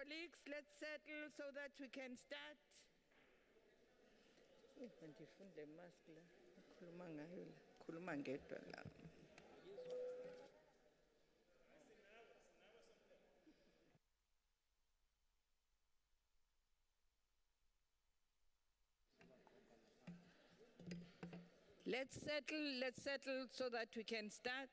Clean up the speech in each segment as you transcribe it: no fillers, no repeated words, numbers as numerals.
Colleagues, let's settle so that we can start. Let's settle so that we can start.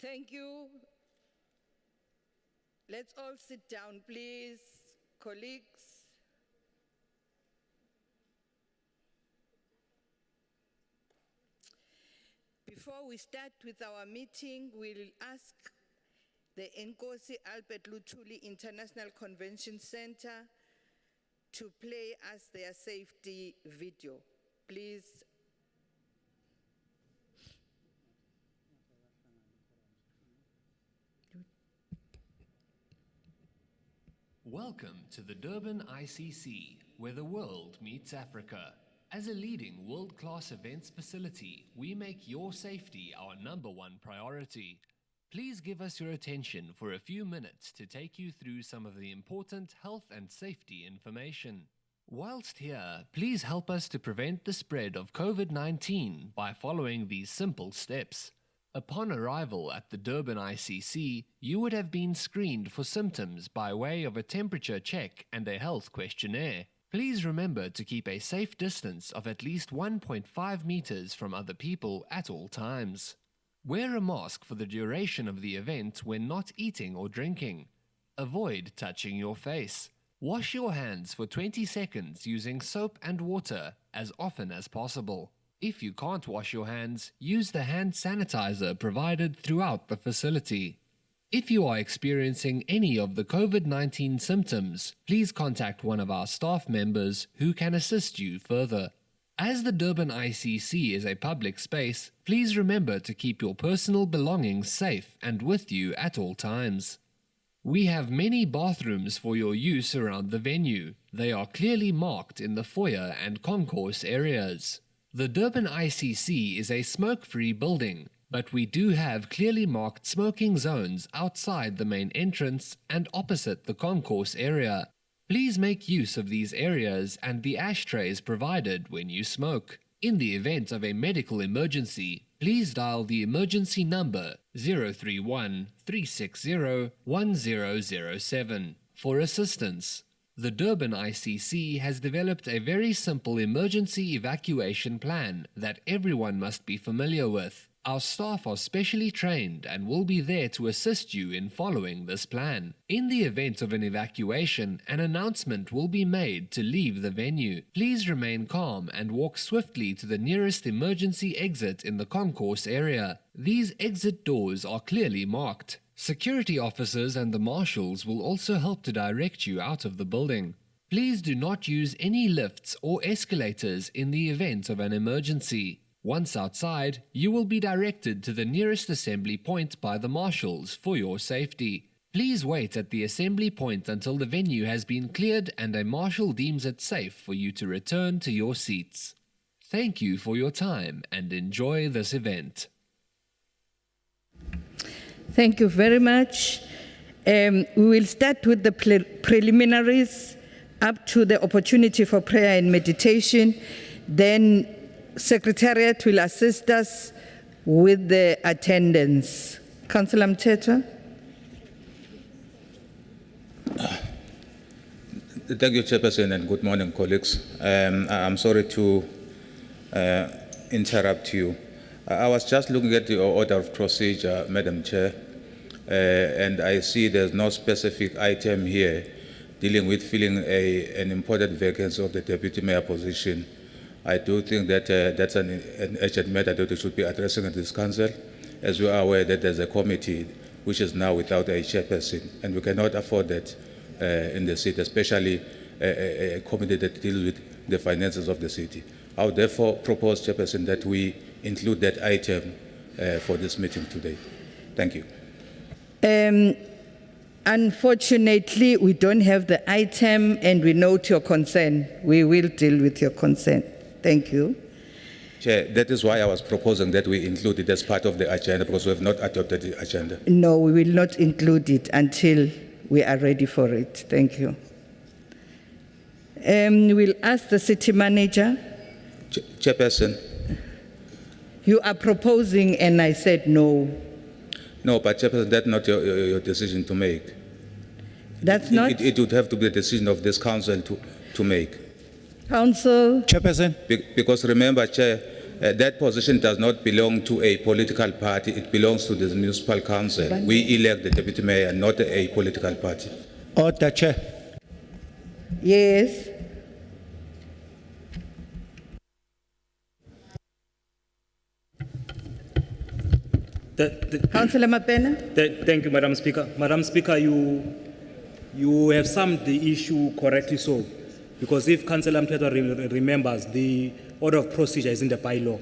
Thank you. Let's all sit down, please, colleagues. Before we start with our meeting, we'll ask the Nkosi Albert Luthuli International Convention Center to play us their safety video. Please. Welcome to the Durban ICC, where the world meets Africa. As a leading world-class events facility, we make your safety our #1 priority. Please give us your attention for a few minutes to take you through some of the important health and safety information. Whilst here, please help us to prevent the spread of COVID-19 by following these simple steps. Upon arrival at the Durban ICC, you would have been screened for symptoms by way of a temperature check and a health questionnaire. Please remember to keep a safe distance of at least 1.5 meters from other people at all times. Wear a mask for the duration of the event when not eating or drinking. Avoid touching your face. Wash your hands for 20 seconds using soap and water as often as possible. If you can't wash your hands, use the hand sanitizer provided throughout the facility. If you are experiencing any of the COVID-19 symptoms, please contact one of our staff members who can assist you further. As the Durban ICC is a public space, please remember to keep your personal belongings safe and with you at all times. We have many bathrooms for your use around the venue. They are clearly marked in the foyer and concourse areas. The Durban ICC is a smoke-free building, but we do have clearly marked smoking zones outside the main entrance and opposite the concourse area. Please make use of these areas and the ashtrays provided when you smoke. In the event of a medical emergency, please dial the emergency number 031 360 1007 for assistance. The Durban ICC has developed a very simple emergency evacuation plan that everyone must be familiar with. Our staff are specially trained and will be there to assist you in following this plan. In the event of an evacuation, an announcement will be made to leave the venue. Please remain calm and walk swiftly to the nearest emergency exit in the concourse area. These exit doors are clearly marked. Security officers and the marshals will also help to direct you out of the building. Please do not use any lifts or escalators in the event of an emergency. Once outside, you will be directed to the nearest assembly point by the marshals for your safety. Please wait at the assembly point until the venue has been cleared and a marshal deems it safe for you to return to your seats. Thank you for your time and enjoy this event. Thank you very much. We will start with the preliminaries up to the opportunity for prayer and meditation. Then Secretariat will assist us with the attendance. Councillor Mthethwa. Thank you, Chairperson, and good morning, colleagues. I'm sorry to interrupt you. I was just looking at your order of procedure, Madam Chair, and I see there's no specific item here dealing with filling an important vacancy of the Deputy Mayor position. I do think that that's an urgent matter that we should be addressing in this council, as we are aware that there's a committee which is now without a chairperson, and we cannot afford that in the city, especially a committee that deals with the finances of the city. I would therefore propose, Chairperson, that we include that item for this meeting today. Thank you. Unfortunately, we don't have the item and we note your concern. We will deal with your concern. Thank you. Chair, that is why I was proposing that we include it as part of the agenda, because we have not adopted the agenda. No, we will not include it until we are ready for it. Thank you. We'll ask the city manager. Chairperson, You are proposing and I said no. no, but Chairperson, that's not your decision to make. That's not It would have to be a decision of this council to make. council. Chairperson, Because remember, Chair, that position does not belong to a political party. It belongs to the municipal council. We elect the deputy mayor, not a political party. order, Chair. Yes. Councillor Mapena. Thank you, Madam Speaker. Madam Speaker, you have summed the issue correctly so, because if Councillor Mthethwa remembers, the order of procedure is in the bylaw,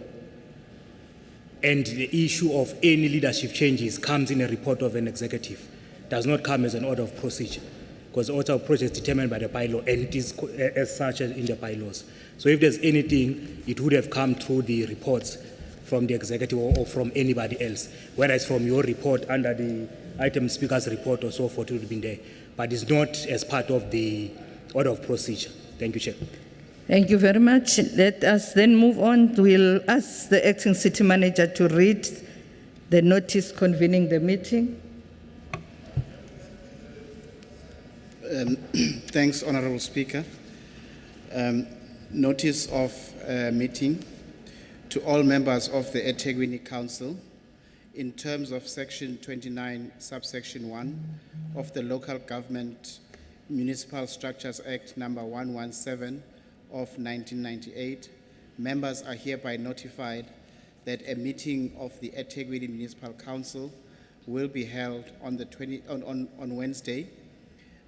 and the issue of any leadership changes comes in a report of an executive, does not come as an order of procedure, because the order of procedure is determined by the bylaw, and it is as such in the bylaws. So if there's anything, it would have come through the reports from the executive or from anybody else, whereas from your report under the item speaker's report or so forth, it would have been there, but it's not as part of the order of procedure. Thank you, Chair. Thank you very much. Let us then move on. We'll ask the acting city manager to read the notice convening the meeting. Thanks, Honorable Speaker. Notice of meeting to all members of the EThekwini Council in terms of Section 29, subsection 1 of the Local Government Municipal Structures Act number 117 of 1998. Members are hereby notified that a meeting of the EThekwini Municipal Council will be held on on Wednesday,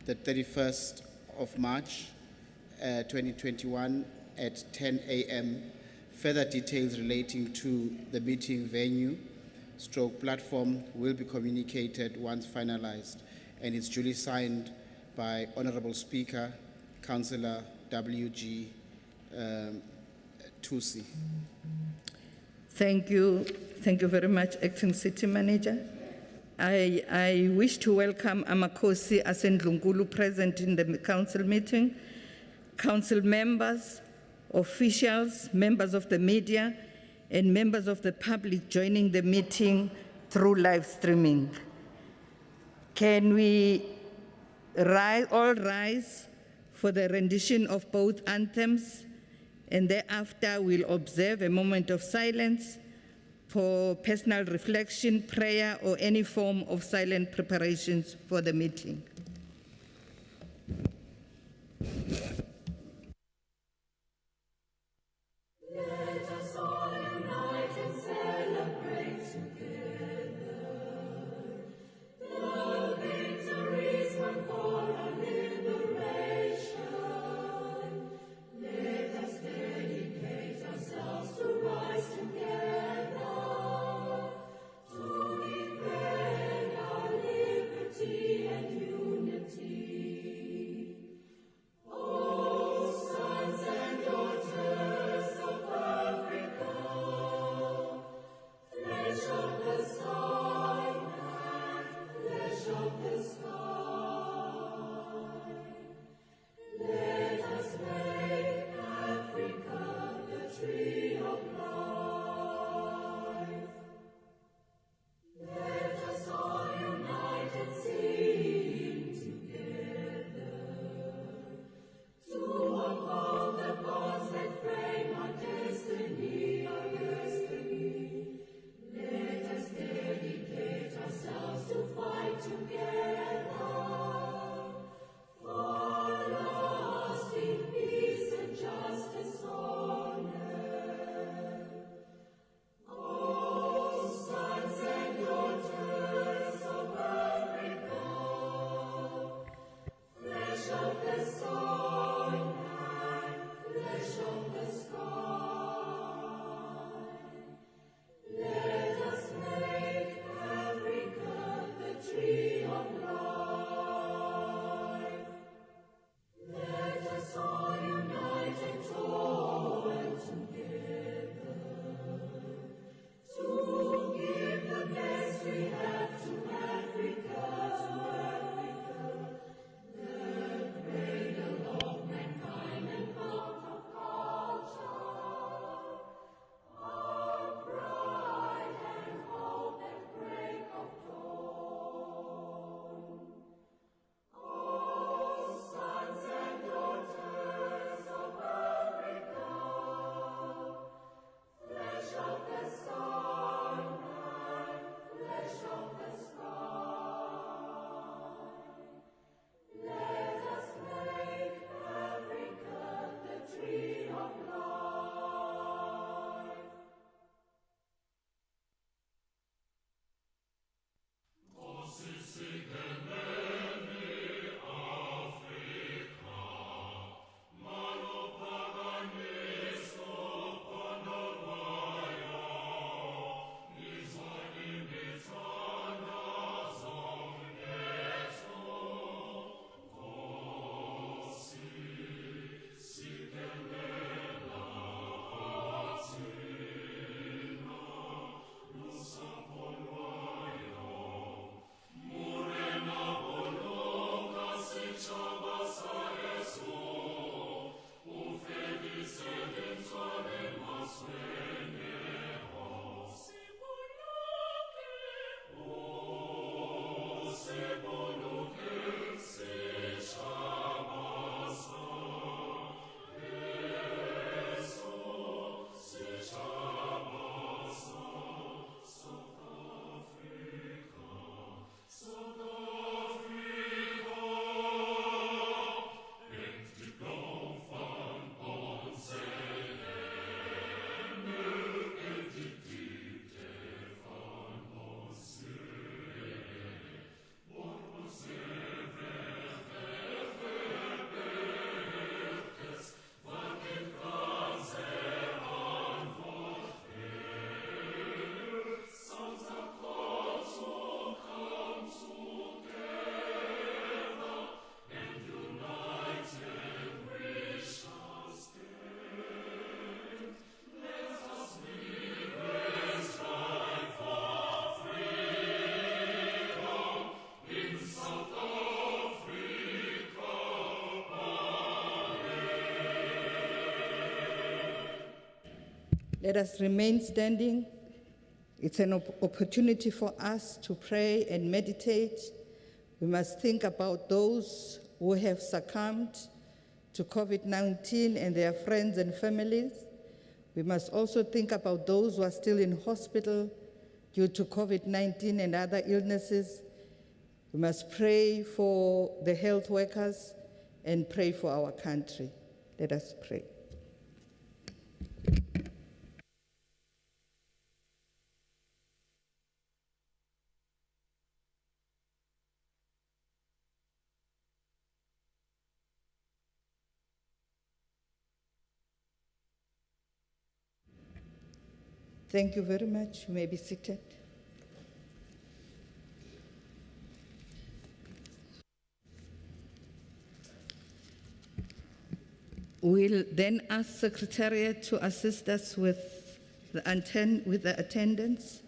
the 31st of March 2021 at 10 a.m. Further details relating to the meeting venue / platform will be communicated once finalized, and it's duly signed by Honorable Speaker, Councillor W.G. Tusi. Thank you. Thank you very much, Acting City Manager. I wish to welcome Amakosi Asendlunkulu present in the council meeting, council members, officials, members of the media, and members of the public joining the meeting through live streaming. Can we all rise for the rendition of both anthems, and thereafter we'll observe a moment of silence for personal reflection, prayer, or any form of silent preparations for the meeting. And unity. Let us remain standing. It's an opportunity for us to pray and meditate. We must think about those who have succumbed to COVID-19 and their friends and families. We must also think about those who are still in hospital due to COVID-19 and other illnesses. We must pray for the health workers and pray for our country. Let us pray. Thank you very much. You may be seated. We'll then ask Secretariat to assist us with the attendance.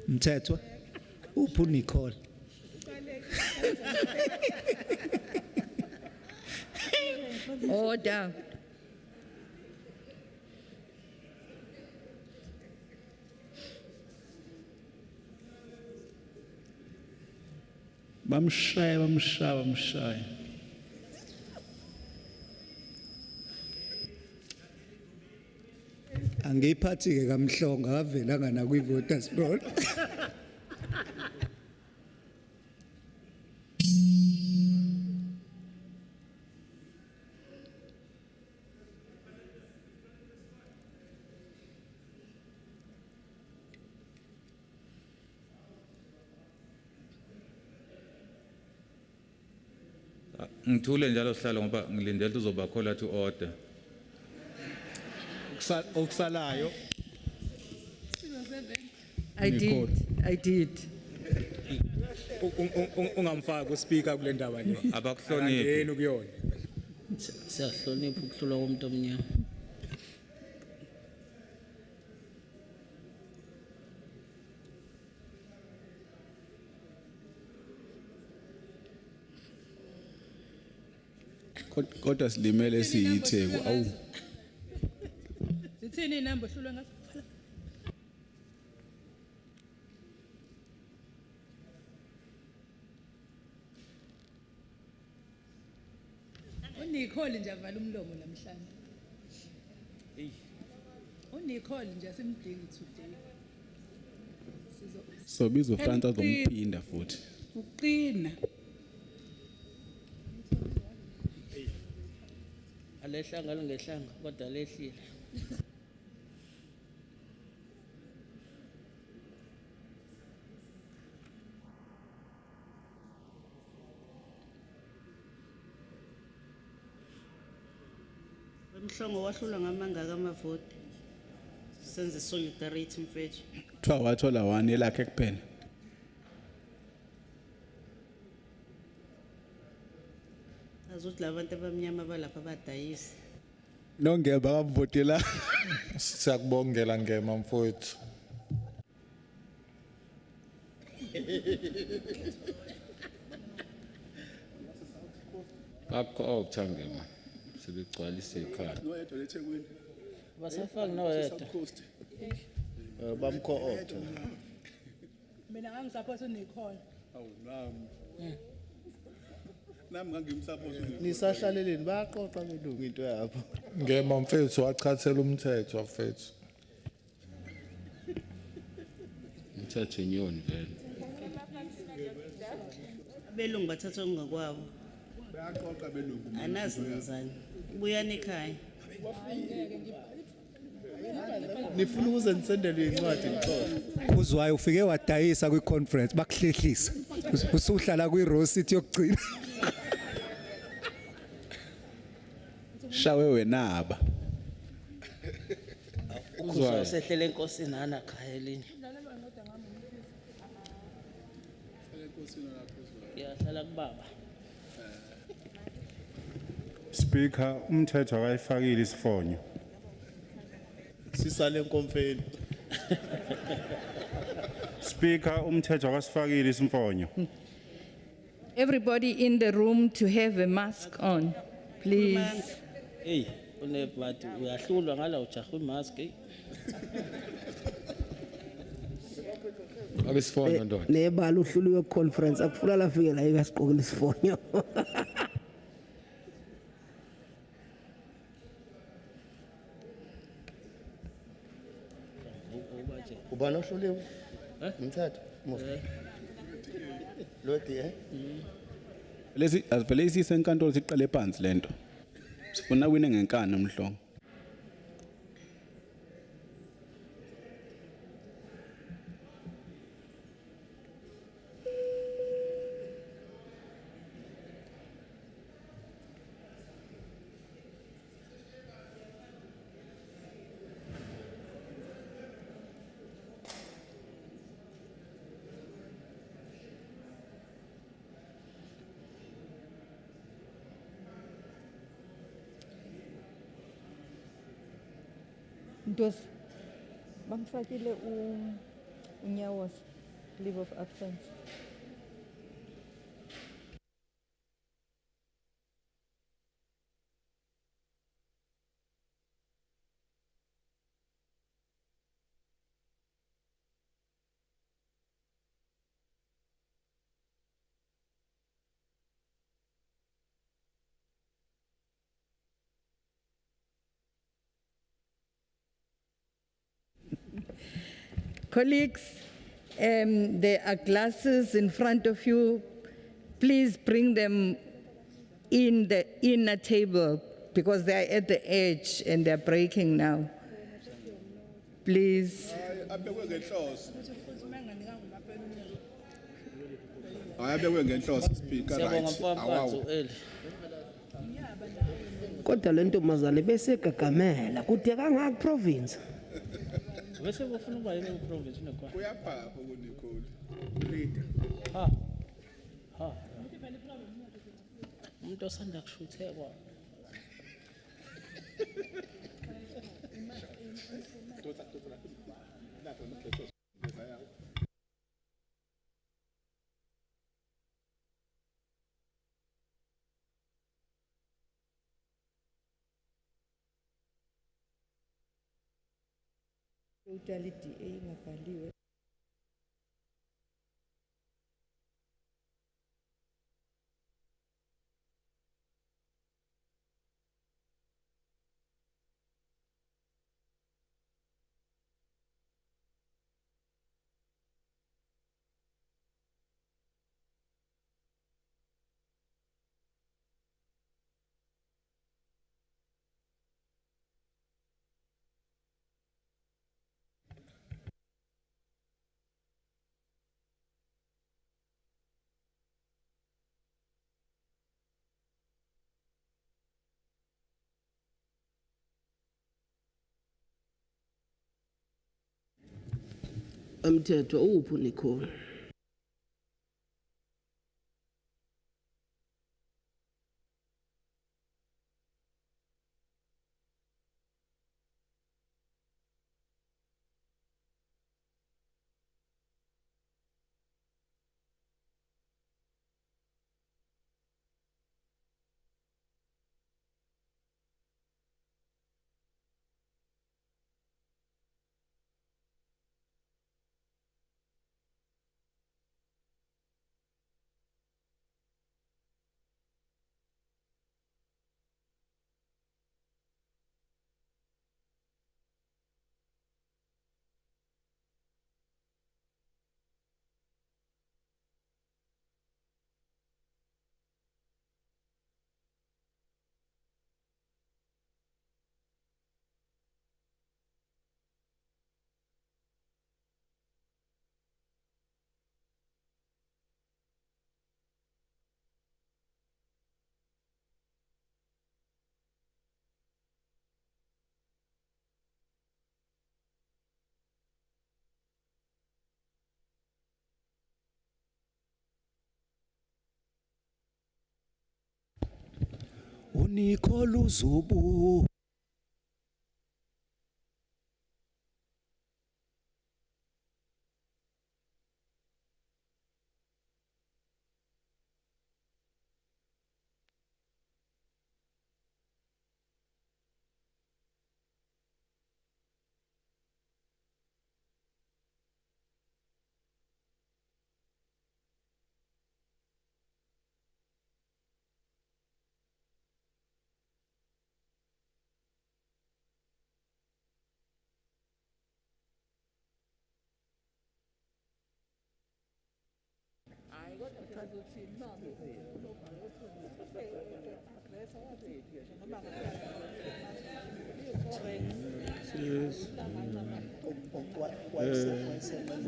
Mthethwa uphu Nicole Order. bamshaya angiphathi ke kamhlonga avelanga na kwi voters poll Ngithule njalo sihlalo ngoba ngilindele ukuthi uzoba call to order. okusalayo I did. Ungamfaki uspeaker kule ndaba le. Abakuhloniphi. Angeni kuyona. Siyahlonipha ukuhlula komuntu omnyama. Kodwa silimele siyitheku awu Zithini inamba ohlulwe ngazo? Unicole nje avala umlomo namhlanje. Unicole nje asimdingi today. so bizo Franta zomphinda futhi Uqina. Alehlanga lingehlanga kodwa lehlile. Umhlongo wahlula ngamangaka amavoti. Senze solidarity mfethu. kuthiwa wathola one elakhe kuphela Chaza ukuthi labantu abamnyama balapha badayisi. Nongeba kamvotela. Siyakubongela ngema mfowethu. Bakho okuthangema. Sebegcwalisa ikhaya. Noyedwa eThekwini. Basafaki noyedwa. Bamkho-optha. Mina ngangisaphosa uNicole. Awu nami. Nami ngangimsupport. Nisahlaleleni bayaqoqa belungu into yabo. Ngema mfethu wachathela umthetho mfethu. Umthetho inyoni vele. Belungu bathatha okungakwabo. Bayaqoqa belungu. Anazi ngizani. Buyani ekhaya. Nifuna ukuze nisendele incwadi ngixoxe. Uzwayo ufike wadayisa kwi-conference bakuhlehlisa. Usuhlala kwi-row seat yokugcina. Shawe wenaba. Ukuzwa usehlele enkosini hana khaya elinye. Yahlala kubaba. Speaker, umthetho akayifakile isifonyo. Sisale enkomfeni. Speaker, umthetho akasifakile isifonyo. Everybody in the room to have a mask on, please. Hey, unebati uyahlulwa ngala ujaha imask hey. Akesifonyo ndoda. Nebala uhluliwe conference akufuna lafike la ikasiqokela isifonyo. Ubani ohluliwe? Umthetho. Lodi Lesi asivele isisenkantolo siqale phansi lento. Sifuna wine ngenkani emhlongo. Ntos bamfakile unyawo leave of absence. Colleagues, there are glasses in front of you. Please bring them in the inner table because they are at the edge and they're breaking now. Please. Abekwe ngenhloso. Ayabekwe ngenhloso speaker right. Siyabonga mfowethu eli. Kodwa le ntombazane bese gagamela kude kangaka province. Bese kufuna ukuba yini province nekho. Uyaphapha kuNicole. Leader. Ha. Umuntu osanda kushuthekwa. Totality ingabhaliwe. Umthetho uphi Nicole? unikhola uzubu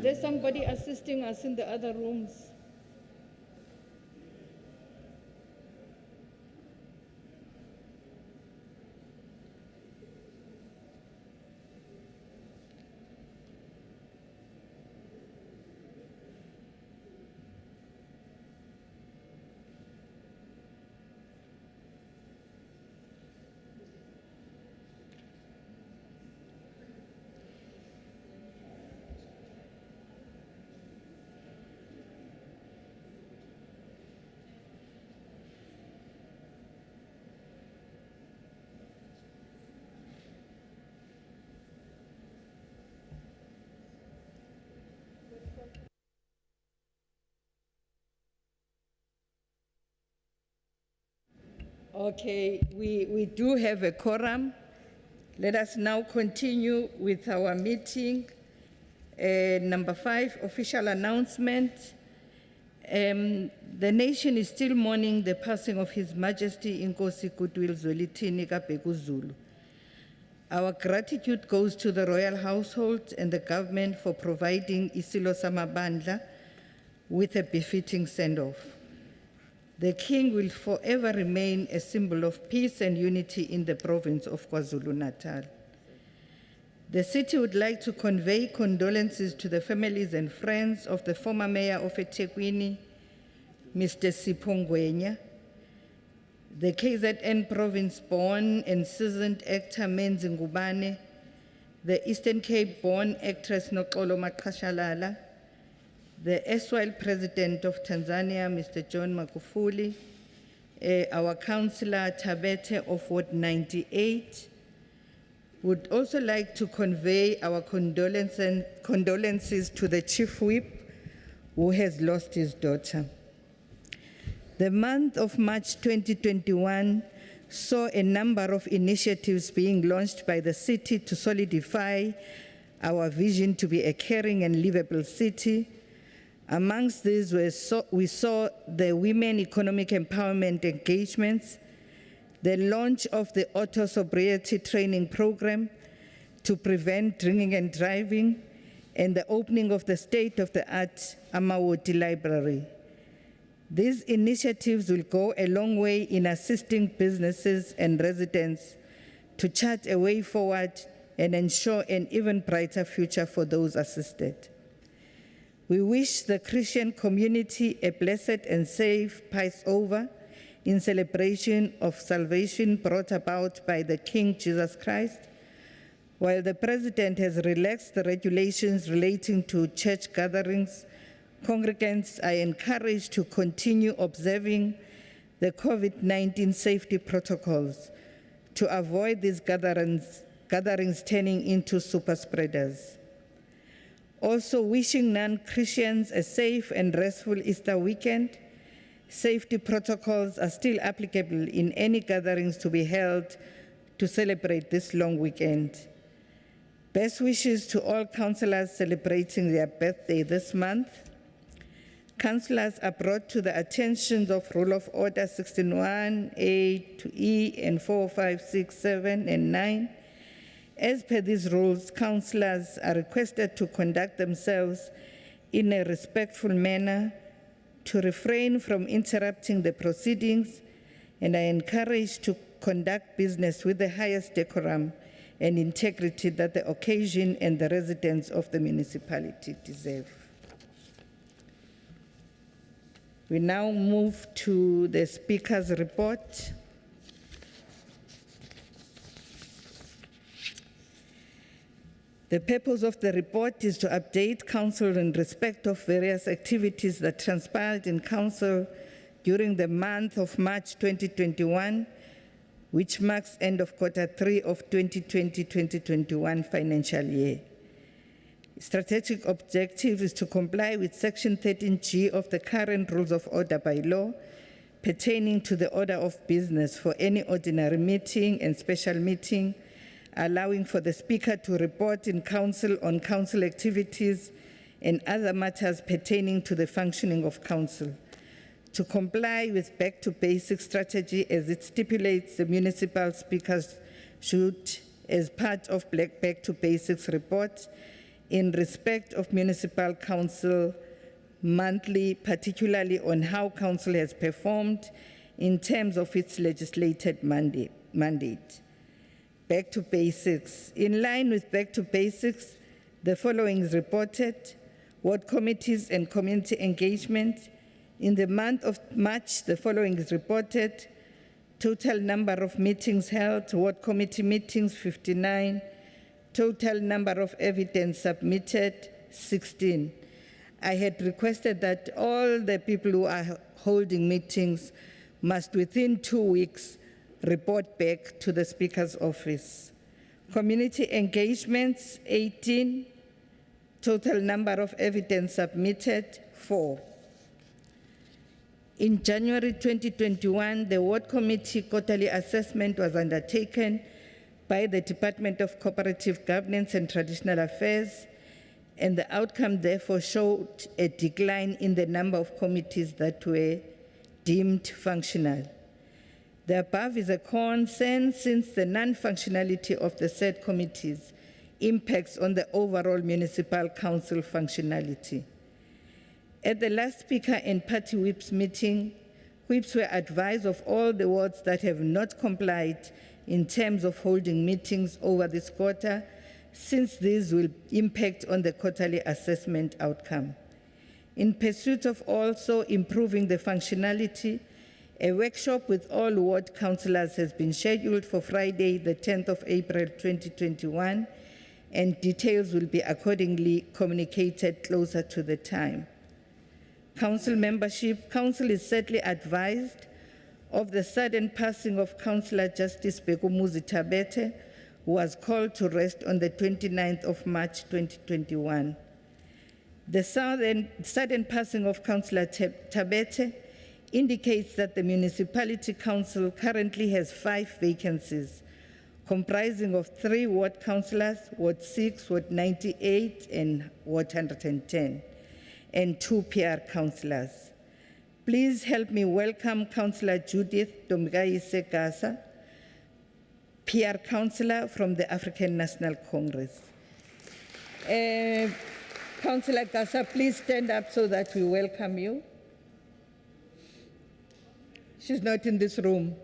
There's somebody assisting us in the other rooms. Okay, we do have a quorum. Let us now continue with our meeting. Number 5, official announcement. The nation is still mourning the passing of His Majesty Inkosi Goodwill Zwelithini Kabheka Zulu. Our gratitude goes to the royal household and the government for providing Isilo Samabandla with a befitting send-off. The King will forever remain a symbol of peace and unity in the province of KwaZulu-Natal. The city would like to convey condolences to the families and friends of the former mayor of EThekwini, Mr. Sipho Ngwenya, the KZN province-born and seasoned actor Menzi Ngubane, the Eastern Cape-born actress Noxolo Maqashalala, the erstwhile president of Tanzania, Mr. John Magufuli, our councillor Tabete of Ward 98, would also like to convey our condolences to the chief whip who has lost his daughter. The month of March 2021 saw a number of initiatives being launched by the city to solidify our vision to be a caring and livable city. Amongst these, we saw the Women Economic Empowerment engagements, the launch of the Auto Sobriety Training Program to prevent drinking and driving, and the opening of the state-of-the-art Amawoti Library. These initiatives will go a long way in assisting businesses and residents to chart a way forward and ensure an even brighter future for those assisted. We wish the Christian community a blessed and safe Passover in celebration of salvation brought about by the King Jesus Christ. While the President has relaxed the regulations relating to church gatherings, congregants are encouraged to continue observing the COVID-19 safety protocols to avoid these gatherings turning into super spreaders. Also wishing non-Christians a safe and restful Easter weekend. Safety protocols are still applicable in any gatherings to be held to celebrate this long weekend. Best wishes to all councillors celebrating their birthday this month. Councillors are brought to the attention of Rule of Order 16(1)A to E and 4, 5, 6, 7, and 9. As per these rules, councillors are requested to conduct themselves in a respectful manner, to refrain from interrupting the proceedings, and are encouraged to conduct business with the highest decorum and integrity that the occasion and the residents of the municipality deserve. We now move to the Speaker's report. The purpose of the report is to update Council in respect of various activities that transpired in Council during the month of March 2021, which marks end of Q3 of 2020-2021 financial year. Strategic objective is to comply with Section 13G of the current Rules of Order by law pertaining to the order of business for any ordinary meeting and special meeting, allowing for the Speaker to report in Council on Council activities and other matters pertaining to the functioning of Council. To comply with Back to Basics strategy as it stipulates, the municipal speakers should, as part of Back to Basics report, in respect of municipal council monthly, particularly on how council has performed in terms of its legislated mandate. Back to Basics. In line with Back to Basics, the following is reported: ward committees and community engagement. In the month of March, the following is reported: total number of meetings held, ward committee meetings 59, total number of evidence submitted 16. I had requested that all the people who are holding meetings must within 2 weeks report back to the Speaker's office. Community engagements 18, total number of evidence submitted 4. In January 2021, the Ward Committee quarterly assessment was undertaken by the Department of Cooperative Governance and Traditional Affairs, and the outcome therefore showed a decline in the number of committees that were deemed functional. The above is a concern since the non-functionality of the said committees impacts on the overall municipal council functionality. At the last Speaker and Party Whips meeting, Whips were advised of all the wards that have not complied in terms of holding meetings over this quarter, since these will impact on the quarterly assessment outcome. In pursuit of also improving the functionality, a workshop with all ward councillors has been scheduled for Friday, the 10th of April 2021, and details will be accordingly communicated closer to the time. Council membership. Council is sadly advised of the sudden passing of Councillor Justice Bekumuzi Tabete, who was called to rest on the 29th of March 2021. The sudden passing of Councillor Tabete indicates that the municipality council currently has 5 vacancies, comprising of 3 ward councillors, Ward 6, Ward 98, and Ward 110, and 2 PR councillors. Please help me welcome Councillor Judith Domgai Sekasa, PR councillor from the African National Congress. Councillor Gasa, please stand up so that we welcome you. She's not in this room.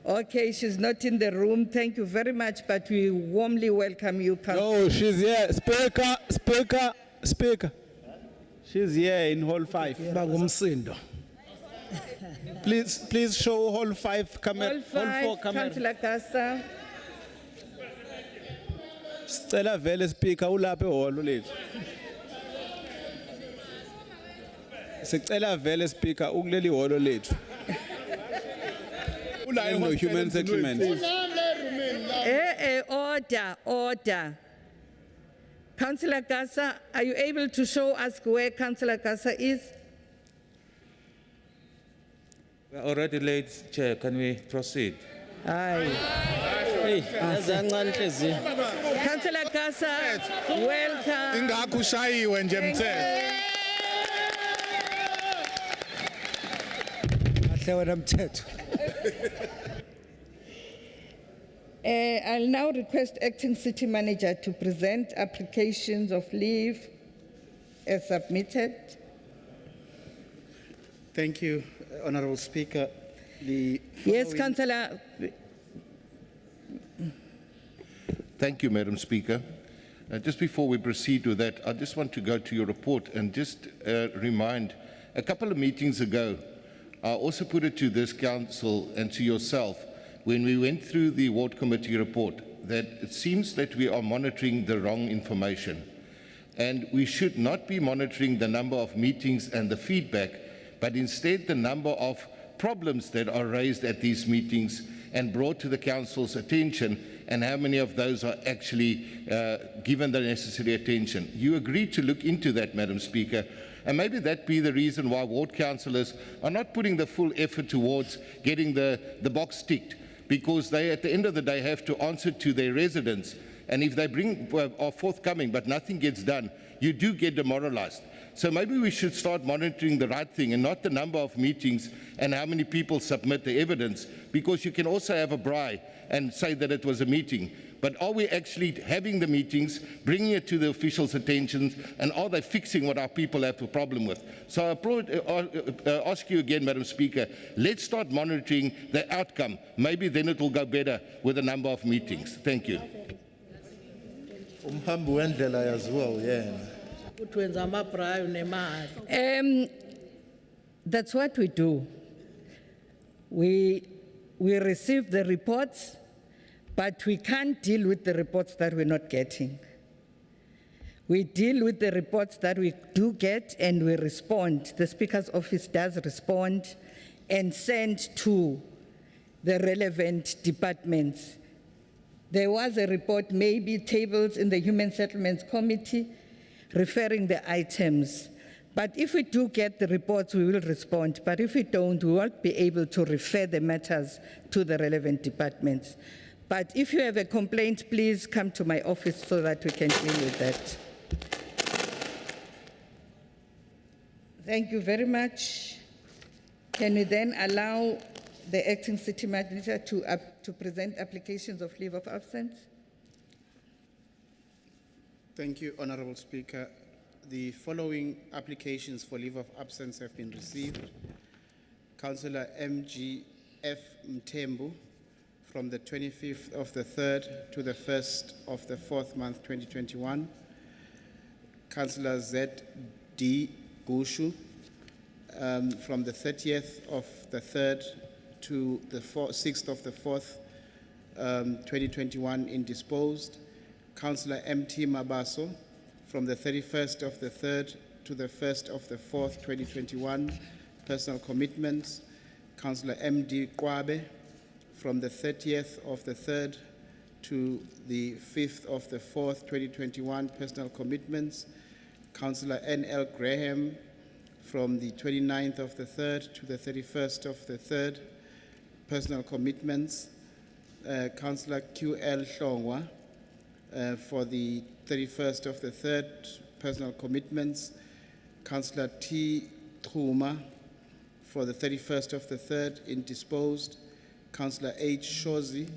Okay, she's not in the room. Thank you very much, but we warmly welcome you. No, she's here. Speaker. She's here in hall 5. Please show hall 5 camera. Hall 5, Councillor Gasa. Stella vele speaker ulaphe hall lethu. Sicela vele speaker ukuleli hall lethu. No human settlement. Order. Councillor Gasa, are you able to show us where Councillor Gasa is? We're already late, Chair. Can we proceed? Aye. Councillor Gasa, welcome. I'll now request Acting City Manager to present applications of leave as submitted. Thank you, Honourable Speaker. Yes, Councillor. Thank you, Madam Speaker. Just before we proceed with that, I just want to go to your report and just remind, a couple of meetings ago, I also put it to this council and to yourself when we went through the ward committee report that it seems that we are monitoring the wrong information. And we should not be monitoring the number of meetings and the feedback, but instead the number of problems that are raised at these meetings and brought to the council's attention, and how many of those are actually given the necessary attention. You agreed to look into that, Madam Speaker, and maybe that be the reason why ward councillors are not putting the full effort towards getting the box ticked, because they at the end of the day have to answer to their residents, and if they are forthcoming but nothing gets done, you do get demoralized. So maybe we should start monitoring the right thing and not the number of meetings and how many people submit the evidence, because you can also have a braai and say that it was a meeting. But are we actually having the meetings, bringing it to the officials' attention, and are they fixing what our people have a problem with? So I ask you again, Madam Speaker, let's start monitoring the outcome. Maybe then it will go better with the number of meetings. Thank you. Umhambi wendlela yaziwa uyena. Utwenza amabrayi nemali. That's what we do. We receive the reports, but we can't deal with the reports that we're not getting. We deal with the reports that we do get and we respond. The Speaker's office does respond and send to the relevant departments. There was a report, maybe tabled in the Human Settlements Committee, referring the items. But if we do get the reports, we will respond. But if we don't, we won't be able to refer the matters to the relevant departments. But if you have a complaint, please come to my office so that we can deal with that. Thank you very much. Can we then allow the acting city manager to present applications of leave of absence? Thank you, Honorable Speaker. The following applications for leave of absence have been received. Councillor M.G.F. Mtembu from the 25th of the 3rd to the 1st of the 4th month 2021. Councillor Z.D. Gushu from the 30th of the 3rd to the 6th of the 4th 2021 indisposed. Councillor M.T. Mabaso from the 31st of the 3rd to the 1st of the 4th, 2021, personal commitments. Councillor M.D. Kwabe from the 30th of the 3rd to the 5th of the 4th, 2021, personal commitments. Councillor N.L. Graham from the 29th of the 3rd to the 31st of the 3rd, personal commitments. Councillor Q.L. Hlongwa for the 31st of the 3rd, personal commitments. Councillor T. Khuma for the 31st of the 3rd, indisposed. Councillor H. Shozi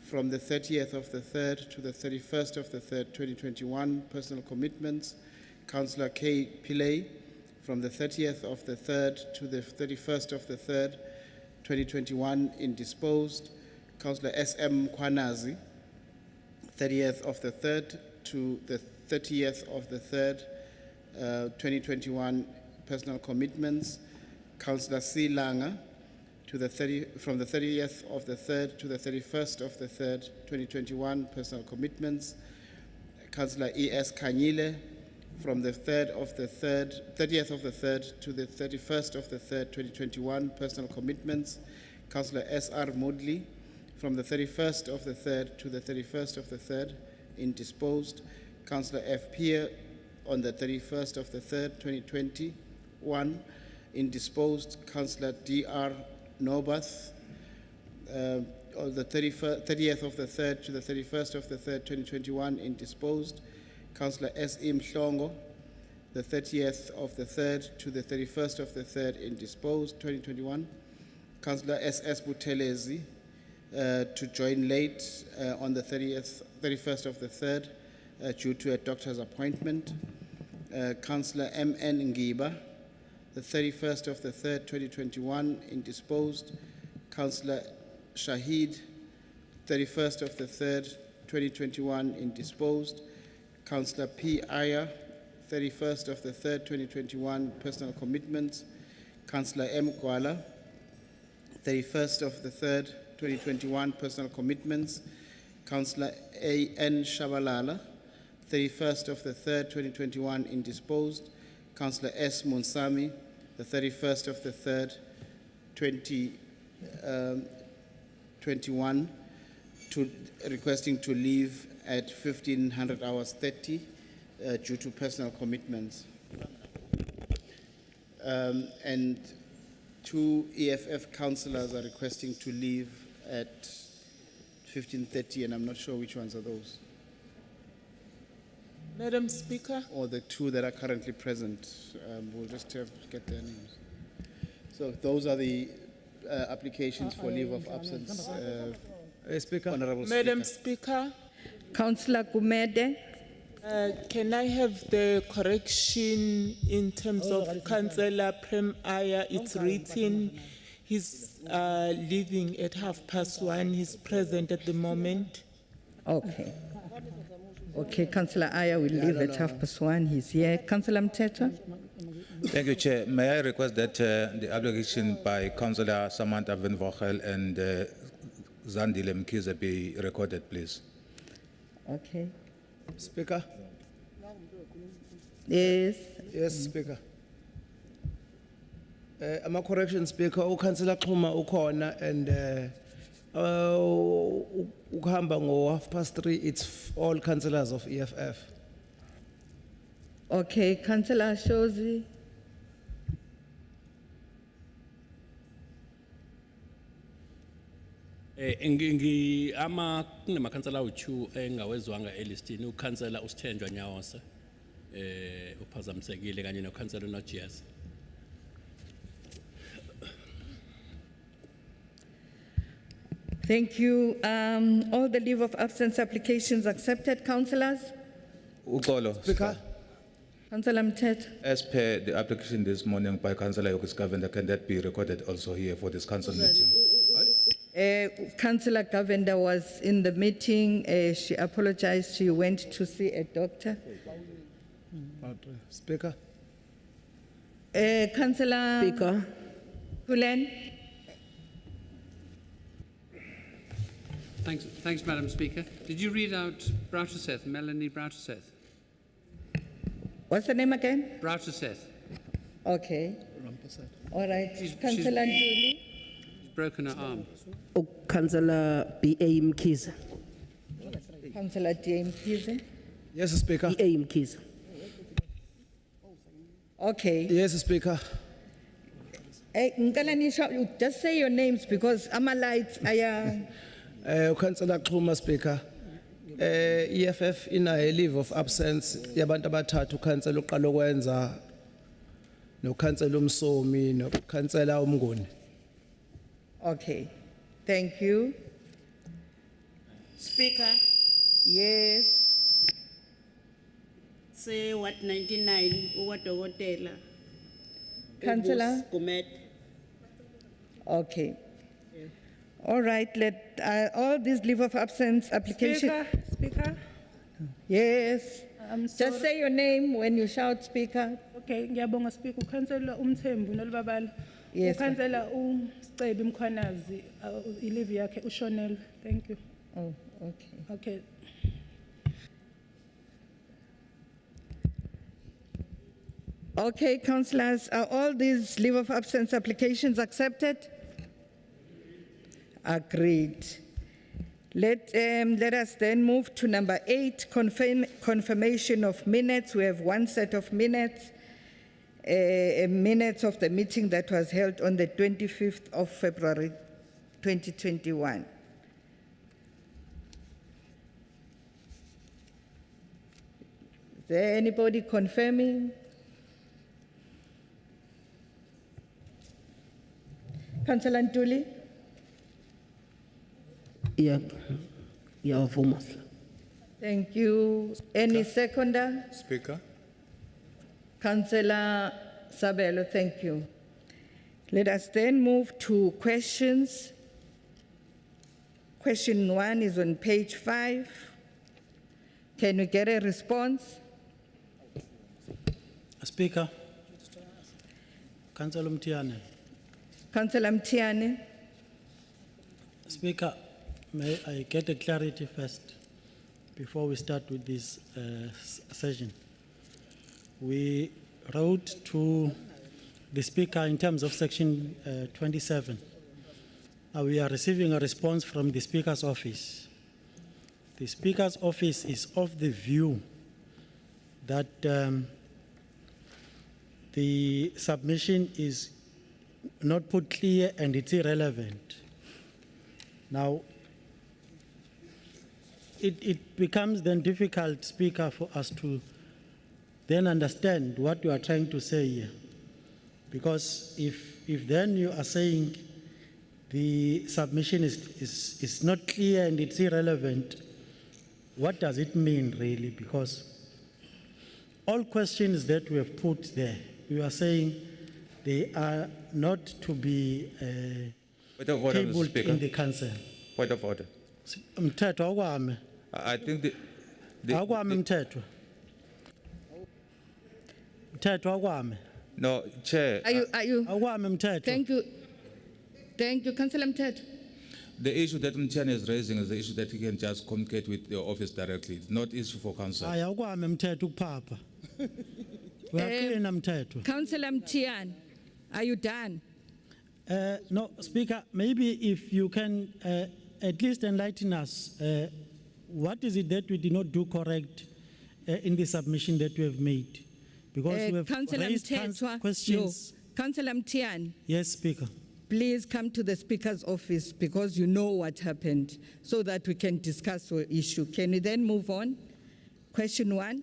from the 30th of the 3rd to the 31st of the 3rd, 2021, personal commitments. Councillor K. Pillay from the 30th of the 3rd to the 31st of the 3rd, 2021, indisposed. Councillor S.M. Kwanazi, 30th of the 3rd to the 30th of the 3rd, 2021, personal commitments. Councillor C. Langa from the 30th of the 3rd to the 31st of the 3rd, 2021, personal commitments. Councillor E.S. Kanyile from the 30th of the 3rd to the 31st of the 3rd, 2021, personal commitments. Councillor S.R. Moodley from the 31st of the 3rd to the 31st of the 3rd, indisposed. Councillor F. Peer on the 31st of the 3rd, 2021, indisposed. Councillor D.R. Nobath on the 30th of the 3rd to the 31st of the 3rd, 2021, indisposed. Councillor S. M. Mhlongo, the 30th of the 3rd to the 31st of the 3rd, indisposed, 2021. Councillor S.S. Buthelezi, to join late on the 31st of the 3rd due to a doctor's appointment. Councillor M.N. Ngiba, the 31st of the 3rd, 2021, indisposed. Councillor Shahid, 31st of the 3rd, 2021, indisposed. Councillor P. Aya, 31st of the 3rd, 2021, personal commitments. Councillor M. Kwala, 31st of the 3rd, 2021, personal commitments, Councillor A.N. Shabalala. 31st of the 3rd, 2021, indisposed, Councillor S. Monsami. The 31st of the 3rd, 2021, requesting to leave at 1500 hours 30 due to personal commitments. And 2 EFF councillors are requesting to leave at 15:30, and I'm not sure which ones are those, Madam Speaker, or the 2 that are currently present. We'll just have to get their names. So those are the applications for leave of absence. Speaker. Honorable Madam Speaker. Speaker, Councillor Gumede. can I have the correction in terms of Councillor Prem Aya? It's written, he's leaving at 1:30. He's present at the moment. Okay. Okay, Councillor Aya will leave at 1:30. He's here. Councillor Mteto. Thank you, Chair. May I request that the application by Councillor Samantha Van Vogel and Zandile Mkhize be recorded, please? Okay. Speaker. Yes. Yes, Speaker. I'm a correction, Speaker. Councillor Xhuma ukhona and ukuhamba ngo 3:30. It's all councillors of EFF. Okay, Councillor Shozi. Kunamakhansela awu-2 engawezwanga elistini, ukhansela uSithenjwa Nyawose uphazamisekile kanye nokhansela uNojias. Thank you. All the leave of absence applications accepted, councillors. Uxolo, Speaker. Councillor Mteto. as per the application this morning by Councillor Yokis Govender, can that be recorded also here for this council meeting? Councillor Govender was in the meeting. She apologized. She went to see a doctor. Speaker. Councillor Speaker. Hulen. Thanks, Madam Speaker. Did you read out Broughton-Seth, Melanie Broughton-Seth? What's the name again? Broughton-Seth. Okay. All right. She's- Councillor Nduli. She's broken her arm. Councillor B.A. Mkhize. Councillor James Mkhize. Yes, Speaker. B.A. Mkhize. Okay. Yes, Speaker. Ngicela nisho, just say your names because ama lights aya. Councillor Xhuma, Speaker. EFF in a leave of absence yabantu abathathu councillor uqala ukwenza no councillor uMsomi no councillor uMnguni. Okay. Thank you. Speaker, Yes. say what 99, uwadokotela. Councillor? Gumede. Okay. All right. Let all these leave of absence application. Speaker. Yes. I'm Just sorry. say your name when you shout, Speaker. Okay, ngiyabonga Speaker. Ukhansela uMthembu nolibabala. Yes, ma'am. Ukhansela uSicebe Mkhwanazi ilive yakhe ushonelwe. Thank you. Oh, okay. Okay. Okay, councillors, are all these leave of absence applications accepted? Agreed. Let us then move to number 8, confirmation of minutes. We have one set of minutes, minutes of the meeting that was held on the 25th of February, 2021. Is there anybody confirming? Councillor Ntuli? Yeah. Yeah, Thank you. Any seconder? Speaker. Councillor Sabelo, thank you. Let us then move to questions. Question 1 is on page 5. Can we get a response? Speaker. Councillor Mtiane. Councillor Mtiane? Speaker, may I get a clarity first before we start with this session? We wrote to the Speaker in terms of section 27. We are receiving a response from the Speaker's office. The Speaker's office is of the view that the submission is not put clear and it's irrelevant. Now, it becomes then difficult, Speaker, for us to then understand what you are trying to say here. Because if then you are saying the submission is not clear and it's irrelevant, what does it mean really? Because all questions that we have put there, we are saying they are not to be Point of order, Mr. tabled Speaker. in the council. Point of order. Mthetho awukwami. I think Awukwami mthetho. Mthetho awukwami. no, Chair. Are you? Awukwami mthetho. Thank you. Thank you, Councillor Mthetho. The issue that Mtiani is raising is the issue that he can just communicate with the office directly. It's not issue for council. Hayi awukwami mthetho ukuphapha. Uyaqina mthetho. Councillor Mtiani, are you done? No, Speaker, maybe if you can at least enlighten us, what is it that we did not do correct in the submission that we have made? Because we have Councillor raised Mthethwa, questions. no. Councillor Mtiani, Yes, Speaker. please come to the Speaker's office because you know what happened so that we can discuss your issue. Can we then move on? Question 1.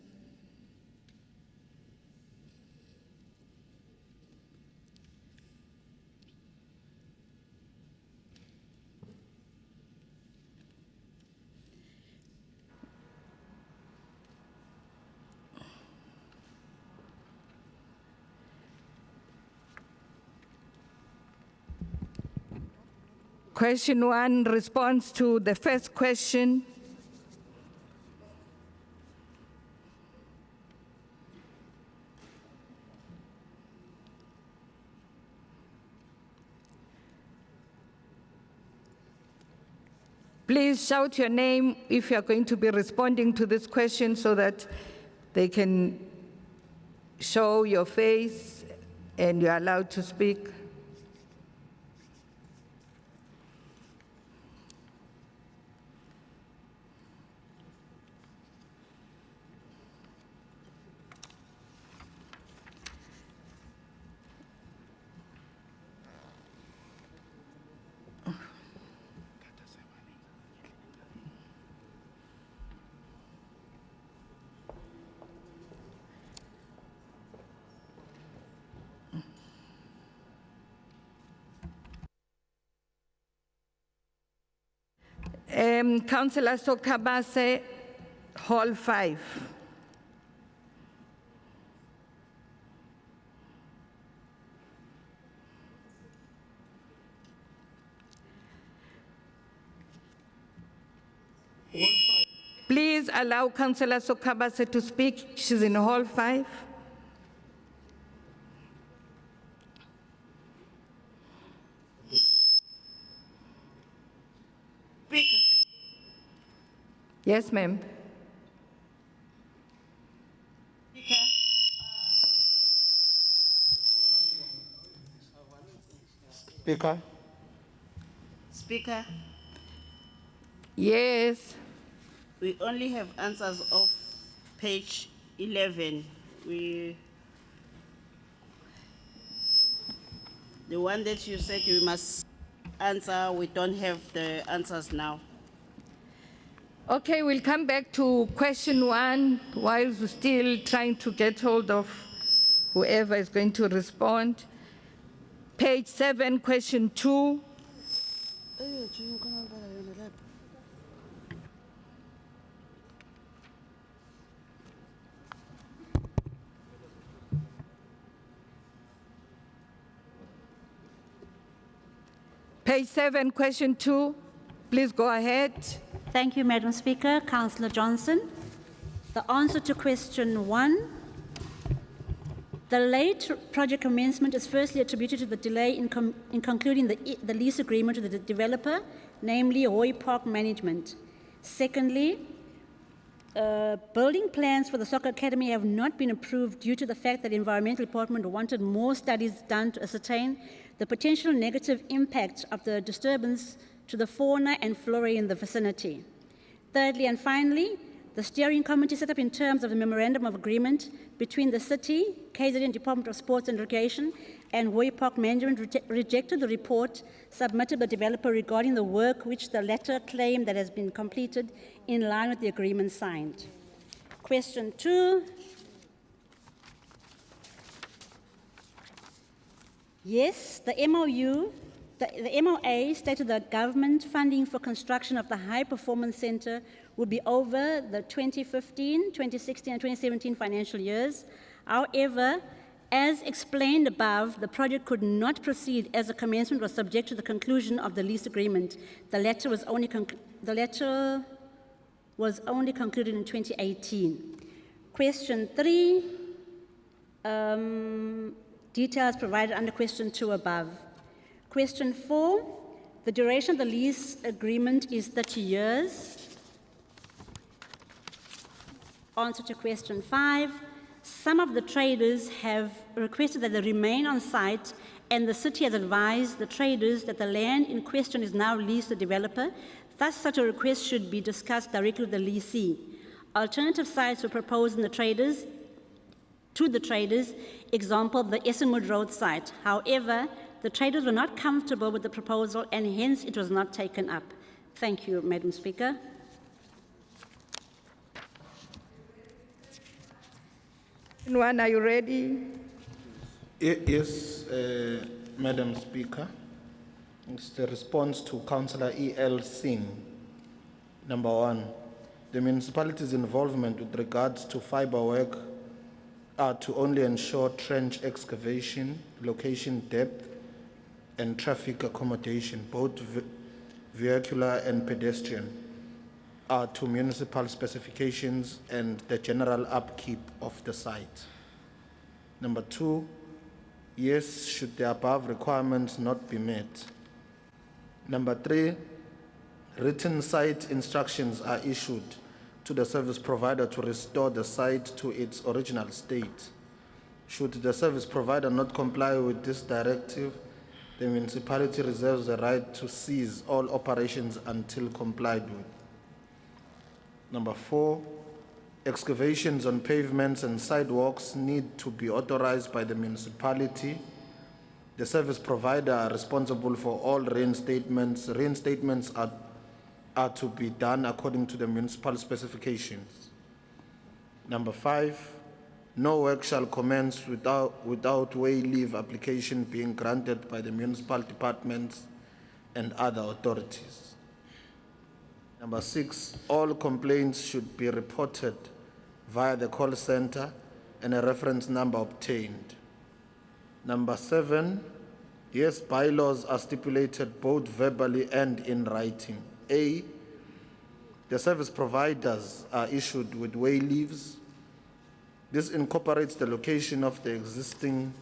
Question 1 responds to the first question. Please shout your name if you are going to be responding to this question so that they can show your face and you are allowed to speak. Councillor Sokhabase, Hall 5. Please allow Councillor Sokhabase to speak. She's in Hall 5. Yes, ma'am. Speaker. Speaker, Yes. we only have answers of page 11. The one that you said we must answer, we don't have the answers now. Okay, we'll come back to question 1 while we're still trying to get hold of whoever is going to respond. Page 7, question 2. Page 7, question 2. Please go ahead. Thank you, Madam Speaker. Councillor Johnson. The answer to question 1 The late project commencement is firstly attributed to the delay in concluding the lease agreement with the developer, namely Hoy Park Management. Secondly, building plans for the soccer academy have not been approved due to the fact that the environmental department wanted more studies done to ascertain the potential negative impact of the disturbance to the fauna and flora in the vicinity. Thirdly and finally, the steering committee set up in terms of the memorandum of agreement between the city, KZN Department of Sports and Recreation, and Hoy Park Management rejected the report submitted by the developer regarding the work which the latter claimed that has been completed in line with the agreement signed. Question 2. Yes, the MOA stated that government funding for construction of the High Performance Center would be over the 2015, 2016, and 2017 financial years. However, as explained above, the project could not proceed as the commencement was subject to the conclusion of the lease agreement. The letter was only concluded in 2018. Question 3, details provided under question 2 above. Question 4, the duration of the lease agreement is 30 years. Answer to question 5. Some of the traders have requested that they remain on site, and the city has advised the traders that the land in question is now leased to the developer. Thus, such a request should be discussed directly with the leasee. Alternative sites were proposed to the traders, example, the Essenwood Road site. However, the traders were not comfortable with the proposal, and hence it was not taken up. Thank you, Madam Speaker. One, are you ready? Yes, Madam Speaker. It's the response to Councillor E.L. Singh. Number 1, the municipality's involvement with regards to fibre work are to only ensure trench excavation, location depth, and traffic accommodation, both vehicular and pedestrian, are to municipal specifications and the general upkeep of the site. Number 2, yes, should the above requirements not be met. Number 3, written site instructions are issued to the service provider to restore the site to its original state. Should the service provider not comply with this directive, the municipality reserves the right to cease all operations until complied with. Number 4, excavations on pavements and sidewalks need to be authorized by the municipality. The service provider are responsible for all reinstatements. Reinstatements are to be done according to the municipal specifications. Number 5, no work shall commence without way leave application being granted by the municipal departments and other authorities. Number 6, all complaints should be reported via the call center and a reference number obtained. Number 7, yes, bylaws are stipulated both verbally and in writing. A, the service providers are issued with way leaves. This incorporates the location of the existing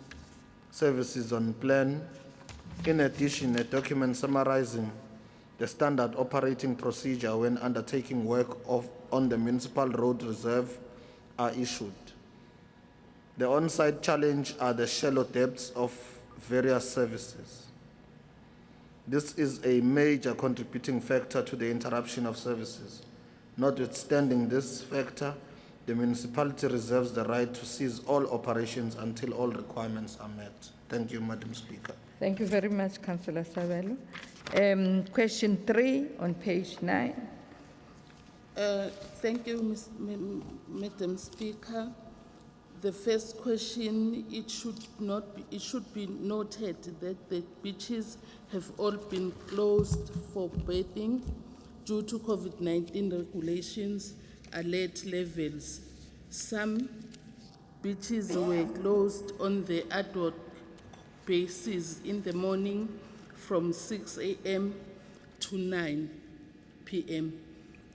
services on plan. In addition, a document summarizing the standard operating procedure when undertaking work on the municipal road reserve are issued. The on-site challenge are the shallow depths of various services. This is a major contributing factor to the interruption of services. Notwithstanding this factor, the municipality reserves the right to cease all operations until all requirements are met. Thank you, Madam Speaker. Thank you very much, Councillor Sabelo. Question 3 on page 9. Thank you, Madam Speaker. The first question, it should be noted that the beaches have all been closed for bathing due to COVID-19 regulations alert levels. Some beaches were closed on the ad hoc basis in the morning from 6 a.m. to 9 p.m.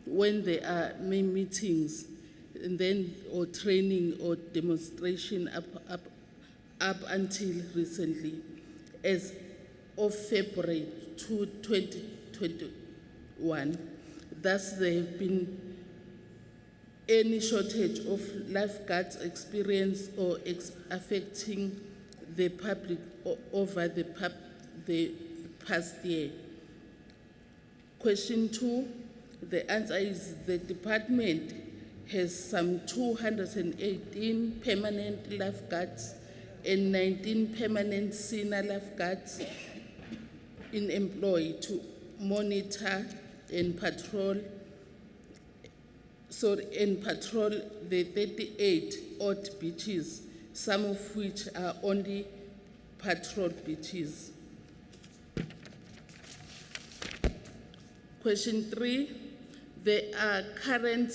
when there are meetings and then or training or demonstration up until recently, as of February 2021. Thus, there have been any shortage of lifeguards experience or affecting the public over the past year. Question 2, the answer is the department has some 218 permanent lifeguards and 19 permanent senior lifeguards in employ to monitor and patrol the 38 odd beaches, some of which are only patrol beaches. Question 3, there are currently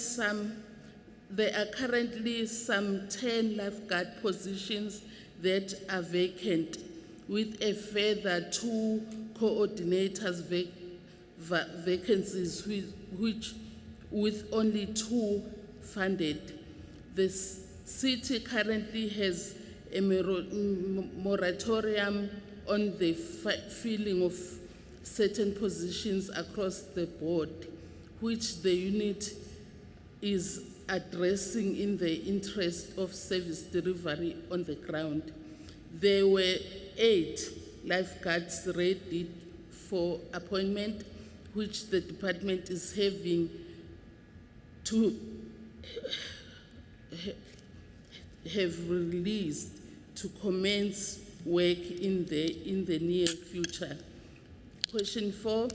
some 10 lifeguard positions that are vacant, with a further 2 coordinators vacancies, which with only 2 funded. The city currently has a moratorium on the filling of certain positions across the board, which the unit is addressing in the interest of service delivery on the ground. There were 8 lifeguards ready for appointment, which the department is having to have released to commence work in the near future. Question 4,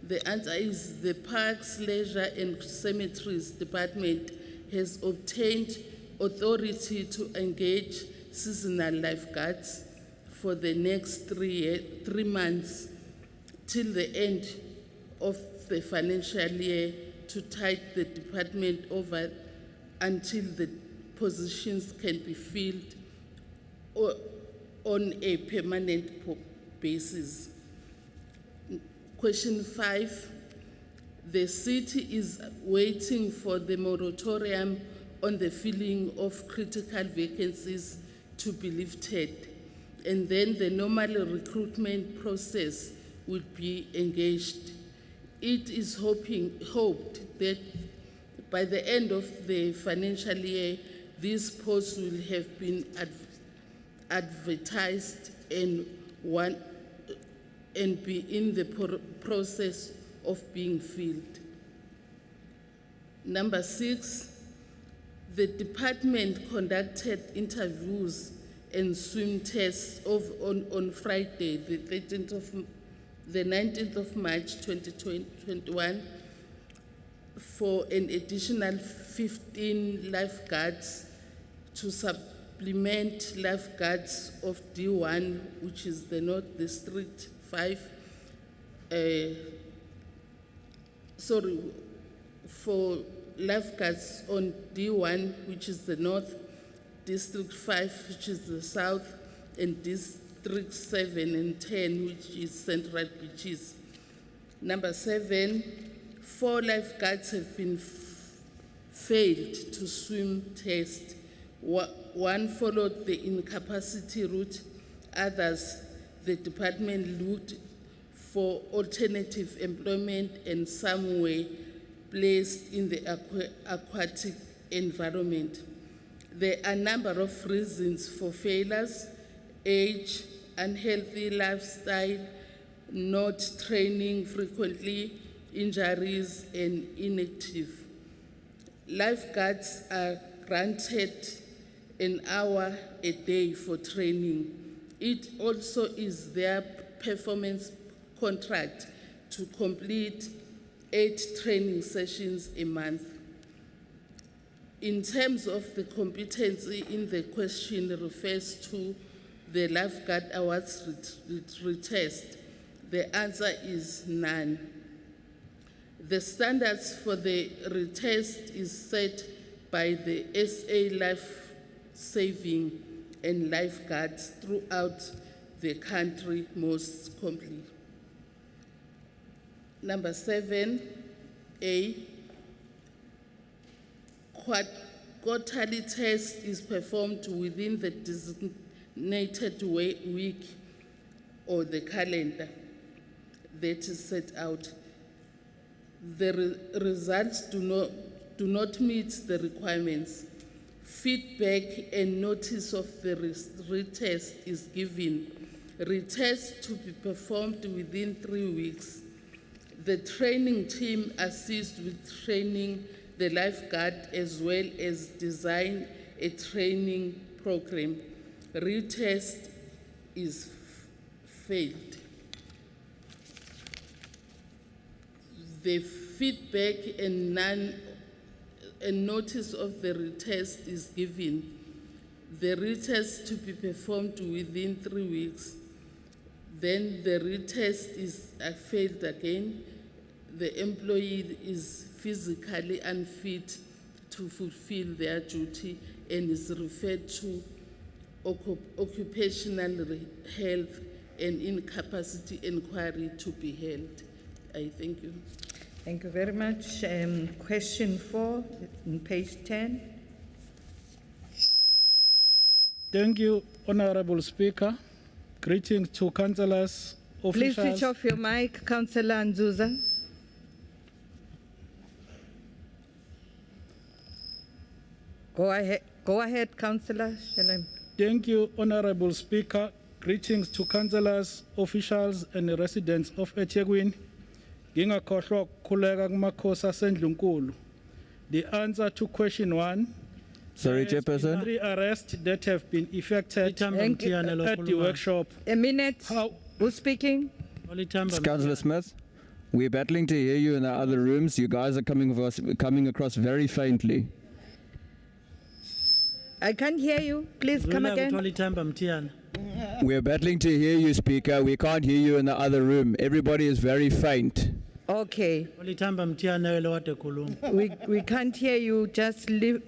the answer is the Parks, Leisure and Cemeteries Department has obtained authority to engage seasonal lifeguards for the next 3 months till the end of the financial year to tide the department over until the positions can be filled on a permanent basis. Question 5, the city is waiting for the moratorium on the filling of critical vacancies to be lifted, and then the normal recruitment process would be engaged. It is hoped that by the end of the financial year, these posts will have been advertised and be in the process of being filled. Number 6, the department conducted interviews and swim tests on Friday, the 19th of March 2021, for an additional 15 lifeguards to supplement lifeguards of D1, which is the North District 5, for lifeguards on D1, which is the North, District 5, which is the South, and District 7 and 10, which is Central Beaches. Number 7, 4 lifeguards have been failed to swim test. One followed the incapacity route. Others, the department looked for alternative employment, and some were placed in the aquatic environment. There are a number of reasons for failures: age, unhealthy lifestyle, not training frequently, injuries, and inactive. Lifeguards are granted an hour a day for training. It also is their performance contract to complete 8 training sessions a month. In terms of the competency in the question refers to the lifeguard awards retest, the answer is none. The standards for the retest is set by the SA Life Saving and lifeguards throughout the country most complete. Number 7A, quarterly test is performed within the week or the calendar that is set out. The results do not meet the requirements. Feedback and notice of the retest is given. Retest to be performed within 3 weeks. The training team assists with training the lifeguard as well as design a training program. Retest is failed. The feedback and notice of the retest is given. The retest to be performed within 3 weeks. Then the retest is failed again. The employee is physically unfit to fulfill their duty and is referred to occupational health and incapacity inquiry to be held. I thank you. Thank you very much. Question 4 on page 10. Thank you, Honorable Speaker. Greetings to councillors, Please officials. switch off your mic, Councillor Nzuza. Go ahead, Councillor Shalem. Thank you, Honorable Speaker. Greetings to councillors, officials, and residents of EThekwini. Ngingakhohlwa ukukhuleka kumakhosi asendlunkulu. The answer to question 1. Sorry, there has been Chairperson. 3 arrests that have been effected Thank you. at the workshop. A minute. Who's speaking? It's Councillor Smith. We're battling to hear you in the other rooms. You guys are coming across very faintly. I can't hear you. Please come again. We're battling to hear you, Speaker. We can't hear you in the other room. Everybody is very faint. Okay. We can't hear you. Just leave.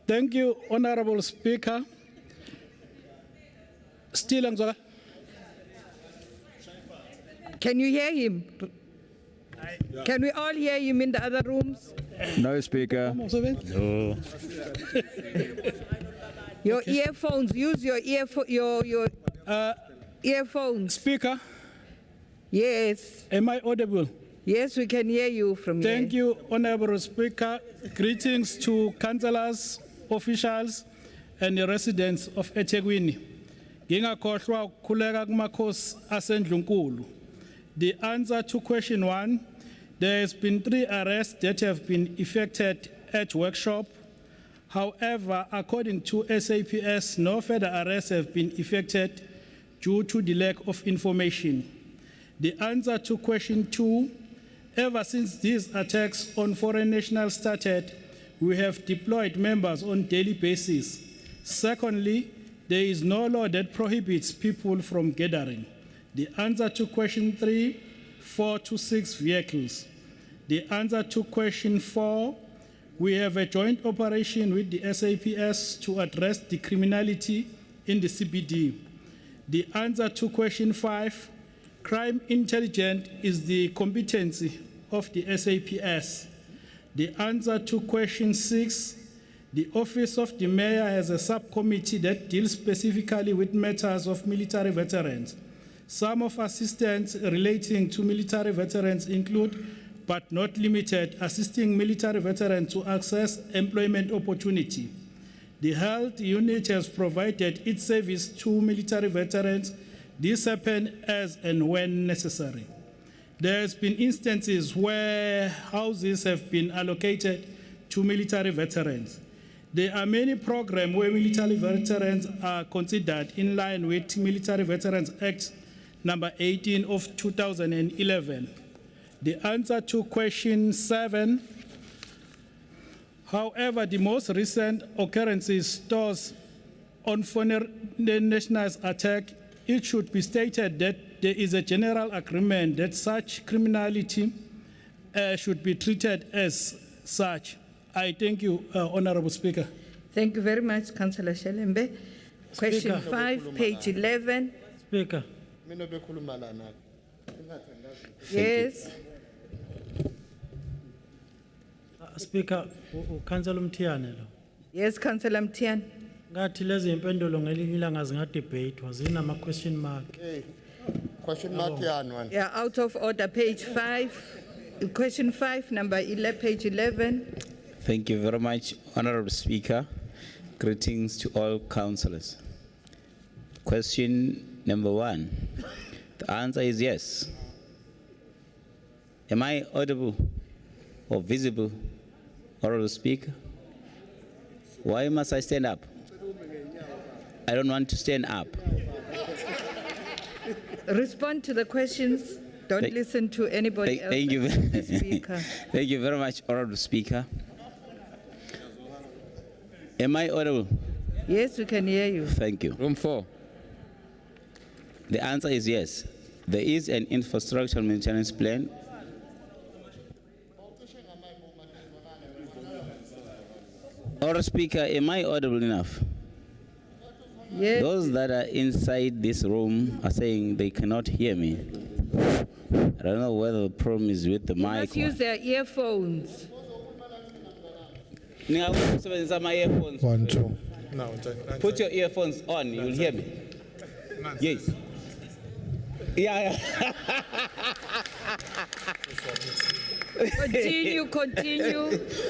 Thank you, Honorable Speaker. Still, Angela. Can you hear him? Can we all hear him in the other rooms? No, Speaker. No. Your earphones. Use your earphones. Speaker. Yes. Am I audible? Yes, we can hear you from here. Thank you, Honorable Speaker. Greetings to councillors, officials, and the residents of EThekwini. Ngingakhohlwa ukukhuleka kumakhosi asendlunkulu. The answer to question 1, there has been 3 arrests that have been effected at workshop. However, according to SAPS, no further arrests have been effected due to the lack of information. The answer to question 2, ever since these attacks on foreign nationals started, we have deployed members on a daily basis. Secondly, there is no law that prohibits people from gathering. The answer to question 3, 4 to 6 vehicles. The answer to question 4, we have a joint operation with the SAPS to address the criminality in the CBD. The answer to question 5, crime intelligence is the competency of the SAPS. The answer to question 6, the Office of the Mayor has a subcommittee that deals specifically with matters of military veterans. Some of assistance relating to military veterans include, but not limited, assisting military veterans to access employment opportunity. The health unit has provided its service to military veterans. This happens as and when necessary. There has been instances where houses have been allocated to military veterans. There are many programs where military veterans are considered in line with Military Veterans Act number 18 of 2011. The answer to question 7, however, the most recent occurrences stores on foreign nationals attack, it should be stated that there is a general agreement that such criminality should be treated as such. I thank you, Honorable Speaker. Thank you very much, Councillor Shelembe. Question Speaker. 5, page 11. Speaker. Yes. Speaker, Councillor Mtiane. Yes, Councillor Mtian. Ngathi lezi impendulo ngelinye ilanga zingadebatwa zinama question mark. Question mark yani wena. Yeah, out of order, page 5. Question 5, number 11, page 11. Thank you very much, Honorable Speaker. Greetings to all councillors. Question number 1. The answer is yes. Am I audible or visible, Honorable Speaker? Why must I stand up? I don't want to stand up. Respond to the questions. Don't listen to anybody else. Thank you. except the speaker. Thank you very much, Honorable Speaker. Am I audible? Yes, we can hear you. Thank you. Room 4. The answer is yes. There is an infrastructure maintenance plan. Honorable Speaker, am I audible enough? Yes. Those that are inside this room are saying they cannot hear me. I don't know whether the problem is with the You mic. must use their earphones. Ningawusebenzisa my earphones. 1 2. No, Put your earphones on, you'll hear me. Yes. Yeah.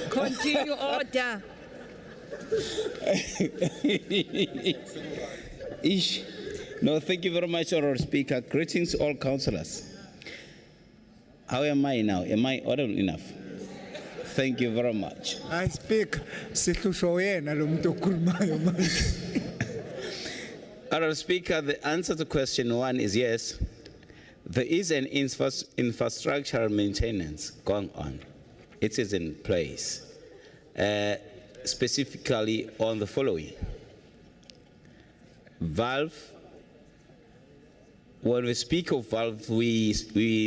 Continue order. Ish. No, thank you very much, Honorable Speaker. Greetings to all councillors. How am I now? Am I audible enough? Thank you very much. I speak sihlusho yena lo muntu okhulumayo manje. Honorable Speaker, the answer to question 1 is yes. There is an infrastructural maintenance going on. It is in place, specifically on the following. Valve. When we speak of valve, we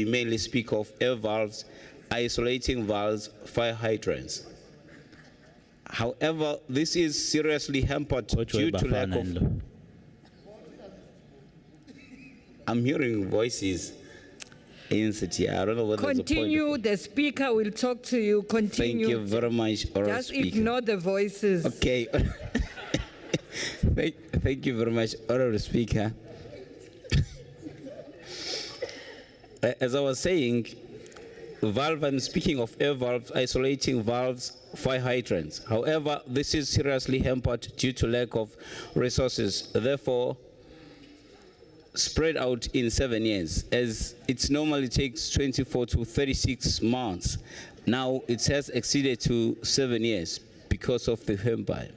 mainly speak of air valves, isolating valves, fire hydrants. However, this is seriously hampered due to lack of... I'm hearing voices in city. I don't know whether Continue, the speaker will talk to you. Continue. Thank you very much, Honorable Just Speaker. ignore the voices. Okay. Thank you very much, Honorable Speaker. As I was saying, valve, I'm speaking of air valves, isolating valves, fire hydrants. However, this is seriously hampered due to lack of resources. Therefore, spread out in 7 years, as it normally takes 24 to 36 months. Now it has exceeded to 7 years because of the hamper.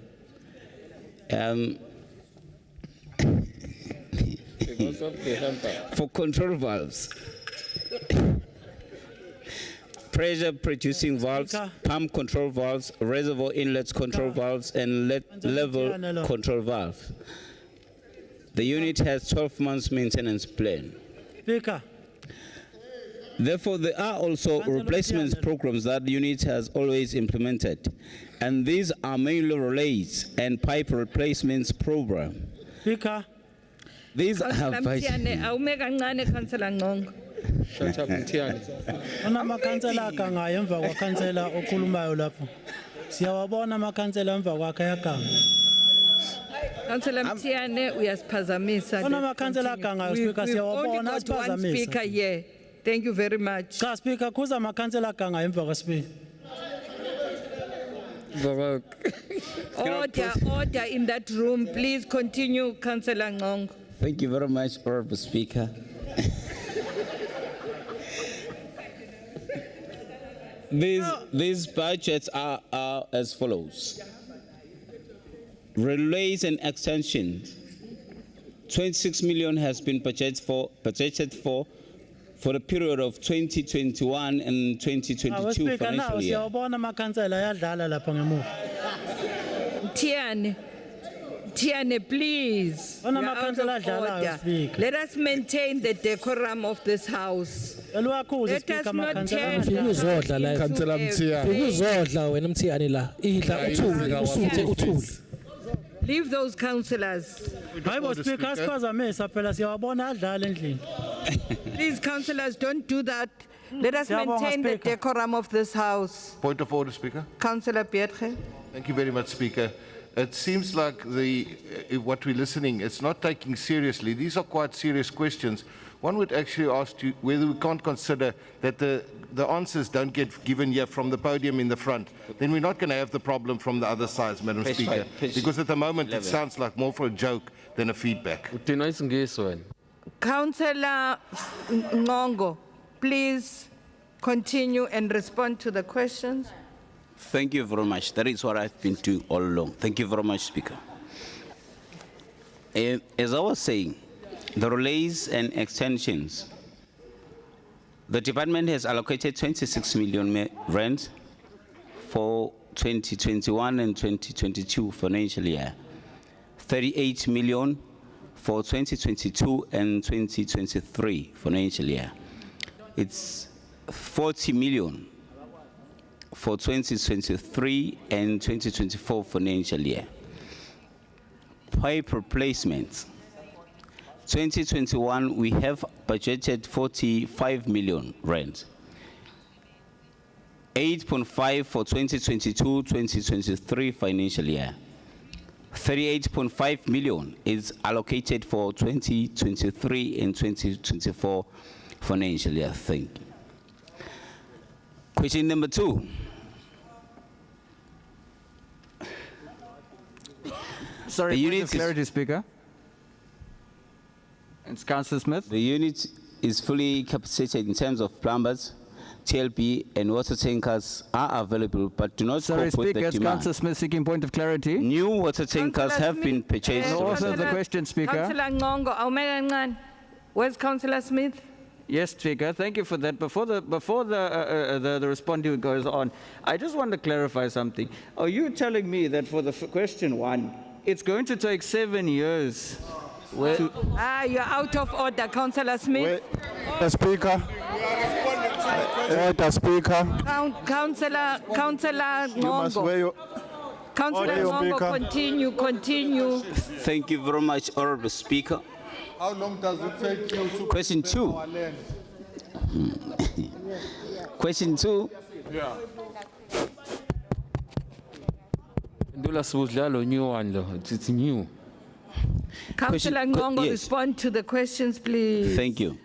Because of the hamper. For control valves, pressure producing valves, pump control valves, reservoir inlet control valves, and level control valves. The unit has 12 months maintenance plan. Speaker. Therefore, there are also replacement programs that the unit has always implemented, and these are mainly relays and pipe replacements program. Speaker. These are Shut up, Mtiani. Unamakhansela kanga emva kwakhansela okhulumayo lapho. Siyawabona amakhansela emva kwakhe yakanga. Councillor Mtiane, uyasiphazamisa. Unamakhansela kanga speaker siyawabona asiphazamisa. Speaker here. Thank you very much. Cha speaker kuza amakhansela kanga emva kwespeaker. Order in that room. Please continue, Councillor Ngong. Thank you very much, Honorable Speaker. These budgets are as follows. Relays and extensions. 26 million has been budgeted for the period of 2021 and 2022 Speaker now financial year. siyawabona amakhansela ayadlala lapha ngemuva. Tiane, please. Ona You are out of makhansela adlalayo, order. Speaker. Let us maintain the decorum of this house. Let us not turn Ukuzodla la Councillor Mthia. ukuzodla wena Mthiyane la idla uthule usuthe uthule. Leave those councillors. Hayibo speaker asiphazamisa phela siyawabona adlala endlini. Please, councillors, don't do that. Let us Siyabonga, maintain the Speaker. decorum of this house. Point of order, Speaker. Councillor Pietre. Thank you very much, Speaker. it seems like what we're listening, it's not taking seriously. These are quite serious questions. One would actually ask you whether we can't consider that the answers don't get given here from the podium in the front. Then we're not going to have the problem from the other sides, Madam Page Speaker. five, page Because at the moment 11. it sounds like more for a joke than a feedback. Councillor Ngongo, please continue and respond to the questions. Thank you very much. That is what I've been doing all along. Thank you very much, Speaker. As I was saying, the relays and extensions, the department has allocated 26 million rand for 2021 and 2022 financial year, 38 million for 2022 and 2023 financial year. It's 40 million for 2023 and 2024 financial year. Pipe replacements. 2021, we have budgeted 45 million rand. 8.5 for 2022-2023 financial year. 38.5 million is allocated for 2023 and 2024 financial year. Thank you. Question number 2. Sorry, The point unit of clarity, Speaker. It's Councillor Smith. The unit is fully capacitated in terms of plumbers, TLP, and water tankers are available, but do not Sorry, cope with Speaker, the it's demand. Councillor Smith seeking point of clarity. New water tankers Councillor have been Smith, purchased. The author of the Councillor- question, Speaker. Councillor Ngongo, awumela kancane. Where's Councillor Smith? Yes, Speaker, thank you for that. Before the responding goes on, I just want to clarify something. Are you telling me that for the question 1, it's going to take 7 years? You're out of order, Councillor Smith. Speaker. Order, Speaker. Councillor You must Ngongo. wear your... Councillor Order, Ngongo, Speaker. continue. Thank you very much, Honorable Speaker. How long does it take you to... Question 2. our land? Question 2. Yeah. New one, though. It's new. Councillor Ngongo, yes. respond to the questions, please. Thank you.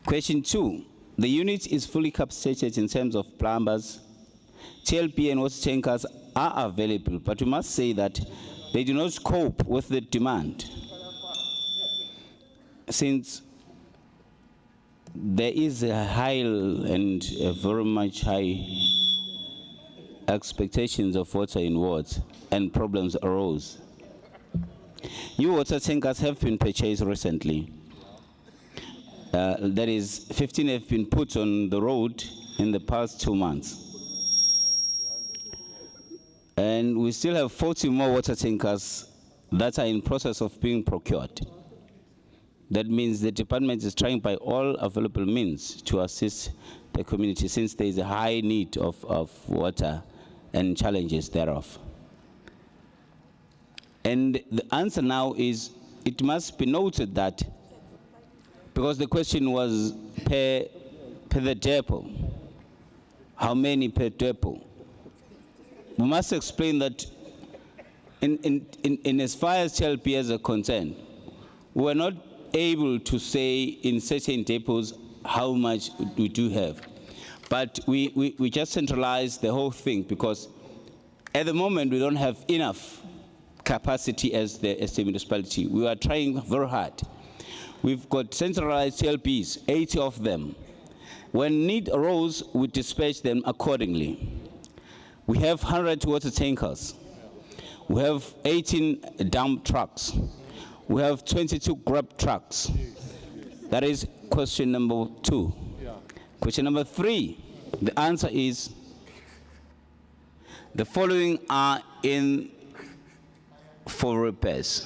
Question 2. The unit is fully capacitated in terms of plumbers. TLP and water tankers are available, but we must say that they do not cope with the demand. Since there is a high and a very much high expectations of water in wards, and problems arose. New water tankers have been purchased recently. That is, 15 have been put on the road in the past 2 months. And we still have 40 more water tankers that are in process of being procured. That means the department is trying by all available means to assist the community, since there is a high need of water and challenges thereof. And the answer now is, it must be noted that, because the question was per the depot, how many per depot? We must explain that in as far as TLP are concerned, we are not able to say in certain depots how much we do have. But we just centralize the whole thing, because at the moment we don't have enough capacity as the municipality. We are trying very hard. We've got centralized TLPs, 80 of them. When need arose, we dispatch them accordingly. We have 100 water tankers. We have 18 dump trucks. We have 22 grab trucks. That is question number 2. Question number 3, the answer is, the following are in for repairs.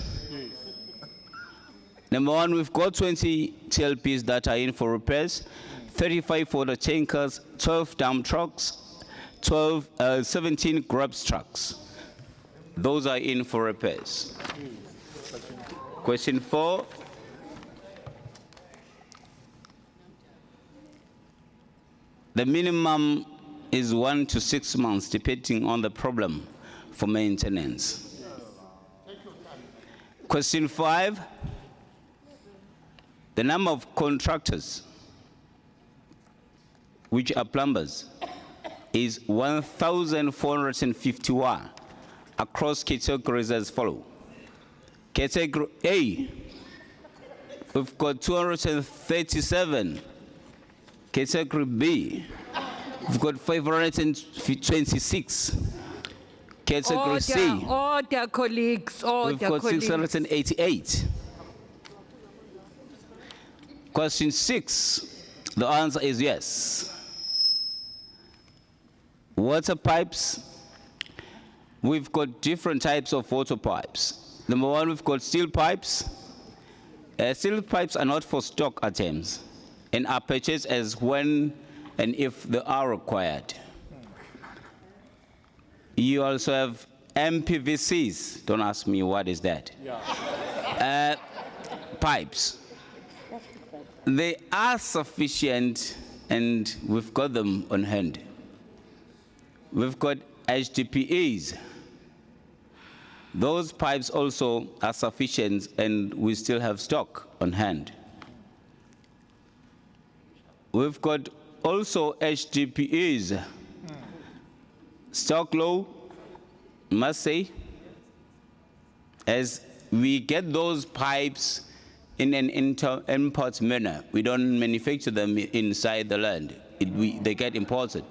Number 1, we've got 20 TLPs that are in for repairs, 35 water tankers, 12 dump trucks, 17 grab trucks. Those are in for repairs. Question 4. The minimum is 1 to 6 months, depending on the problem for maintenance. Question 5. The number of contractors, which are plumbers, is 1,451 across categories as follow. Category A, we've got 237. Category B, we've got 526. Category C, Order, colleagues, we've got colleagues. 688. Question 6, the answer is yes. Water pipes, we've got different types of water pipes. Number 1, we've got steel pipes. Steel pipes are not for stock items and are purchased as when and if they are required. You also have MPVCs. Don't ask me what is that. Pipes. They are sufficient and we've got them on hand. We've got HDPEs. Those pipes also are sufficient and we still have stock on hand. We've got also HDPEs. Stock low, must say, as we get those pipes in an import manner. We don't manufacture them inside the land. They get imported.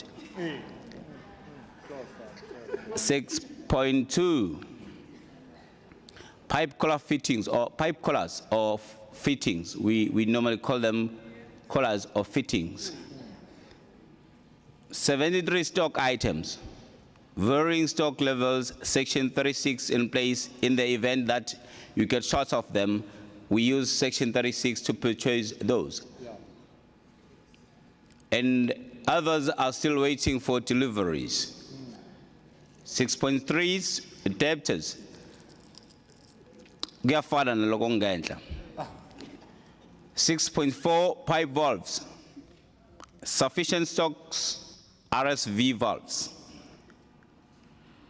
6.2, pipe collar fittings or pipe collars or fittings. We normally call them collars or fittings. 73 stock items, varying stock levels, section 36 in place. In the event that you get short of them, we use section 36 to purchase those. And others are still waiting for deliveries. 6.3, debtors. Kuyafana naloko ngenhla. 6.4, pipe valves. Sufficient stocks, RSV valves.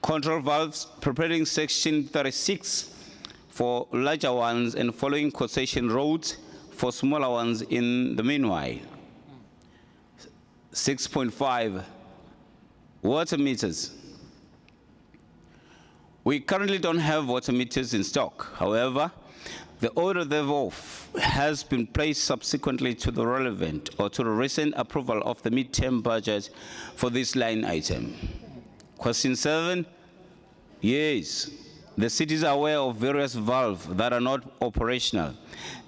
Control valves, preparing section 36 for larger ones and following quotation roads for smaller ones in the meanwhile. 6.5, water meters. We currently don't have water meters in stock. However, the order thereof has been placed subsequently to the relevant or to the recent approval of the midterm budget for this line item. Question 7, yes, the city is aware of various valves that are not operational,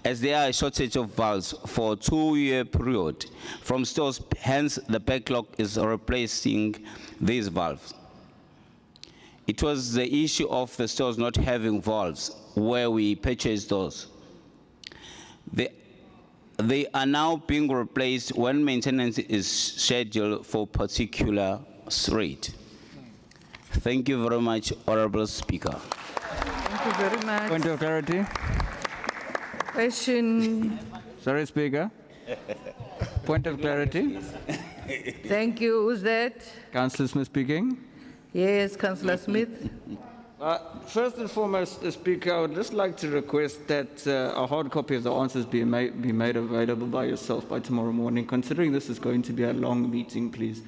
as there are a shortage of valves for a 2-year period from stores, hence the backlog is replacing these valves. It was the issue of the stores not having valves where we purchased those. They are now being replaced when maintenance is scheduled for particular street. Thank you very much, Honorable Speaker. Thank you very much. Point of clarity. Question. Sorry, Speaker. Point of clarity. Thank you. Who's that? Councillor Smith speaking. Yes, Councillor Smith. First and foremost, Speaker, I would just like to request that a hard copy of the answers be made available by yourself by tomorrow morning, considering this is going to be a long meeting, please,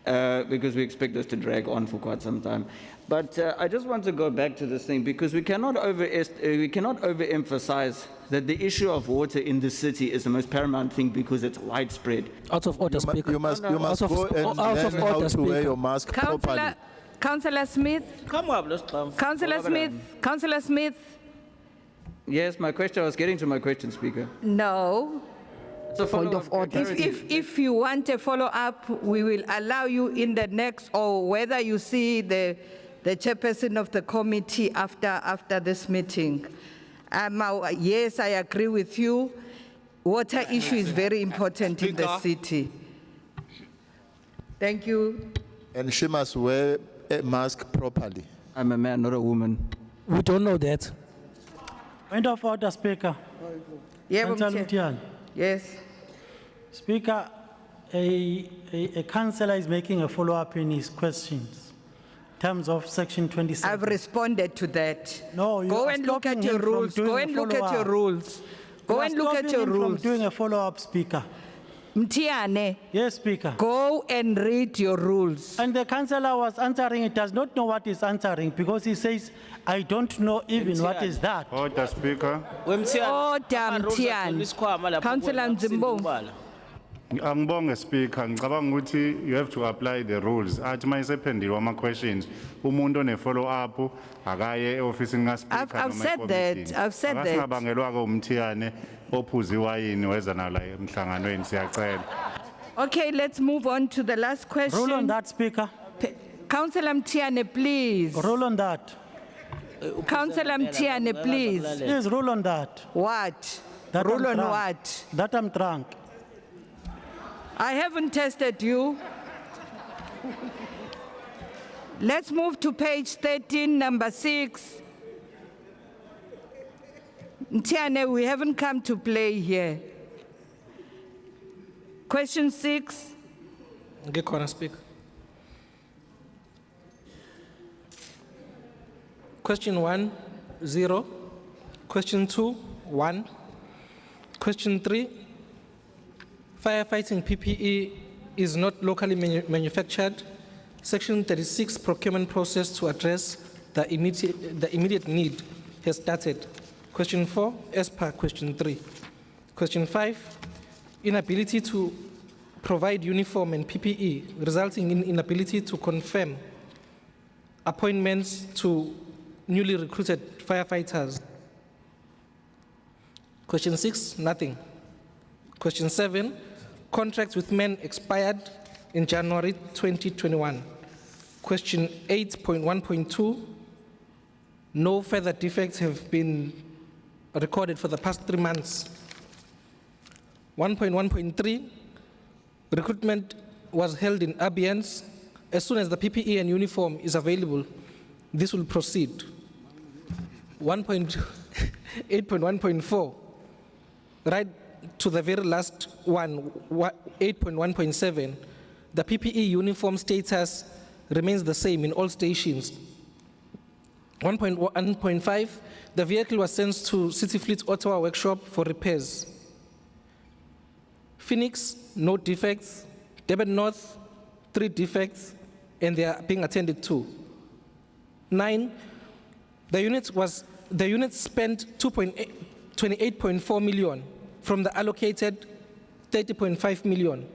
because we expect this to drag on for quite some time. But I just want to go back to this thing, because we cannot overemphasize that the issue of water in the city is the most paramount thing because it's widespread. Out of order, Speaker. You must go and out learn of how order, to wear Speaker. your mask properly. Councillor Smith. Councillor Smith. Councillor Smith. Yes, my question, I was getting to my question, Speaker. No. It's a Point of order. If you want a follow-up, we will allow you in the next, or whether you see the chairperson of the committee after this meeting. Yes, I agree with you. Water issue is very important in the city. Thank you. And she must wear a mask properly. I'm a man, not a woman. We don't know that. Point of order, Speaker. Yeah, Councillor Mutian. Yes. Speaker, a councillor is making a follow-up in his questions. terms of section 27. I've responded to that. No, you Go are and look at stopping your him from rules. doing Go a and look at your follow-up. rules. Go You are and look at stopping your him from rules. doing a follow-up, Speaker. Mtiane, Yes, Speaker. go and read your rules. And the councillor was answering, he does not know what he's answering because he says, I don't know even what is that. Order, Speaker. Order, Mtiane. Councillor Nzimbo. Angibonge Speaker, ngicabanga ukuthi you have to apply the rules. Athi mayisephendile ama questions, umuntu one follow up akaye e-office ka Speaker I've said that. I've said that. Asingabangelwa ke umthiyane ophuza iwayini weza nala emhlanganweni siyacela. Okay, let's move on to the last question. Rule on that, Speaker. Councillor Mtiane, please. Rule on that. Councillor Mtiane, please. Please rule on that. What? That Rule I'm on drunk. what? That I'm drunk. I haven't tested you. Let's move to page 13, number 6. Mtiane, we haven't come to play here. Question 6. Ngikhona speak. Question 1, 0. Question 2, 1. Question 3, firefighting PPE is not locally manufactured. Section 36 procurement process to address the immediate need has started. Question 4, as per question 3. Question 5, inability to provide uniform and PPE, resulting in inability to confirm appointments to newly recruited firefighters. Question 6, nothing. Question 7, contracts with men expired in January 2021. Question 8.1.2, no further defects have been recorded for the past 3 months. 1.1.3, recruitment was held in abeyance. As soon as the PPE and uniform is available, this will proceed. 8.1.4, right to the very last one, 8.1.7, the PPE uniform status remains the same in all stations. 1.1.5, the vehicle was sent to City Fleet Ottawa workshop for repairs. Phoenix, no defects. Durban North, 3 defects, and they are being attended to. 9, the unit spent 28.4 million from the allocated 30.5 million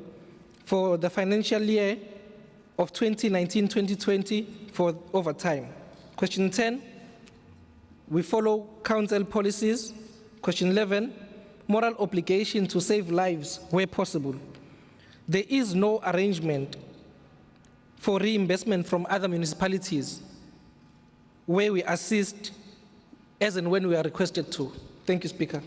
for the financial year of 2019-2020 for overtime. Question 10, we follow council policies. Question 11, moral obligation to save lives where possible. There is no arrangement for reimbursement from other municipalities where we assist as and when we are requested to. Thank you, Speaker.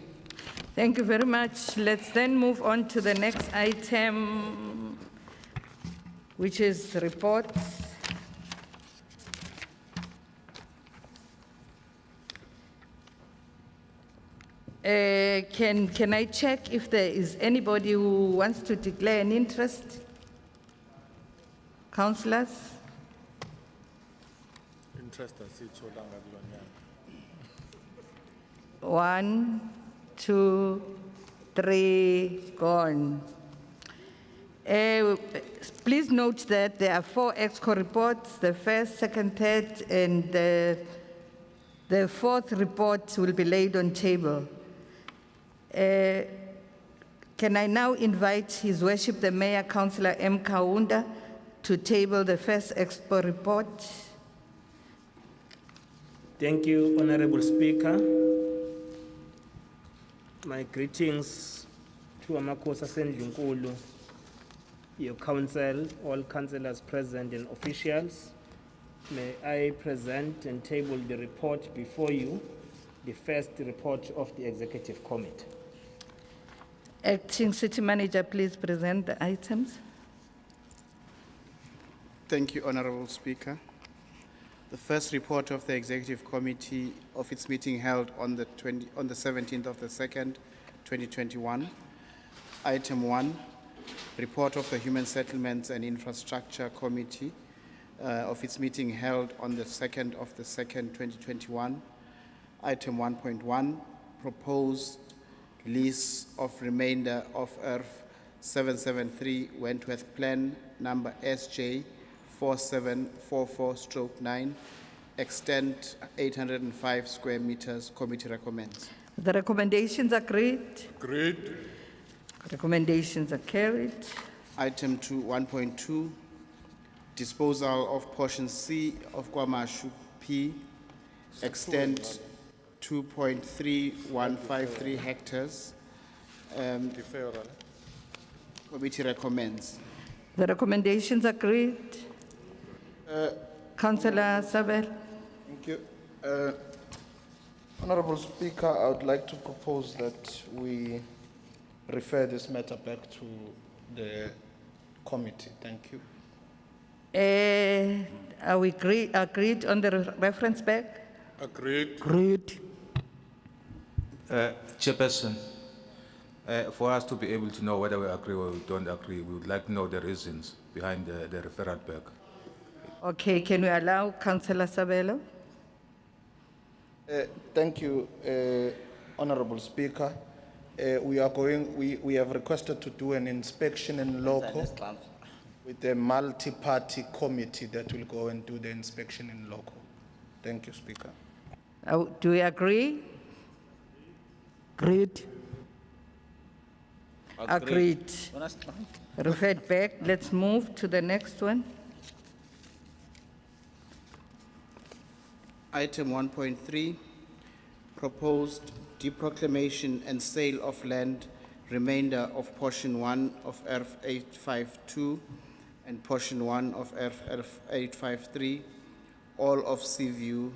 Thank you very much. Let's then move on to the next item, which is reports. Can I check if there is anybody who wants to declare an interest? Councillors? Interest asitholanga kulonyaka. 1, 2, 3, gone. Please note that there are 4 EXCO reports, the first, second, third, and the 4th report will be laid on table. Can I now invite His Worship the Mayor, Councillor M. Kaunda, to table the first EXCO report? Thank you, Honorable Speaker. My greetings to Amakosa Sendlunkulu, your council, all councillors present and officials. May I present and table the report before you, the first report of the Executive Committee. Acting City Manager, please present the items. Thank you, Honorable Speaker. The first report of the Executive Committee of its meeting held on the 17th of the 2nd, 2021. Item 1, report of the Human Settlements and Infrastructure Committee of its meeting held on the 2nd of the 2nd, 2021. Item 1.1, proposed lease of remainder of earth 773 Wentworth Plan number SJ 4744/9, extent 805 square meters. Committee recommends. The recommendations agreed. Agreed. Recommendations are carried. Item 1.2, disposal of portion C of Kwamashu P, extent 2.3153 hectares. Deferral. Committee recommends. The recommendations agreed. Councillor Sabel. Thank you. Honorable Speaker, I would like to propose that we refer this matter back to the committee. Thank you. Are we agreed on the reference back? Agreed. Agreed. Chairperson, for us to be able to know whether we agree or we don't agree, we would like to know the reasons behind the referral back. Okay, can we allow Councillor Sabelo? Thank you, Honorable Speaker. We have requested to do an inspection in local with a multi-party committee that will go and do the inspection in local. Thank you, Speaker. Do we agree? Agreed. Agreed. Referred back. Let's move to the next one. Item 1.3, proposed deproclamation and sale of land, remainder of portion 1 of ERF 852 and portion 1 of ERF 853, all of Seaview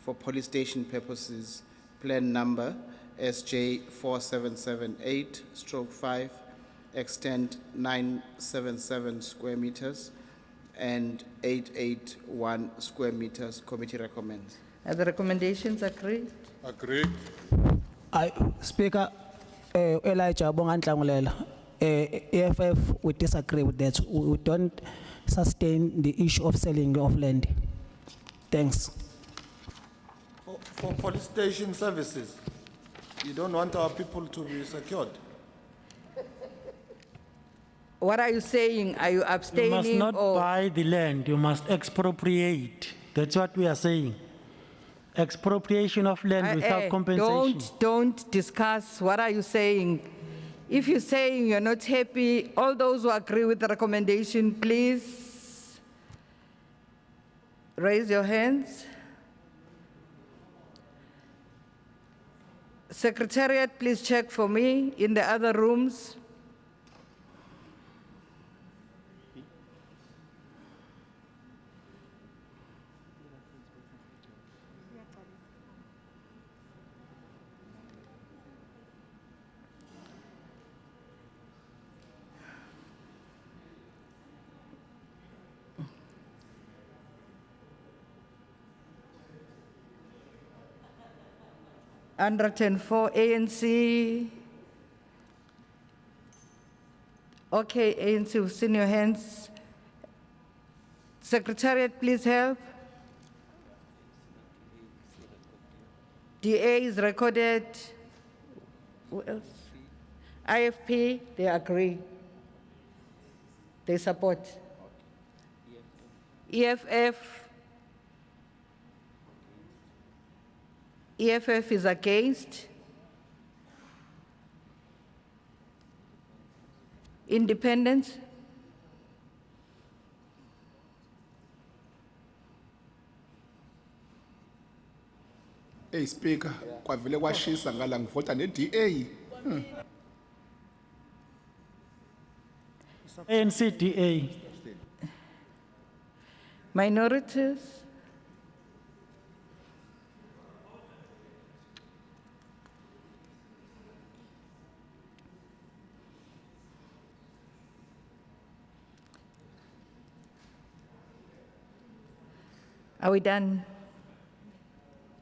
for police station purposes, plan number SJ 4778/5, extent 977 square meters and 881 square meters. Committee recommends. Are the recommendations agreed? Agreed. Speaker, Elijah Bongantangulela, EFF, we disagree with that. We don't sustain the issue of selling of land. Thanks. For police station services, you don't want our people to be secured. What are you saying? Are you You abstaining? must not or buy the land, you must expropriate. That's what we are saying. Expropriation of land without compensation. Don't discuss. What are you saying? If you're saying you're not happy, all those who agree with the recommendation, please raise your hands. Secretariat, please check for me in the other rooms. Under 10-4, ANC. Okay, ANC, we've seen your hands. Secretariat, please help. DA is recorded. Who else? IFP, they agree. They support. EFF is against. Independence? Hey Speaker, kwavele kwashisa ngala ngivota ne-DA. NCDA. Minorities? Are we done?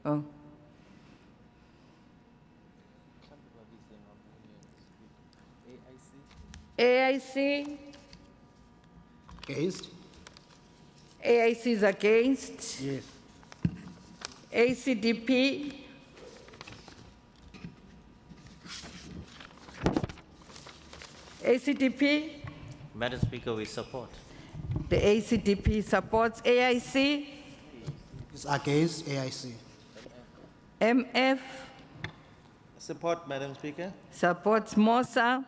Oh. AIC? Against. AIC is against. Yes. ACDP. ACDP. Madam Speaker, we support. The ACDP supports AIC. Is against AIC. MF Support, Madam Speaker. supports MOSA.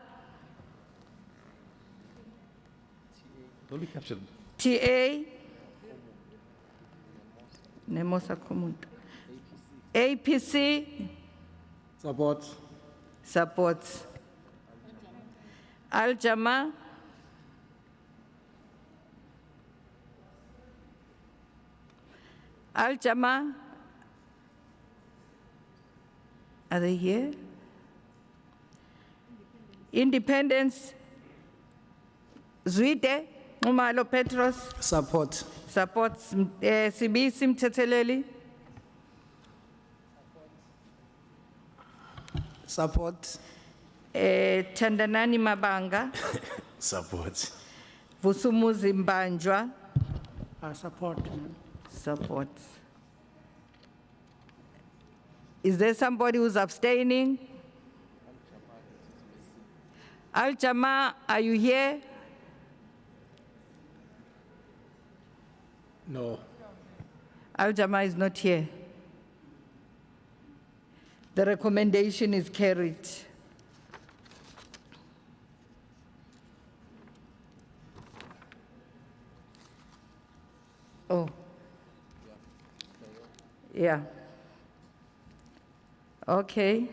TA. Nemosa Komuntu. APC Support. supports. Al Jama. Al Jama. Are they here? Independence. Zwide. Umalo Petros. Support. Supports. Sibisi Mtetheleli. Support. Chandanani Mabanga. Support. Vusumuzi Mbanjwa. Support. Support. Is there somebody who's abstaining? Al Jama, are you here? No. Al Jama is not here. The recommendation is carried. Oh. Yeah. Okay.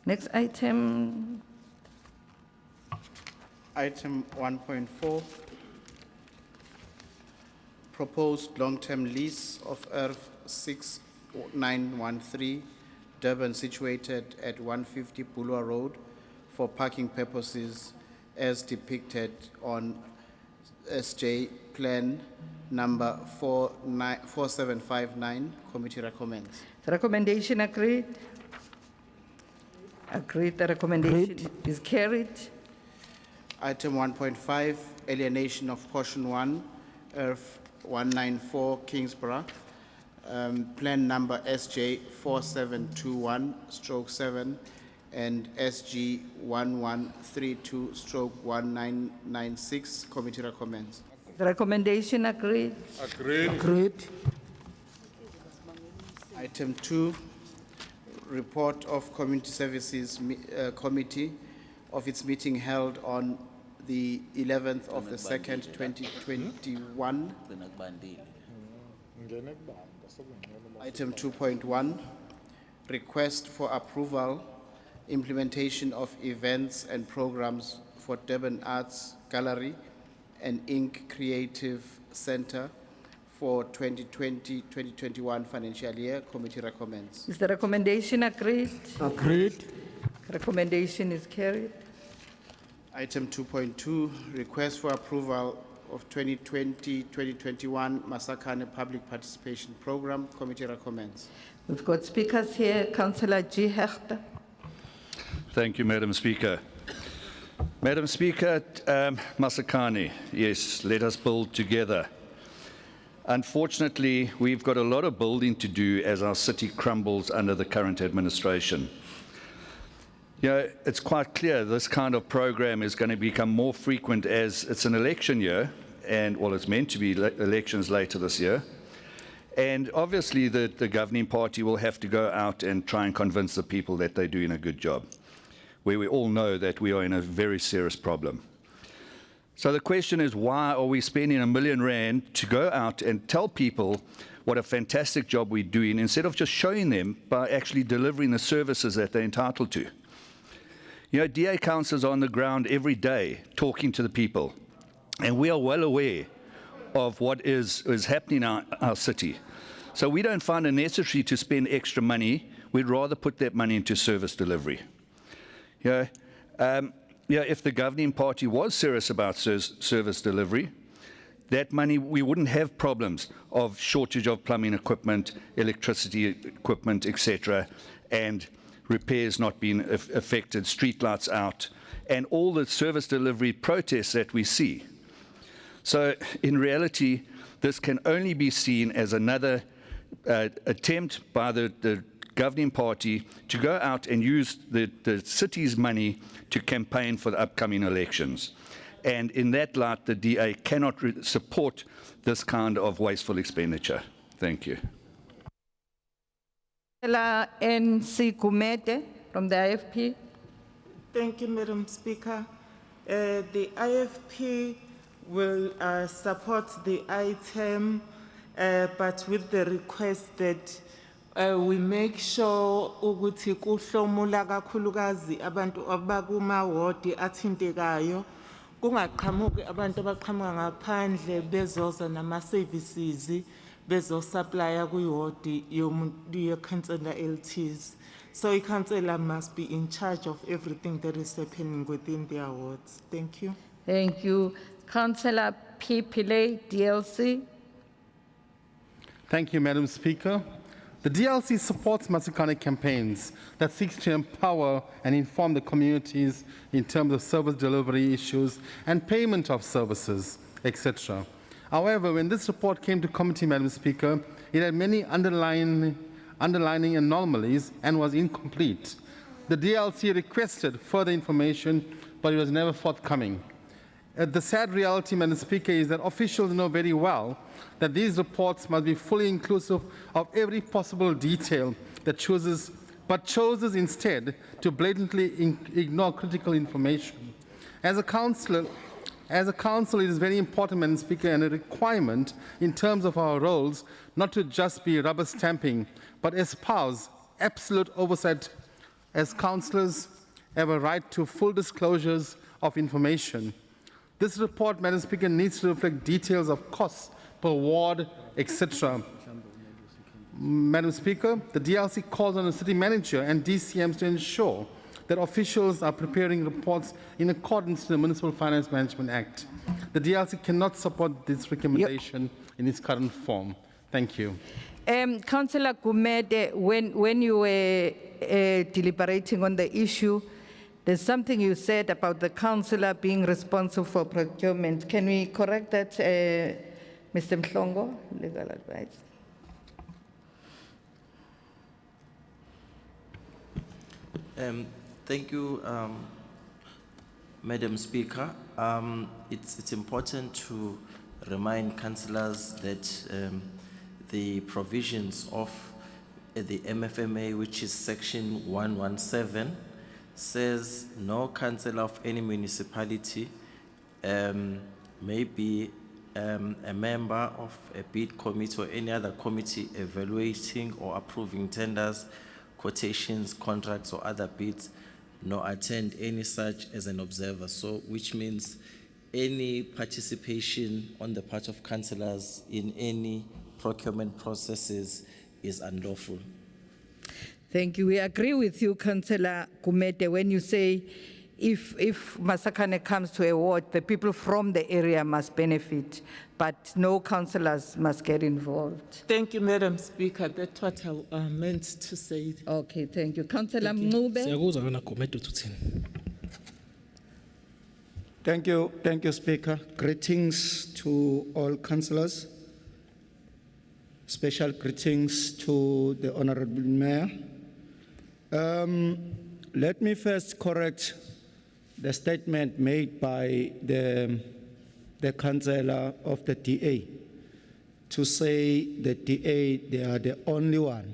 Next item. Item 1.4, proposed long-term lease of Earth 6913, Durban, situated at 150 Bulwer Road for parking purposes as depicted on SJ Plan number 4759. Committee recommends. The recommendation agreed. Agreed. The recommendation is carried. Item 1.5, alienation of portion 1, Earth 194, Kingsborough, plan number SJ 4721/7 and SG 1132/1996. Committee recommends. The recommendation agreed. Agreed. Item 2, report of Community Services Committee of its meeting held on the 11th of the 2nd, 2021. Item 2.1, request for approval, implementation of events and programs for Durban Arts Gallery and Inc. Creative Center for 2020-2021 financial year. Committee recommends. Is the recommendation agreed? Agreed. Recommendation is carried. Item 2.2, request for approval of 2020-2021 Masakane Public Participation Program. Committee recommends. We've got speakers here. Councillor G. Hechter. Thank you, Madam Speaker. Madam Speaker, Masakane, yes, let us build together. Unfortunately, we've got a lot of building to do as our city crumbles under the current administration. You know, it's quite clear this kind of program is going to become more frequent as it's an election year, and well, it's meant to be elections later this year. And obviously the governing party will have to go out and try and convince the people that they're doing a good job, where we all know that we are in a very serious problem. So the question is, why are we spending R1 million to go out and tell people what a fantastic job we're doing instead of just showing them by actually delivering the services that they're entitled to? You know, DA councillors are on the ground every day talking to the people, and we are well aware of what is happening in our city. So we don't find it necessary to spend extra money. We'd rather put that money into service delivery. You know, if the governing party was serious about service delivery, that money, we wouldn't have problems of shortage of plumbing equipment, electricity equipment, etc., and repairs not being affected, street lights out, and all the service delivery protests that we see. So in reality, this can only be seen as another attempt by the governing party to go out and use the city's money to campaign for the upcoming elections. And in that light, the DA cannot support this kind of wasteful expenditure. Thank you. NC Kumete from the IFP. Thank you, Madam Speaker. The IFP will support the item, but with the request that we make sure ukuthi kuhlomula kakhulukazi abantu abakuma ward athintekayo, kungaqhamuki abantu abaqhamuka ngaphandle bezoza nama services bezo supplier kuyiward ye-councillor LTs. So a councillor must be in charge of everything that is happening within their wards. Thank you. Thank you. Councillor P. Pillay, DLC. Thank you, Madam Speaker. The DLC supports Masakane campaigns that seeks to empower and inform the communities in terms of service delivery issues and payment of services, etc. However, when this report came to committee, Madam Speaker, it had many underlying anomalies and was incomplete. The DLC requested further information, but it was never forthcoming. The sad reality, Madam Speaker, is that officials know very well that these reports must be fully inclusive of every possible detail but chooses instead to blatantly ignore critical information. As a council, it is very important, Madam Speaker, and a requirement in terms of our roles not to just be rubber stamping, but espouse absolute oversight. As councillors have a right to full disclosures of information. This report, Madam Speaker, needs to reflect details of costs per ward, etc. Madam Speaker, the DLC calls on the city manager and DCMs to ensure that officials are preparing reports in accordance to the Municipal Finance Management Act. The DLC cannot support this recommendation in its current form. Thank you. Councillor Gumede, when you were deliberating on the issue, there's something you said about the councillor being responsible for procurement. Can we correct that, Mr. Mhlongo, legal advice? Thank you, Madam Speaker. It's important to remind councillors that the provisions of the MFMA, which is section 117, says no councillor of any municipality may be a member of a bid committee or any other committee evaluating or approving tenders, quotations, contracts, or other bids, nor attend any such as an observer. So, which means any participation on the part of councillors in any procurement processes is unlawful. Thank you. We agree with you, Councillor Kumete, when you say if Masakane comes to a ward, the people from the area must benefit, but no councillors must get involved. Thank you, Madam Speaker. That's what I meant to say. Okay, thank you. Councillor Mncube. Thank you, Speaker. Greetings to all councillors. Special greetings to the Honorable Mayor. Let me first correct the statement made by the councillor of the DA to say the DA, they are the only one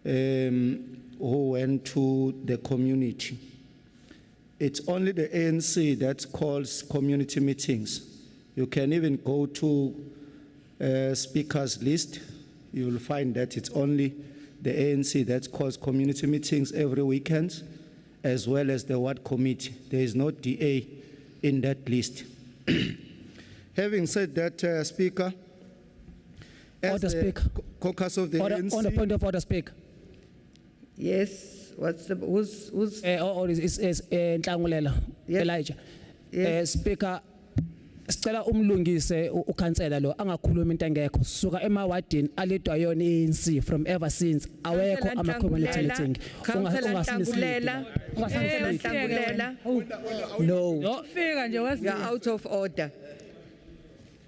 who went to the community. It's only the ANC that calls community meetings. You can even go to speakers list. You will find that it's only the ANC that calls community meetings every weekend, as well as the ward committee. There is no DA in that list. Having said that, Speaker, as the caucus of the ANC... On the point of order, Speaker. Yes, what's the, who's? It's Ntlangulela, Elijah. Yes. Speaker, sicela umlungise ukhansela lo angakhuluma into engekho suka emawadini alidwa yona ANC from ever since awekho ama community meeting Councillor Ntangulela. Ntangulela. no Fika nje you are out of order.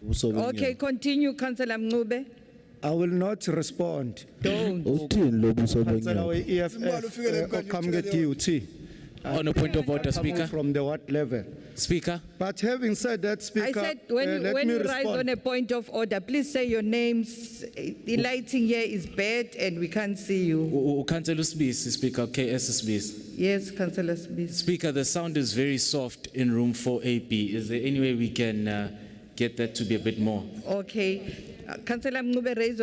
Okay, continue, Councillor Mncube. I will not respond. Don't. Councillor we-EFF okamke duty. On a point of order, Speaker. From the what level? Speaker. But having said that, Speaker, I said when let me you rise respond. on a point of order, please say your names. The lighting here is bad and we can't see you. Councillor Sbisi, Speaker, KS Sbisi. Yes, Councillor Smith. Speaker, the sound is very soft in room 4AB. Is there any way we can get that to be a bit more? Okay. Councillor Mncube, raise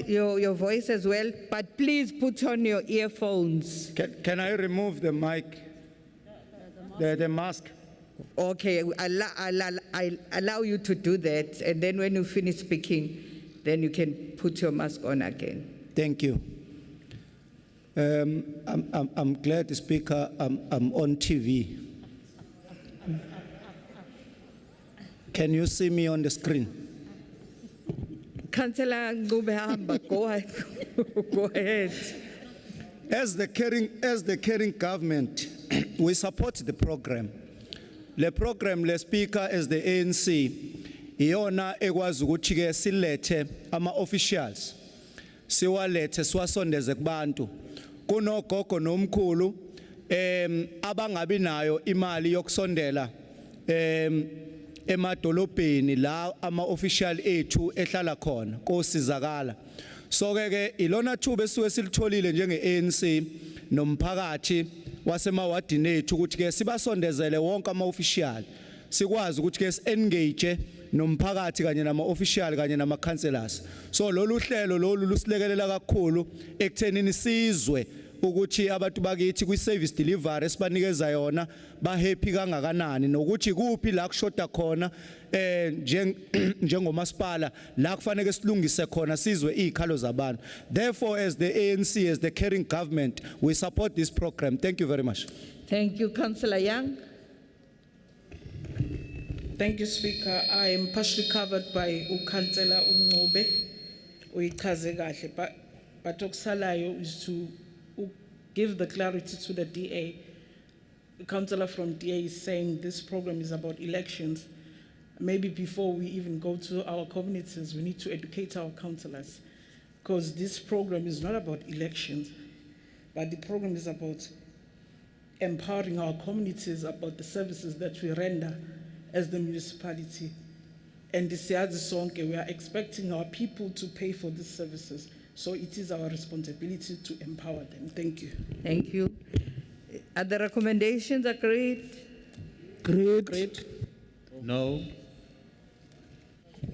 your voice as well, but please put on your earphones. Can I remove the mic? The mask? Okay, I'll allow you to do that, and then when you finish speaking, then you can put your mask on again. Thank you. I'm glad, Speaker, I'm on TV. Can you see me on the screen? Councillor Mncube, go ahead. Go ahead. As the caring government, we support the program. The program, the Speaker, as the ANC, iyona ekwazi ukuthi ke silethe ama officials. Siwalethe siwasondeze kubantu. Kunogogo nomkhulu abangabi nayo imali yokusondela emadolobheni la ama official ethu ehlala khona kosizakala. So ke ilona thuba esuke silitholile njenge ANC nomphakathi wasemawadini ethu ukuthi ke sibasondezele wonke ama official sikwazi ukuthi ke engage nomphakathi kanye nama official kanye nama councillors. So lolu hlelo lolu lusilekelela kakhulu ekuthenini sizwe ukuthi abantu bakithi kwi service delivery esibanikeza yona ba happy kangakanani nokuthi kuphi la kushoda khona njengomasipala la kufanele silungise khona sizwe izikhalo zabantu. Therefore, as the ANC, as the caring government, we support this program. Thank you very much. Thank you, Councillor Young. Thank you, Speaker. I am partially covered by Councillor Mncube. Uyichaze kahle, but okusalayo is to give the clarity to the DA. The councillor from DA is saying this program is about elections. Maybe before we even go to our communities, we need to educate our councillors, because this program is not about elections, but the program is about empowering our communities about the services that we render as the municipality. And siyazi sonke, we are expecting our people to pay for these services. So it is our responsibility to empower them. Thank you. Thank you. Are the recommendations agreed? Great. No.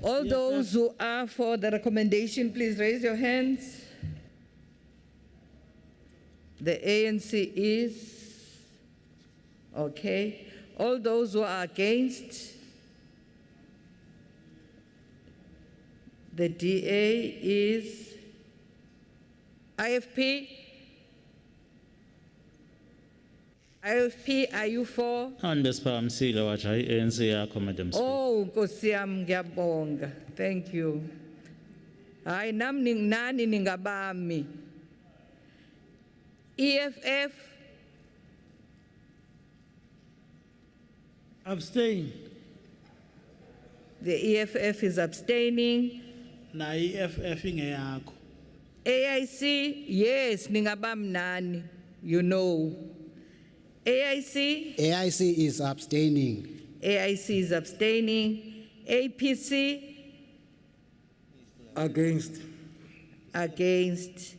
All those who are for the recommendation, please raise your hands. The ANC is okay. All those who are against, the DA is IFP. IFP, are you for? Andesiphakamisile wathi hayi ANC yakho Madam Speaker. Oh, Nkosi yami ngiyabonga. Thank you. Hayi nami nani ningabami. EFF. Abstain. The EFF is abstaining. Na EFF ingeyakho. AIC, yes, ningabami nani. You know. AIC? AIC is abstaining. AIC is abstaining. APC? Against. Against.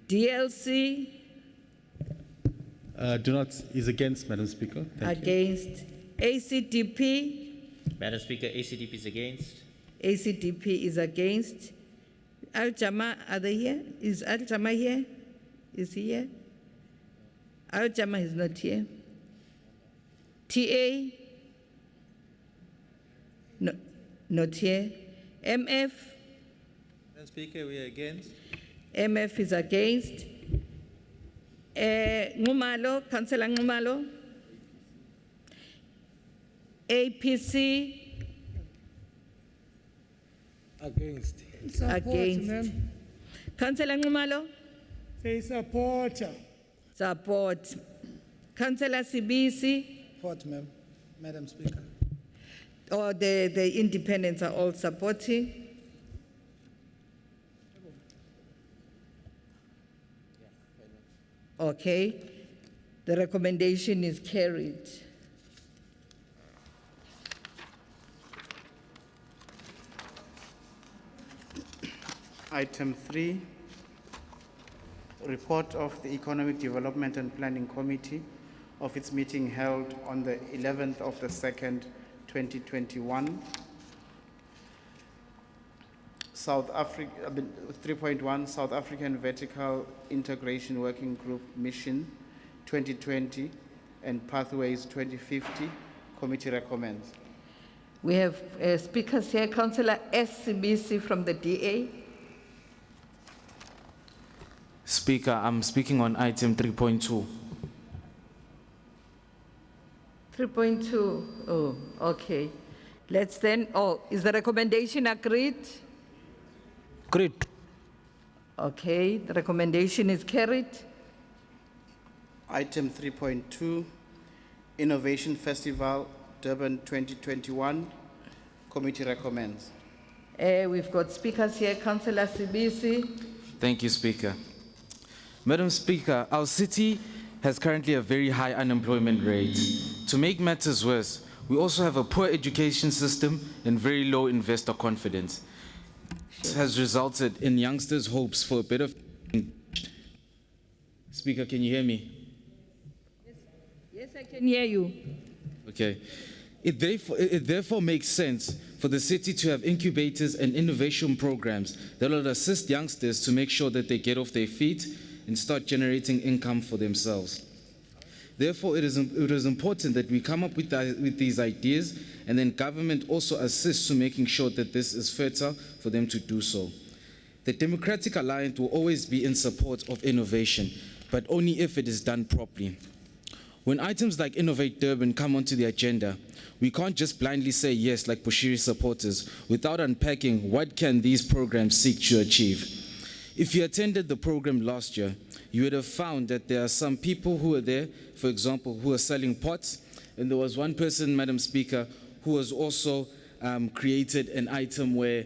DLC? Is against, Madam Speaker. Thank you. Against. ACDP? Madam Speaker, ACDP is against. ACDP is against. Al-Jama, are they here? Is Al-Jama here? Is he here? Al-Jama is not here. TA? No, not here. MF? Madam Speaker, we are against. MF is against. Ngumalo, Councillor Ngumalo. APC? Against. Against. Councillor Nxumalo? Say support. Support. Councillor Sibisi? Support, ma'am. Madam Speaker. Or the independents are all supporting? Okay. The recommendation is carried. Item 3, report of the Economic Development and Planning Committee of its meeting held on the 11th of the 2nd, 2021. South Africa, 3.1, South African Vertical Integration Working Group Mission 2020 and Pathways 2050. Committee recommends. We have speakers here. Councillor SCBC from the DA. Speaker, I'm speaking on item 3.2. 3.2. Oh, okay. Let's then, is the recommendation agreed? Agreed. Okay, the recommendation is carried. Item 3.2, Innovation Festival, Durban 2021. Committee recommends. We've got speakers here. Councillor Sibisi. Thank you, Speaker. Madam Speaker, our city has currently a very high unemployment rate. To make matters worse, we also have a poor education system and very low investor confidence. This has resulted in youngsters' hopes for a better. Speaker, can you hear me? Yes, I can hear you. Okay. It therefore makes sense for the city to have incubators and innovation programs that will assist youngsters to make sure that they get off their feet and start generating income for themselves. Therefore, it is important that we come up with these ideas, and then government also assists to making sure that this is fertile for them to do so. The Democratic Alliance will always be in support of innovation, but only if it is done properly. When items like Innovate Durban come onto the agenda, we can't just blindly say yes like Bushiri supporters without unpacking what can these programs seek to achieve. If you attended the program last year, you would have found that there are some people who are there, for example, who are selling pots, and there was one person, Madam Speaker, who has also created an item where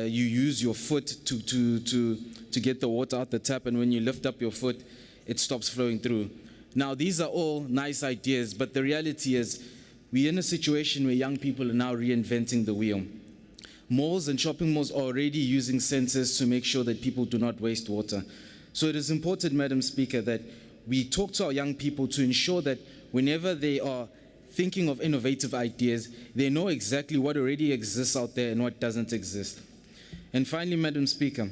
you use your foot to get the water out the tap, and when you lift up your foot, it stops flowing through. Now, these are all nice ideas, but the reality is we're in a situation where young people are now reinventing the wheel. Malls and shopping malls are already using sensors to make sure that people do not waste water. So it is important, Madam Speaker, that we talk to our young people to ensure that whenever they are thinking of innovative ideas, they know exactly what already exists out there and what doesn't exist. And finally, Madam Speaker,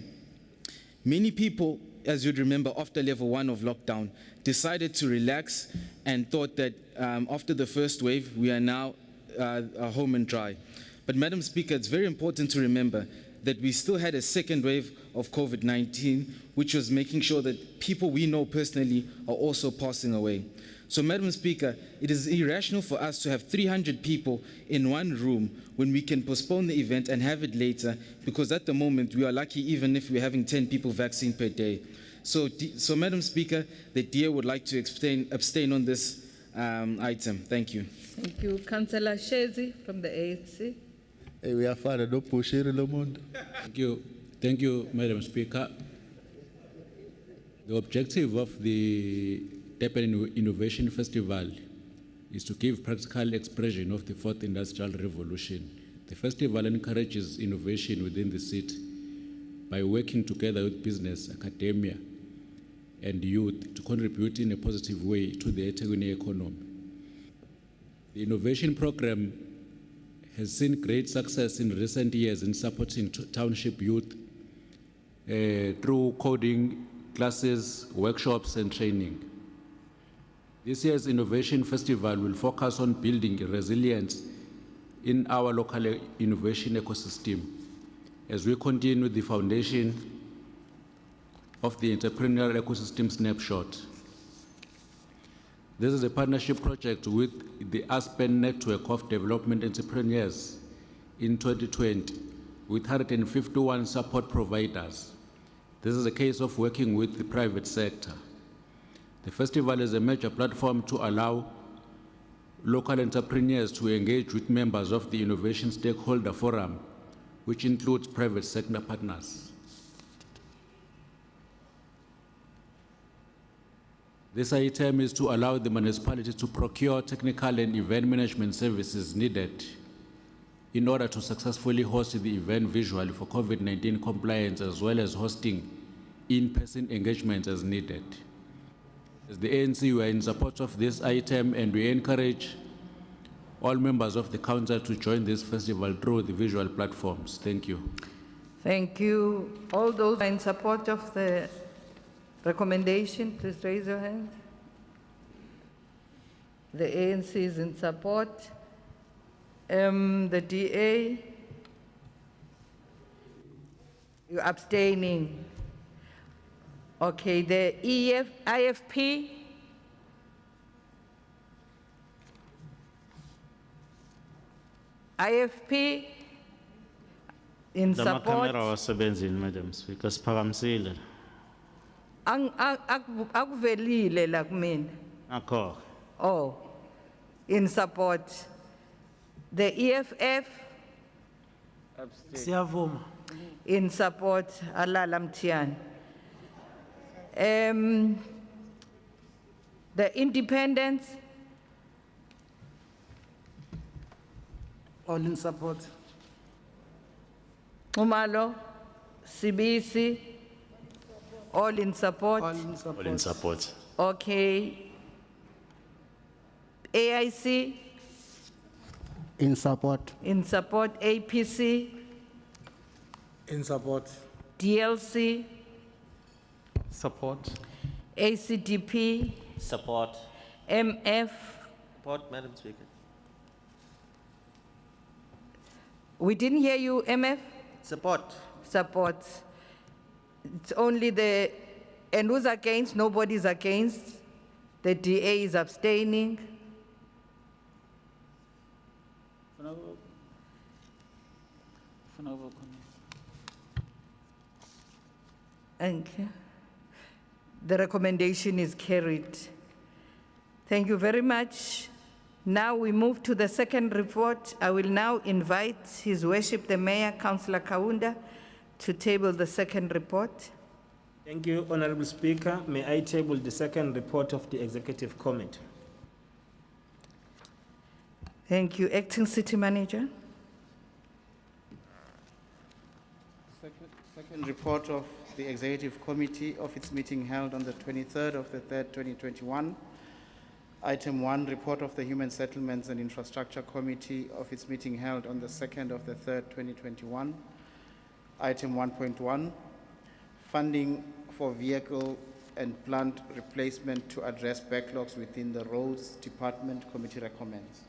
many people, as you'd remember, after level 1 of lockdown, decided to relax and thought that after the first wave, we are now home and dry. But Madam Speaker, it's very important to remember that we still had a second wave of COVID-19, which was making sure that people we know personally are also passing away. So, Madam Speaker, it is irrational for us to have 300 people in one room when we can postpone the event and have it later, because at the moment we are lucky even if we're having 10 people vaccinated per day. So, Madam Speaker, the DA would like to abstain on this item. Thank you. Thank you. Councillor Shezi from the ANC. We are fine, no push it, no more. Thank you, Madam Speaker. The objective of the Durban Innovation Festival is to give practical expression of the fourth industrial revolution. The festival encourages innovation within the city by working together with business, academia, and youth to contribute in a positive way to the EThekwini economy. The innovation program has seen great success in recent years in supporting township youth through coding classes, workshops, and training. This year's Innovation Festival will focus on building resilience in our local innovation ecosystem as we continue the foundation of the entrepreneurial ecosystem snapshot. This is a partnership project with the Aspen Network of Development Entrepreneurs in 2020 with 151 support providers. This is a case of working with the private sector. The festival is a major platform to allow local entrepreneurs to engage with members of the Innovation Stakeholder Forum, which includes private sector partners. This item is to allow the municipality to procure technical and event management services needed in order to successfully host the event visually for COVID-19 compliance, as well as hosting in-person engagements as needed. As the ANC, we are in support of this item, and we encourage all members of the council to join this festival through the visual platforms. Thank you. Thank you. All those in support of the recommendation, please raise your hand. The ANC is in support. The DA, you're abstaining. Okay, the IFP, in support. Madam Speaker, siphakamisile. Akuvelile la kumina. Akho. Oh, in support. The EFF, Siyavuma. in support. Alala Mtiani. The Independents, All in support. Umalo, CBC, all in support. All in support. All in support. Okay. AIC, In support. in support. APC, In support. DLC, Support. ACDP, Support. MF. Support, Madam Speaker. We didn't hear you, MF? Support. Support. It's only the, and who's against? Nobody's against. The DA is abstaining. Thank you. The recommendation is carried. Thank you very much. Now we move to the second report. I will now invite His Worship the Mayor, Councillor Kaunda, to table the second report. Thank you, Honorable Speaker. May I table the second report of the Executive Committee? Thank you. Acting City Manager. Second report of the Executive Committee of its meeting held on the 23rd of the 3rd, 2021. Item 1, report of the Human Settlements and Infrastructure Committee of its meeting held on the 2nd of the 3rd, 2021. Item 1.1, funding for vehicle and plant replacement to address backlogs within the Roads Department. Committee recommends.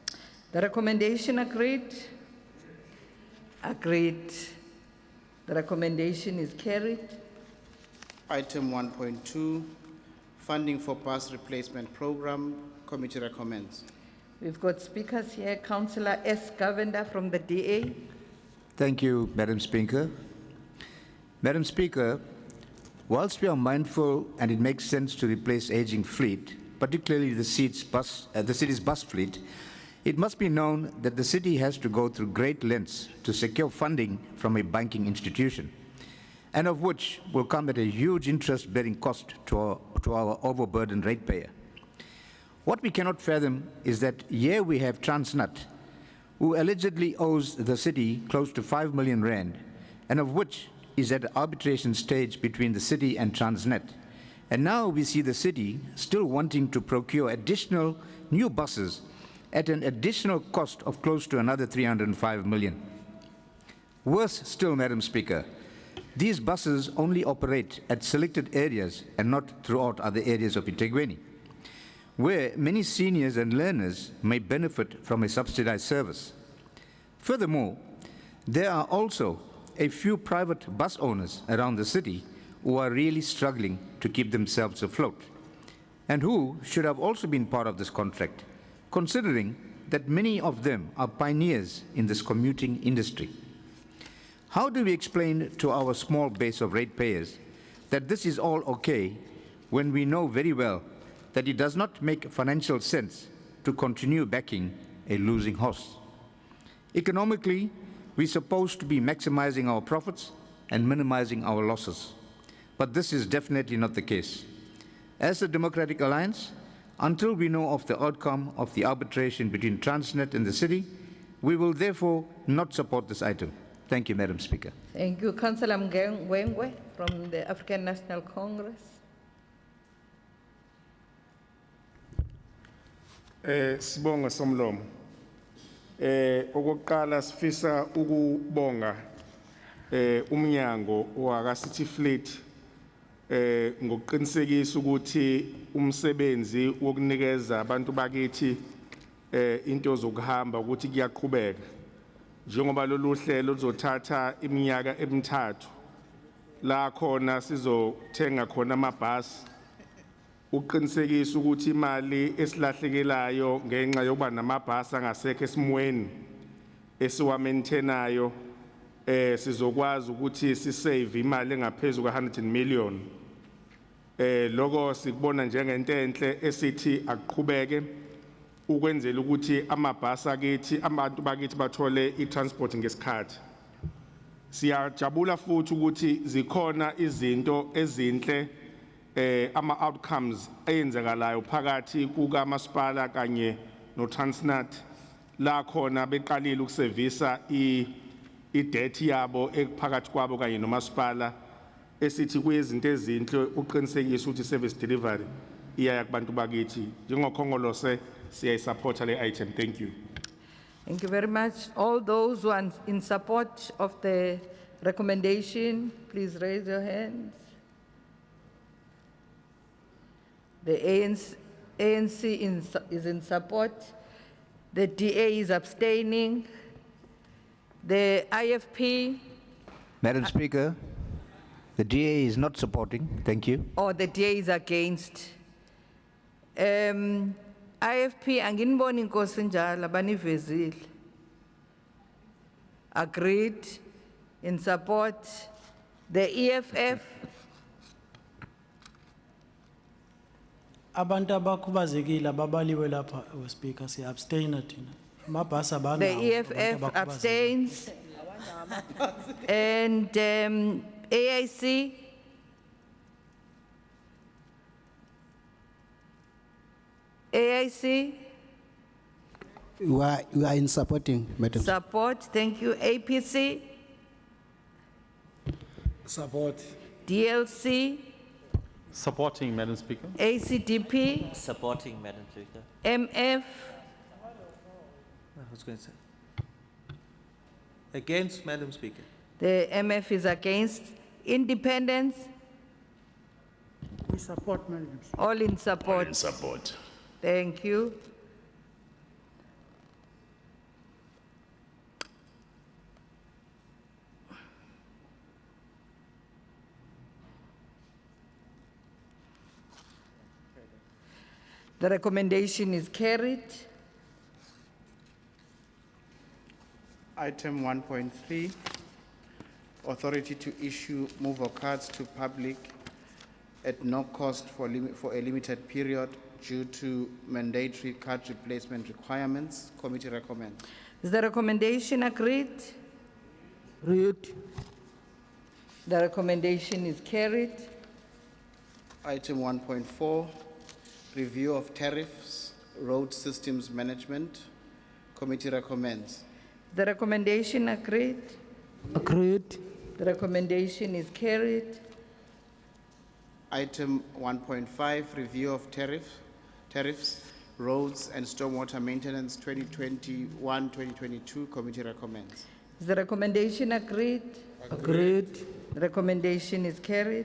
The recommendation agreed? Agreed. The recommendation is carried. Item 1.2, funding for bus replacement program. Committee recommends. We've got speakers here. Councillor S. Govender from the DA. Thank you, Madam Speaker. Madam Speaker, whilst we are mindful and it makes sense to replace aging fleet, particularly the city's bus fleet, it must be known that the city has to go through great lengths to secure funding from a banking institution, and of which will come at a huge interest-bearing cost to our overburdened ratepayer. What we cannot fathom is that here we have Transnet, who allegedly owes the city close to 5 million rand, and of which is at the arbitration stage between the city and Transnet. And now we see the city still wanting to procure additional new buses at an additional cost of close to another 305 million. Worse still, Madam Speaker, these buses only operate at selected areas and not throughout other areas of EThekwini, where many seniors and learners may benefit from a subsidized service. Furthermore, there are also a few private bus owners around the city who are really struggling to keep themselves afloat, and who should have also been part of this contract, considering that many of them are pioneers in this commuting industry. How do we explain to our small base of ratepayers that this is all okay when we know very well that it does not make financial sense to continue backing a losing horse? Economically, we're supposed to be maximizing our profits and minimizing our losses. But this is definitely not the case. As the Democratic Alliance, until we know of the outcome of the arbitration between Transnet and the city, we will therefore not support this item. Thank you, Madam Speaker. Thank you. Councillor Ngwengwe from the African National Congress. Sibonga somlomo. Okokuqala sifisa ukubonga umnyango waka City Fleet ngokuqinisekisa ukuthi umsebenzi wokunikeza abantu bakithi into zokuhamba ukuthi kuyaqhubeka njengoba lolu hlelo luzothatha iminyaka emithathu la khona sizothenga khona amabhasi uqinisekisa ukuthi imali esilahlekelayo ngenxa yokuba namabhasi angasekho esimweni esiwamaintainayo sizokwazi ukuthi sisave imali engaphezulu ka100 million lokho sikubona njengento enhle esithi aqhubeke ukwenzela ukuthi amabhasi akithi abantu bakithi bathole itransport ngesikhathi. Siyajabula futhi ukuthi zikhona izinto ezinhle ama outcomes eyenzekalayo phakathi kukamasipala kanye no Transnet la khona beqalile ukusevisa i-debt yabo ephakathi kwabo kanye nomasipala esithi kuyezinto ezinhle uqinisekisa ukuthi service delivery iyaya kubantu bakithi njengokhongolose siyayisupport le item. Thank you. Thank you very much. All those who are in support of the recommendation, please raise your hands. The ANC is in support. The DA is abstaining. The IFP, Madam Speaker, the DA is not supporting. Thank you. or the DA is against. IFP, anginiboni inkosi njalo banivezile. Agreed, in support. The EFF, Abantu abakhubazekile ababaliwe lapha, Speaker, siya abstain thina. Amabhasi the abanawo abantu EFF abakhubazekile. abstains. And AIC, AIC, We are in supporting, Madam. support, thank you. APC, Support. DLC, Supporting, Madam Speaker. ACDP, Supporting, Madam Speaker. MF, Who's going to say? Against, Madam Speaker. the MF is against. Independence, We support, Madam. all in support. In support. Thank you. The recommendation is carried. Item 1.3, authority to issue mover cards to public at no cost for a limited period due to mandatory card replacement requirements. Committee recommends. Is the recommendation agreed? Agreed. The recommendation is carried. Item 1.4, review of tariffs, road systems management. Committee recommends. The recommendation agreed. Agreed. The recommendation is carried. Item 1.5, review of tariffs, roads and stormwater maintenance 2021-2022. Committee recommends. Is the recommendation agreed? Agreed. The recommendation is carried.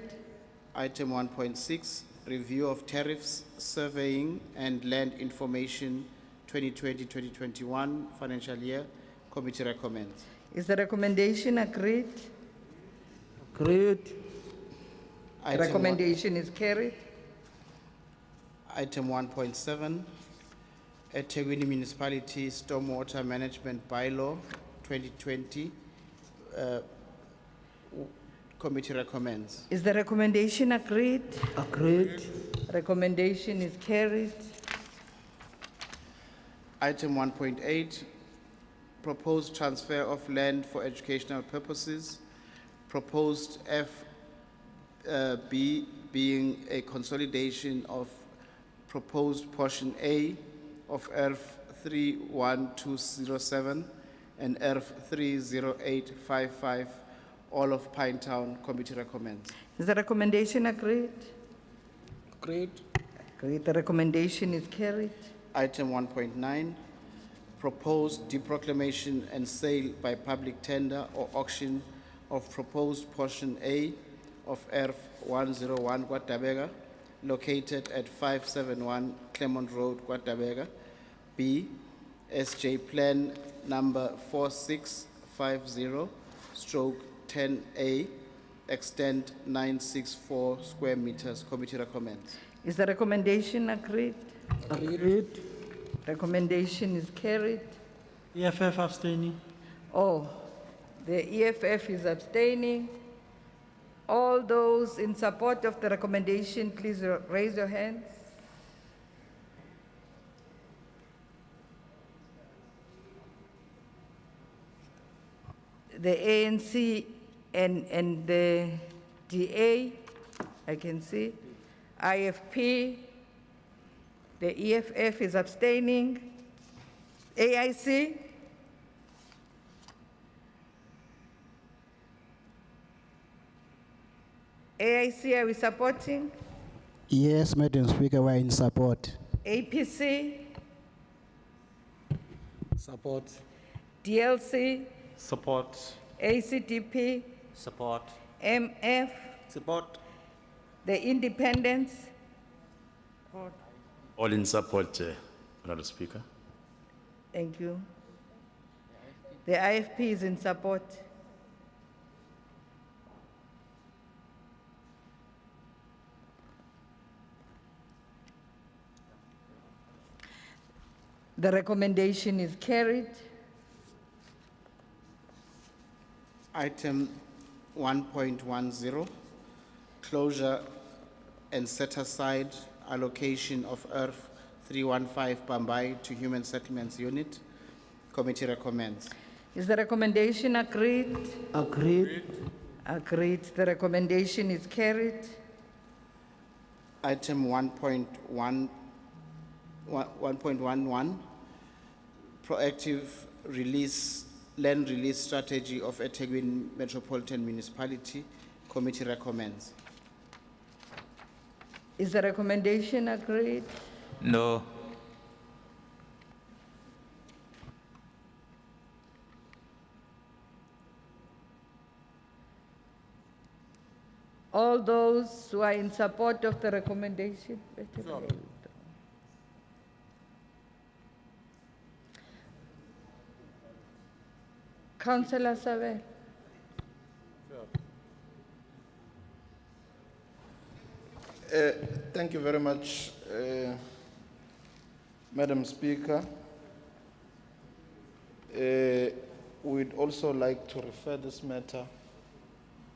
Item 1.6, review of tariffs, surveying and land information 2020-2021 financial year. Committee recommends. Is the recommendation agreed? Agreed. The Item recommendation is carried. Item 1.7, EThekwini Municipality Stormwater Management Bylaw 2020, Committee recommends. Is the recommendation agreed? Agreed. Recommendation is carried. Item 1.8, proposed transfer of land for educational purposes. Proposed FB being a consolidation of proposed portion A of ERF 31207 and ERF 30855, all of Pinetown. Committee recommends. Is the recommendation agreed? Agreed. Agreed. The recommendation is carried. Item 1.9, proposed deproclamation and sale by public tender or auction of proposed portion A of ERF 101 Kwadabega, located at 571 Clermont Road, Kwadabega. B, SJ Plan number 4650/10A, extent 964 square meters. Committee recommends. Is the recommendation agreed? Agreed. Recommendation is carried. EFF abstaining. Oh, the EFF is abstaining. All those in support of the recommendation, please raise your hands. The ANC and the DA, I can see. IFP, the EFF is abstaining. AIC? AIC, are we supporting? Yes, Madam Speaker, we are in support. APC? Support. DLC? Support. ACDP? Support. MF? Support. The Independents? All in support, Madam Speaker. Thank you. The IFP is in support. The recommendation is carried. Item 1.10, closure and set aside allocation of ERF 315 Bambai to Human Settlements Unit. Committee recommends. Is the recommendation agreed? Agreed. Agreed. The recommendation is carried. Item 1.11, proactive release, land release strategy of EThekwini Metropolitan Municipality. Committee recommends. Is the recommendation agreed? No. All those who are in support of the recommendation? Councillor Savel. Thank you very much, Madam Speaker. We'd also like to refer this matter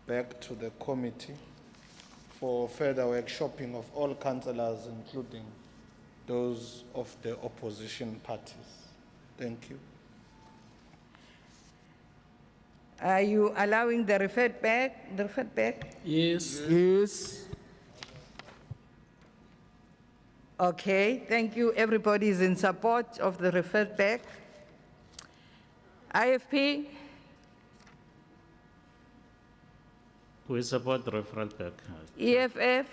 back to the committee for further workshopping of all councillors, including those of the opposition parties. Thank you. Are you allowing the referred back? Yes. Yes. Okay, thank you. Everybody is in support of the referred back. IFP? We support the referral back. EFF?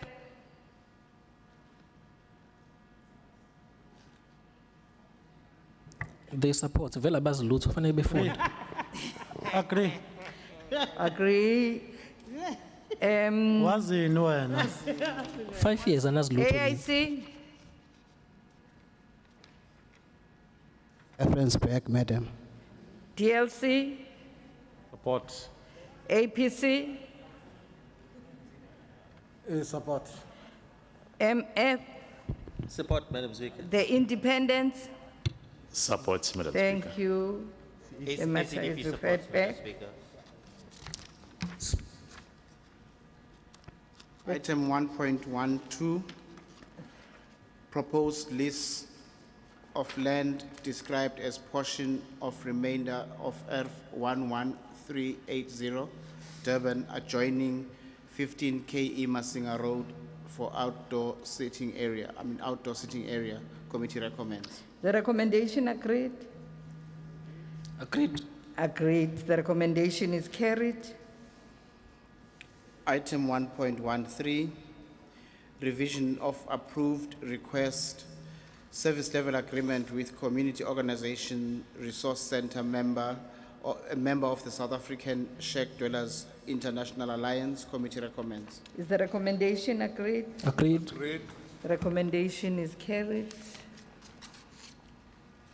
They support. Vela bazilutho fanele befunde. Agree. Agree. Wazini wena? 5 years anazilutho. AIC? Reference back, Madam. DLC? Support. APC? Support. MF? Support, Madam Speaker. The Independents? Support, Madam Speaker. Thank you. The matter ACDP is supports, referred Madam back. Speaker. Item 1.12, proposed list of land described as portion of remainder of Earth 11380, Durban, adjoining 15 KE Masinga Road for outdoor sitting area. Committee recommends. The recommendation agreed? Agreed. Agreed. The recommendation is carried. Item 1.13, revision of approved request, service level agreement with community organization resource center member, or a member of the South African Shack Dwellers International Alliance. Committee recommends. Is the recommendation agreed? Agreed. The recommendation is carried.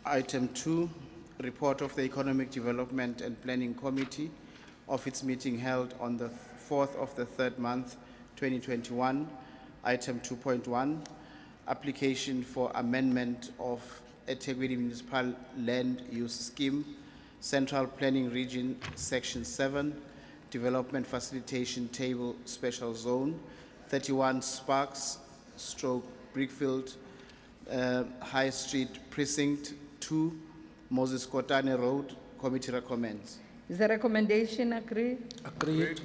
Item 2, report of the Economic Development and Planning Committee of its meeting held on the 4th of the 3rd month, 2021. Item 2.1, application for amendment of EThekwini Municipal Land Use Scheme, Central Planning Region, Section 7, Development Facilitation Table Special Zone, 31 Sparks, Brickfield, High Street Precinct 2, Moses Kotane Road. Committee recommends. Is the recommendation agreed? Agreed.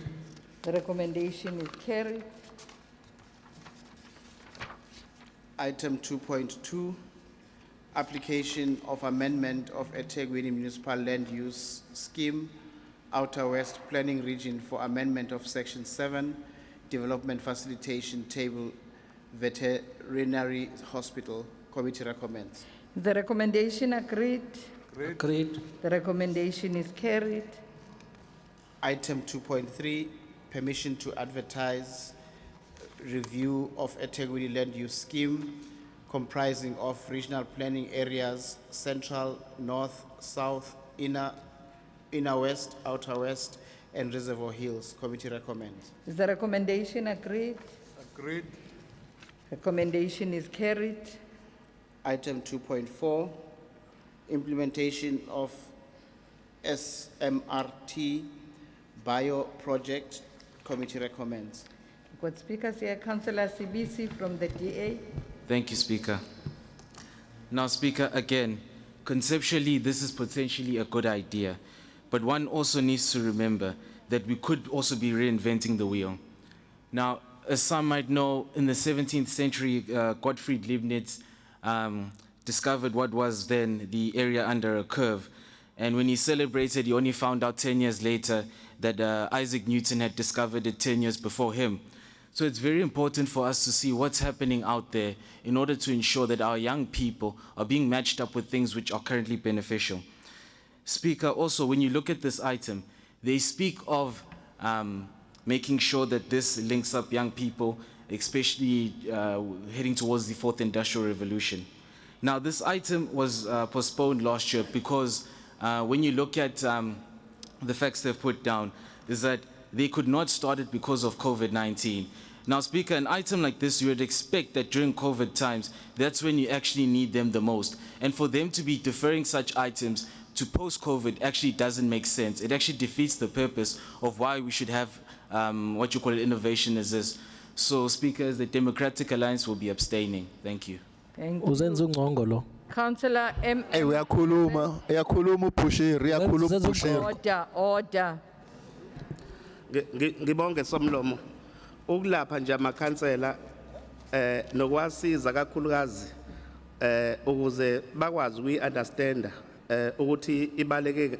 The recommendation is carried. Item 2.2, application of amendment of EThekwini Municipal Land Use Scheme, Outer West Planning Region for amendment of Section 7, Development Facilitation Table Veterinary Hospital. Committee recommends. The recommendation agreed? Agreed. The recommendation is carried. Item 2.3, permission to advertise review of EThekwini Land Use Scheme comprising of regional planning areas, Central, North, South, Inner West, Outer West, and Reservoir Hills. Committee recommends. Is the recommendation agreed? Agreed. Recommendation is carried. Item 2.4, implementation of SMRT bio project. Committee recommends. We've got speakers here. Councillor CBC from the DA. Thank you, Speaker. Now, Speaker, again, conceptually, this is potentially a good idea, but one also needs to remember that we could also be reinventing the wheel. Now, as some might know, in the 17th century, Gottfried Leibniz discovered what was then the area under a curve. And when he celebrated, he only found out 10 years later that Isaac Newton had discovered it 10 years before him. So it's very important for us to see what's happening out there in order to ensure that our young people are being matched up with things which are currently beneficial. Speaker, also, when you look at this item, they speak of making sure that this links up young people, especially heading towards the 4th Industrial Revolution. Now, this item was postponed last year because when you look at the facts they've put down, is that they could not start it because of COVID-19. Now, Speaker, an item like this, you would expect that during COVID times, that's when you actually need them the most. And for them to be deferring such items to post-COVID actually doesn't make sense. It actually defeats the purpose of why we should have what you call innovation as this. So, Speaker, the Democratic Alliance will be abstaining. Thank you. Thank you. Uzenza ungqongolo. Councillor M. Uyakhuluma Pushiri, uyakhuluma Pushiri. Order. Ngibonge somlomo ukulapha nje amakhansela nokwasiza kakhulukazi ukuze bakwazi ukuyi-understanda ukuthi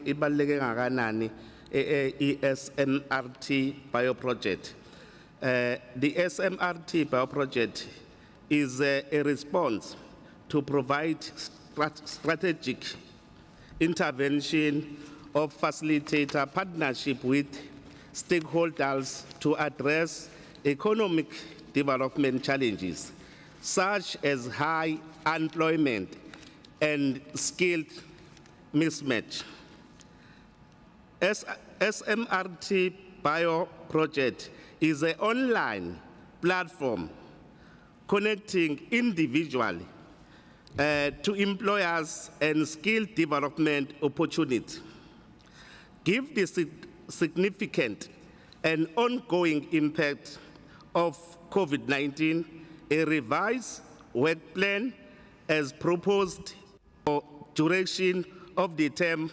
ibaluleke ngakanani i-SMRT bio project. The SMRT bio project is a response to provide strategic intervention of facilitator partnership with stakeholders to address economic development challenges, such as high unemployment and skilled mismatch. SMRT Bio Project is an online platform connecting individually to employers and skill development opportunities. Give this significant and ongoing impact of COVID-19, a revised work plan as proposed for duration of the term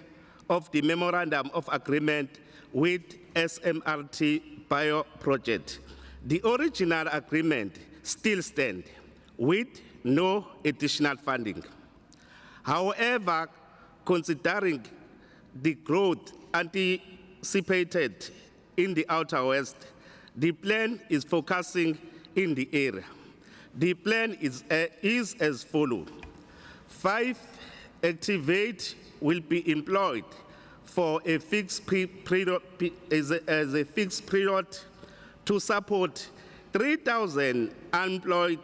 of the Memorandum of Agreement with SMRT Bio Project. The original agreement still stands with no additional funding. However, considering the growth anticipated in the Outer West, the plan is focusing in the area. The plan is as follows. 5 activates will be employed for a fixed period as a fixed period to support 3,000 unemployed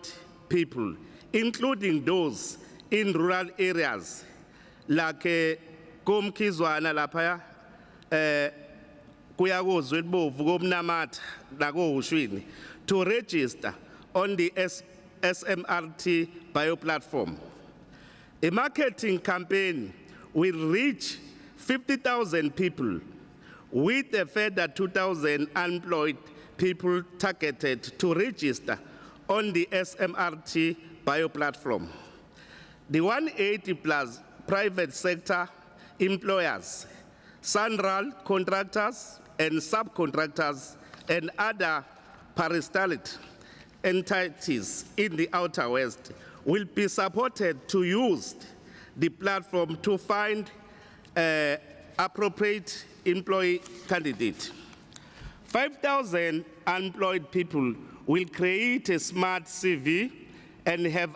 people, including those in rural areas like Komkizwana lapha kuya koZwelibovu koMnamatha nakoHushweni to register on the SMRT bio platform. A marketing campaign will reach 50,000 people with a further 2,000 unemployed people targeted to register on the SMRT bio platform. The 180 plus private sector employers, Sunral contractors and subcontractors and other parastalid entities in the Outer West will be supported to use the platform to find appropriate employee candidate. 5,000 unemployed people will create a smart CV and have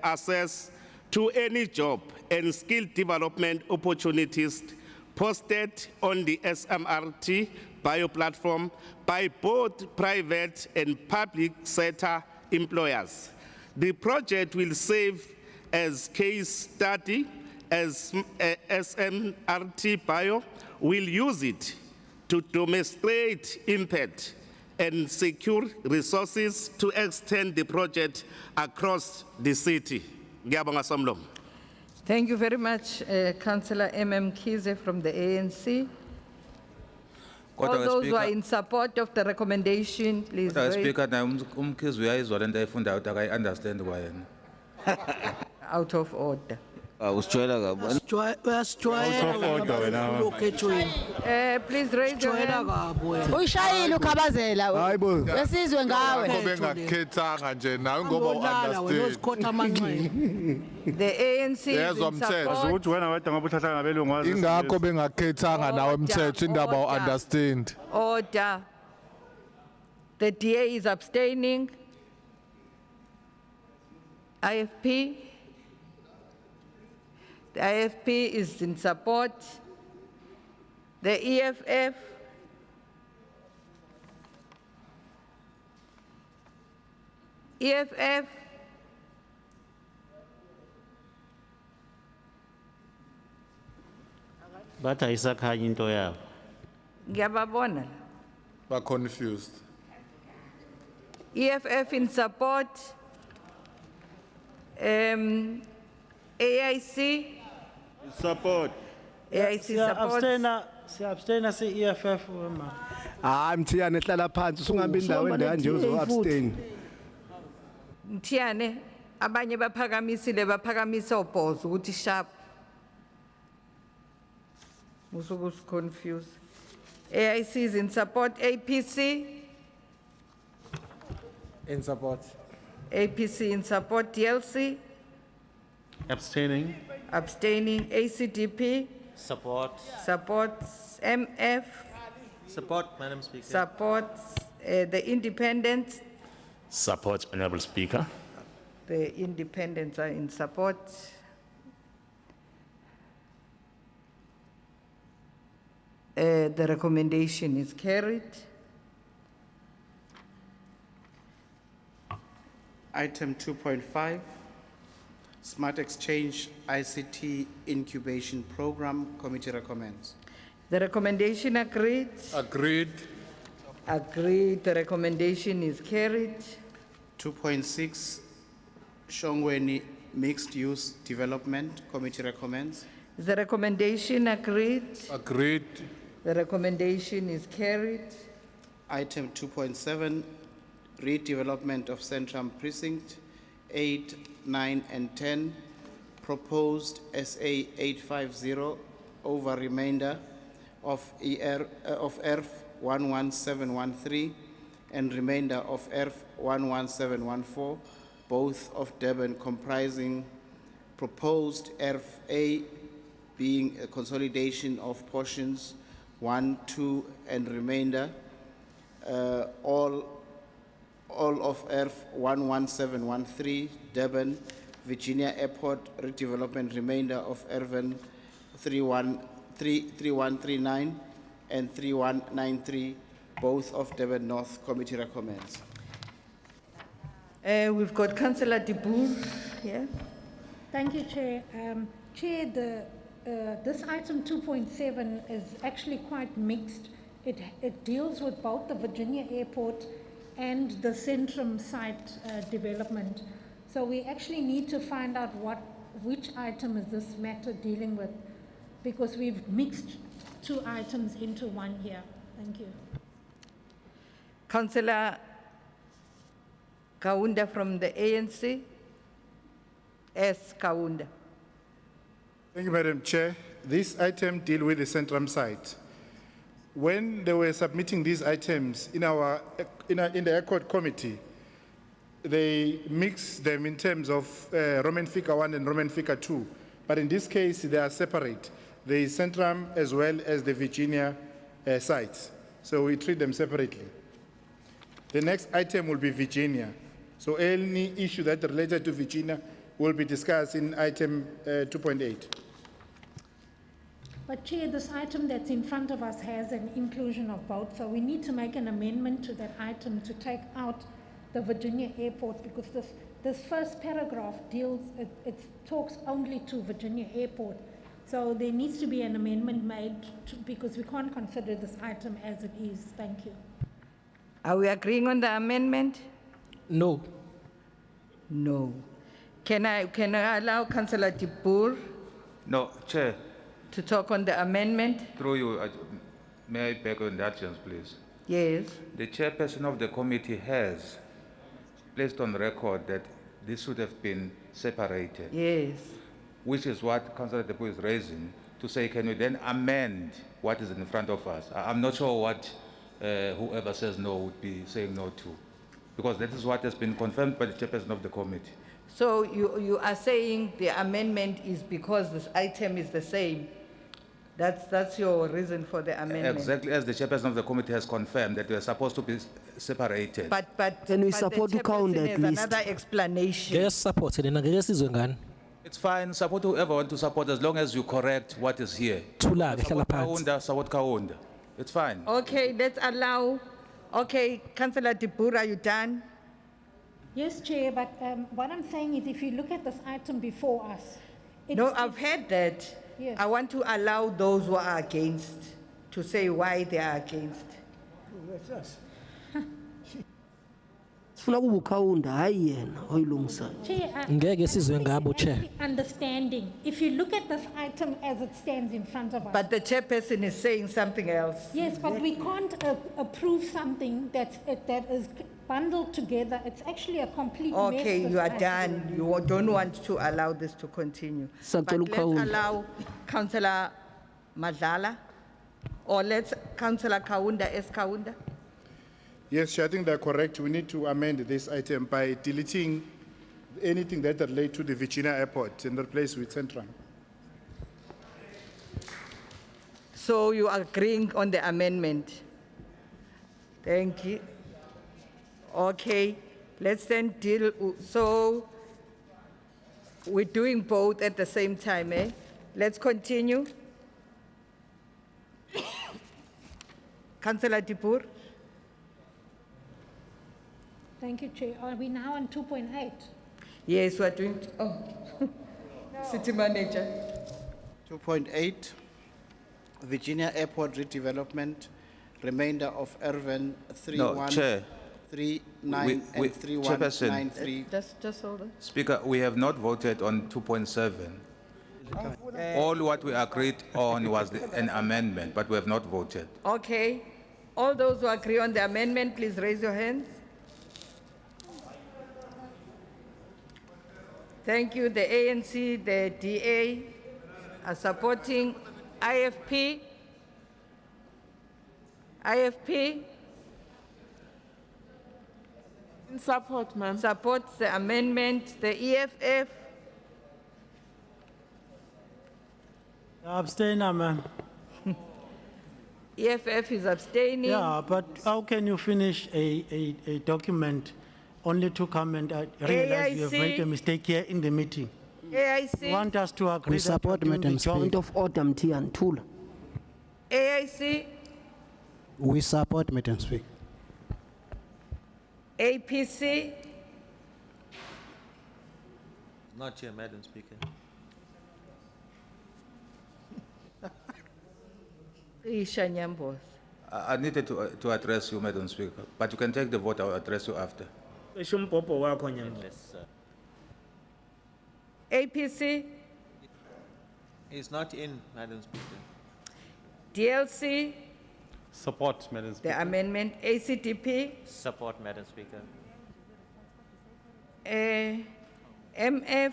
access to any job and skill development opportunities posted on the SMRT bio platform by both private and public sector employers. The project will serve as case study as SMRT bio will use it to demonstrate impact and secure resources to extend the project across the city. Ngiyabonga Somlomo. Thank you very much, Councillor Kize from the ANC. All those who are in support of the recommendation, please Kodwa raise Speaker, na umkhizi uyayizwa lento ayifundayo ukuthi akayi-understand kwayena. out of order. Usijwayela kabi. Please raise your hand. Uyishayile ukhabazela wesizwe ngawe. Bengakhethanga nje nawe ngoba u-understand. The ANC is Yezwa in mthetho. support. Ukuthi wena wedwa ngoba uthatha ngabelungu wazi. Ingakho bengakhethanga nawe mthetho indaba u-understand. Order. The DA is abstaining. IFP. The IFP is in support. The EFF. EFF. Bathi ayisakhanyi into yabo. Ngiyababona. Ba confused. EFF in support. AIC. Support. AIC support. Siya-abstaina si-EFF wema. Mthiyane hlala phansi usungabe indawo kanje uzo-abstain. Mthiyane abanye baphakamisile baphakamisa obhozo ukuthi sharp. Musuku confused. AIC is in support. APC. In support. APC in support. DLC. Abstaining. Abstaining. ACDP. Support. Supports. MF. Support, Madam Speaker. Supports. The independents. Support, Honorable Speaker. The independents are in support. The recommendation is carried. Item 2.5, Smart Exchange ICT Incubation Program, Committee recommends. The recommendation agreed. Agreed. Agreed. The recommendation is carried. 2.6, Shongweni Mixed Use Development, Committee recommends. The recommendation agreed. Agreed. The recommendation is carried. Item 2.7, redevelopment of Centrum Precinct 8, 9, and 10, proposed SA 850 over remainder of ERF 11713 and remainder of ERF 11714, both of Durban, comprising proposed ERF A being a consolidation of portions 1, 2, and remainder, all of ERF 11713, Durban, Virginia Airport redevelopment, remainder of ERF 3139 and 3193, both of Durban North. Committee recommends. We've got Councillor De Boer here. Thank you, Chair. Chair, this item 2.7 is actually quite mixed. It deals with both the Virginia Airport and the Centrum site development. So we actually need to find out which item is this matter dealing with, because we've mixed two items into one here. Thank you. Councillor Kaunda from the ANC. S. Kaunda. Thank you, Madam Chair. This item deals with the Centrum site. When they were submitting these items in the Accord Committee, they mixed them in terms of Roman figure 1 and Roman figure 2. But in this case, they are separate. The Centrum as well as the Virginia sites. So we treat them separately. The next item will be Virginia. So any issue that related to Virginia will be discussed in item 2.8. But Chair, this item that's in front of us has an inclusion of both, so we need to make an amendment to that item to take out the Virginia Airport, because this first paragraph it talks only to Virginia Airport. So there needs to be an amendment made because we can't consider this item as it is. Thank you. Are we agreeing on the amendment? No. No. Can I allow Councillor De Boer No, Chair, to talk on the amendment? through you, may I beg your indulgence, please? Yes. The chairperson of the committee has placed on record that this should have been separated. Yes. Which is what Councillor De Boer is raising, to say, can we then amend what is in front of us? I'm not sure what whoever says no would be saying no to, because that is what has been confirmed by the chairperson of the committee. So you are saying the amendment is because this item is the same? That's your reason for the amendment? Exactly as the chairperson of the committee has confirmed that we are supposed to be separated. But Can we but support the to count chairperson at has least? another explanation. Ngeke support nina ngeke sizwe ngani. It's fine, support whoever want to support as long as you correct what is here. Thula-ke, hlala Support phansi. Kaunda, support Kaunda. It's fine. Okay, let's allow. Okay, Councillor De Boer, are you done? Yes, Chair, but what I'm saying is if you look at this item before us. No, I've heard that. Yes. I want to allow those who are against to say why they are against. Sifuna ukukhawunda hayi yena oyilungisayo. Chair, Ngeke sizwe ngabo, Chair. understanding, if you look at this item as it stands in front of us. But the chairperson is saying something else. Yes, but we can't approve something that is bundled together. It's actually a complete mess. Okay, this you are item. done. You don't want to allow this to continue. But Sacela let's ukhawula. allow Councillor Madlala, or let's Councillor Kaunda, S. Kaunda. Yes, Chair, I think they're correct. We need to amend this item by deleting anything that relates to the Virginia Airport and replace with Centrum. So you are agreeing on the amendment? Thank you. Okay, let's then deal, so we're doing both at the same time, eh? Let's continue. Councillor De Boer. Thank you, Chair. Are we now on 2.8? Yes, we're doing, City Manager. 2.8, Virginia Airport redevelopment, remainder of Irvin 31, Chair. 39, and 3193. Just hold on. Speaker, we have not voted on 2.7. All what we agreed on was an amendment, but we have not voted. Okay, All those who agree on the amendment, please raise your hands. Thank you. The ANC, the DA are supporting. IFP? IFP? In support, ma'am. Supports the amendment. The EFF? Abstain, ma'am. EFF is abstaining. Yeah, but how can you finish a document only to come and realize you have made a AIC. mistake here in the meeting? You AIC? want us to agree We that you are support doing the Madam job? Point of order, Mtian Tula. AIC? We support, Madam Speaker. APC? Not here, Madam Speaker. Isha Nyambos. I needed to address you, Madam Speaker, but you can take the vote, I'll address you after. Yes, sir. APC? He's not in, Madam Speaker. DLC? Support, Madam Speaker. The amendment. ACTP? Support, Madam Speaker. MF?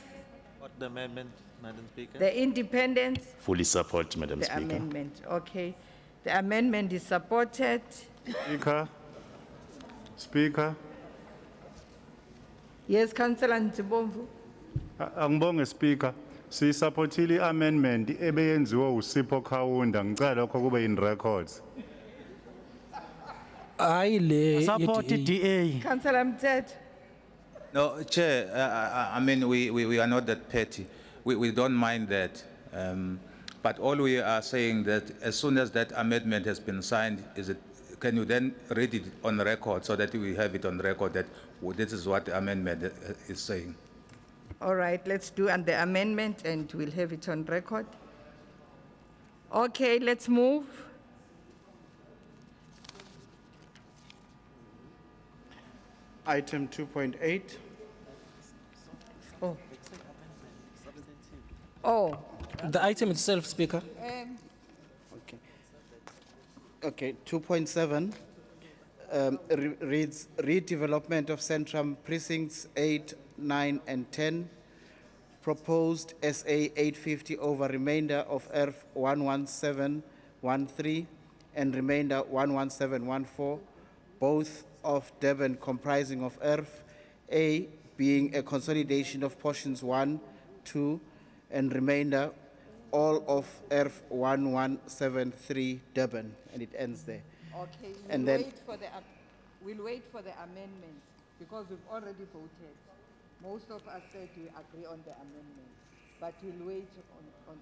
Support the amendment, Madam Speaker. The independents? Fully support, Madam The Speaker. amendment, okay. The amendment is supported. Speaker, Yes, Councillor Ntibomvu. angibonge Speaker. Siyisupportile amendment ebeyenziwe uSipho Khawunda. Ngicela lokho kube in records. Hayi le Support ye-DA. DA. Councillor Mtet. No, Chair, I mean, we are not that petty. We don't mind that. But all we are saying that as soon as that amendment has been signed, can you then read it on record so that we have it on record that this is what the amendment is saying? All right, let's do the amendment and we'll have it on record. Okay, let's move. Item 2.8. Oh. Oh. The item itself, Speaker. Okay. Okay, 2.7 reads redevelopment of Centrum Precincts 8, 9, and 10. Proposed SA 850 over remainder of ERF 11713 and remainder 11714, both of Durban comprising of ERF A being a consolidation of portions 1, 2, and remainder all of ERF 1173 Durban, and it ends there. Okay, And we'll then- we'll wait for the amendment because we've already voted. Most of us said we agree on the amendment, but we'll wait on.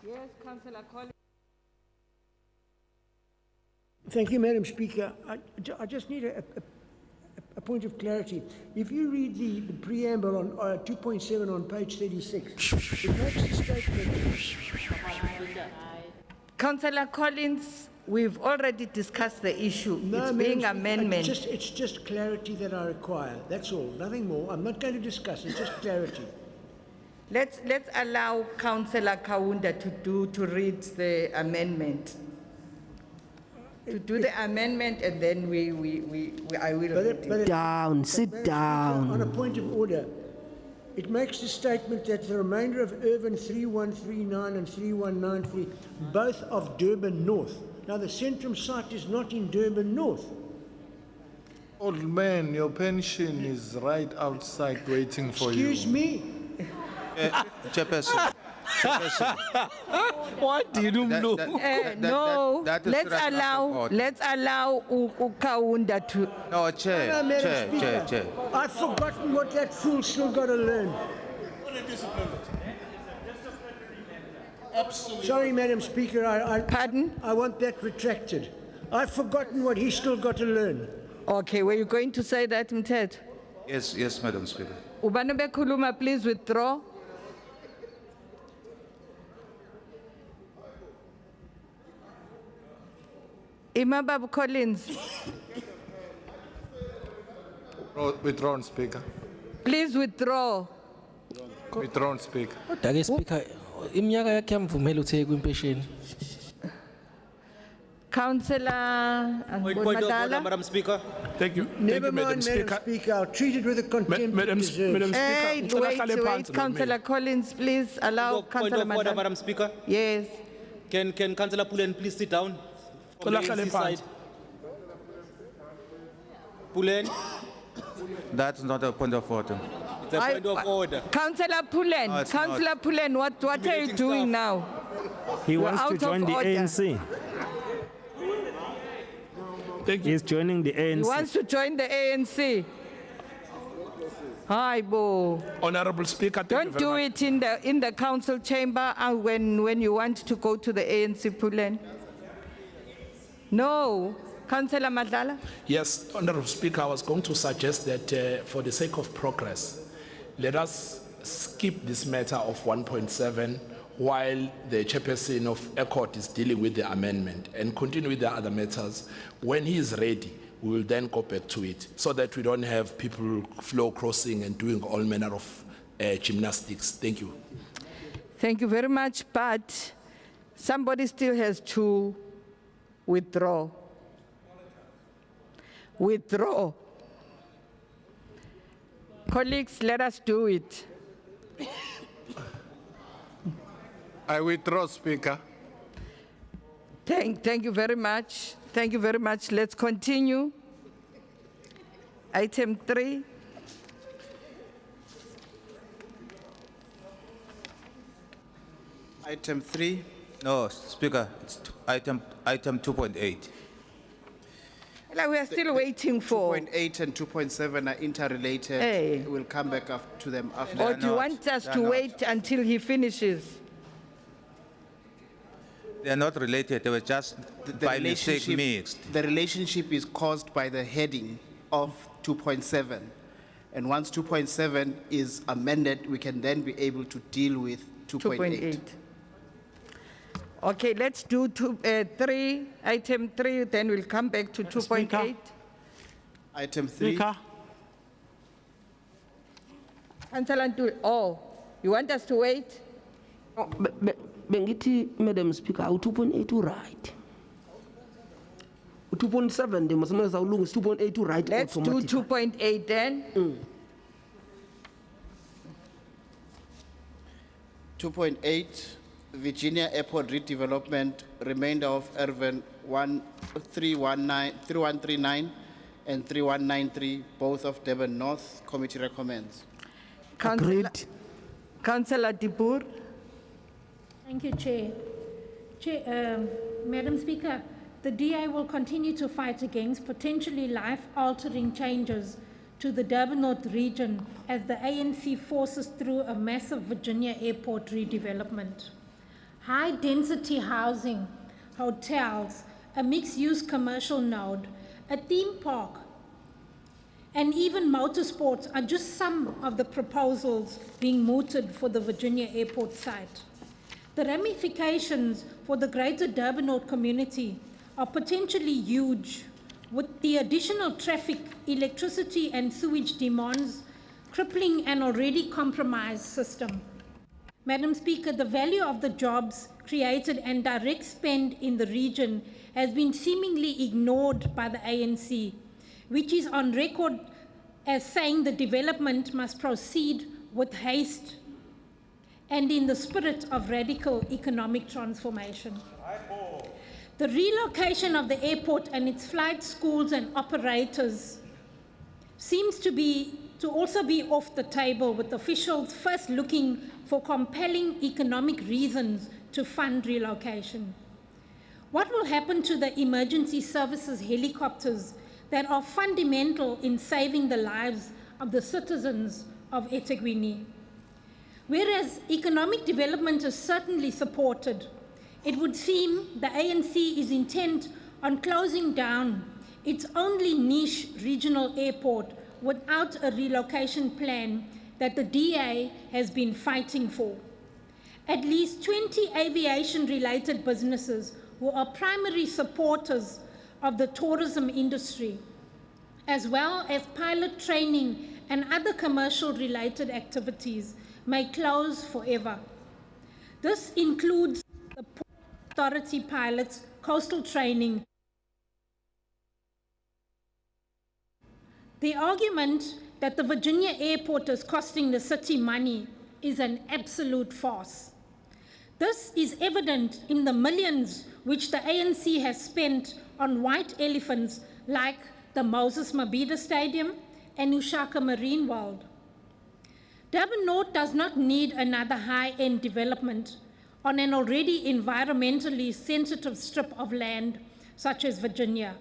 Yes, Councillor Collins. Thank you, Madam Speaker. I just need a point of clarity. If you read the preamble on 2.7 on page 36, it makes a statement. Councillor Collins, we've already discussed the issue. No, It's Madam being Speaker, amendment. It's just clarity that I require. That's all, nothing more. I'm not going to discuss it, just clarity. Let's allow Councillor Kaunda to read the amendment. To do the amendment and then I will read it. Down, sit On a down. point of order, it makes the statement that the remainder of Urban 3139 and 3193, both of Durban North. Now, the Centrum site is not in Durban North. Old man, your pension is right outside waiting for you. Excuse me? Chairperson. What did you know? No, that is let's right after allow vote. Kaunda to. No, Chair, No, Madam Chair, Speaker, Chair. I've forgotten what that fool still got to learn. Sorry, Madam Speaker, Pardon? I want that retracted. I've forgotten what he's still got to learn. Okay, were you going to say that, Mtet? Yes, Madam Speaker. Ubanobe Kuluma, please withdraw. Imabab Collins, Withdrawn, Speaker. please withdraw. Withdrawn, Speaker. Dake Speaker, iminyaka yakhe yamvumela uTheku impesheni. Councillor Point of order, Madala. Madam Speaker. Thank you. Never mind, Madam Speaker, I'll treat it with the contempt it deserves. Madam Hey, Speaker, ngicela hlale wait, phansi Councillor Collins, please allow Point Councillor of order, Madala. Madam Speaker. Yes. Can Councillor Pulen please sit down? From the Ngicela hlale ANC side. phansi. Pulen, That's not a point of order. it's a point of order. Councillor Pulen, No, it's Councillor Pulen, what are you Intimidating doing staff. now? He You're wants to out of join the order. ANC. Thank you. He's joining the He ANC. wants to join the ANC. Hi, Bo. Honorable Speaker, thank you Don't very do much. it in the council chamber when you want to go to the ANC, Pulen. No. Councillor Madala. Yes, Honorable Speaker, I was going to suggest that for the sake of progress, let us skip this matter of 1.7 while the chairperson of ECOT is dealing with the amendment and continue with the other matters. When he is ready, we will then go back to it so that we don't have people flow crossing and doing all manner of gymnastics. Thank you. Thank you very much, but somebody still has to withdraw. Withdraw. Colleagues, let us do it. I withdraw, Speaker. Thank you very much. Thank you very much. Let's continue. Item 3. Item 3. No, Speaker, it's item 2.8. We are still waiting for. 2.8 and 2.7 are interrelated. Hey. We'll come back to them after. Or do you want us to wait until he finishes? They are not related, they were just by mistake mixed. The relationship is caused by the heading of 2.7. And once 2.7 is amended, we can then be able to deal with 2.8. Okay, let's do 3, item 3, then we'll come back to 2.8. Item 3. Speaker, Councillor Ntuli, oh, you want us to wait? Bengithi, Madam Speaker, u-2.8 right. U-2.7 de masameza ulungisa 2.8 right. Let's do 2.8 then. 2.8, Virginia Airport redevelopment, remainder of Irvin 3139 and 3193, both of Devon North. Committee recommends. Agreed. Councillor Dipur. Thank you, Chair. Madam Speaker, the DA will continue to fight against potentially life-altering changes to the Durban North region as the ANC forces through a massive Virginia Airport redevelopment. High-density housing, hotels, a mixed-use commercial node, a theme park, and even motorsports are just some of the proposals being mooted for the Virginia Airport site. The ramifications for the greater Durban North community are potentially huge, with the additional traffic, electricity, and sewage demands crippling an already compromised system. Madam Speaker, the value of the jobs created and direct spend in the region has been seemingly ignored by the ANC, which is on record as saying the development must proceed with haste and in the spirit of radical economic transformation. The relocation of the airport and its flight schools and operators seems to also be off the table, with officials first looking for compelling economic reasons to fund relocation. What will happen to the emergency services helicopters that are fundamental in saving the lives of the citizens of EThekwini? Whereas economic development is certainly supported, it would seem the ANC is intent on closing down its only niche regional airport without a relocation plan that the DA has been fighting for. At least 20 aviation-related businesses who are primary supporters of the tourism industry, as well as pilot training and other commercial-related activities, may close forever. This includes the Port Authority pilots, coastal training. The argument that the Virginia airport is costing the city money is an absolute farce. This is evident in the millions which the ANC has spent on white elephants like the Moses Mabhida Stadium and Ushaka Marine World. Durban North does not need another high-end development on an already environmentally sensitive strip of land such as Virginia.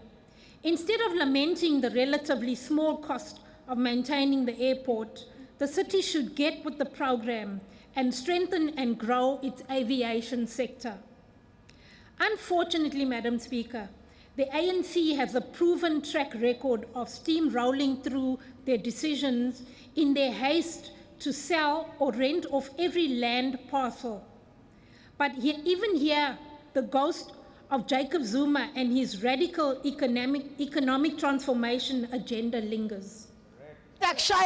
Instead of lamenting the relatively small cost of maintaining the airport, the city should get with the program and strengthen and grow its aviation sector. Unfortunately, Madam Speaker, the ANC has a proven track record of steamrolling through their decisions in their haste to sell or rent off every land parcel. But even here, the ghost of Jacob Zuma and his radical economic transformation agenda lingers. Protection,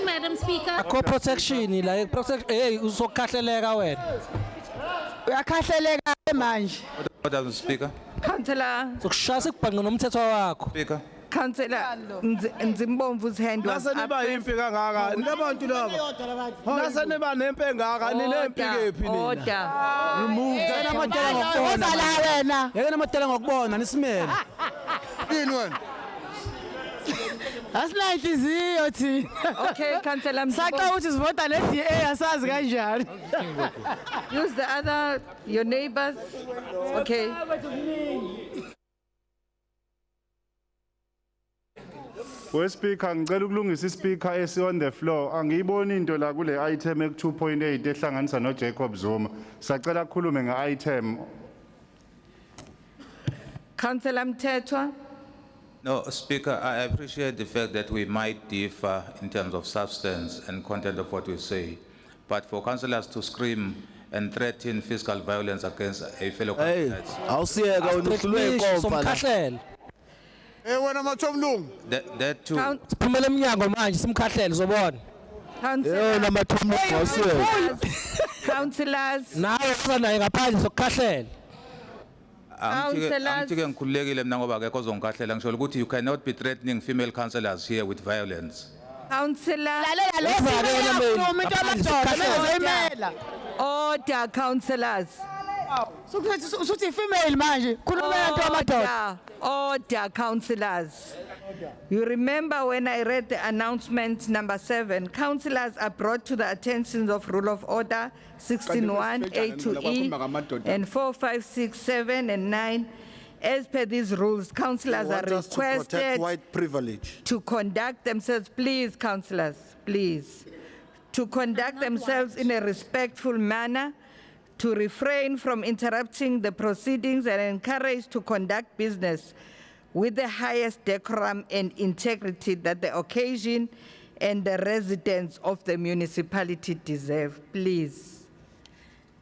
Madam Speaker. Protection, like protect. Hey, uzokhahleleka wena. Madam Speaker. Councillor. Zokushaya sikubhanqe nomthetho wakho. Speaker. Councillor Nzimbomvu's hand was up. Order. Okay, Councillor Use the other, your neighbors. Okay. Speaker, ngicela ukulungisa ispeaker esi on the floor. Angiyiboni into la kule item eku 2.8 ehlanganisa no Jacob Zuma. Sacela khulume nge-item. Councillor Mthethwa. No, Speaker, I appreciate the fact that we might differ in terms of substance and content of what we say. But for councillors to scream and threaten fiscal violence against a fellow candidate. That too. Councillors. You cannot be threatening female councillors here with violence. Councillor. Order, councillors. Order, councillors. You remember when I read the announcement number 7, councillors are brought to the attention of Rule of Order 16.1, A to E, and 4, 5, 6, 7, and 9. As per these rules, councillors are requested white privilege. to conduct themselves, please, councillors, please, to conduct themselves in a respectful manner, to refrain from interrupting the proceedings, and encourage to conduct business with the highest decorum and integrity that the occasion and the residents of the municipality deserve. Please,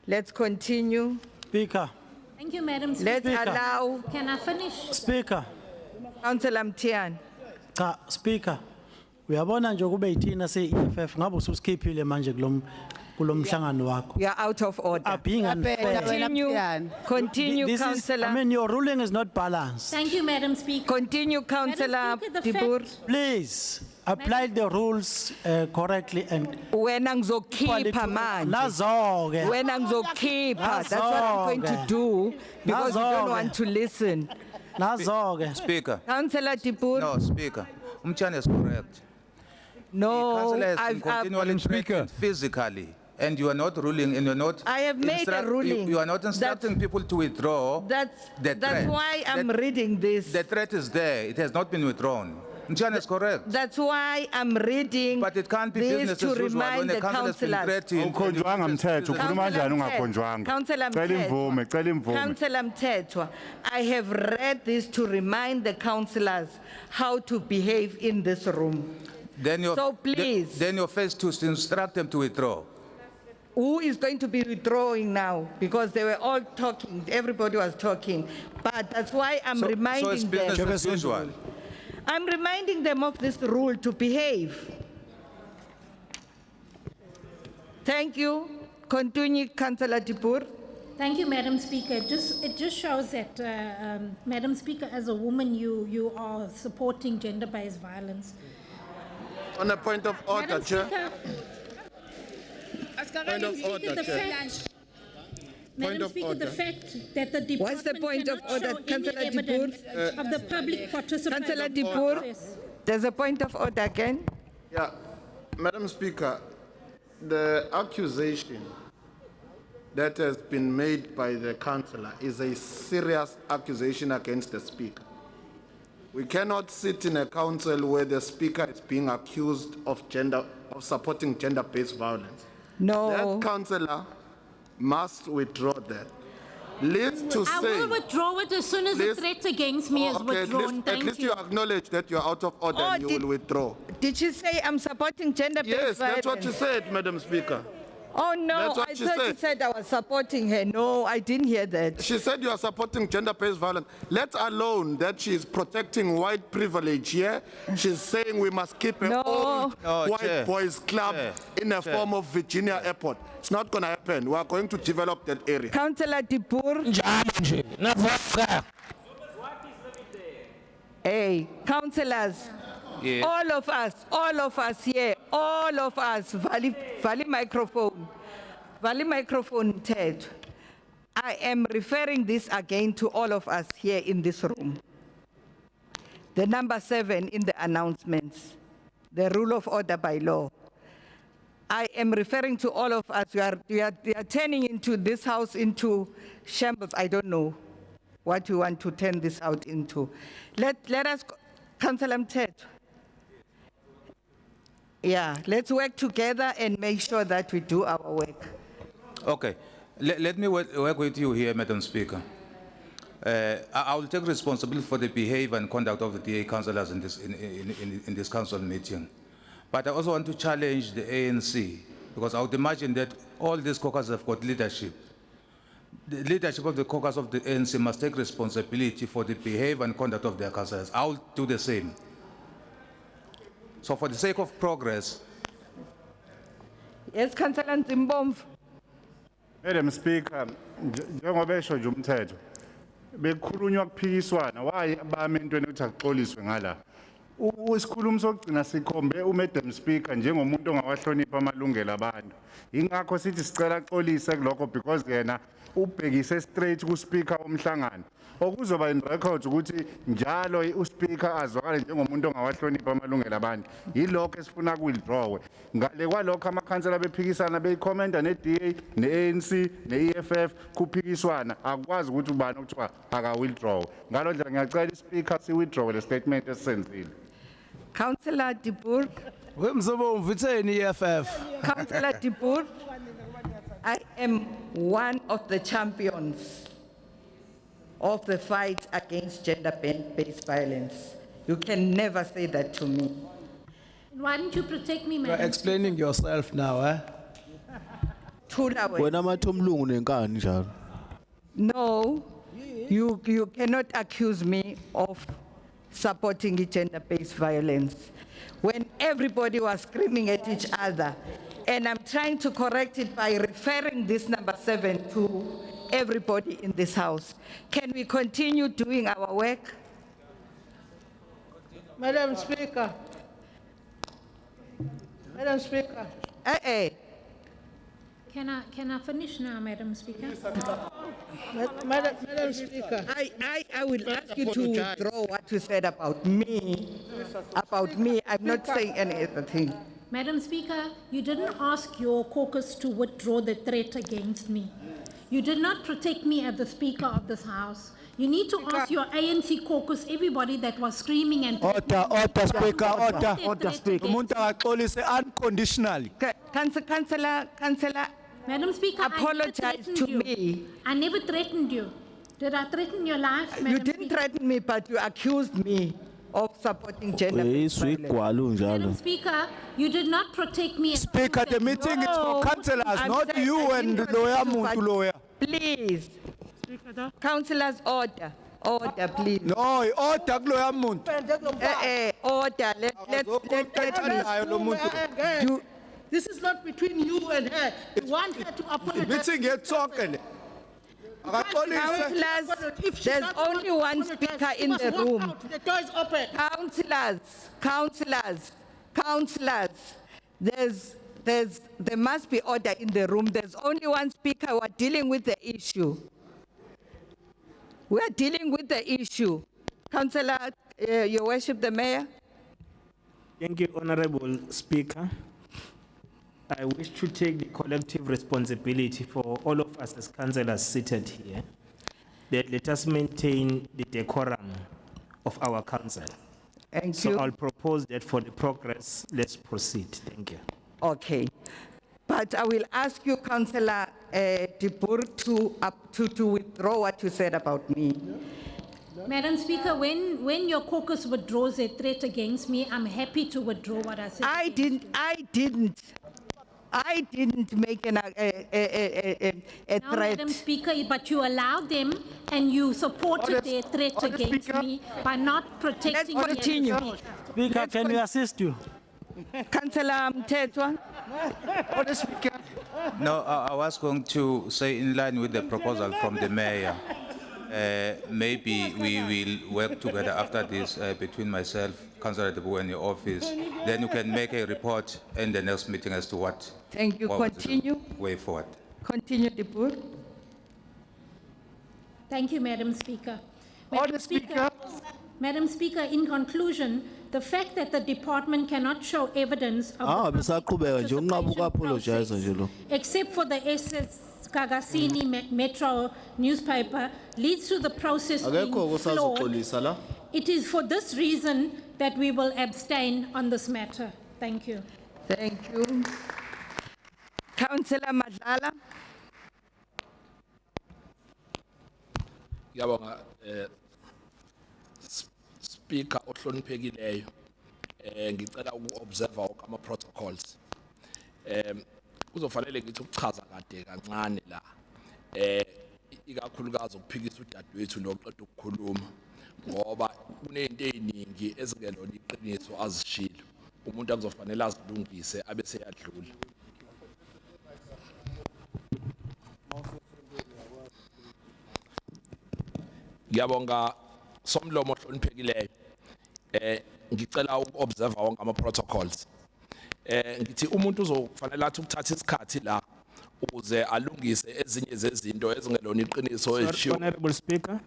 let's continue. Speaker. Thank you, Madam Speaker. Let's allow. Can I finish? Speaker. Councillor Mtian. Speaker. Uyabona nje kube yithina se-EFF ngabe ususikhiphile manje kulomhlangano wakho. You are out of order. Being unfair. Continue, Councillor. I mean, your ruling is not balanced. Thank you, Madam Speaker. Continue, Councillor Dibur. Please apply the rules correctly and. When ngizokhipha manje. Nazo-ke. When ngizokhipha, that's what I'm going to do because you don't want to listen. Nazo-ke. Speaker. Councillor Dibur. No, Speaker. Umchan is correct. No, I've continually threatened physically, and you are not ruling, and you're not. I have made a ruling. You are not instructing people to withdraw. That's threat. why I'm reading this. The threat is there. It has not been withdrawn. Umchan is correct. That's why I'm reading. But it can't be this business to as usual when remind the the council has been councillors. threatened. Ukhonjwanga mthetho, ukhuluma njani ungakhonjwanga? Councillor Cela imvume, cela imvume. Councillor Mthethwa, I have read this to remind the councillors how to behave in this room. Then you're, So please. Then you're faced to instruct them to withdraw. Who is going to be withdrawing now? Because they were all talking, everybody was talking. But that's why I'm reminding So it's business them. as usual. I'm reminding them of this rule to behave. Thank you. Continue, Councillor Dipur. Thank you, Madam Speaker. It just shows that, Madam Speaker, as a woman, you are supporting gender-based violence. On a point of order, Madam Chair. Speaker, Point of order, Chair. Madam of Speaker, order. the fact that the department What's the point of cannot order, show any Councillor evidence Dipur? of the public participation. Councillor Dipur, there's a point of order again. Yeah, Madam Speaker, the accusation that has been made by the councillor is a serious accusation against the speaker. We cannot sit in a council where the speaker is being accused of supporting gender-based violence. No. That councillor must withdraw that. Least to I say. will withdraw it as soon as the Least- threat against me is Okay, withdrawn. at Thank least you. you acknowledge that you're out of order and you will withdraw. Did you say I'm supporting gender-based Yes, violence? that's what you said, Madam Speaker. Oh, no, That's what I she thought you said. said I was supporting her. No, I didn't hear that. She said you are supporting gender-based violence, let alone that she is protecting white privilege here. She's saying we must keep an No. old No, white Chair. boys club Chair. in a Chair. form of Virginia Airport. It's not going to happen. We are going to develop that area. Councillor Dipur. Hey, councillors, Yes. all of us here, all of us, vali microphone, Ted. I am referring this again to all of us here in this room. The number 7 in the announcements, the rule of order by law. I am referring to all of us. We are turning into this house into shambles. I don't know what we want to turn this out into. Let us, Councillor Mtet. Yeah, let's work together and make sure that we do our work. Okay, let me work with you here, Madam Speaker. I will take responsibility for the behavior and conduct of the DA councillors in this council meeting. But I also want to challenge the ANC, because I would imagine that all these caucus have got leadership. The leadership of the caucus of the ANC must take responsibility for the behavior and conduct of their councillors. I will do the same. So for the sake of progress, Yes, Councillor Nzimbomvu. Madam Speaker, njengoba esho nje umthetho bekukhulunywa kuphikiswana why bami into enokuthi akuxoliswe ngala isikhulumi sokugcina sikhombe uMadam Speaker njengomuntu ongawahlonipha amalungelo abantu ingakho sithi sicela axolise kulokho because yena ubhekise straight kuSpeaker omhlangano okuzoba in record ukuthi njalo uSpeaker azwakale njengomuntu ongawahlonipha amalungelo abantu yilokho esifuna kuwithdraw ngale kwalokho amakhansela bephikisana beyikhomenda neDA neANC neEFF kuphikiswana akwazi ukuthi ubani okuthiwa aka withdraw ngalo ndlela ngiyacela iSpeaker si withdraw le statement esenzile Councillor Dipur. Wemzobomvu itheni EFF? Councillor Dipur, I am one of the champions of the fight against gender-based violence. You can never say that to me. Why didn't you protect me, You are Madam? explaining yourself now, eh? Thula wena. Wena mathomlungu nenkani njalo. No, you cannot accuse me of supporting gender-based violence. When everybody was screaming at each other, and I'm trying to correct it by referring this number 7 to everybody in this house. Can we continue doing our work? Madam Speaker. Madam Speaker. Can I finish now, Madam Speaker? Madam Speaker. I will ask you to withdraw what you said about me. About me, I'm not saying any other thing. Madam Speaker, you didn't ask your caucus to withdraw the threat against me. You did not protect me as the Speaker of this House. You need to ask your ANC caucus, everybody that was screaming and Order, Speaker, order, Speaker. Umuntu akaxolise unconditionally. Councillor, Madam Speaker, apologize to me. I never threatened you. Did I threaten your life, Madam You didn't threaten me, but you accused me of supporting gender-based violence. Madam Speaker, you did not protect me. Speaker, the meeting is for councillors, I'm not saying you I and didn't lawyer accuse you, muntu but lawyer. Please, councillors, order. Order, please. No, order kuloya muntu. Order. Let me do. This is not between you and her. You want her to apologize. Meeting ngetsokele. Councillors, there's only one speaker in the room. The door is open. Councillors, there must be order in the room. There's only one speaker. We're dealing with the issue. We're dealing with the issue. Councillor, Your Worship, the Mayor. Thank you, Honorable Speaker. I wish to take the collective responsibility for all of us as councillors seated here, that let us maintain the decorum of our council. Thank So you. I'll propose that for the progress, let's proceed. Thank you. Okay. But I will ask you, Councillor Dipur, to withdraw what you said about me. Madam Speaker, when your caucus withdraws a threat against me, I'm happy to withdraw what I said. I didn't make a Now, threat. Madam Speaker, but you allowed them and you supported their threat against me by not protecting me. as a continue. speaker. Speaker, can we assist you? Councillor Mthethwa. No, I was going to say in line with the proposal from the mayor, maybe we will work together after this between myself, Councillor Debu and your office. Then you can make a report in the next meeting as to what. Thank you. what is the Continue. Way forward. Continue, Dipur. Thank you, Madam Speaker. Madam Speaker, in conclusion, the fact that the department cannot show evidence of the participation process, except for the SS Kagasini Metro newspaper, leads to the process being flawed. It is for this reason that we will abstain on this matter. Thank you. Thank you. Councillor Madlala. Ngiyabonga Speaker ohloniphekileyo ngicela uku-observe wonke ama-protocols kuzofanele ngithi ukuchaza kade kancane la ikakhulukazi ukuphikisa udadewethu noqeda ukukhuluma ngoba kunezinto eziningi ezingelona iqiniso azishilo umuntu akuzofanele azilungise abe seyadlula. Ngiyabonga somlomo ohloniphekileyo ngicela uku-observe wonke ama-protocols ngithi umuntu uzofanele athi ukuthatha isikhathi la ukuze alungise ezinye zezinto ezingelona iqiniso ezishiwo. Honorable Speaker,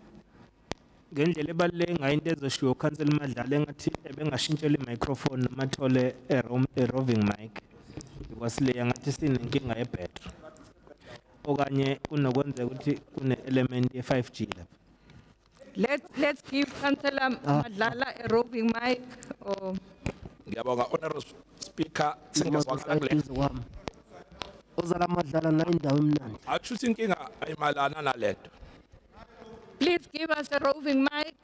ngendlela ebaluleke ngayo into ezoshiwo uCouncillor Madlala engathi ebengashintshela i-microphone noma athole a roving mic because le ngathi sinenkinga ye-battery okanye kunokwenzeka ukuthi kune-element ye-5G lapha. Let's give Councillor Madlala a roving mic. Or Ngiyabonga Honorable Speaker singezwakale. Uzala Madlala na indawo emnandi. Akusho inkinga ayimalana nalento. please give us a roving mic.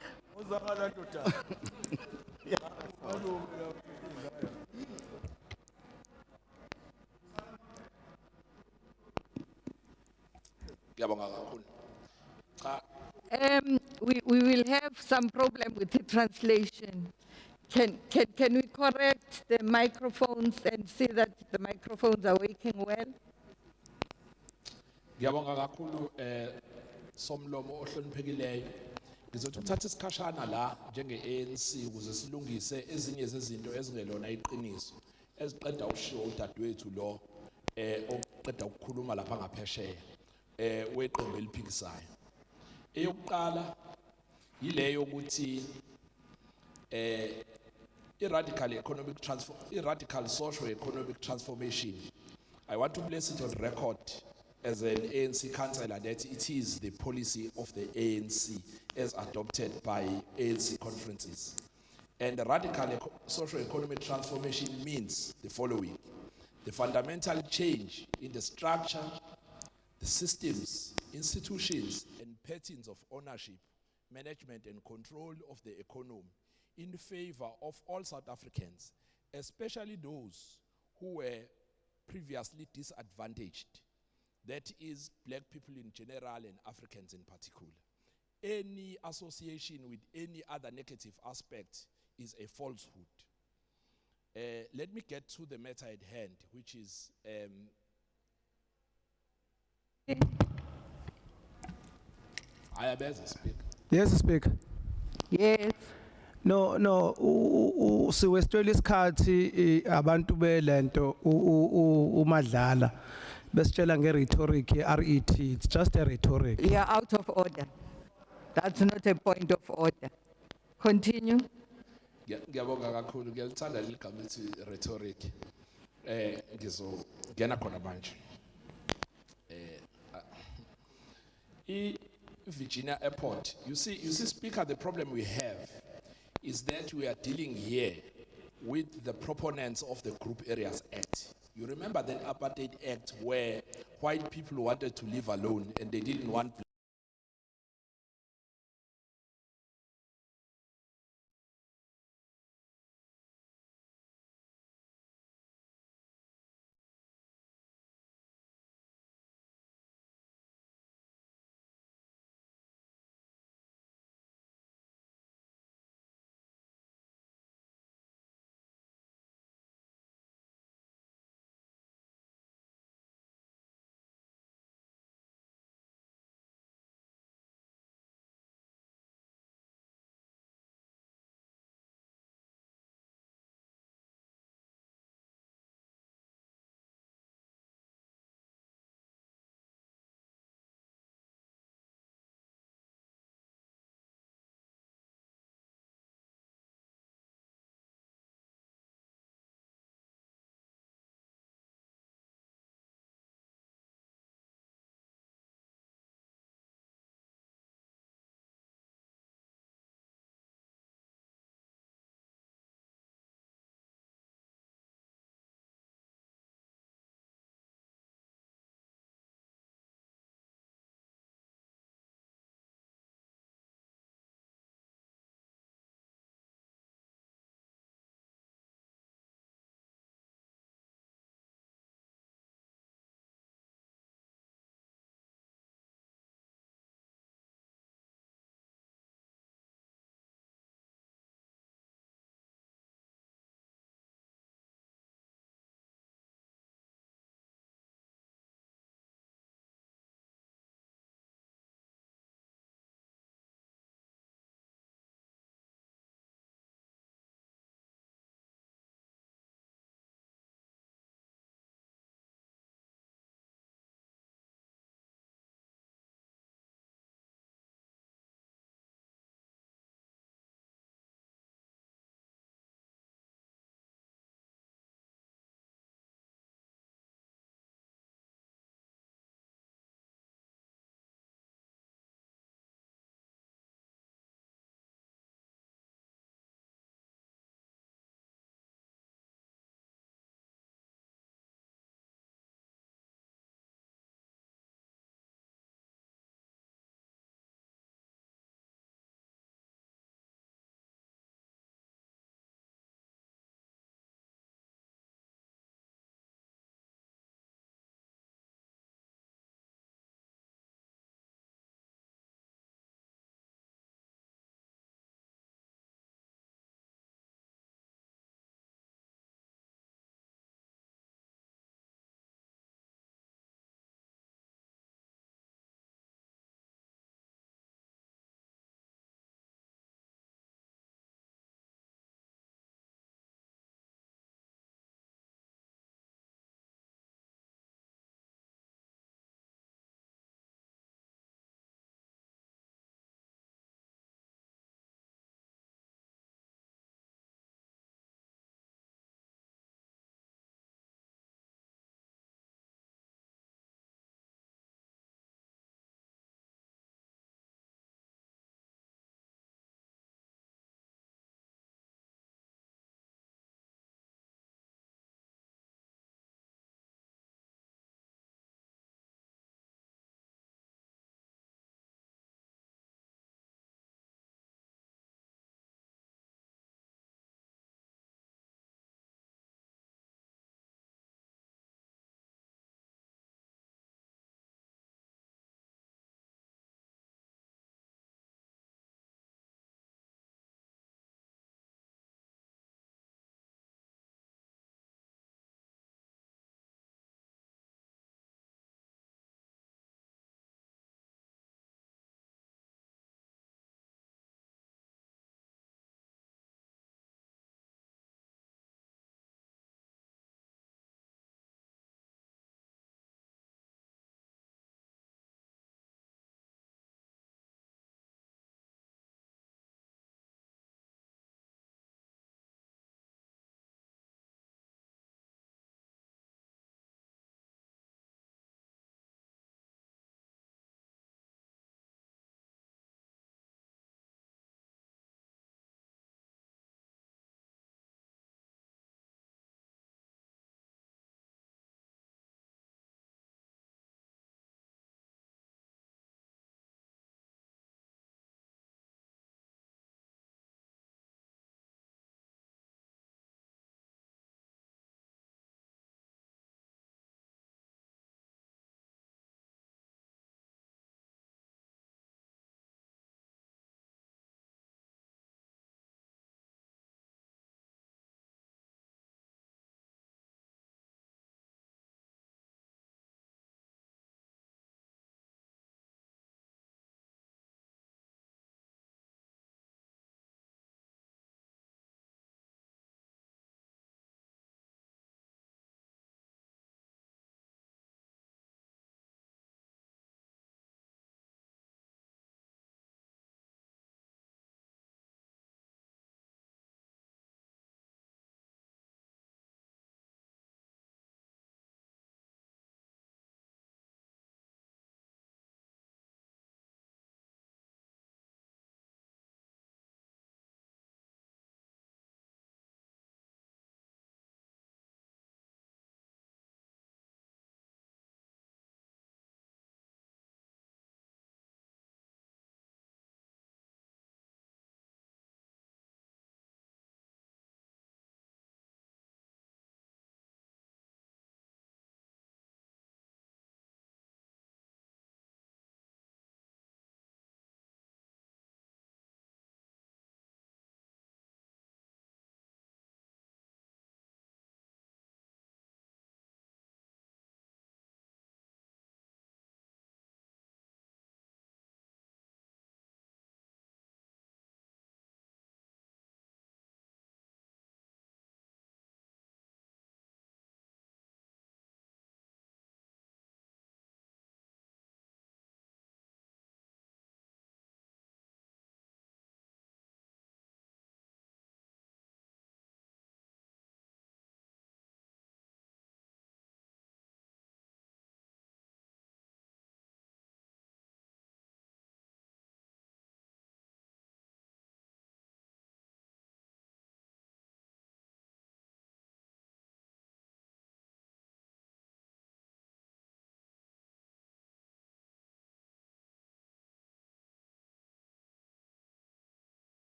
Ngiyabonga kakhulu. Cha We will have some problem with the translation. Can we correct the microphones and see that the microphones are working well? Ngiyabonga kakhulu somlomo ohloniphekileyo. Ngizothi uthatha isikhashana la njenge-ANC ukuze silungise ezinye zezinto ezingelona iqiniso eziqeda ushiwo udadewethu lo oqeda ukukhuluma lapha ngaphesheya weqembu eliphikisayo. Eyokuqala yileyo ukuthi radical socio-economic transformation. I want to place it on record as an ANC councillor that it is the policy of the ANC as adopted by ANC conferences. And the radical socio-economic transformation means the following: the fundamental change in the structure, the systems, institutions, and patterns of ownership, management, and control of the economy in favor of all South Africans, especially those who were previously disadvantaged. That is, black people in general and Africans in particular. any association with any other negative aspect is a falsehood. Let me get to the matter at hand, which is Ayabenza speak. Yes, Speaker. Yes. No, siwestwela isikhathi abantu belento umadlala besitshela nge-rhetoric ye-RET. It's just a rhetoric. You are out of order. That's not a point of order. Continue. Ngiyabonga kakhulu, ngiyalithanda leli gama lithi rhetoric. Ngizongena khona manje. Virginia Airport. You see, Speaker, the problem we have is that we are dealing here with the proponents of the Group Areas Act. You remember the Apartheid Act where white people wanted to live alone and they didn't want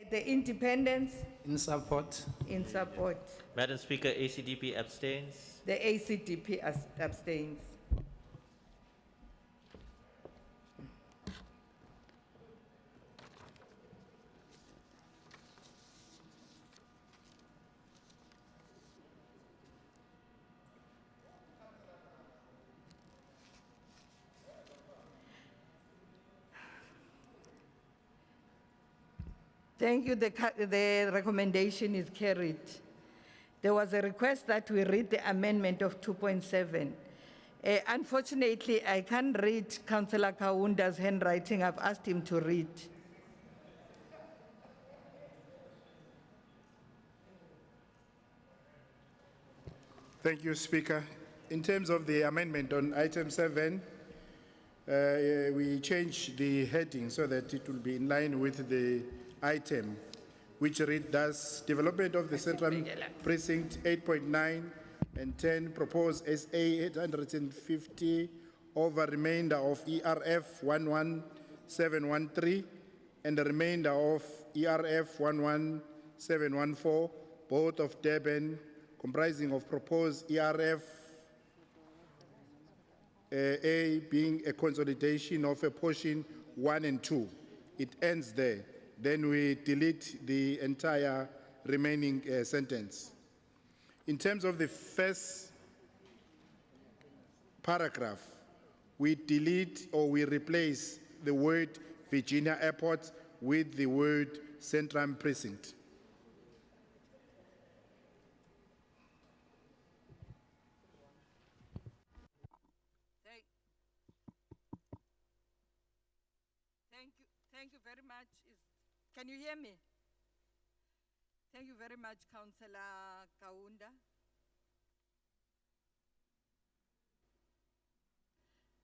The independents In support. in support. Madam Speaker, ACDP abstains. The ACDP abstains. Thank you. The recommendation is carried. There was a request that we read the amendment of 2.7. Unfortunately, I can't read Councillor Kaunda's handwriting. I've asked him to read. Thank you, Speaker. In terms of the amendment on item 7, we changed the heading so that it will be in line with the item, which read thus: development of the Central Precinct 8.9 and 10 proposed SA 850 over remainder of ERF 11713 and the remainder of ERF 11714, both of Durban, comprising of proposed ERF A being a consolidation of a portion 1 and 2. It ends there. Then we delete the entire remaining sentence. In terms of the first paragraph, we delete or we replace the word Virginia Airport with the word Central Precinct. Thank you very much. Can you hear me? Thank you very much, Councillor Kaunda.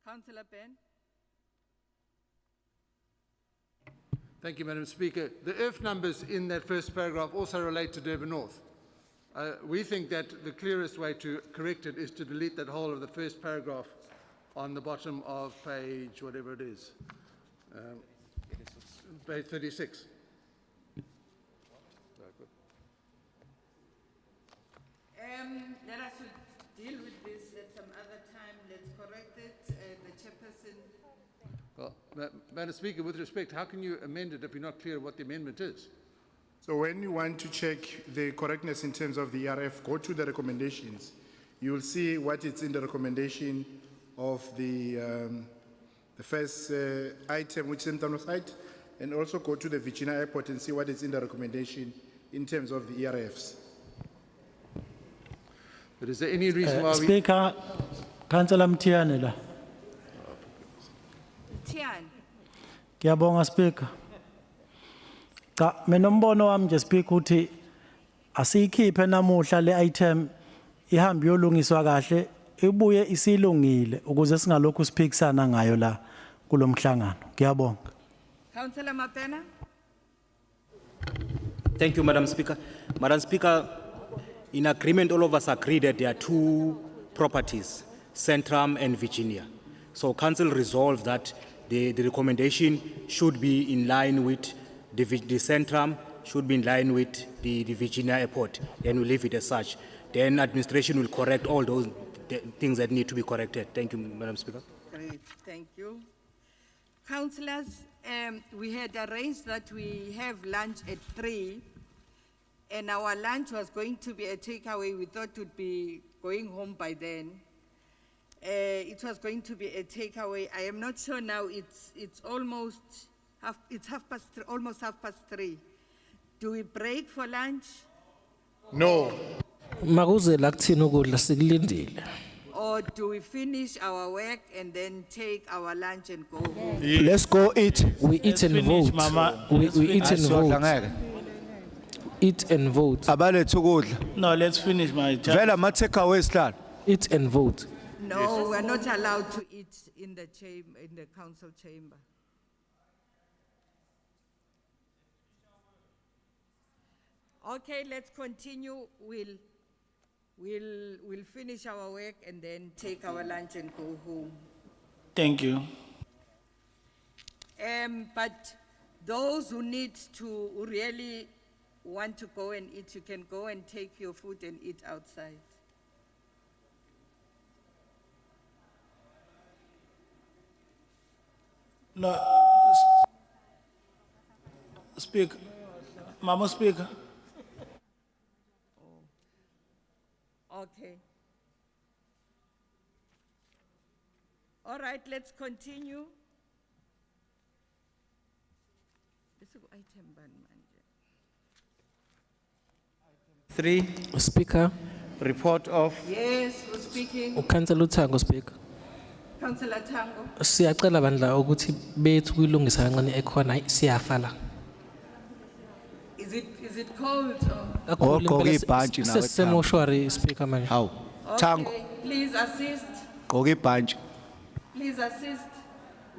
Councillor Ben. Thank you, Madam Speaker. The earth numbers in that first paragraph also relate to Durban North. We think that the clearest way to correct it is to delete that whole of the first paragraph on the bottom of page, whatever it is, page 36. Let us deal with this at some other time. Let's correct it. The chairperson. Well, Madam Speaker, with respect, how can you amend it if you're not clear what the amendment is? So when you want to check the correctness in terms of the ERF, go to the recommendations. You will see what is in the recommendation of the first item, which is in terms of site, and also go to the Virginia Airport and see what is in the recommendation in terms of the ERFs. But is there any reason why we... Speaker, Councillor Mtiane la. Tian. Ngiyabonga Speaker. Cha menombono wami nje Speaker uthi asiyikhiphe namuhla le item ihambe yolungiswa kahle ibuye isilungile ukuze singalokhu siphikisana ngayo la kulomhlangano. Ngiyabonga. Councillor Mapena. Thank you, Madam Speaker. Madam Speaker, in agreement, all of us agree that there are two properties, Centrum and Virginia. So Council resolved that the recommendation should be in line with the Centrum, should be in line with the Virginia Airport, and we'll leave it as such. Then administration will correct all those things that need to be corrected. Thank you, Madam Speaker. Great, thank you. Councillors, we had arranged that we have lunch at 3, and our lunch was going to be a takeaway. We thought we'd be going home by then. It was going to be a takeaway. I am not sure now. It's almost almost 3:30. Do we break for lunch? No. Makuze la kuthini ukudla sikulindile. Or do we finish our work and then take our lunch and go home? Let's go eat. We eat and vote. We eat and vote. Eat and vote. Abalethu ukudla. No, let's finish my chapter. Vela ma takeaway slan. Eat and vote. No, we're not allowed to eat in the chamber, in the council chamber. Okay, let's continue. We'll finish our work and then take our lunch and go home. Thank you. But Those who need to, who really want to go and eat, you can go and take your food and eat outside. No, Speaker, Mama Speaker. Okay. All right, let's continue. Bese ku-item bani manje? 3, Speaker, report of Yes, who's speaking? uKhansela uThango Speaker. Councillor Tango. Siyacela bandla ukuthi bethu kuyilungisa kancane ekhona hayi siyafala. Is it cold or? Kakhulu Gqoka impela ibhantshi nawe, sesimoshwari Speaker manje. Hawu, Tango, Okay, please assist. gqoka ibhantshi. Please assist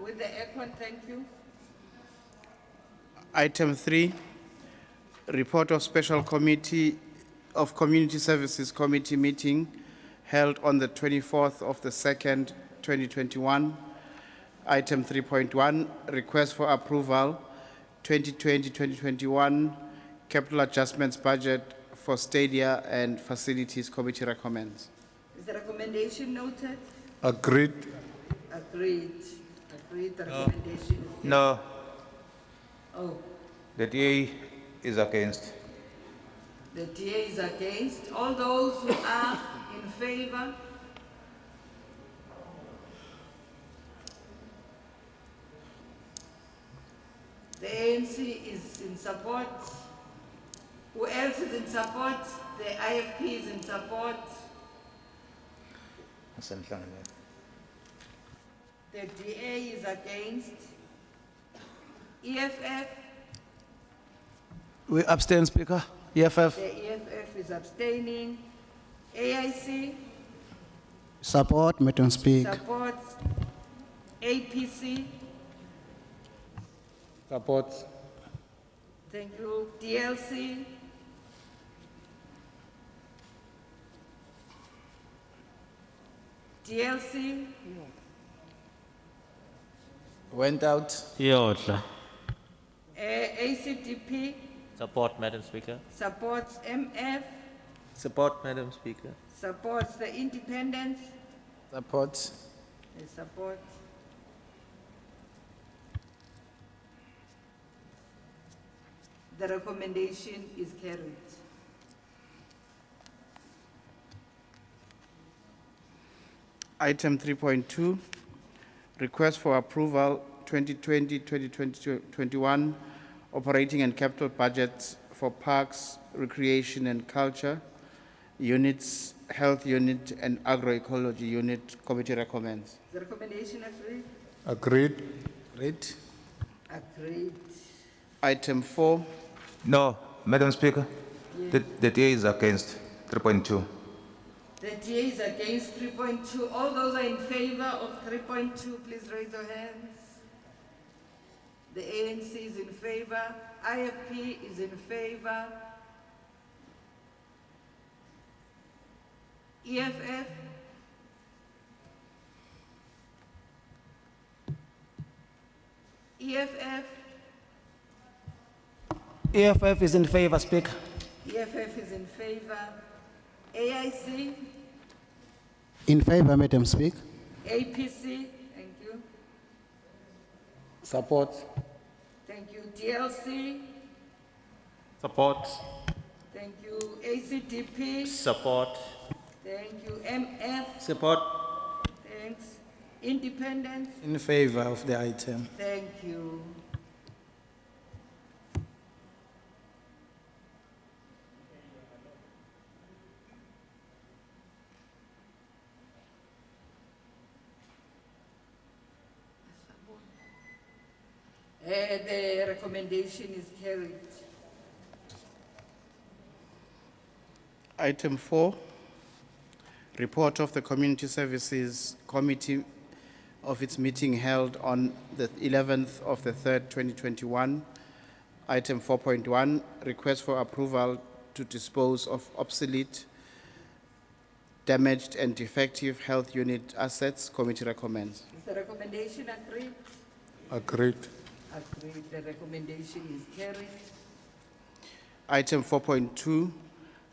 with the aircon, thank you. Item 3, report of special committee of Community Services Committee meeting held on the 24th of the 2nd, 2021. Item 3.1, request for approval 2020-2021 capital adjustments budget for Stadia and Facilities Committee recommends. Is the recommendation noted? Agreed. Agreed. Agreed, the recommendation is. No, Oh, the DA is against. the DA is against. All those who are in favor? The ANC is in support. Who else is in support? The IFP is in support. The DA is against. EFF, We abstain, Speaker. EFF. the EFF is abstaining. AIC Support, Madam Speaker. supports. APC, Support. thank you. DLC, DLC, Went out. Yodla. ACDP Support, Madam Speaker. supports. MF Support, Madam Speaker. supports. The independents, Support. they support. The recommendation is carried. Item 3.2, request for approval 2020-2021 operating and capital budgets for parks, recreation and culture units, health unit and agroecology unit. Committee recommends. The recommendation agreed? Agreed. Read. Agreed. Item 4, No, Madam Speaker, the DA is against 3.2. The DA is against 3.2. All those are in favor of 3.2, please raise your hands. The ANC is in favor. IFP is in favor. EFF, EFF, EFF is in favor, Speaker. EFF is in favor. AIC, In favor, Madam Speaker. APC, thank you. Support. Thank you. DLC, Support. thank you. ACDP, Support. thank you. MF, Support. thanks. Independent, In favor of the item. thank you. The recommendation is carried. Item 4, report of the Community Services Committee of its meeting held on the 11th of the 3rd, 2021. Item 4.1, request for approval to dispose of obsolete, damaged and defective health unit assets. Committee recommends. Is the recommendation agreed? Agreed. Agreed. The recommendation is carried. Item 4.2,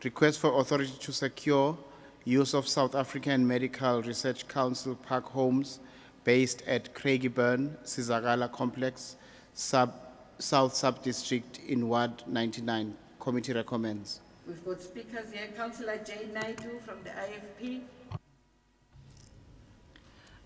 request for authority to secure use of South African Medical Research Council park homes based at Craigieburn, Sizakala Complex, South Sub-District in Ward 99. Committee recommends. We've got speakers here. Councillor Jay Naidu from the IFP.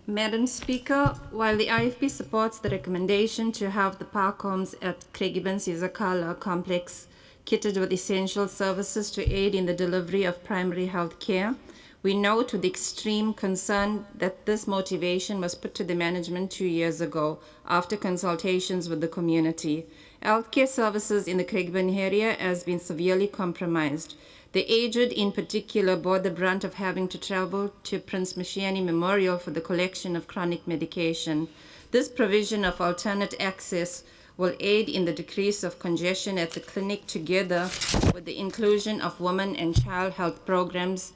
Madam Speaker, while the IFP supports the recommendation to have the park homes at Craigieburn Sizakala complex kitted with essential services to aid in the delivery of primary health care, we note with extreme concern that this motivation was put to the management 2 years ago after consultations with the community. Healthcare services in the Craigieburn area has been severely compromised. The aged in particular bore the brunt of having to travel to Prince Mashiane Memorial for the collection of chronic medication. This provision of alternate access will aid in the decrease of congestion at the clinic together with the inclusion of women and child health programs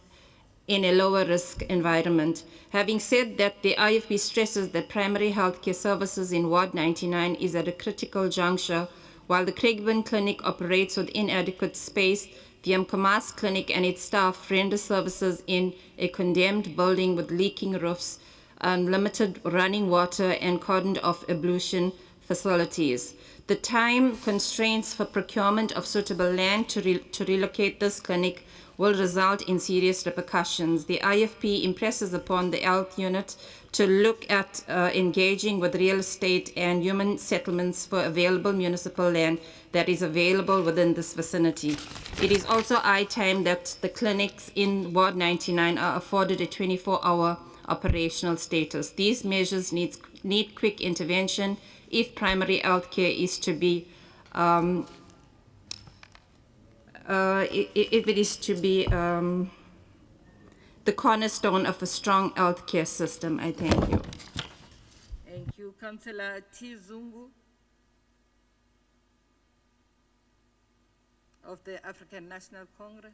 in a lower risk environment. Having said that, the IFP stresses that primary healthcare services in Ward 99 is at a critical juncture. While the Craigieburn Clinic operates with inadequate space, the Mkomas Clinic and its staff render services in a condemned building with leaking roofs, limited running water, and cordoned off ablution facilities. The time constraints for procurement of suitable land to relocate this clinic will result in serious repercussions. The IFP impresses upon the health unit to look at engaging with real estate and human settlements for available municipal land that is available within this vicinity. It is also high time that the clinics in Ward 99 are afforded a 24-hour operational status. These measures need quick intervention if primary health care is to be if it is to be the cornerstone of a strong healthcare system. I thank you. Thank you. Councillor T. Zungu of the African National Congress.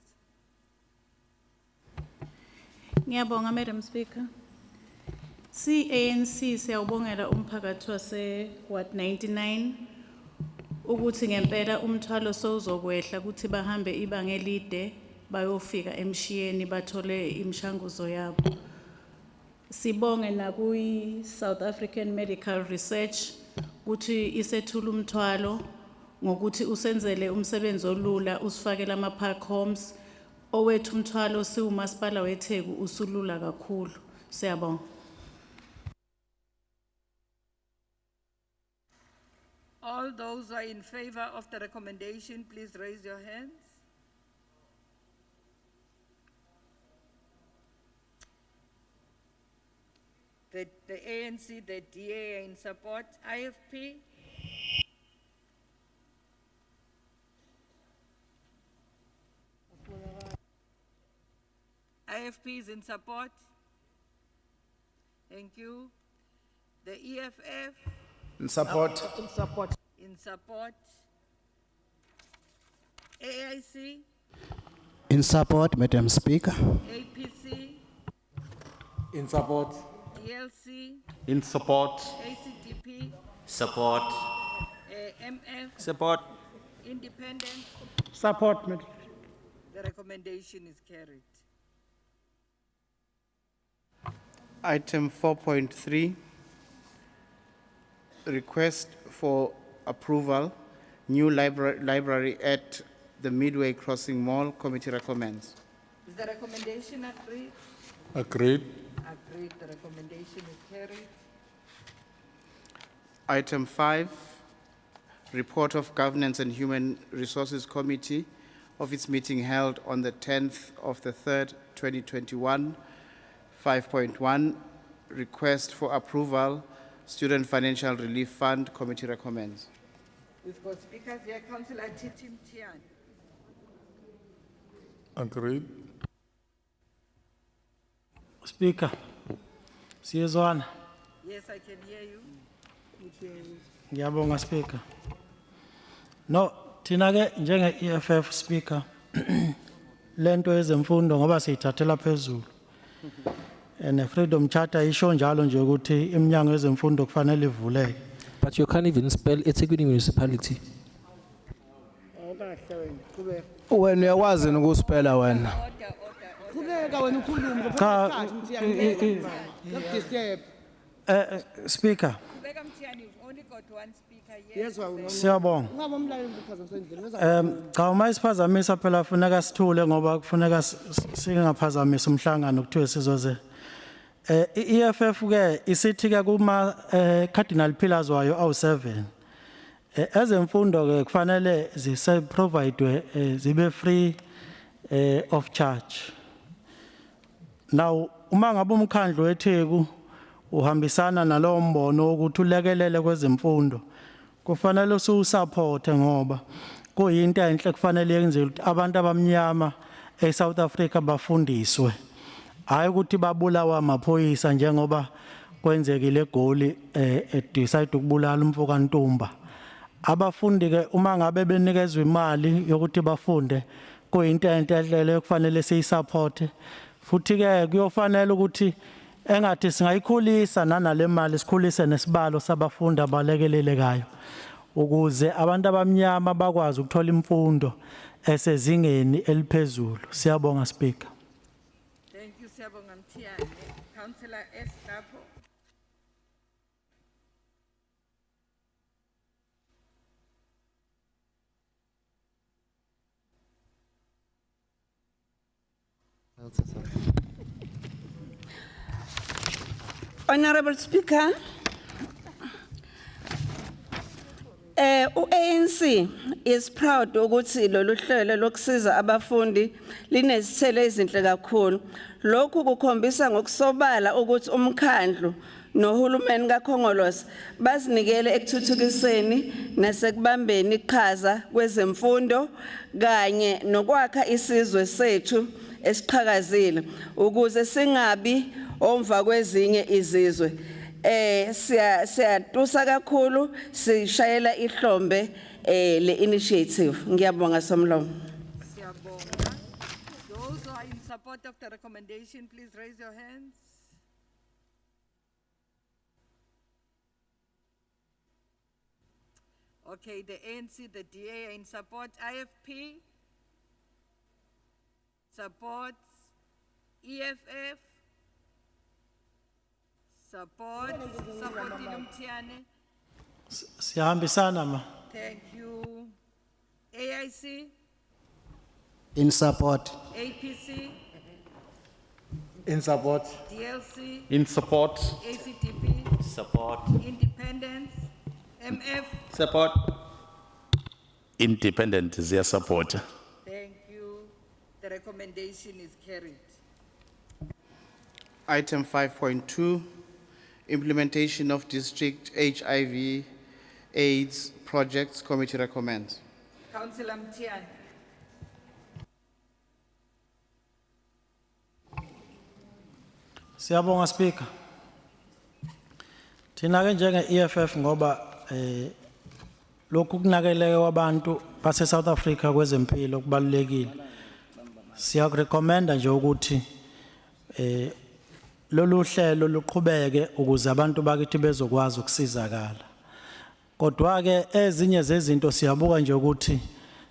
Ngiyabonga, Madam Speaker. ANC siyawubongela umphakathi wase Ward 99 ukuthi ngempela umthwalo sowuzokwehla ukuthi bahambe ibanga elide bayofika emshiyeni bathole imishanguzo yabo. Sibonge nakuyi South African Medical Research ukuthi isethula umthwalo ngokuthi usenzele umsebenzi olula usifakela ama park homes owethu umthwalo siwumasipala weTheku usulula kakhulu. Siyabonga. All those who are in favor of the recommendation, please raise your hands. The ANC, the DA are in support. IFP? IFP is in support. Thank you. The EFF? In support. In support. In support. AIC? In support, Madam Speaker. APC? In support. ELC? In support. ACDP? Support. MF? Support. Independent? Support, Madam. The recommendation is carried. Item 4.3, request for approval, new library at the Midway Crossing Mall. Committee recommends. Is the recommendation agreed? Agreed. Agreed. The recommendation is carried. Item 5, report of Governance and Human Resources Committee of its meeting held on the 10th of the 3rd, 2021. 5.1, request for approval, Student Financial Relief Fund. Committee recommends. We've got speakers here. Councillor Titim Tian. Agreed. Speaker, siyezwana. Yes, I can hear you. Ngiyabonga Speaker. No, thina ke njenge EFF Speaker lento yezemfundo ngoba siyithathela phezulu. And Freedom Charter isho njalo nje ukuthi iminyango yezemfundo kufanele ivuleke. But you can't even spell EThekwini municipality. Wena uyawazi ukuspela wena. Qhubeka wena ukhulume Cha, disturb. Speaker, Yes, wawuna. siyabonga. Ungabe umlayeli uphazamisa indlela. Cha uma isiphazamisa phela kufuneka sithule ngoba kufuneka singaphazamisa umhlangano kuthiwe sizoze. EFF ke isithi ke kuma cardinal pillars wayo awu7. Ezemfundo ke kufanele zise provide zibe free of charge. Now uma ngabe umkhandlu weTheku uhambisana nalowo mbono ukuthi ulekelele kwezemfundo kufanele ususupport ngoba kuyinto enhle kufanele yenze ukuthi abantu abamnyama eSouth Africa bafundiswe hayi ukuthi babulawa amaphoyisa njengoba kwenzekile eGoli decide ukubulala umfoka Ntumba. Abafundi ke uma ngabe benikezwe imali yokuthi bafunde kuyinto enhle kufanele siyisupport futhi ke kuyofanele ukuthi engathi singayikhulisa nanale mali sikhulise nesibalo sabafundi abalekelelekayo ukuze abantu abamnyama bakwazi ukuthola imfundo esezingeni eliphezulu. Siyabonga Speaker. Thank you, Siyabonga Mthiyane. Councillor S. Lapho. Honorable Speaker, ANC is proud ukuthi lolu hlelo lokusiza abafundi linesithelo ezinhle kakhulu. Lokhu kukhombisa ngokusobala ukuthi umkhandlu nohulumeni kaKhongolose bazinikele ekuthuthukiseni nasekubambeni iqhaza kwezemfundo kanye nokwakha isizwe sethu esiqhakazile ukuze singabi omva kwezinye izizwe. Siyatusa kakhulu sishayela ihlombe le initiative. Ngiyabonga somlomo. Siyabonga. Those who are in support of the recommendation, please raise your hands. Okay, the ANC, the DA are in support. IFP supports. EFF support. Supporting Mthiyane. Siyahambisana ma. Thank you. AIC, In support. APC, In support. DLC, In support. ACTP, Support. Independence, MF. Support. Independent is their support. Thank you. The recommendation is carried. Item 5.2, implementation of district HIV AIDS projects committee recommends. Councillor Mthiyane. Siyabonga Speaker. Thina ke njenge EFF ngoba lokhu kunakeleka kwabantu base South Africa kwezempilo kubalulekile. Siyakurecommenda nje ukuthi lolu hlelo luqhubeke ukuze abantu bakithi bezokwazi ukusizakala. Kodwa ke ezinye zezinto siyabuka nje ukuthi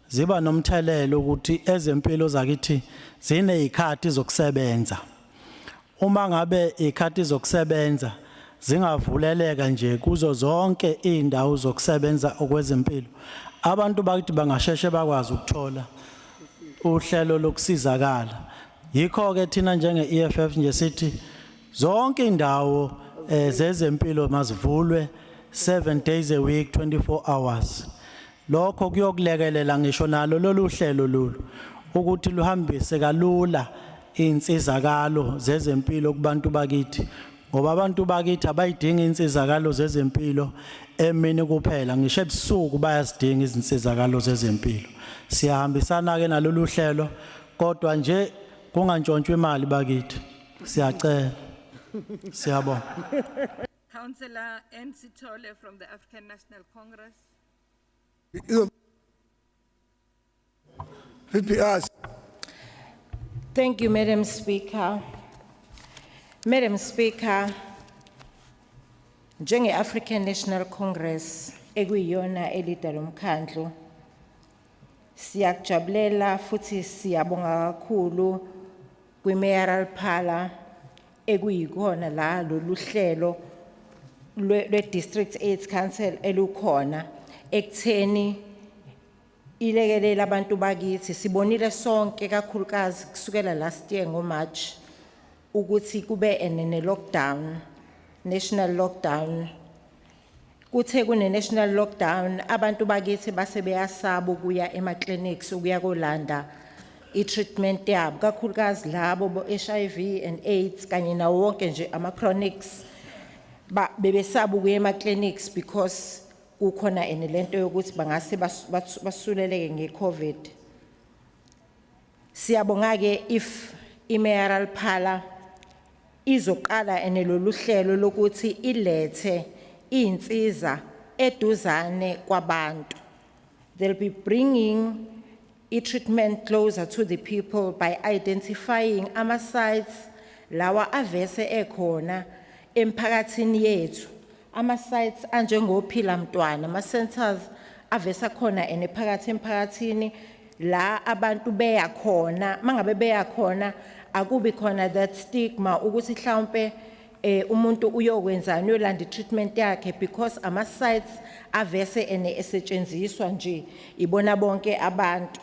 ziba nomthelelo ukuthi ezempilo zakithi zinezikhathi zokusebenza. Uma ngabe ikhathi zokusebenza zingavuleleka nje kuzo zonke indawo zokusebenza okwezempilo, abantu bakithi bangasheshe bakwazi ukuthola uhlelo lokusizakala. Yikho ke thina njenge EFF nje sithi zonke indawo zezempilo mazivulwe 7 days a week 24 hours. Lokho kuyokulekelela ngisho nalo lolu hlelo lolu ukuthi luhambise kalula insizakalo zezempilo kubantu bakithi ngoba abantu bakithi abayidinga insizakalo zezempilo emini kuphela ngisho ebusuku bayazidinga izinsizakalo zezempilo. Siyahambisana ke nalolu hlelo kodwa nje kungantshontshwe imali bakithi. Siyacela. Siyabonga. Councillor Nsitole from the African National Congress. Thank you, Madam Speaker. Madam Speaker, Njenge-African National Congress ekuyiyona elida lomkhandlu, siyakujabulela futhi siyabonga kakhulu kwi-mayoral parlor ekuyikona la lolu hlelo lwe-District 8 Council elukhona ekutheni ilekelela abantu bakithi. Sibonile sonke kakhulukazi kusukela last year ngoMarch ukuthi kube ne-lockdown, national lockdown. Kuthe kune-national lockdown, abantu bakithi base beyasaba ukuya ema-clinics ukuya kolanda i-treatment yabo, kakhulukazi labo bo-HIV and AIDS kanye nawo wonke nje ama-chronics bebesaba ukuya ema-clinics because kukhona lento yokuthi bangase basuleleke nge-COVID. Siyabonga-ke if i-mayoral parlor izoqala lolu hlelo lokuthi ilethe insiza eduzane kwabantu. They'll be bringing i-treatment closer to the people by identifying ama-sites lawa avese ekhona emphakathini yethu. Ama-sites anjengophila mntwana, ama-centers avesa khona phakathi emphakathini la abantu beya khona. Mangabe beya khona akubi khona that stigma ukuthi mhlawumbe umuntu uyokwenzani uyolanda i-treatment yakhe because ama-sites avese esetshenziswa nje ibona bonke abantu.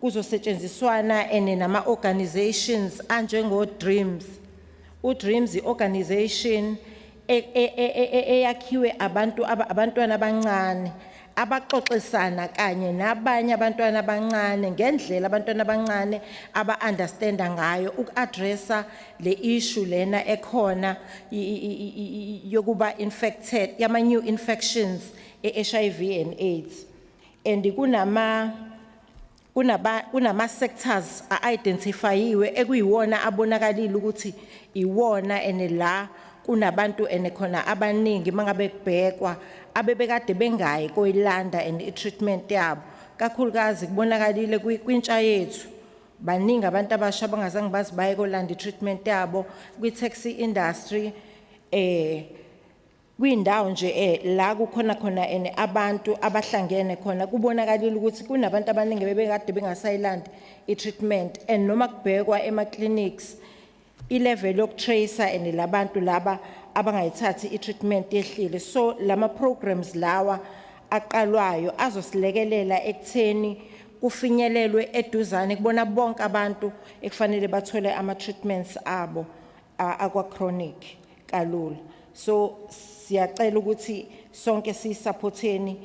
Kuzosetshenziswana nama-organizations anjengo-Dreams. U-Dreams i-organization eyakhiwe abantwana abancane abaxoxisana kanye nabanye abantwana abancane ngendlela abantwana abancane aba-understanda ngayo uku-addressa le issue lena ekhona yokuba infected, yama-new infections e-HIV and AIDS. And kunama-sectors a-identifyiwe ekuyiwona abonakalile ukuthi iwona la kunabantu khona abaningi mangabe kubhekwa abebekade bengayi koyilanda i-treatment yabo. Kakhulukazi kubonakalile kwintsha yethu baningi abantu abasha abangazange bazi baye kolanda i-treatment yabo kwi-taxi industry kwindawo nje la kukhona abantu abahlangene khona. Kubonakalile ukuthi kunabantu abaningi bebekade bengasayilandi i-treatment and noma kubhekwa ema-clinics i-level yokutracer labantu laba abangayithathi i-treatment yehlile. So lama programs lawa aqalwayo azosilekelela ekutheni kufinyelelwe eduzane kubona bonke abantu ekufanele bathole ama-treatments abo akwa-chronic kalula. So siyacela ukuthi sonke siyisupporteni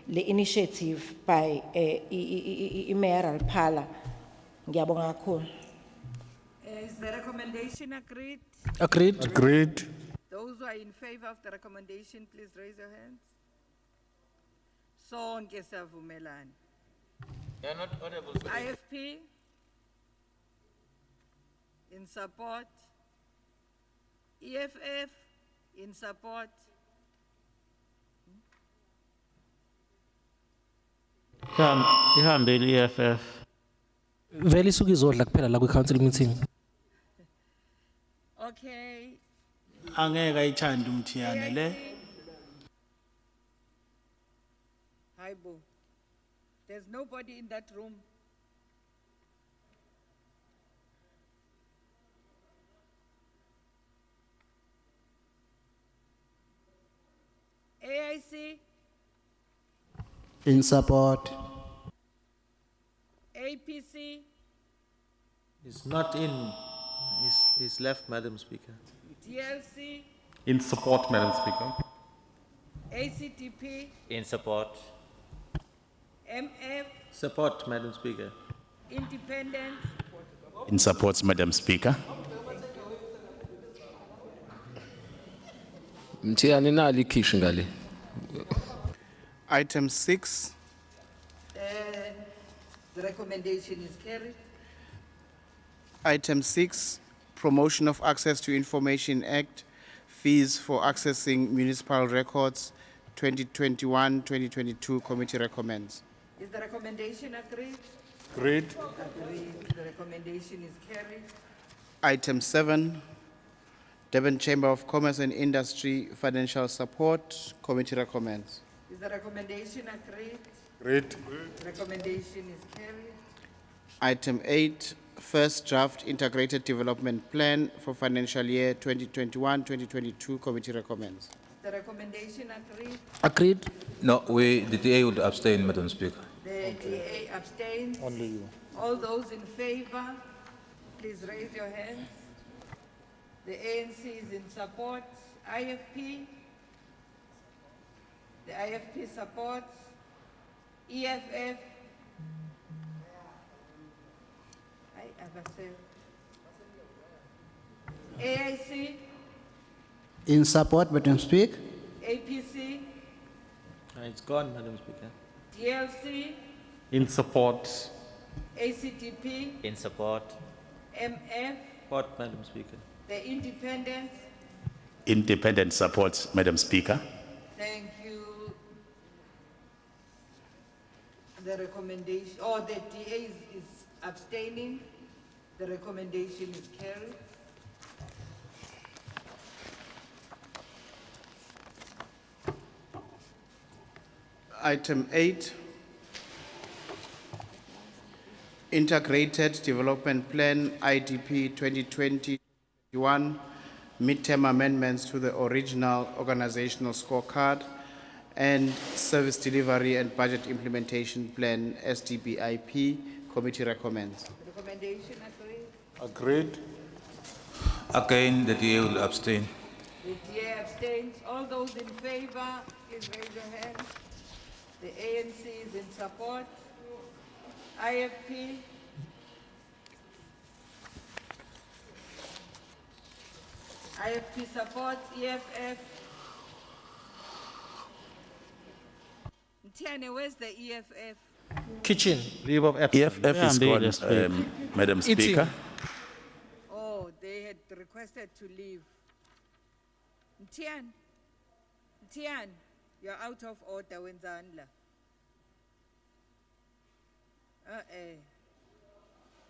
le initiative by i-mayoral parlor. Ngiyabonga kakhulu. Is the recommendation agreed? Agreed. Agreed. Those who are in favor of the recommendation, please raise your hands. Sonke siyavumelana. You're not audible. IFP in support. EFF in support. Ihambile EFF. Vele isuke izodla kuphela la kwi-council meeting. Okay. Angeke ayithande umthiyane le. Haibo. There's nobody in that room. AIC, In support. APC, He's not in. He's left, Madam Speaker. DLC, In support, Madam Speaker. ACTP, In support. MF, Support, Madam Speaker. Independent, In support, Madam Speaker. Mthiyane nali ikhishi ngale. Item 6, the recommendation is carried. Item 6, Promotion of Access to Information Act, Fees for Accessing Municipal Records, 2021-2022 Committee recommends. Is the recommendation agreed? Agreed. Agreed. The recommendation is carried. Item 7, Durban Chamber of Commerce and Industry Financial Support. Committee recommends. Is the recommendation agreed? Agreed. Recommendation is carried. Item 8, first draft integrated development plan for financial year 2021-2022. Committee recommends. The recommendation agreed. Agreed. No, the DA would abstain, Madam Speaker. The DA abstains. Only you. All those in favor, please raise your hands. The ANC is in support. IFP. The IFP supports. EFF. AIC. In support, Madam Speaker. APC. It's gone, Madam Speaker. DLC. In support. ACTP. In support. MF. Support, Madam Speaker. The Independents. Independent supports, Madam Speaker. Thank you. The recommendation, the DA is abstaining. The recommendation is carried. Item 8, Integrated Development Plan IDP 2020-2021, midterm amendments to the original organizational scorecard and service delivery and budget implementation plan SDBIP. Committee recommends. Recommendation agreed. Agreed. Again, the DA will abstain. The DA abstains. All those in favor, please raise your hand. The ANC is in support. IFP. IFP supports. EFF. Mtiane, where's the EFF? Kitchen. Leave of absence. EFF is gone, Madam Speaker. Oh, they had requested to leave. Mtian, you're out of order, Wenzanla.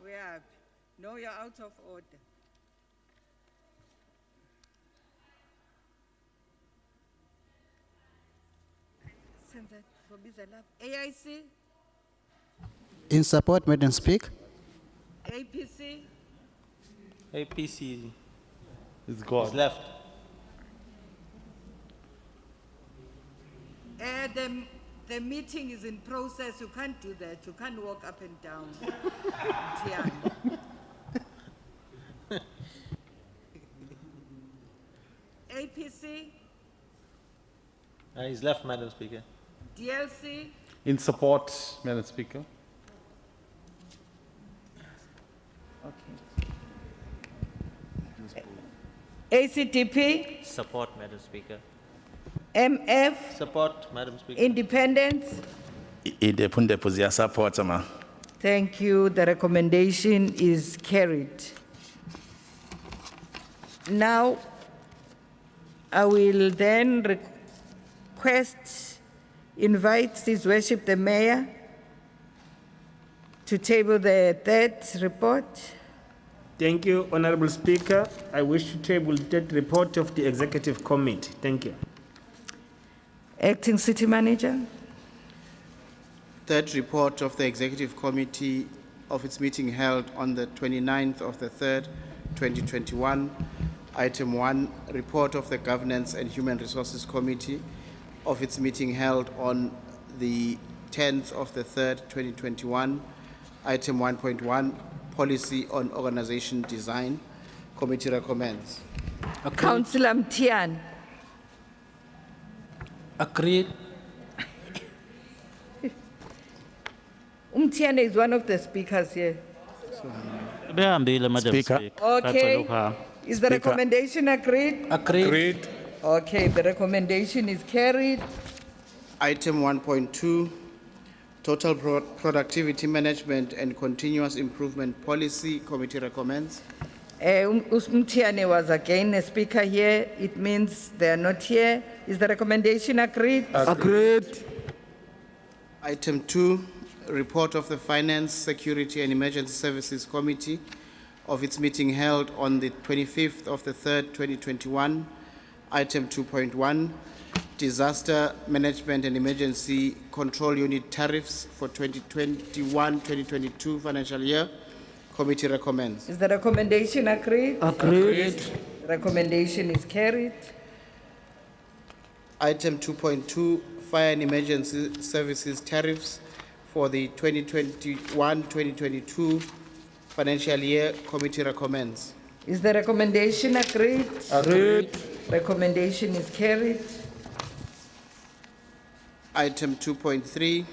Where are you? No, you're out of order. AIC, In support, Madam Speaker. APC, APC It's gone. is left. the meeting is in process. You can't do that. You can't walk up and down. Tian. APC, He's left, Madam Speaker. DLC, In support, Madam Speaker. ACTP, Support, Madam Speaker. MF, Support, Madam Speaker. Independents. Independent support, ma. Thank you. The recommendation is carried. Now, I will then invite His Worship the Mayor to table the third report. Thank you, Honorable Speaker. I wish to table the third report of the Executive Committee. Thank you. Acting City Manager. Third report of the Executive Committee of its meeting held on the 29th of the 3rd, 2021. Item 1, report of the Governance and Human Resources Committee of its meeting held on the 10th of the 3rd, 2021. Item 1.1, policy on organization design. Committee recommends. Councillor Mtian. Agreed. Mtian is one of the speakers here. Madam Speaker. Okay. Is the recommendation agreed? Agreed. Okay, the recommendation is carried. Item 1.2, total productivity management and continuous improvement policy. Committee recommends. Mtiane was again a speaker here. It means they are not here. Is the recommendation agreed? Agreed. Item 2, report of the Finance, Security and Emergency Services Committee of its meeting held on the 25th of the 3rd, 2021, item 2.1, Disaster Management and Emergency Control Unit tariffs for 2021-2022 financial year. Committee recommends. Is the recommendation agreed? Agreed. Recommendation is carried. Item 2.2, Fire and Emergency Services tariffs for the 2021-2022 financial year. Committee recommends. Is the recommendation agreed? Agreed. Recommendation is carried. Item 2.3,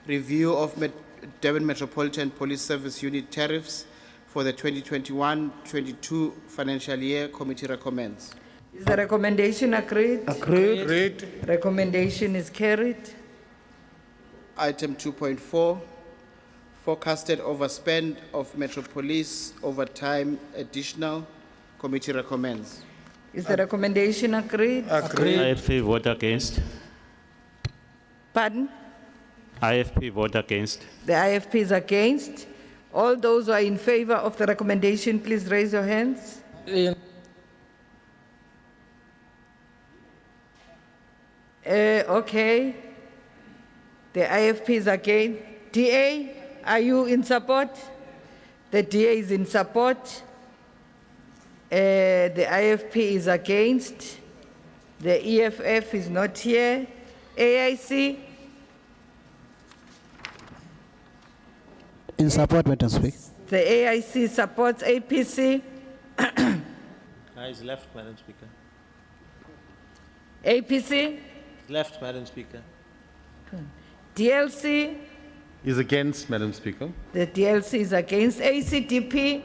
Review of Durban Metropolitan Police Service Unit tariffs for the 2021-22 financial year. Committee recommends. Is the recommendation agreed? Agreed. Recommendation is carried. Item 2.4, Forecasted overspend of Metropolis overtime additional. Committee recommends. Is the recommendation agreed? IFP vote against. Pardon? IFP vote against. The IFP is against. All those who are in favor of the recommendation, please raise your hands. Okay. The IFP is against. DA, are you in support? The DA is in support. The IFP is against. The EFF is not here. AIC? In support, Madam Speaker. The AIC supports APC. Is left, Madam Speaker. APC? Left, Madam Speaker. DLC? Is against, Madam Speaker. The DLC is against. ACDP?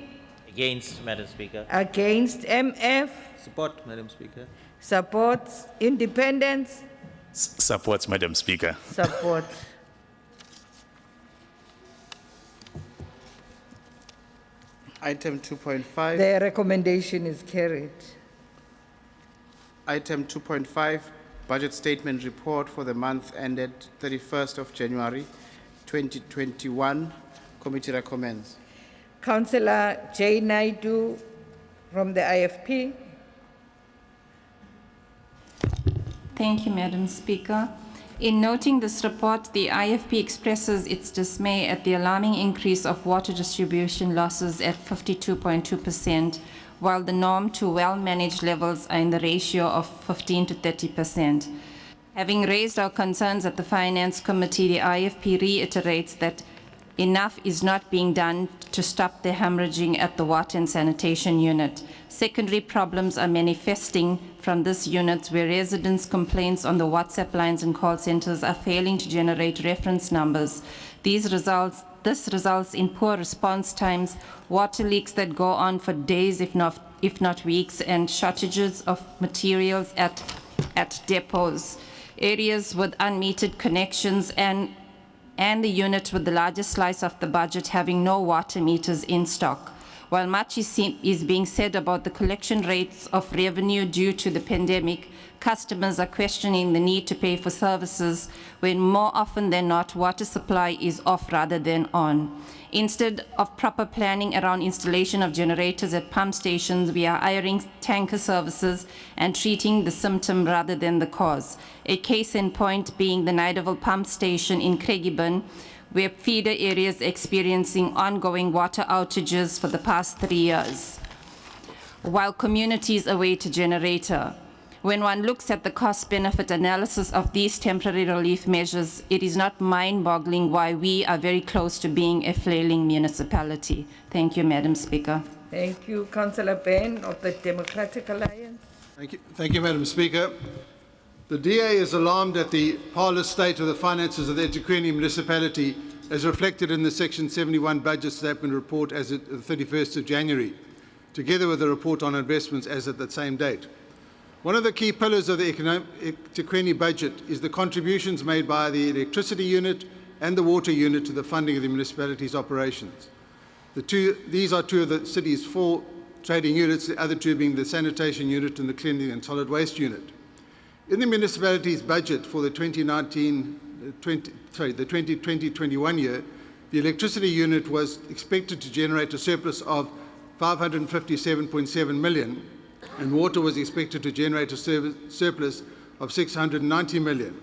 Against, Madam Speaker. Against. MF? Support, Madam Speaker. Supports. Independence? Supports, Madam Speaker. Support. Item 2.5. The recommendation is carried. Item 2.5, Budget Statement Report for the month ended 31st of January 2021. Committee recommends. Councillor J. Naidu from the IFP. Thank you, Madam Speaker. In noting this report, the IFP expresses its dismay at the alarming increase of water distribution losses at 52.2%, while the norm to well-managed levels are in the ratio of 15 to 30%. Having raised our concerns at the Finance Committee, the IFP reiterates that enough is not being done to stop the hemorrhaging at the Water and Sanitation Unit. Secondary problems are manifesting from this unit where residents' complaints on the WhatsApp lines and call centers are failing to generate reference numbers. This results in poor response times, water leaks that go on for days, if not weeks, and shortages of materials at depots. Areas with unmetered connections and the unit with the largest slice of the budget having no water meters in stock. While much is being said about the collection rates of revenue due to the pandemic, customers are questioning the need to pay for services when more often than not water supply is off rather than on. Instead of proper planning around installation of generators at pump stations, we are hiring tanker services and treating the symptom rather than the cause. A case in point being the Nidaville pump station in Craigieburn, where feeder areas experiencing ongoing water outages for the past 3 years, while communities await a generator. When one looks at the cost-benefit analysis of these temporary relief measures, it is not mind-boggling why we are very close to being a flailing municipality. Thank you, Madam Speaker. Thank you, Councillor Ben of the Democratic Alliance. Thank you, Madam Speaker. The DA is alarmed at the parlous state of the finances of the EThekwini municipality as reflected in the Section 71 Budget Statement Report as at the 31st of January, together with the report on investments as at that same date. One of the key pillars of the EThekwini budget is the contributions made by the electricity unit and the water unit to the funding of the municipality's operations. These are two of the city's 4 trading units, the other 2 being the sanitation unit and the cleaning and solid waste unit. In the municipality's budget for the 2020-21 year, the electricity unit was expected to generate a surplus of 557.7 million, and water was expected to generate a surplus of 690 million.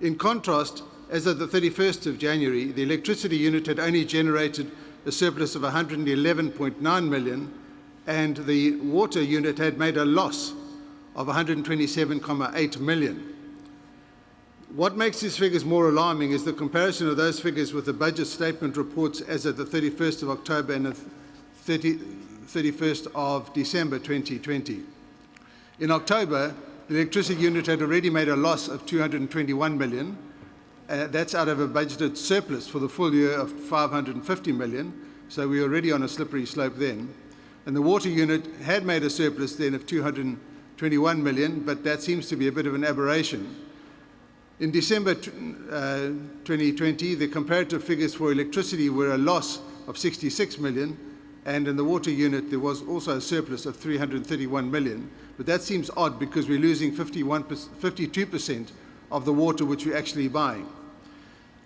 In contrast, as of the 31st of January, the electricity unit had only generated a surplus of 111.9 million, and the water unit had made a loss of 127.8 million. What makes these figures more alarming is the comparison of those figures with the budget statement reports as of the 31st of October and the 31st of December 2020. In October, the electricity unit had already made a loss of 221 million. That's out of a budgeted surplus for the full year of 550 million, so we're already on a slippery slope then. And the water unit had made a surplus then of 221 million, but that seems to be a bit of an aberration. In December 2020, the comparative figures for electricity were a loss of 66 million, and in the water unit there was also a surplus of 331 million. But that seems odd because we're losing 52% of the water which we're actually buying.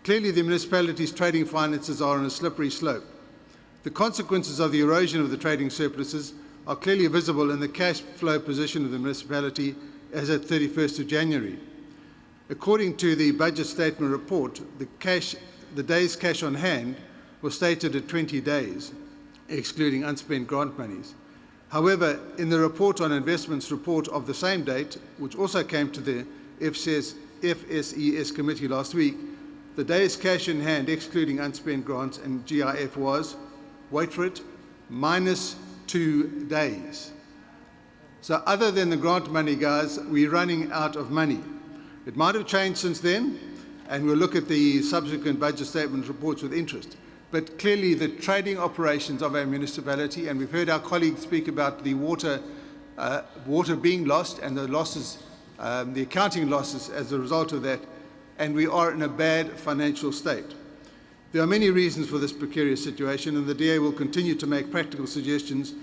Clearly, the municipality's trading finances are on a slippery slope. The consequences of the erosion of the trading surpluses are clearly visible in the cash flow position of the municipality as at 31st of January. According to the budget statement report, the days cash on hand was stated at 20 days, excluding unspent grant monies. However, in the report on investments report of the same date, which also came to the FSES committee last week, the days cash in hand, excluding unspent grants and GIF was, wait for it, -2 days. So other than the grant money, guys, we're running out of money. It might have changed since then, and we'll look at the subsequent budget statement reports with interest. But clearly the trading operations of our municipality, and we've heard our colleagues speak about the water being lost and the losses, the accounting losses as a result of that, and we are in a bad financial state. There are many reasons for this precarious situation, and the DA will continue to make practical suggestions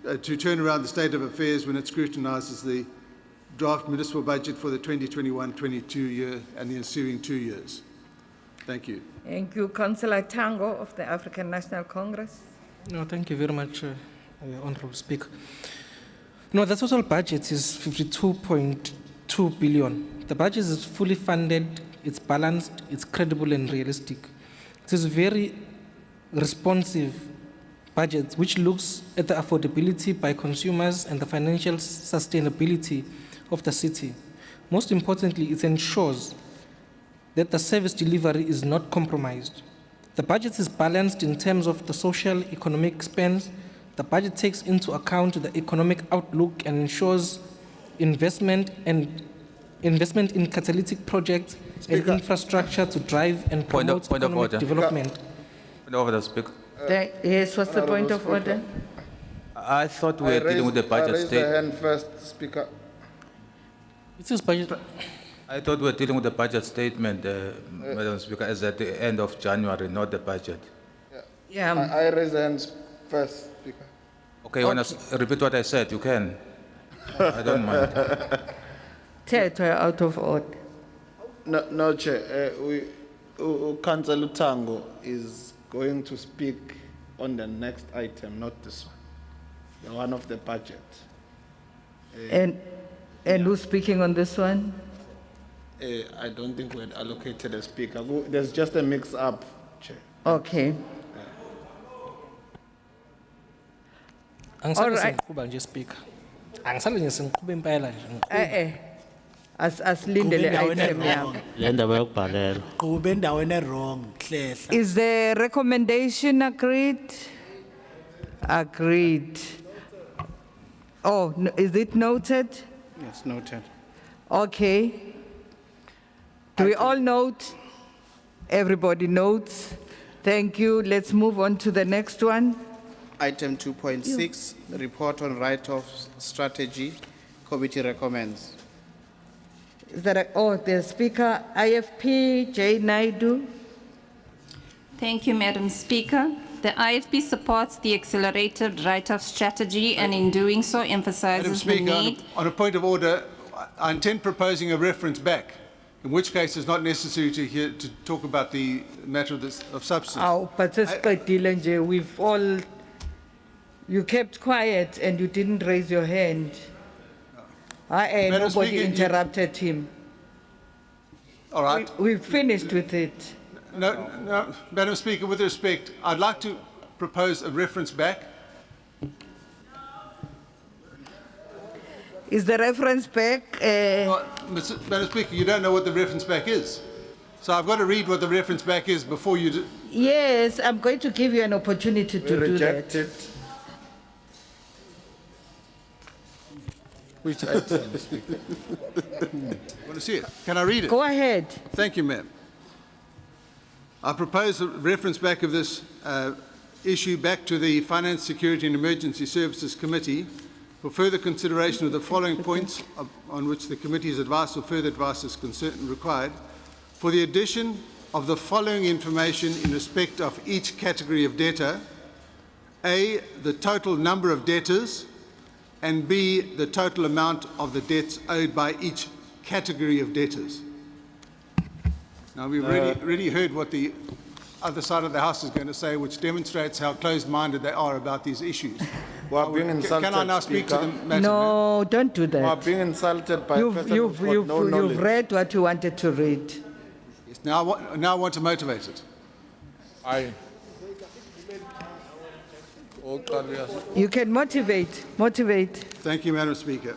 to turn around the state of affairs when it scrutinises the draft municipal budget for the 2021-22 year and the ensuing 2 years. Thank you. Thank you. Councillor Tango of the African National Congress. No, thank you very much, Honourable Speaker. No, the total budget is 52.2 billion. The budget is fully funded, it's balanced, it's credible and realistic. It is a very responsive budget which looks at the affordability by consumers and the financial sustainability of the city. Most importantly, it ensures that the service delivery is not compromised. The budget is balanced in terms of the social economic spends. The budget takes into account the economic outlook and ensures investment in catalytic projects and infrastructure to drive and promote economic development. Point of order, Speaker. Yes, what's the point of order? I thought we were dealing with the budget I raised the statement. hand first, Speaker. It is budget. I thought we were dealing with the budget statement, Madam Speaker, as at the end of January, not the budget. Yeah. I raised the hand first, Speaker. Okay, you want to repeat what I said? You can. I don't mind. Tetwa out of order. No, Chair. Councillor Tango is going to speak on the next item, not this one, the one of the budget. And who's speaking on this one? I don't think we had allocated a speaker. There's just a mix-up, Chair. Okay. Angisale Alright. sengiqhuba nje Speaker. Angisale nje sengiqhuba impela nje. Asilindele item yami. Le ndaba yokubhalela. Qhube endaweni wrong, hlehla. Is the recommendation agreed? Agreed. Oh, is it noted? Yes, noted. Okay. Do we all note? Everybody notes. Thank you. Let's move on to the next one. Item 2.6, report on write-off strategy. Committee recommends. Is that the speaker, IFP, J. Naidu. Thank you, Madam Speaker. The IFP supports the accelerated write-off strategy and in doing so Madam emphasizes the Speaker, need. on a point of order, I intend proposing a reference back, in which case it's not necessary to talk about the matter of substance. But we've all You kept quiet and you didn't raise your hand. Madam Nobody Speaker, you- interrupted him. All right. We finished with it. No, Madam Speaker, with respect, I'd like to propose a reference back. Is the reference back? Madam Speaker, you don't know what the reference back is. So I've got to read what the reference back is before you do. Yes, I'm going to give you an opportunity to do Reject that. it. Which item, Speaker? Want to see it? Can I read it? Go ahead. Thank you, ma'am. I propose a reference back of this issue back to the Finance, Security and Emergency Services Committee for further consideration of the following points on which the committee's advice or further advice is required. For the addition of the following information in respect of each category of debtor: A, the total number of debtors, and B, the total amount of the debts owed by each category of debtors. Now, we've already heard what the other side of the House is going to say, which demonstrates how closed-minded they are about these issues. We are being insulted, Can I now speak to the Speaker. matter? No, don't do We are that. being insulted by a person who's got no knowledge. You've read what you wanted to read. Yes, now I want to motivate it. Aye. You can motivate. Thank you, Madam Speaker.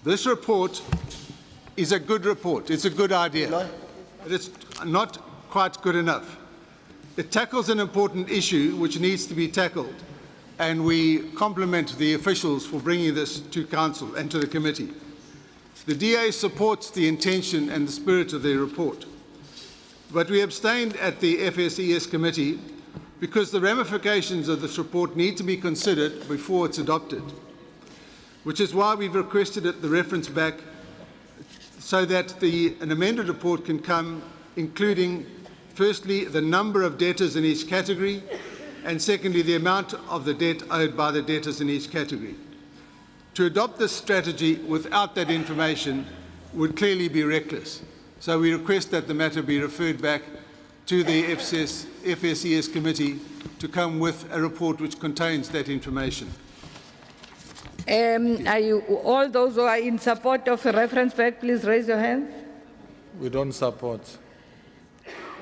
This report is a good report. It's a good idea. But it's not quite good enough. It tackles an important issue which needs to be tackled, and we compliment the officials for bringing this to Council and to the committee. The DA supports the intention and the spirit of the report, but we abstained at the FSES committee because the ramifications of this report need to be considered before it's adopted, which is why we've requested the reference back so that an amended report can come, including, firstly, the number of debtors in each category, and secondly, the amount of the debt owed by the debtors in each category. To adopt this strategy without that information would clearly be reckless. So we request that the matter be referred back to the FSES committee to come with a report which contains that information. All those who are in support of a reference back, please raise your hand. We don't support.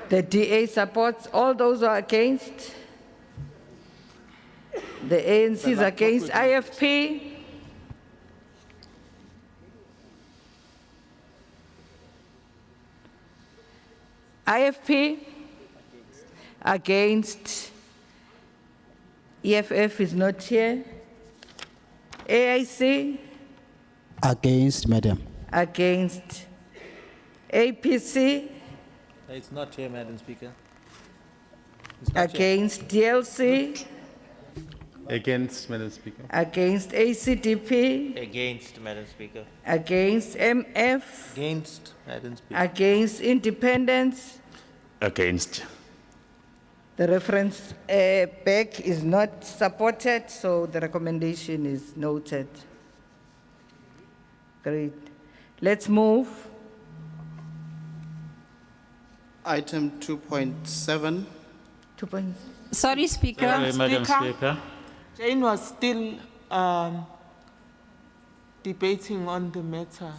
The DA supports. All those who are against. The ANC is against. IFP. IFP. Against. EFF is not here. AIC. Against, Madam. Against. APC. It's not here, Madam Speaker. Against. DLC. Against, Madam Speaker. Against. ACDP. Against, Madam Speaker. Against. MF. Against, Madam Speaker. Against. Independence. Against. The reference back is not supported, so the recommendation is noted. Great. Let's move. Item 2.7. Sorry, Speaker. Madam Speaker. Jane was still debating on the matter.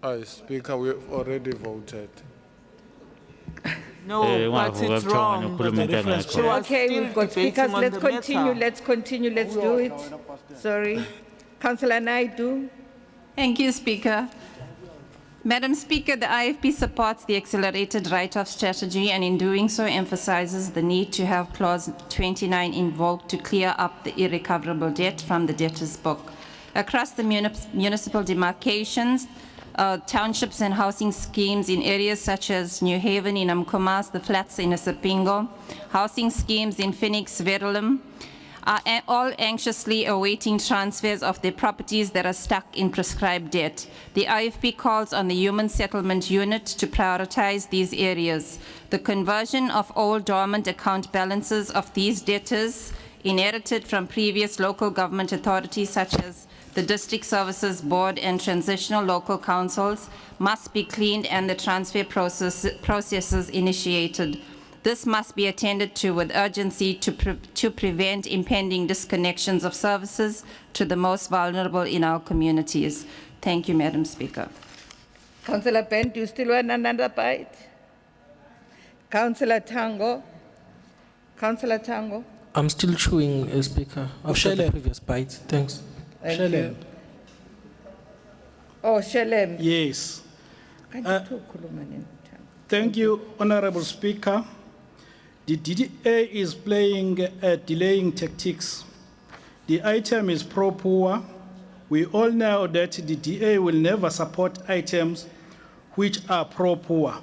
Aye, Speaker, we've already voted. No, but it's wrong. Okay, we've got speakers. Let's continue. Let's do it. Sorry. Councillor Naidu. Thank you, Speaker. Madam Speaker, the IFP supports the accelerated write-off strategy and in doing so emphasizes the need to have Clause 29 invoked to clear up the irrecoverable debt from the debtor's book. Across the municipal demarcations, townships and housing schemes in areas such as New Haven in Amkomas, the flats in Asapingo, housing schemes in Phoenix, Verulam, are all anxiously awaiting transfers of their properties that are stuck in prescribed debt. The IFP calls on the Human Settlement Unit to prioritize these areas. The conversion of old dormant account balances of these debtors inherited from previous local government authorities such as The District Services Board and transitional local councils must be cleaned and the transfer processes initiated. This must be attended to with urgency to prevent impending disconnections of services to the most vulnerable in our communities. Thank you, Madam Speaker. Councillor Ben, do you still want another bite? Councillor Tango? Councillor Tango? I'm still chewing, Speaker. After the previous bite. Thanks. Thank Shalem. you. Oh, Shalem. Yes. Can't you talk, Khuluma? Thank you, Honorable Speaker. The DDA is playing delaying tactics. The item is pro-poor. We all know that the DA will never support items which are pro-poor.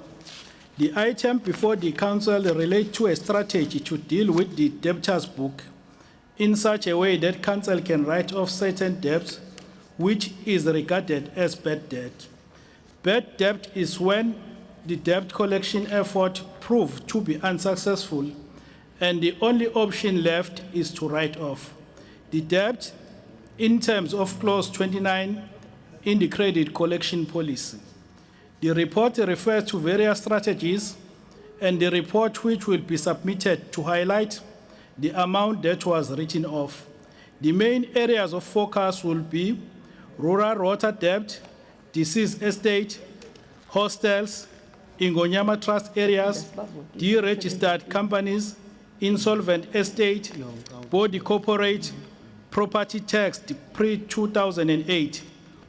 The item before the council relates to a strategy to deal with the debtors book in such a way that council can write off certain debts which is regarded as bad debt. Bad debt is when the debt collection effort proved to be unsuccessful and the only option left is to write off the debt in terms of clause 29 in the credit collection policy. The report refers to various strategies and the report which will be submitted to highlight the amount that was written off. The main areas of focus will be rural water debt, deceased estate, hostels, Ingonyama trust areas, deregistered companies, insolvent estate, body corporate, property tax pre-2008,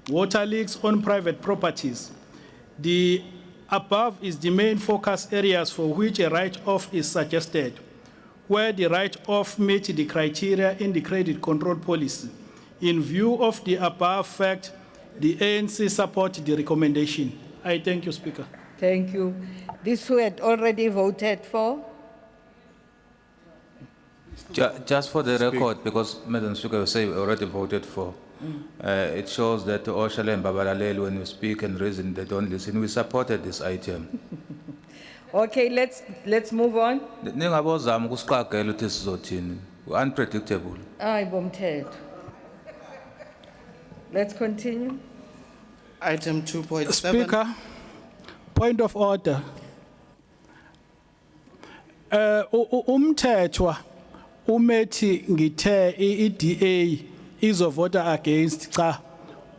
water leaks on private properties. The above is the main focus areas for which a write-off is suggested, where the write-off meets the criteria in the credit control policy. In view of the above fact, the ANC supports the recommendation. I thank you, Speaker. Thank you. This who had already voted for? Just for the record, because Madam Speaker, you say we already voted for. It shows that Oshale and Babalalel, when you speak and reason, they don't listen. We supported this item. Okay, let's move on. We're unpredictable. Aye, bomthetho. Let's continue. Item 2.7. Speaker, point of order. Umthethwa umethi ngithe iDA izovota against cha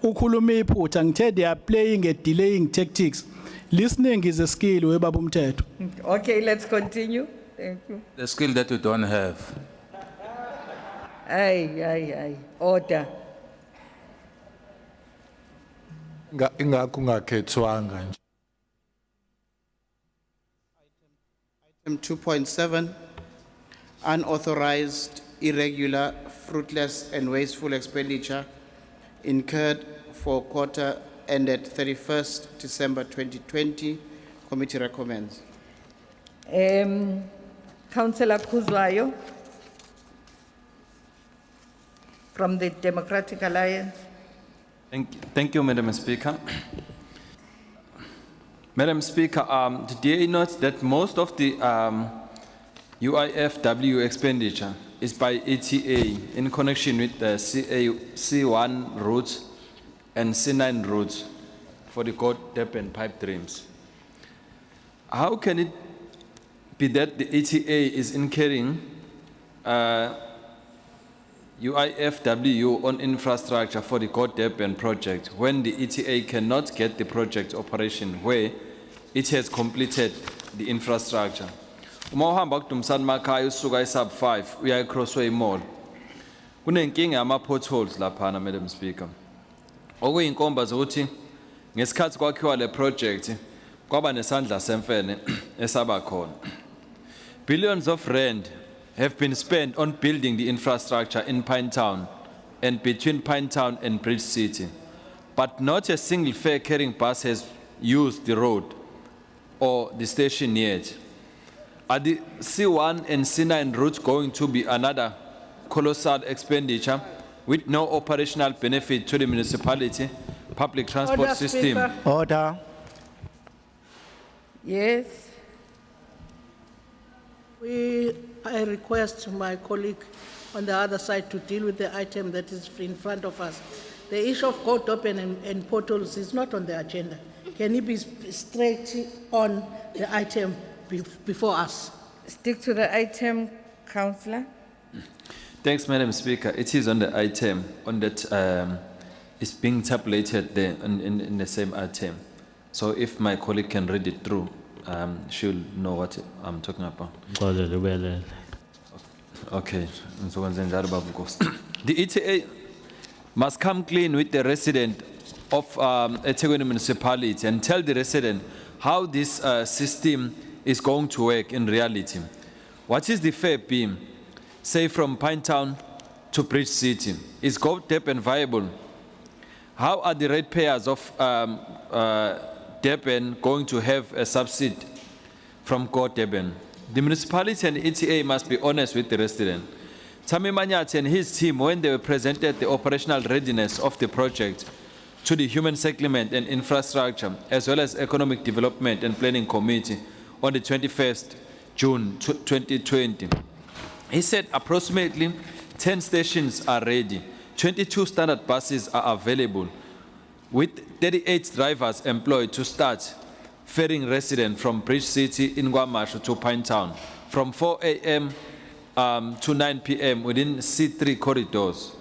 ukhuluma iphutha ngithe they are playing a delaying tactics. Listening is a skill webaba umthetho. Okay, let's continue. Thank you. The skill that we don't have. Aye. Order. Ingakho ungakhethwanga nje. Item 2.7, unauthorized, irregular, fruitless, and wasteful expenditure incurred for quarter ended 31st December 2020. Committee recommends. Councillor Kuzwayo from the Democratic Alliance. Thank you, Madam Speaker. Madam Speaker, the DA notes that most of the UIFW expenditure is by ETA in connection with the C1 routes and C9 routes for the Goat Durban pipe dreams. How can it be that the ETA is incurring UIFW on infrastructure for the Goat Durban project when the ETA cannot get the project operation where it has completed the infrastructure? Uma uhamba kuDumsani Makhaya usuka eSub 5 uya eCrossway Mall. Kunenkinga yama-potholes laphana, Madam Speaker. Okuyinkomba zokuthi ngesikhathi kwakhiwa le project kwaba nesandla semfene esaba khona. Billions of rand have been spent on building the infrastructure in Pinetown and between Pinetown and Bridge City, but not a single fare-carrying bus has used the road or the station yet. Are the C1 and C9 routes going to be another colossal expenditure with no operational benefit to the municipality public transport Order, system? Speaker. Order. Yes. I request my colleague on the other side to deal with the item that is in front of us. the issue of court open and portals is not on the agenda. Can it be straight on the item before us? Stick to the item, Councillor. Thanks, Madam Speaker. It is on the item, on that, it's being tabulated there in the same item. So if my colleague can read it through, she'll know what I'm talking about. Okay. The ETA must come clean with the resident of EThekwini municipality and tell the resident how this system is going to work in reality. What is the fare beam, say from Pinetown to Bridge City? Is Go Durban viable? How are the ratepayers of Durban going to have a subsidy from Go Durban? The municipality and ETA must be honest with the resident. Tami Manyati and his team, when they presented the operational readiness of the project to the Human Settlement and Infrastructure, as well as Economic Development and Planning Committee on the 21st June 2020, he said approximately 10 stations are ready, 22 standard buses are available, with 38 drivers employed to start ferrying residents from Bridge City in Guamashu to Pinetown from 4 a.m. To 9 p.m. within C3 corridors.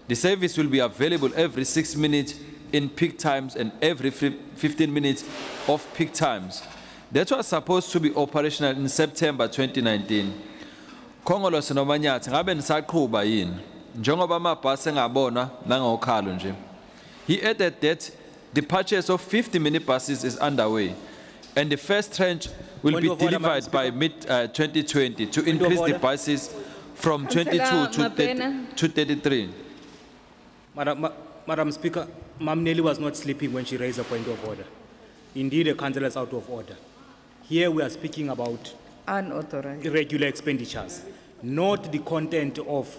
The service will be available every 6 minutes in peak times and every 15 minutes off peak times. That was supposed to be operational in September 2019. Khongolo Senomanyati ngabe nisaqhuba yini njengoba amabhasi engabona nangokhalo nje. He added that the purchase of 50 minibuses is underway and the first tranche will be delivered by mid-2020 to increase the buses from 22 to 33. Madam Speaker, Ma'am Nelly was not sleeping when she raised a point of order. Indeed, the councillor is out of order. Here we are speaking about unauthorized irregular expenditures, not the content of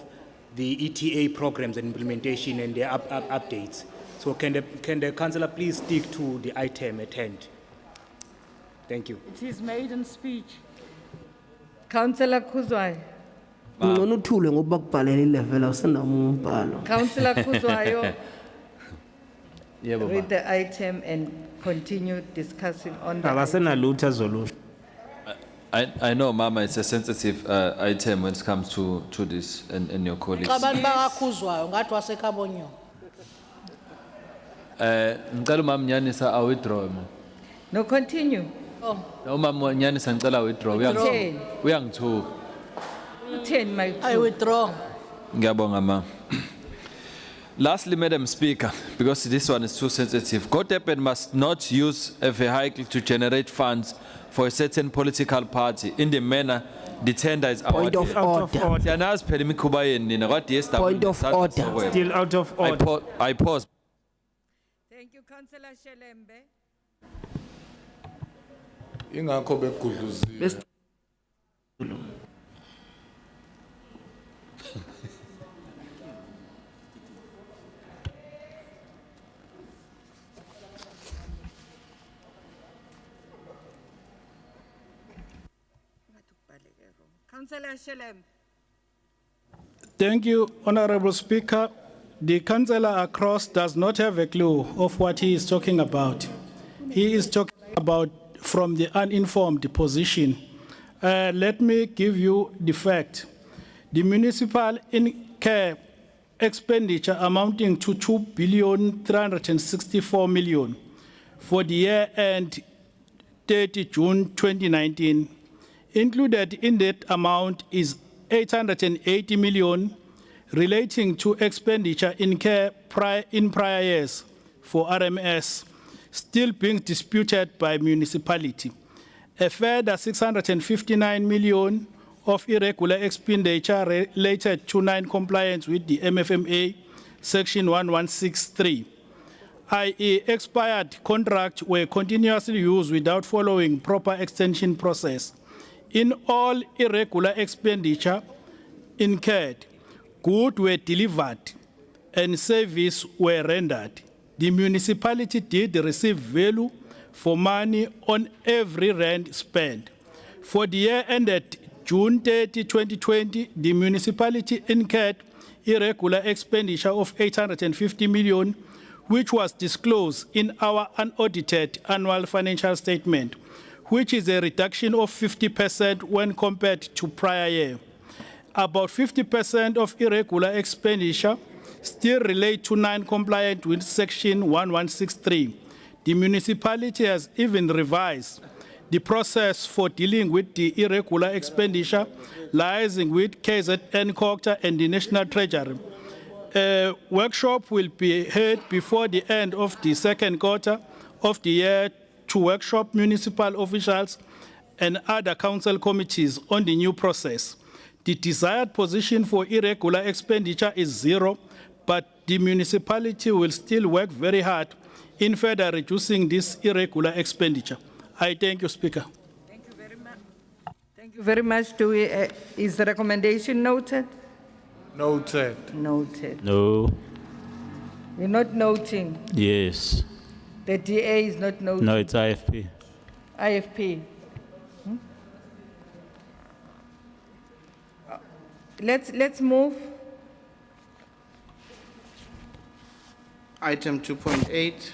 the ETA programs and implementation and their updates. So can the councillor please stick to the item at hand? Thank you. It is maiden speech. Councillor Kuzwayo. Ngcono uthule ngoba kubhalela ilevel awusenamo umbhalo. Councillor Kuzwayo. Yebo, Read the item and continue discussing on the Akasenalutho azolushwa. I know, Mama, it's a sensitive item when it comes to this and your colleagues. Abantu bakakhuzwayo ngathi waseKhabonyo. Ngicela uMama Nyanisa a withdraw. No, continue. Oh, uMama Nyanisa ngicela withdraw. Uyangithuka. 10, my I withdraw. Ngiyabonga, Ma. Lastly, Madam Speaker, because this one is too sensitive, Go Durban must not use a vehicle to generate funds for a certain political party in the manner the tender is awarded. Point of order. Point of order. Still out of order. I pause. Thank you, Councillor Shelembe. Ingakho begudluziwe. Councillor Shelembe. Thank you, Honorable Speaker. The councillor across does not have a clue of what he is talking about. He is talking about from the uninformed position. Let me give you the fact. The municipal in-care expenditure amounting to 2,364,000,000 for the year end 30 June 2019. Included in that amount is 880 million relating to expenditure in care in prior years for RMS, still being disputed by municipality. A further 659 million of irregular expenditure related to non-compliance with the MFMA, Section 1163, i.e. expired contracts were continuously used without following proper extension process. In all irregular expenditure incurred, goods were delivered and services were rendered. The municipality did receive value for money on every rand spent. For the year ended June 30, 2020, the municipality incurred irregular expenditure of 850 million, which was disclosed in our unaudited annual financial statement, which is a reduction of 50% when compared to prior year. About 50% of irregular expenditure still relate to non-compliant with Section 1163. The municipality has even revised the process for dealing with the irregular expenditure, liaising with KZN, COGTA, and the National Treasury. A workshop will be held before the end of the second quarter of the year to workshop municipal officials and other council committees on the new process. The desired position for irregular expenditure is 0, but the municipality will still work very hard in further reducing this irregular expenditure. I thank you, Speaker. Thank you very much. Thank you very much. Is the recommendation noted? Noted. Noted. No. You're not noting. Yes. The DA is not noting. No, it's IFP. IFP. Let's move. Item 2.8,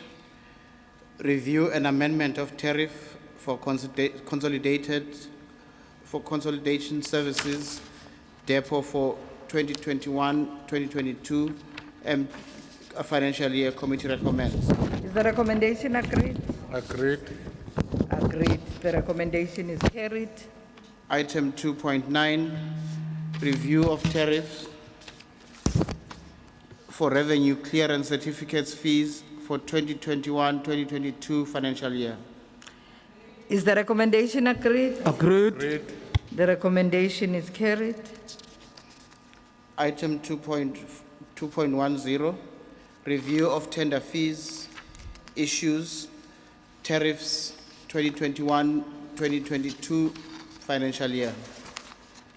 review and amendment of tariff for consolidation services depot for 2021-2022 financial year. Committee recommends. Is the recommendation agreed? Agreed. Agreed. The recommendation is carried. Item 2.9, review of tariffs for revenue clearance certificates fees for 2021-2022 financial year. Is the recommendation agreed? Agreed. The recommendation is carried. Item 2.10, review of tender fees, issues, tariffs 2021-2022 financial year.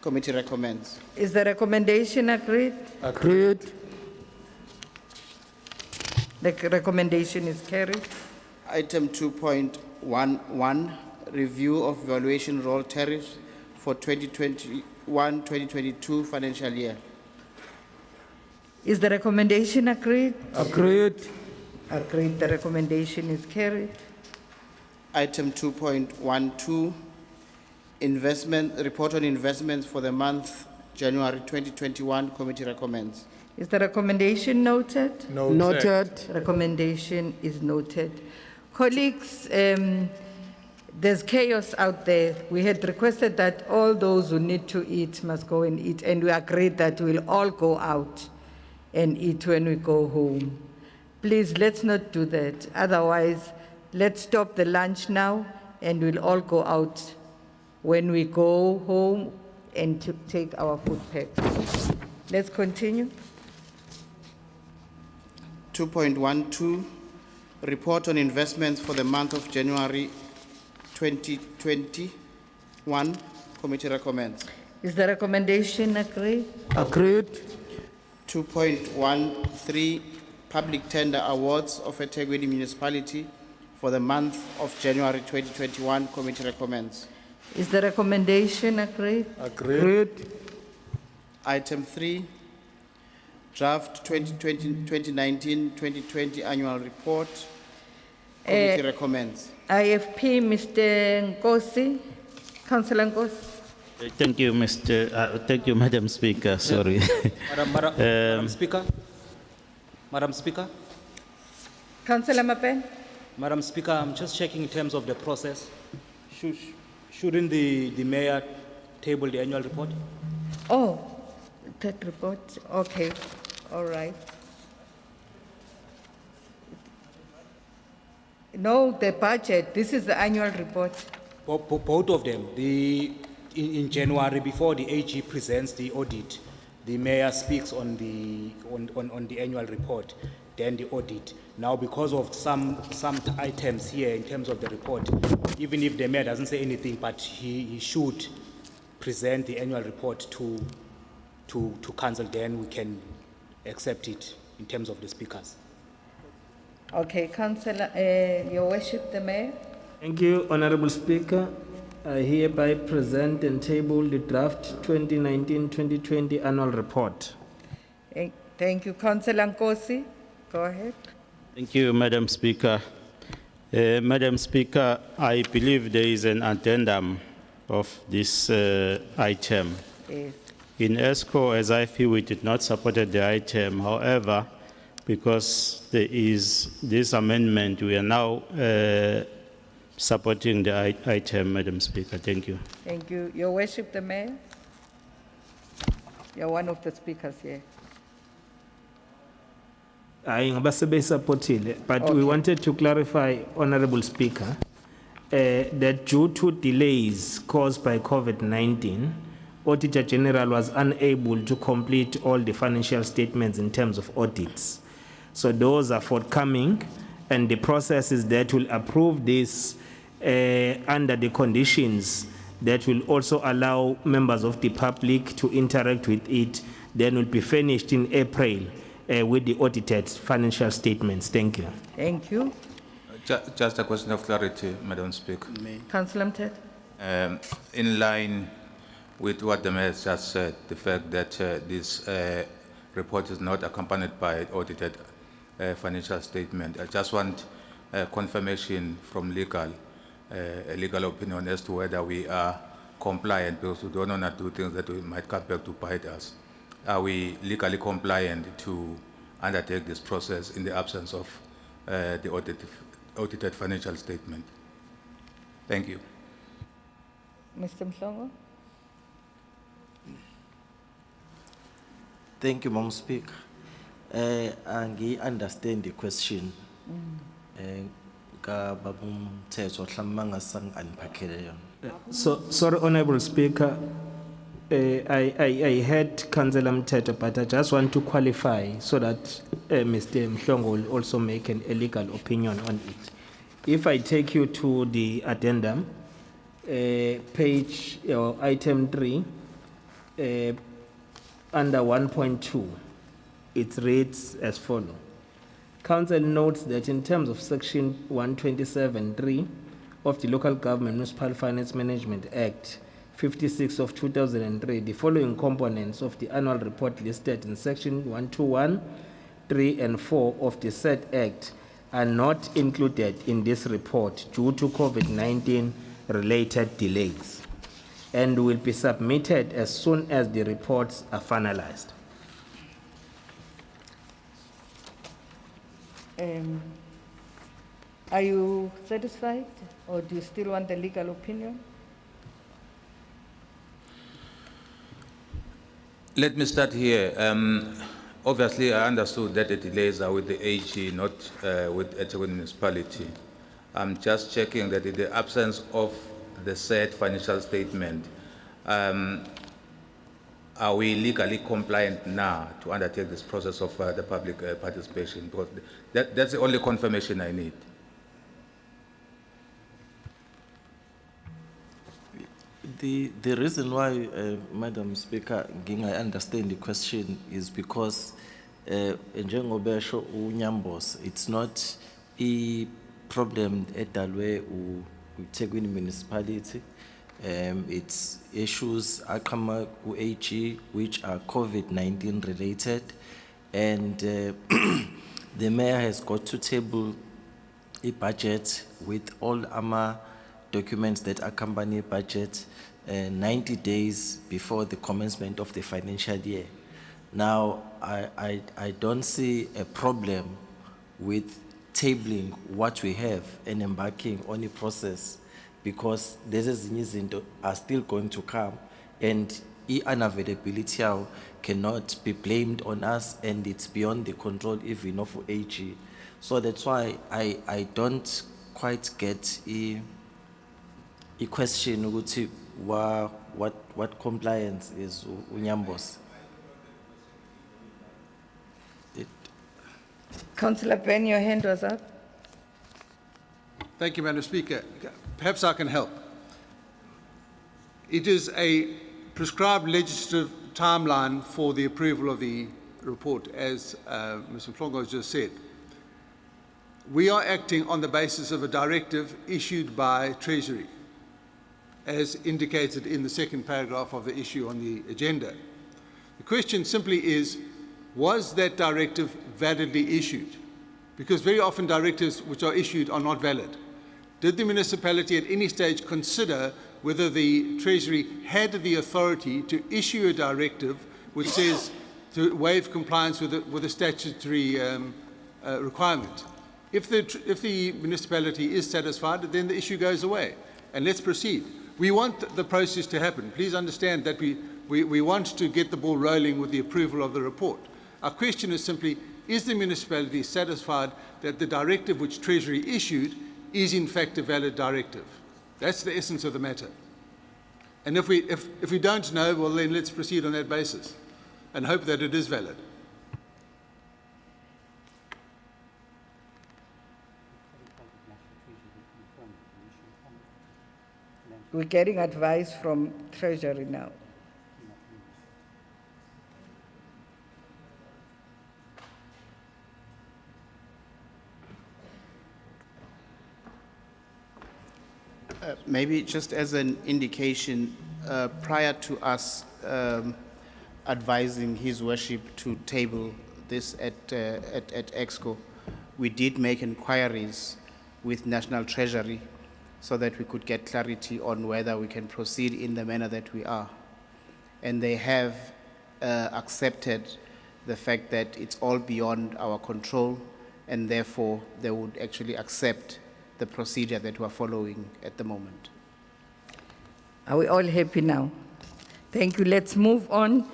Committee recommends. Is the recommendation agreed? Agreed. The recommendation is carried. Item 2.11, review of valuation roll tariffs for 2021-2022 financial year. Is the recommendation agreed? Agreed. Agreed. The recommendation is carried. Item 2.12, report on investments for the month January 2021. Committee recommends. Is the recommendation noted? Noted. Recommendation is noted. Colleagues, there's chaos out there. We had requested that all those who need to eat must go and eat, and we agreed that we'll all go out and eat when we go home. Please, let's not do that. Otherwise, let's stop the lunch now, and we'll all go out when we go home and to take our food packs. Let's continue. 2.12, report on investments for the month of January 2021. Committee recommends. Is the recommendation agreed? Agreed. 2.13, public tender awards of EThekwini municipality for the month of January 2021. Committee recommends. Is the recommendation agreed? Agreed. Item 3, draft 2019-2020 annual report. Committee recommends. IFP, Mr. Nkosi, Councillor Nkosi. Thank you, thank you, Madam Speaker. Sorry. Madam Speaker. Madam Speaker. Councillor Mapen. Madam Speaker, I'm just checking in terms of the process. Shouldn't the mayor table the annual report? Oh, that report. Okay, all right. No, the budget. This is the annual report. Both of them. In January, before the AG presents the audit, the mayor speaks on the annual report, then the audit. Now, because of some items here in terms of the report, even if the mayor doesn't say anything, but he should present the annual report to council, then we can accept it in terms of the speakers. Okay, Councillor, Your Worship, the Mayor. Thank you, Honorable Speaker. I hereby present and table the draft 2019-2020 annual report. Thank you. Councillor Nkosi, go ahead. Thank you, Madam Speaker. Madam Speaker, I believe there is an addendum of this item. Yes. In ESCO, as I feel, we did not support the item. However, because there is this amendment, we are now supporting the item, Madam Speaker. Thank you. Thank you. Your Worship, the Mayor. You're one of the speakers here. But we wanted to clarify, Honorable Speaker, that due to delays caused by COVID-19, Auditor General was unable to complete all the financial statements in terms of audits. So those are forthcoming, and the process is that will approve this under the conditions that will also allow members of the public to interact with it, then will be finished in April with the audited financial statements. Thank you. Thank you. Just a question of clarity, Madam Speaker. Councillor Mthetho. In line with what the Mayor has just said, the fact that this report is not accompanied by audited financial statement, I just want confirmation from a legal opinion as to whether we are compliant, because we don't want to do things that we might come back to bite us. Are we legally compliant to undertake this process in the absence of the audited financial statement? Thank you. Mr. Mhlongo. Thank you, Madam Speaker. I understand the question. So, sorry, Honorable Speaker, I heard Councillor Mthetho, but I just want to qualify so that Mr. Mhlongo will also make a legal opinion on it. If I take you to the addendum, page, item 3, under 1.2, it reads as follows. Council notes that in terms of section 127(3) of the Local Government Municipal Finance Management Act 56 of 2003, the following components of the annual report listed in section 121, 3 and 4 of the said act are not included in this report due to COVID-19 related delays and will be submitted as soon as the reports are finalized. Are you satisfied, or do you still want the legal opinion? Let me start here. Obviously, I understood that the delays are with the AG, not with EThekwini municipality. I'm just checking that in the absence of the said financial statement, are we legally compliant now to undertake this process of the public participation? Because that's the only confirmation I need. The reason why, Madam Speaker, I understand the question is because njengobesho unyambos, it's not a problem edalwe EThekwini municipality. It's issues akama UAG which are COVID-19 related, and the mayor has got to table a budget with all AMA documents that accompany budget 90 days before the commencement of the financial year. Now, I don't see a problem with tabling what we have and embarking on a process, because these things are still going to come, and unavailability cannot be blamed on us, and it's beyond the control even of AG. So that's why I don't quite get a question what compliance is unyambos. Councillor Ben, your hand was up. Thank you, Madam Speaker. Perhaps I can help. It is a prescribed legislative timeline for the approval of the report, as Mr. Mhlongo has just said. We are acting on the basis of a directive issued by Treasury, as indicated in the second paragraph of the issue on the agenda. The question simply is, was that directive validly issued? Because very often directives which are issued are not valid. Did the municipality at any stage consider whether the Treasury had the authority to issue a directive which says to waive compliance with a statutory requirement? If the municipality is satisfied, then the issue goes away, and let's proceed. We want the process to happen. Please understand that we want to get the ball rolling with the approval of the report. Our question is simply, is the municipality satisfied that the directive which Treasury issued is in fact a valid directive? That's the essence of the matter. And if we don't know, well then let's proceed on that basis and hope that it is valid. We're getting advice from Treasury now. Maybe just as an indication, prior to us advising His Worship to table this at EXCO, we did make inquiries with National Treasury so that we could get clarity on whether we can proceed in the manner that we are. And they have accepted the fact that it's all beyond our control, and therefore they would actually accept the procedure that we're following at the moment. Are we all happy now? Thank you. Let's move on.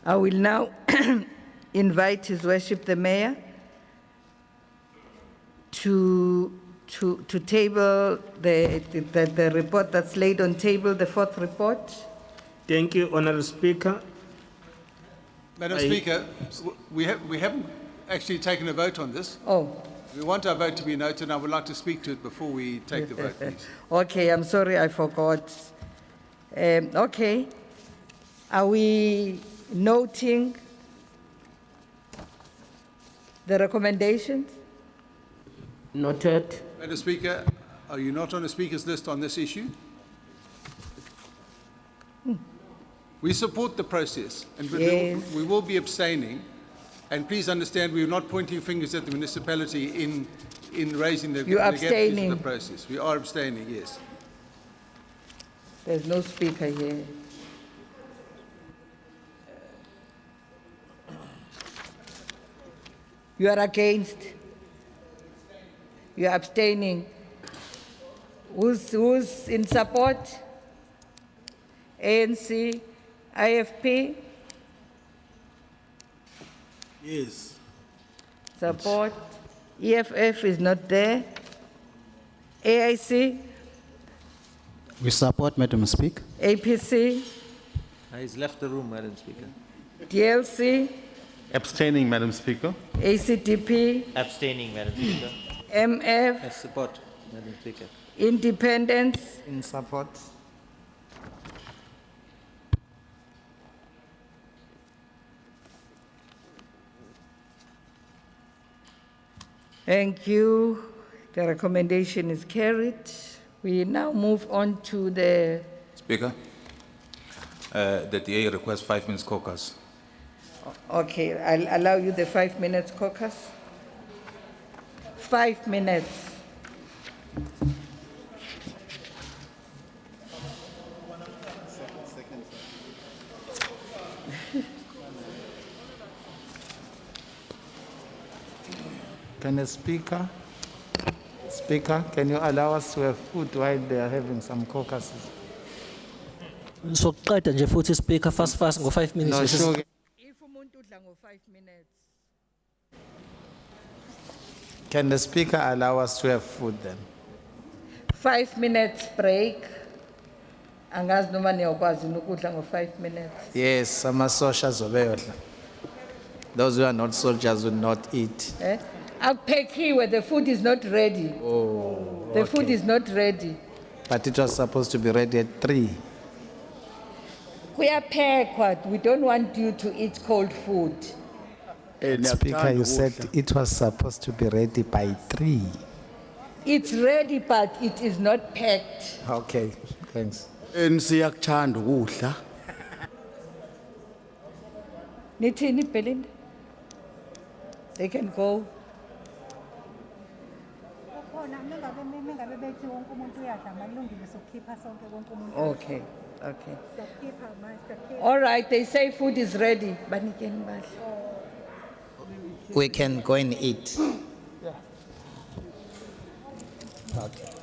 I will now invite His Worship the Mayor to table the report that's laid on table, the fourth report. Thank you, Honourable Speaker. Madam Speaker, we haven't actually taken a vote on this. Oh. We want our vote to be noted, and I would like to speak to it before we take the vote, please. Okay, I'm sorry, I forgot. Okay. Are we noting the recommendations? Noted. Madam Speaker, are you not on a speaker's list on this issue? We support the process, and Yes. we will be abstaining. And please understand, we are not pointing fingers at the municipality in raising the You're legalities abstaining. of the process. We are abstaining, yes. There's no speaker here. You are against? You are abstaining? Who's in support? ANC, IFP? Yes. Support. EFF is not there. AIC, We support, Madam Speaker. APC, He's left the room, Madam Speaker. DLC, Abstaining, Madam Speaker. ACDP, Abstaining, Madam Speaker. MF, I support, Madam Speaker. Independence, In support. Thank you. The recommendation is carried. We now move on to the, Speaker, the DA requests 5 minutes caucus. okay, I'll allow you the 5 minutes caucus. 5 minutes. Can the Speaker, can you allow us to have food while they are having some caucuses? Soqeda nje futhi Speaker fast ngo 5 minutes. No, sure. If umuntu udla ngo 5 minutes. Can the Speaker allow us to have food then? 5 minutes break. Angazi noma niyokwazi ukudla ngo 5 minutes. Yes, amasosha zobeyodla. Those who are not soldiers will not eat. Eh? Akuphekiwe, the food is not ready. Oh, The food is not ready. but it was supposed to be ready at 3. Kuyaphekwa. We don't want you to eat cold food. Speaker, you said it was supposed to be ready by 3. It's ready, but it is not packed. Okay, thanks. Nithini Belinda? They can go. Okay, okay. All right, they say food is ready. Banikeni badle. We can go and eat. Okay.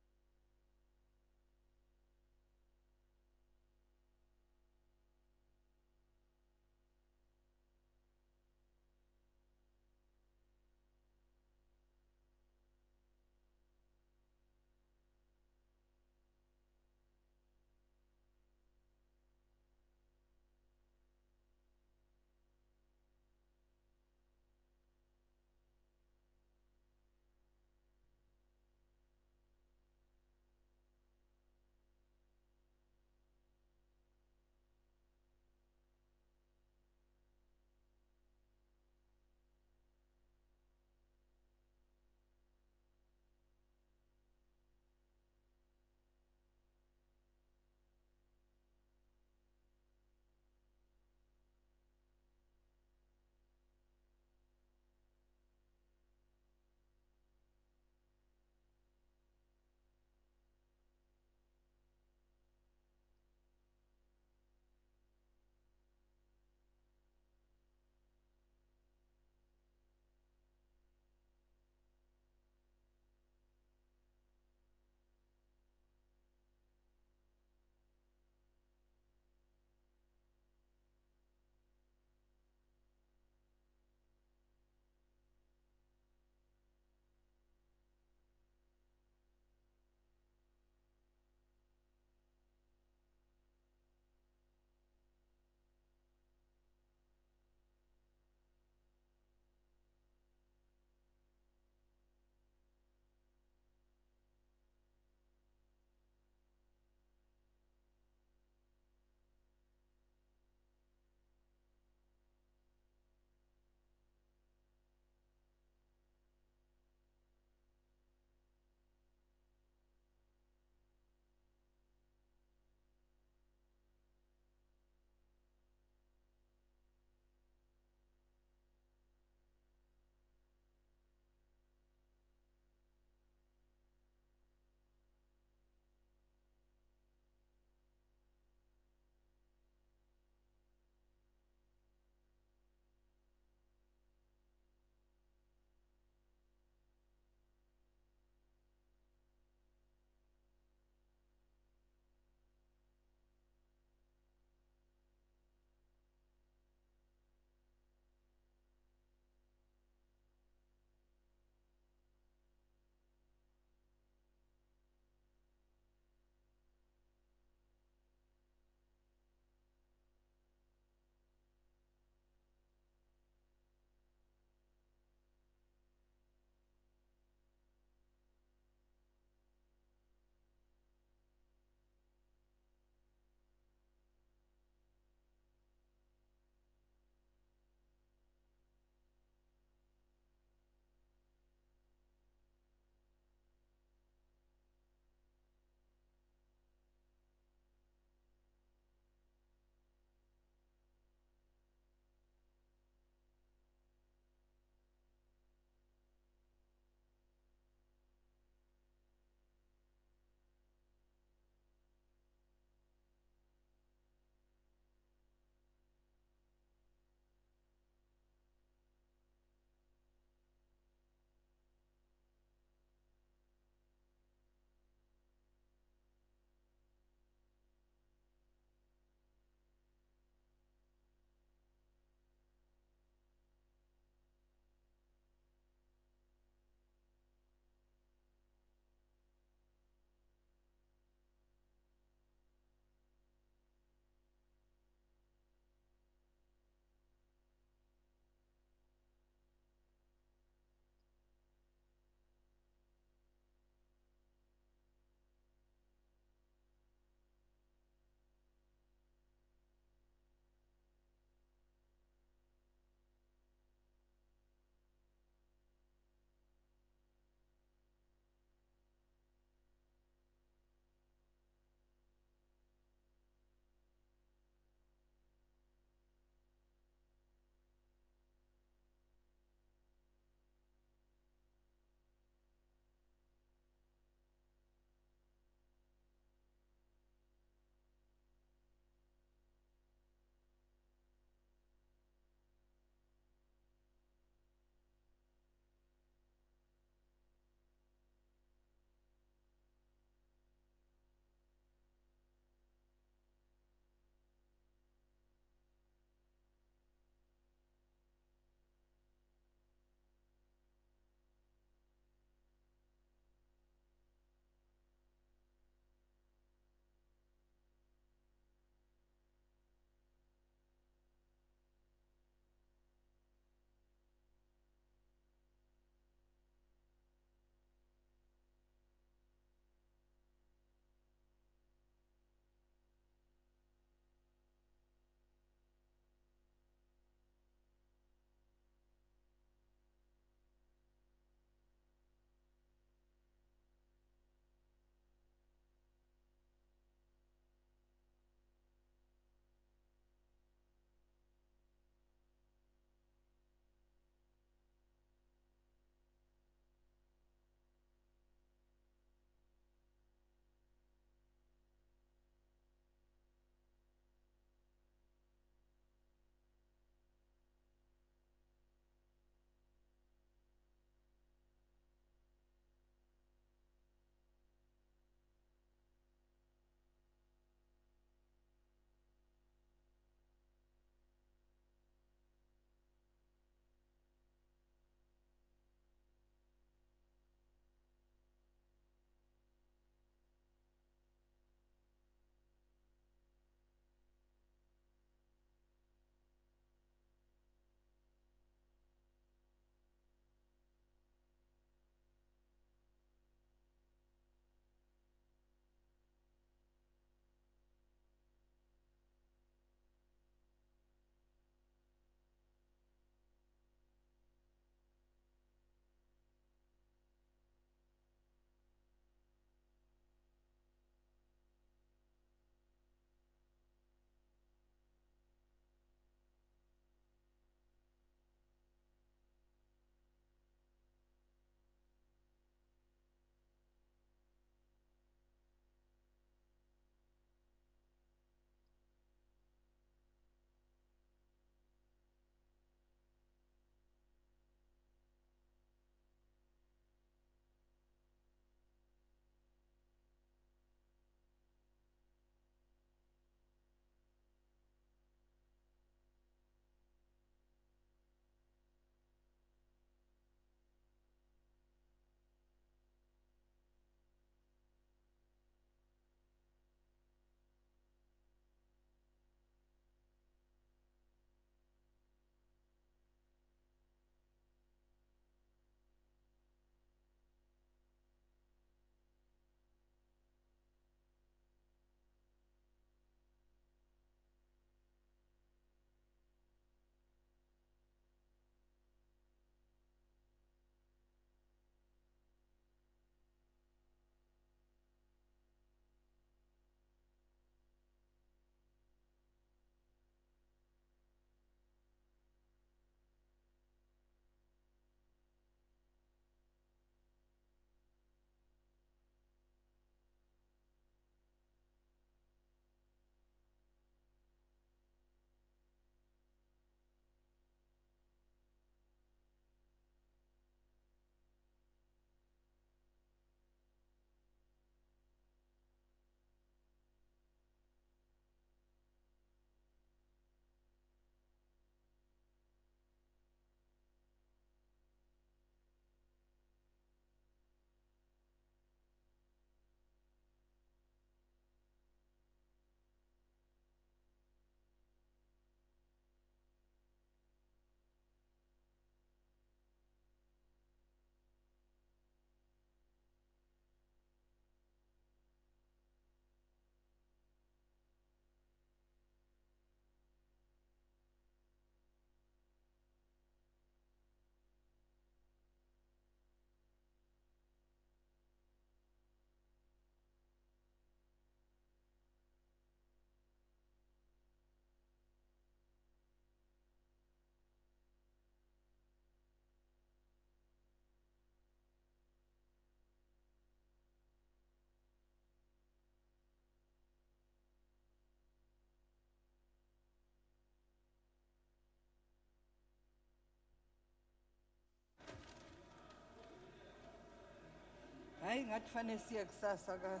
Hayi ngathi fanele siye kusasa ka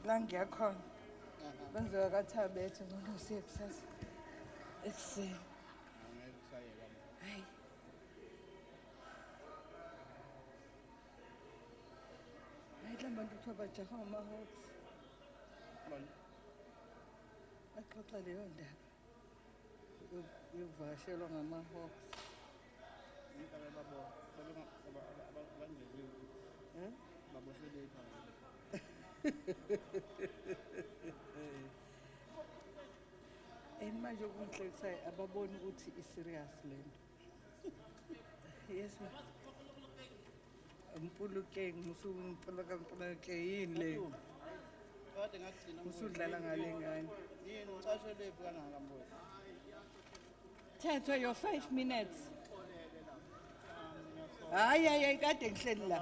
la ngiyakhona. Kwenziwa kaThabethe ngoba siye kusasa. Ekuseni. Hayi. Hayi la bantu kuthiwa bajaha ngama-hawks. Baxoxa leyo ndaba. Yokuvakashelwa ngama-hawks. Manje okunhlekisayo ababoni ukuthi i-serious lento. Yes ma'am. Mpulukeng mpuluke yini le? Usudlala ngale ngane. Yini ucashe lephi kangaka mboyo? Thatha your 5 minutes. Hayi kade ngihleli la.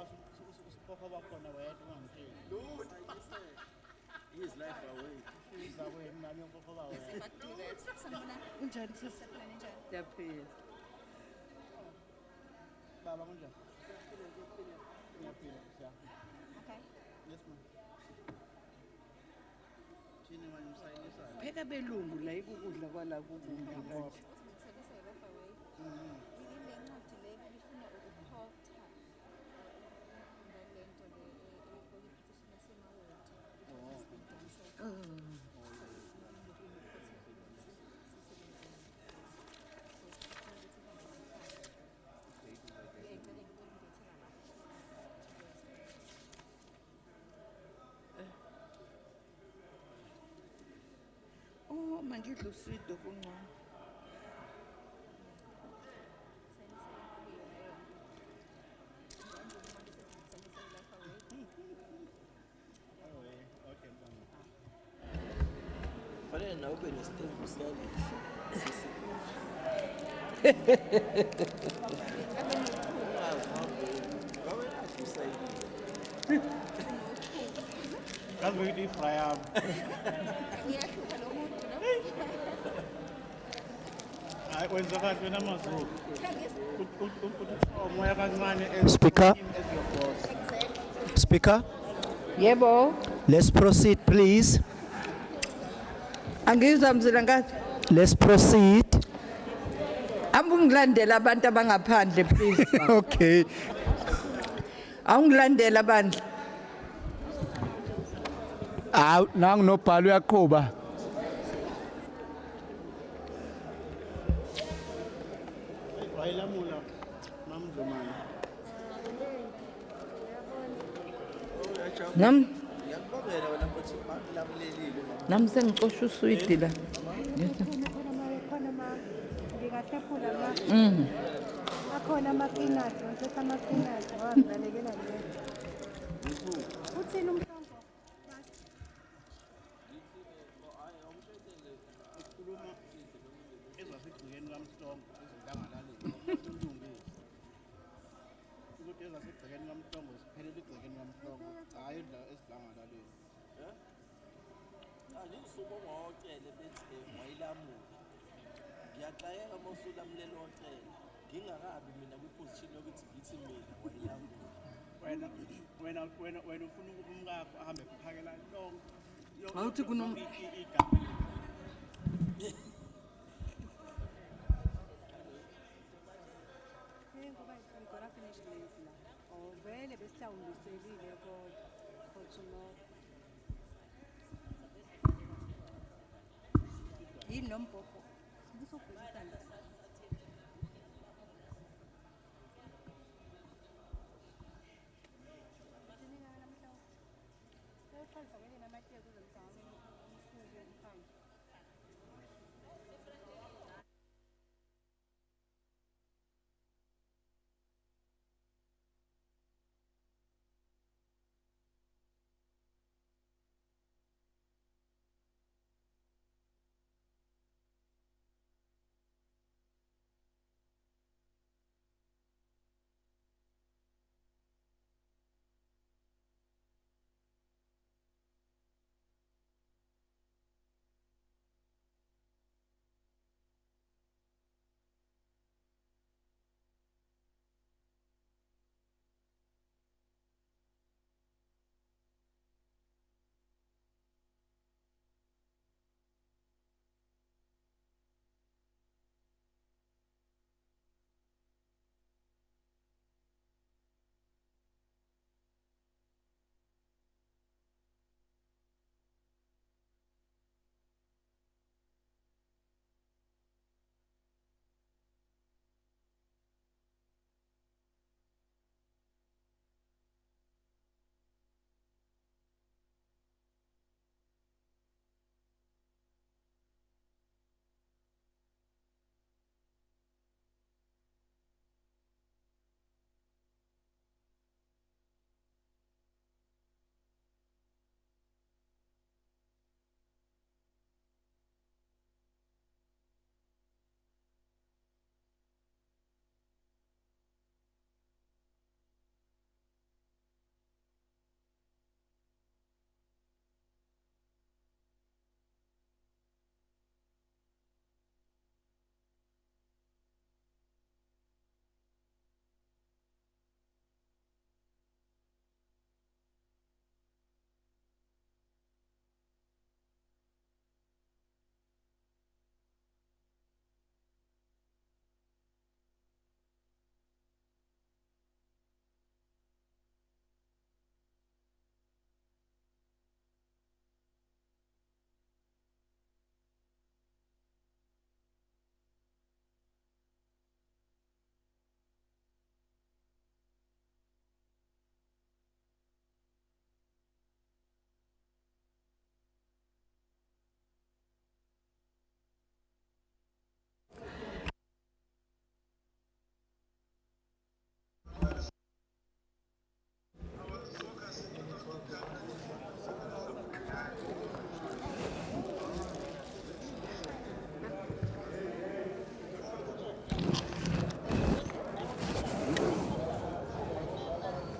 Usiphofa bakhona wayedwa ungangitsheli. His life away. He's away, nami ngiphofa bawe. Unjani sisi? Yaphila. Baba kunjani? Ngiyaphila, siya. Okay. Yes ma'am. Thini manje umsayinisayo? Pheka belungu la ikukudla kwala kukumbi kanje. Oh, manje idla uswidi okuncane. Fanele nawe ube nestembu sale. Kazi ukuthi ifrayam. Hayi wenza kahle wena mazulu. Umoya kancane Speaker. Speaker, Yebo. let's proceed, please. Angizwa mzila ngathi. Let's proceed. Ambungilandela abantu abangaphandle please. Okay. Awungilandela abandla. Nangu nobhalo uyaqhuba. wayilamula mamdlumane. Ngiyakubongela wena mfowethu bakulamulelile. Nami sengicosha uswidi la. Akhona amaqinathi, ngithetha amaqinathi, ngibalekela nje. Uthini umhlongo? Ukhuluma ezasigcikeni kaMhlongo ezintangalaleni. Ukuthi ezasigcikeni kaMhlongo siphelele igcikeni kaMhlongo. Hayi edla esidlangalaleni. Angisuke ngokele bethi wayilamula. Ngiyaxayeka mawusulamulelo ocela. Ngingakabi mina kwiposition yokuthi ngithi mina wayilamula. Wena ufuna ukuthi umkakho ahambe kuphakela lonke. Awuthi kunom igama. Ngoba ngikona finish late la. Oh vele besihlawuliselile for tomorrow. Yini nompopo? Ngizobhekisa la.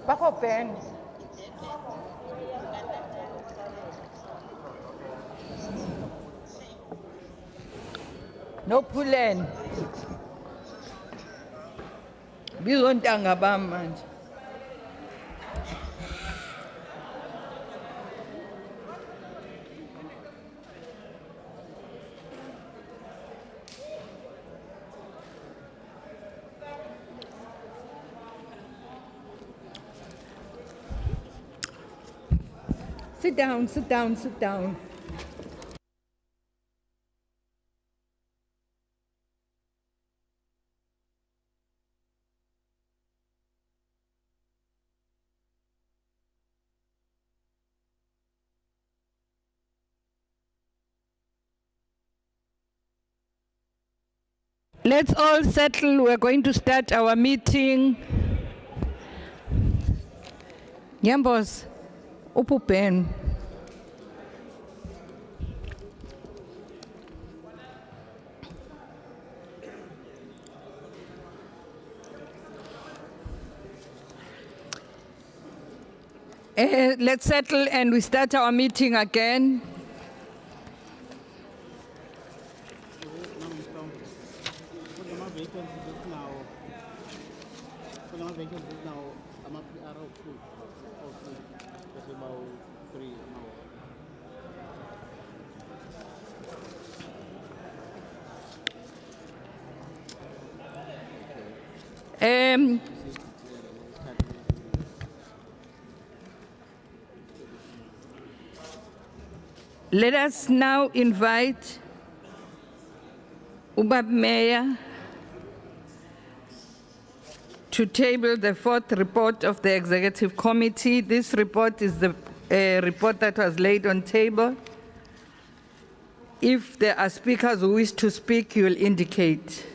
Bako Ben. No Pulen. Bizontanga bam manje. Sit down, sit down, sit down. Let's all settle. We're going to start our meeting. Nyambos, upupen. Let's settle and we start our meeting again. Let us now invite Ubab Mayor to table the fourth report of the Executive Committee. This report is the report that was laid on table. If there are speakers who wish to speak, you will indicate.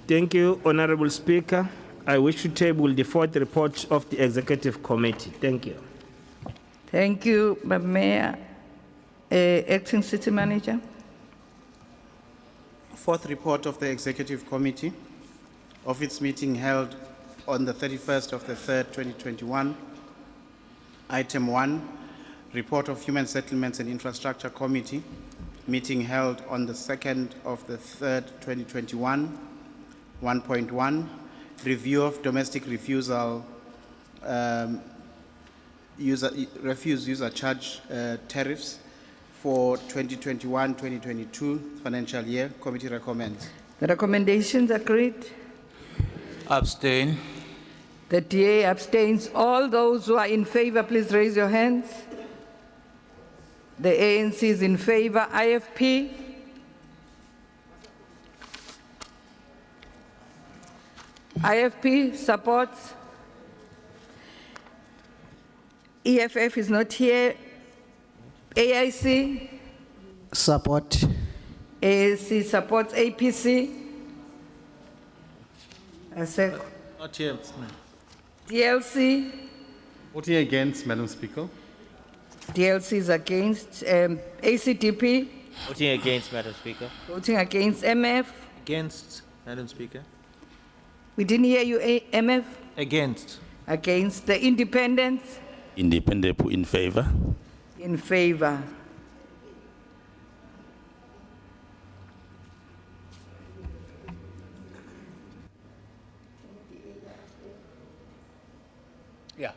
Thank you, Honorable Speaker. I wish to table the fourth report of the Executive Committee. Thank you. Thank you, Madam Mayor. Acting City Manager. Fourth report of the Executive Committee of its meeting held on the 31st of the 3rd, 2021. Item 1, report of Human Settlements and Infrastructure Committee, meeting held on the 2nd of the 3rd, 2021. 1.1, review of domestic refusal user charge tariffs for 2021-2022 financial year. Committee recommends. The recommendations agreed. Abstain. The DA abstains. All those who are in favor, please raise your hands. The ANC is in favor. IFP? IFP supports. EFF is not here. AIC? Support. AIC supports. APC? Aseko. Not here. DLC? Voting against, Madam Speaker. DLC is against. ACDP? Voting against, Madam Speaker. Voting against. MF? Against, Madam Speaker. We didn't hear you, MF? Against. Against. The Independents? Independent in favor. In favor. Yeah.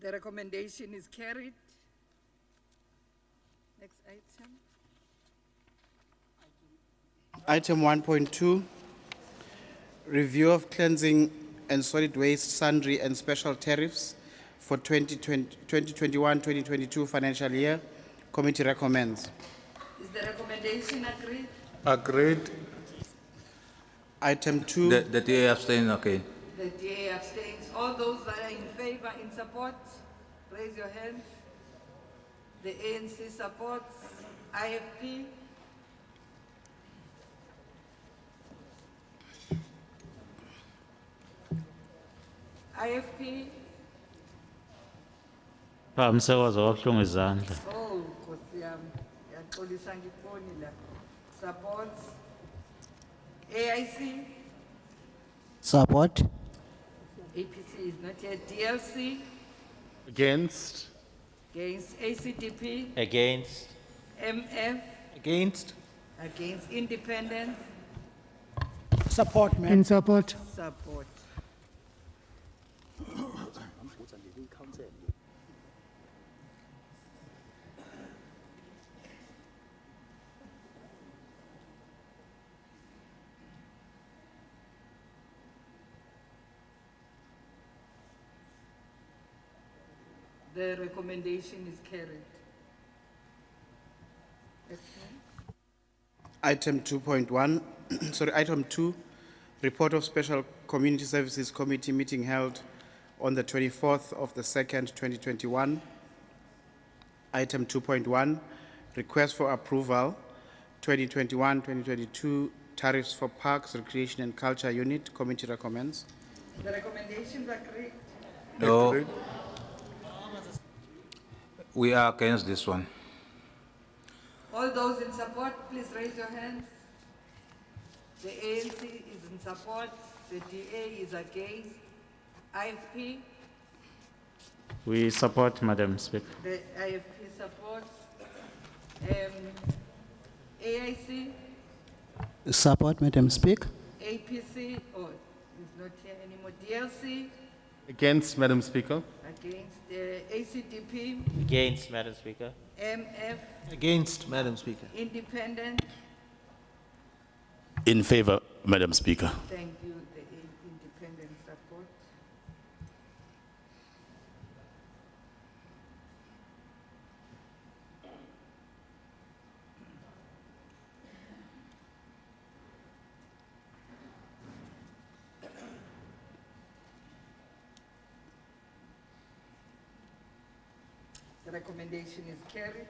The recommendation is carried. Next item. Item 1.2, review of cleansing and solid waste sundry and special tariffs for 2021-2022 financial year. Committee recommends. Is the recommendation agreed? Agreed. Item 2. The DA abstain again. The DA abstains. All those that are in favor, in support, raise your hands. The ANC supports. IFP. IFP. Umsakazo wabuhlungu izandla. Oh, Nkosi yami. Ngiyaxolisa ngikuboni la. Supports. AIC. Support. APC is not here. DLC. Against? Against. ACDP. Against. MF. Against. Against. Independent. Support, ma'am. In support. Support. The recommendation is carried. Item 2.1, item 2, report of Special Community Services Committee meeting held on the 24th of the 2nd, 2021. Item 2.1, request for approval, 2021-2022 tariffs for parks, recreation and culture unit. Committee recommends. The recommendations agreed. No. Agreed. We are against this one. All those in support, please raise your hands. The ANC is in support. The DA is against. IFP. We support, Madam Speaker. The IFP supports. AIC. Support, Madam Speaker. APC. Oh, it's not here anymore. DLC. Against, Madam Speaker. Against. ACDP. Against, Madam Speaker. MF. Against, Madam Speaker. Independent. In favor, Madam Speaker. Thank you. The independent support. The recommendation is carried.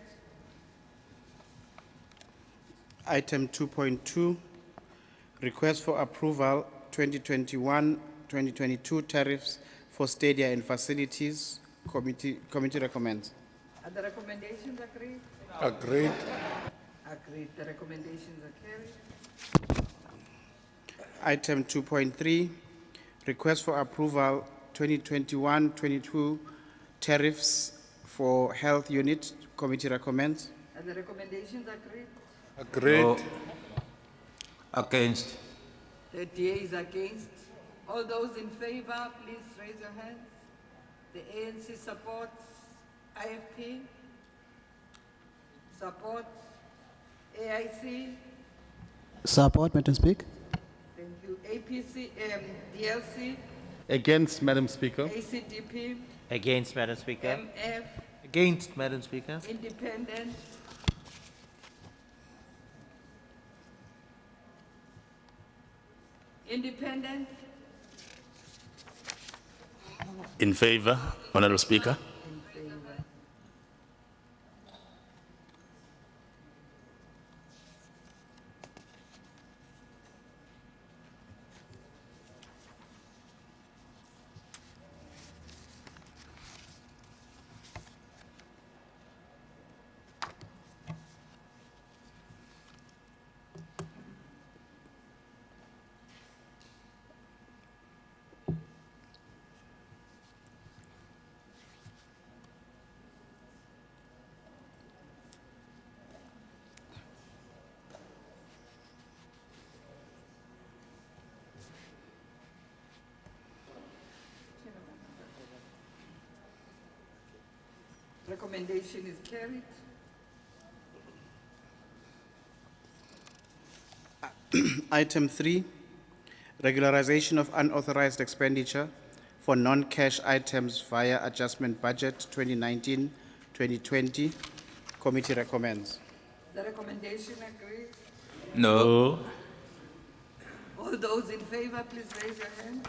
Item 2.2, request for approval 2021-2022 tariffs for stadia and facilities. Committee recommends. Are the recommendations agreed? Agreed. Agreed. The recommendations are carried. Item 2.3, request for approval 2021-22 tariffs for health unit. Committee recommends. Are the recommendations agreed? Agreed. No. Against. The DA is against. All those in favor, please raise your hands. The ANC supports. IFP supports. AIC. Support, Madam Speaker. Thank you. APC, DLC. Against, Madam Speaker. ACDP. Against, Madam Speaker. MF. Against, Madam Speaker. Independent. Independent. In favor, Honorable Speaker. In favor. Recommendation is carried. Item 3, regularization of unauthorized expenditure for non-cash items via adjustment budget 2019-2020. Committee recommends. The recommendation agreed. No. All those in favor, please raise your hand.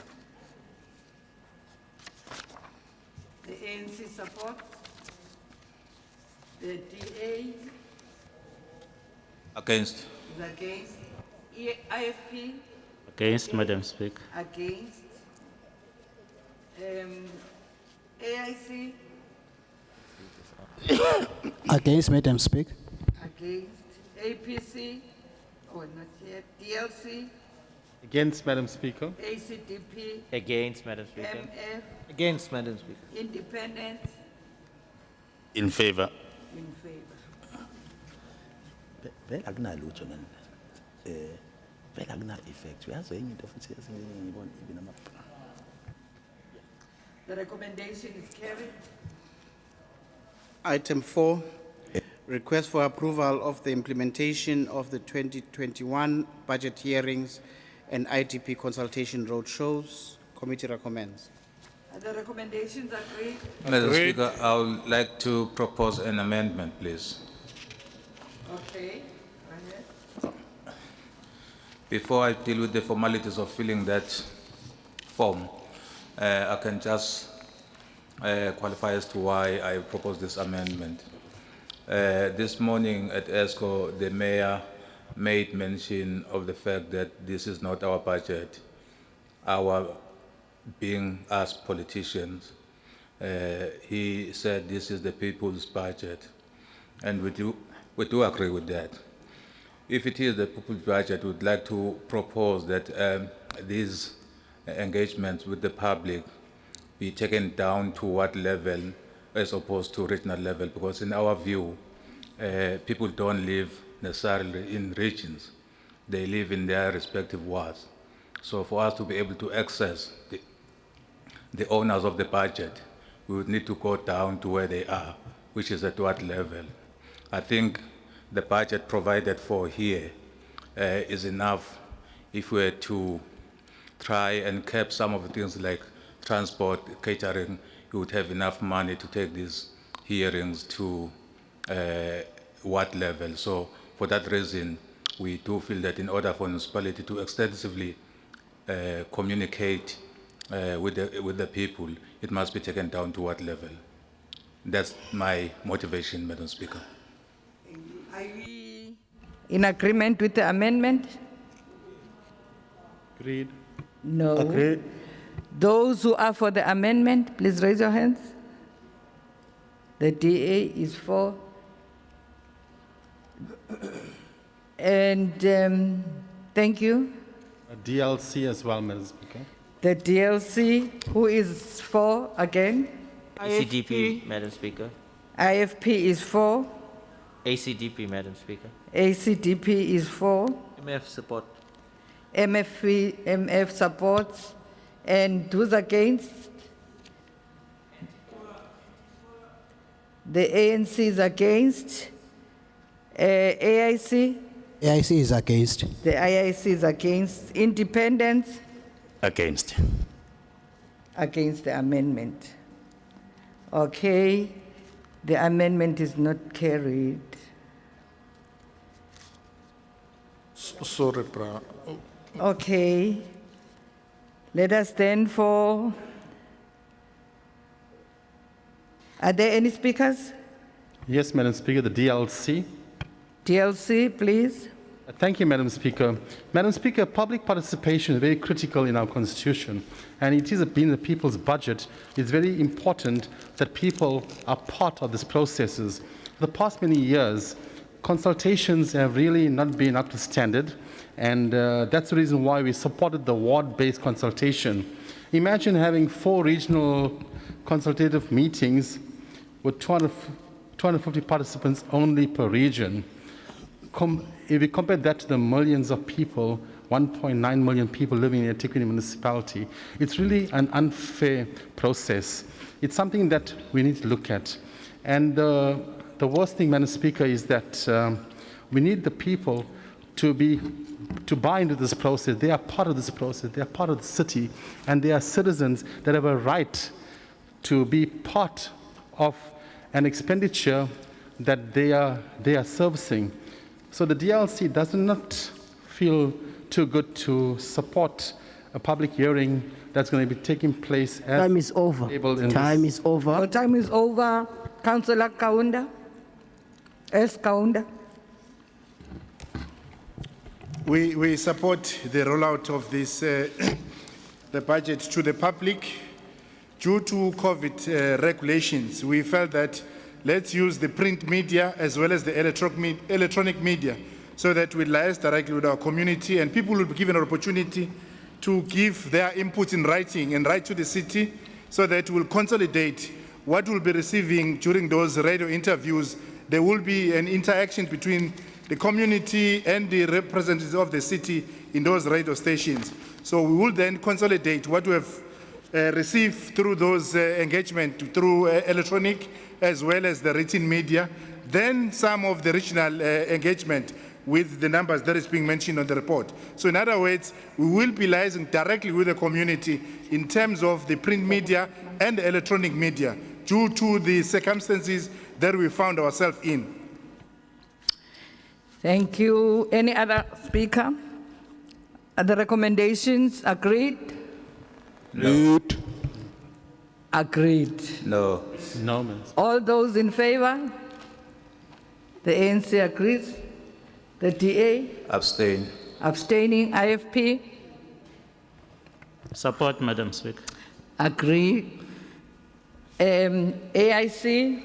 The ANC supports. The DA Against. is against. IFP Against, Madam Speaker. against. AIC Against, Madam Speaker. against. APC, oh, not yet. DLC, Against, Madam Speaker. ACDP, Against, Madam Speaker. MF, Against, Madam Speaker. Independent, In favor. in favor. Vele akunalutho man. Vele akuna-effect. Uyazi enye into futhi ngibona even The recommendation is carried. Item 4, request for approval of the implementation of the 2021 budget hearings and IDP consultation roadshows. Committee recommends. The recommendations agreed. Madam Speaker, I would like to propose an amendment, please. Okay. Go ahead. Before I deal with the formalities of filling that form, I can just qualify as to why I propose this amendment. This morning at ESCO, the mayor made mention of the fact that this is not our budget. Our being us politicians, he said this is the people's budget, and we do agree with that. If it is the people's budget, we'd like to propose that these engagements with the public be taken down to what level as opposed to regional level, because in our view, people don't live necessarily in regions. They live in their respective wards. So for us to be able to access the owners of the budget, we would need to go down to where they are, which is at what level. I think the budget provided for here is enough if we were to try and cap some of the things like transport, catering. You would have enough money to take these hearings to what level. So for that reason, we do feel that in order for municipality to extensively communicate with the people, it must be taken down to what level. That's my motivation, Madam Speaker. Are we in agreement with the amendment? Agreed. No. Agreed. Those who are for the amendment, please raise your hands. The DA is for. And thank you. DLC as well, Madam Speaker. The DLC, who is for again? ACDP, Madam Speaker. IFP is for. ACDP, Madam Speaker. ACDP is for. MF support. MF supports. And who's against? The ANC is against. AIC? AIC is against. The IIC is against. Independents? Against. Against the amendment. Okay, the amendment is not carried. Sorry, bra. Okay, let us then for. Are there any speakers? Yes, Madam Speaker, the DLC. DLC, please. Thank you, Madam Speaker. Madam Speaker, public participation is very critical in our constitution, and it is being the people's budget. It's very important that people are part of these processes. For the past many years, consultations have really not been up to standard, and that's the reason why we supported the ward-based consultation. Imagine having 4 regional consultative meetings with 250 participants only per region. If we compare that to the millions of people, 1.9 million people living in the EThekwini municipality, it's really an unfair process. It's something that we need to look at. And the worst thing, Madam Speaker, is that we need the people to buy into this process. They are part of this process. They are part of the city, and they are citizens that have a right to be part of an expenditure that they are servicing. So the DLC does not feel too good to support a public hearing that's going to be taking place as Time is over. tabled in Time this. is over. Our time is over. Councillor Kaunda. S. Kaunda. We support the rollout of this, the budget to the public. Due to COVID regulations, we felt that let's use the print media as well as the electronic media so that we liaise directly with our community and people will be given an opportunity to give their input in writing and write to the city so that we'll consolidate what we'll be receiving during those radio interviews. There will be an interaction between the community and the representatives of the city in those radio stations. So we will then consolidate what we have received through those engagement through electronic as well as the written media, then some of the regional engagement with the numbers that is being mentioned on the report. So in other words, we will be liaising directly with the community in terms of the print media and the electronic media due to the circumstances that we found ourselves in. Thank you. Any other speaker? Other recommendations? Agreed? Agreed. Agreed. No. No, ma'am. All those in favor? The ANC agrees. The DA? Abstain. Abstaining. IFP? Support, Madam Speaker. Agree. AIC?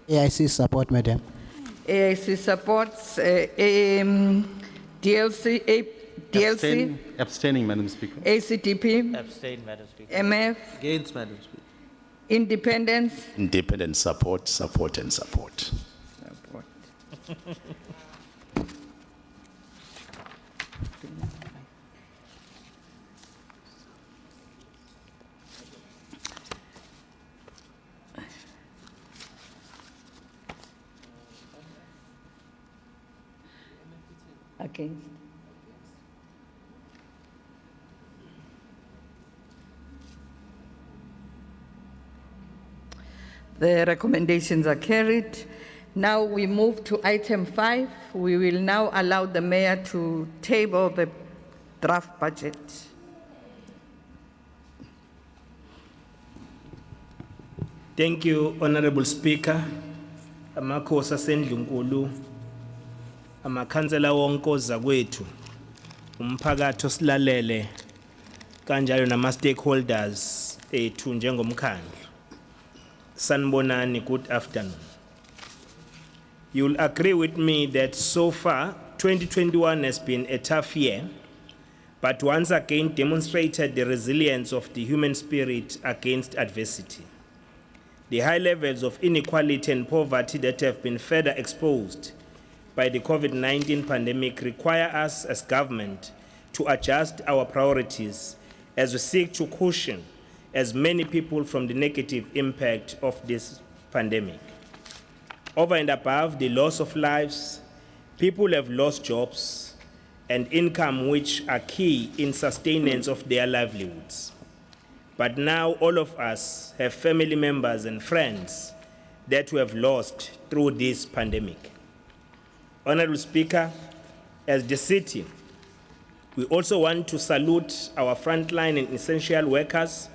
AIC support, Madam. AIC supports. DLC? Abstaining, Madam Speaker. ACTP? Abstain, Madam Speaker. MF? Against, Madam Speaker. Independence? Independent support, support and support. Against. The recommendations are carried. Now we move to item 5. We will now allow the mayor to table the draft budget. Thank you, Honorable Speaker. Amakhosi asendlunkulu, amakhansela wonke ozakwethu, umphakathi osilalele kanjalo nama-stakeholders ethu njengomkhandlu. Sanibonani, good afternoon. You'll agree with me that so far, 2021 has been a tough year, but once again demonstrated the resilience of the human spirit against adversity. The high levels of inequality and poverty that have been further exposed by the COVID-19 pandemic require us as government to adjust our priorities as we seek to cushion as many people from the negative impact of this pandemic. Over and above the loss of lives, people have lost jobs and income which are key in sustenance of their livelihoods. But now all of us have family members and friends that we have lost through this pandemic. Honorable Speaker, as the city, we also want to salute our frontline and essential workers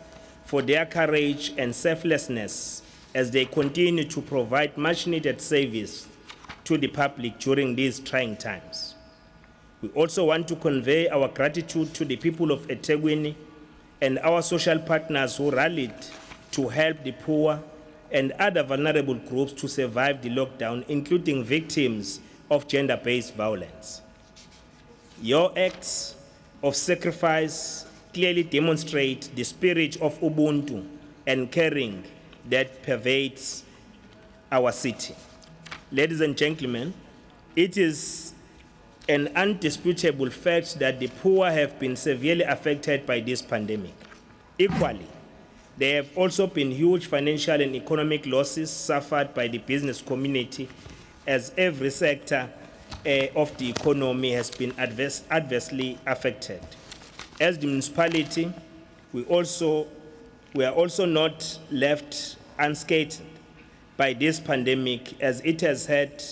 for their courage and selflessness as they continue to provide much-needed service to the public during these trying times. We also want to convey our gratitude to the people of EThekwini and our social partners who rallied to help the poor and other vulnerable groups to survive the lockdown, including victims of gender-based violence. Your acts of sacrifice clearly demonstrate the spirit of Ubuntu and caring that pervades our city. Ladies and gentlemen, it is an undisputable fact that the poor have been severely affected by this pandemic. Equally, there have also been huge financial and economic losses suffered by the business community as every sector of the economy has been adversely affected. As the municipality, we are also not left unscathed by this pandemic, as it has had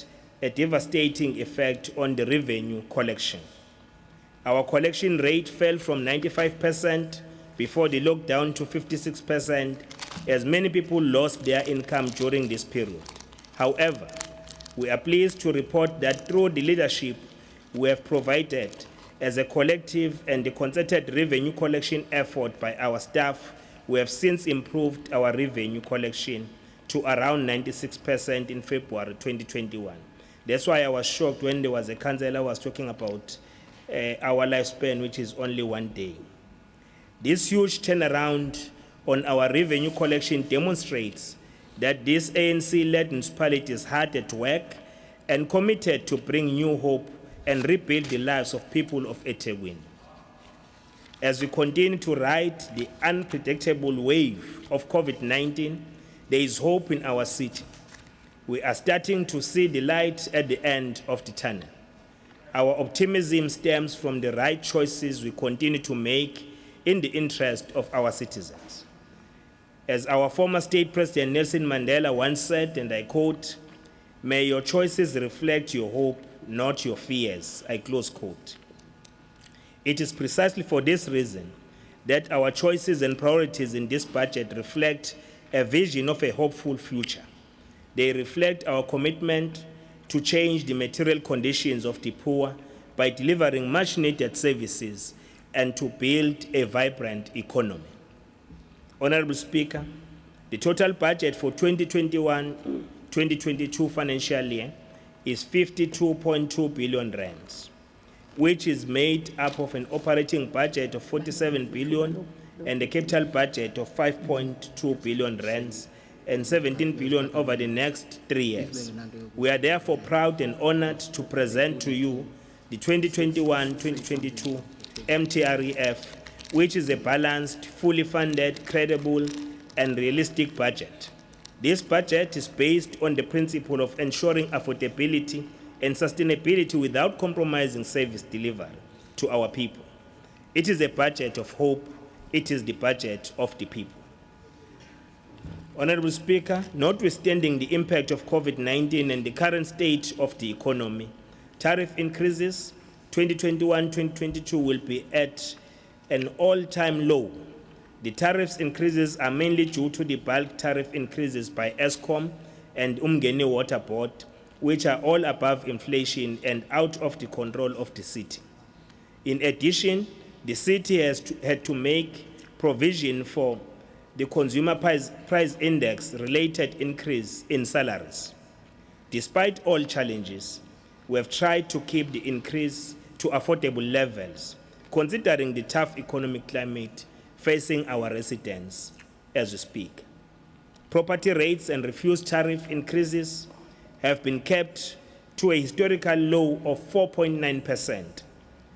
a devastating effect on the revenue collection. Our collection rate fell from 95% before the lockdown to 56%, as many people lost their income during this period. However, we are pleased to report that through the leadership we have provided as a collective and the concerted revenue collection effort by our staff, we have since improved our revenue collection to around 96% in February 2021. That's why I was shocked when there was a councillor who was talking about our lifespan, which is only 1 day. This huge turnaround on our revenue collection demonstrates that this ANC-led municipality is hard at work and committed to bring new hope and rebuild the lives of people of EThekwini. As we continue to ride the unpredictable wave of COVID-19, there is hope in our city. We are starting to see the light at the end of the tunnel. Our optimism stems from the right choices we continue to make in the interest of our citizens. As our former state president Nelson Mandela once said, and I quote, "May your choices reflect your hope, not your fears," I close quote. It is precisely for this reason that our choices and priorities in this budget reflect a vision of a hopeful future. They reflect our commitment to change the material conditions of the poor by delivering much-needed services and to build a vibrant economy. Honorable Speaker, the total budget for 2021-2022 financial year is 52.2 billion rands, which is made up of an operating budget of 47 billion and a capital budget of 5.2 billion rands and 17 billion over the next 3 years. We are therefore proud and honored to present to you the 2021-2022 MTREF, which is a balanced, fully funded, credible, and realistic budget. This budget is based on the principle of ensuring affordability and sustainability without compromising service delivery to our people. It is a budget of hope. It is the budget of the people. Honorable Speaker, notwithstanding the impact of COVID-19 and the current state of the economy, tariff increases 2021-2022 will be at an all-time low. The tariffs increases are mainly due to the bulk tariff increases by ESCOM and Umgeni Water Board, which are all above inflation and out of the control of the city. In addition, the city had to make provision for the consumer price index related increase in salaries. Despite all challenges, we have tried to keep the increase to affordable levels, considering the tough economic climate facing our residents as we speak. Property rates and refuse tariff increases have been kept to a historical low of 4.9%.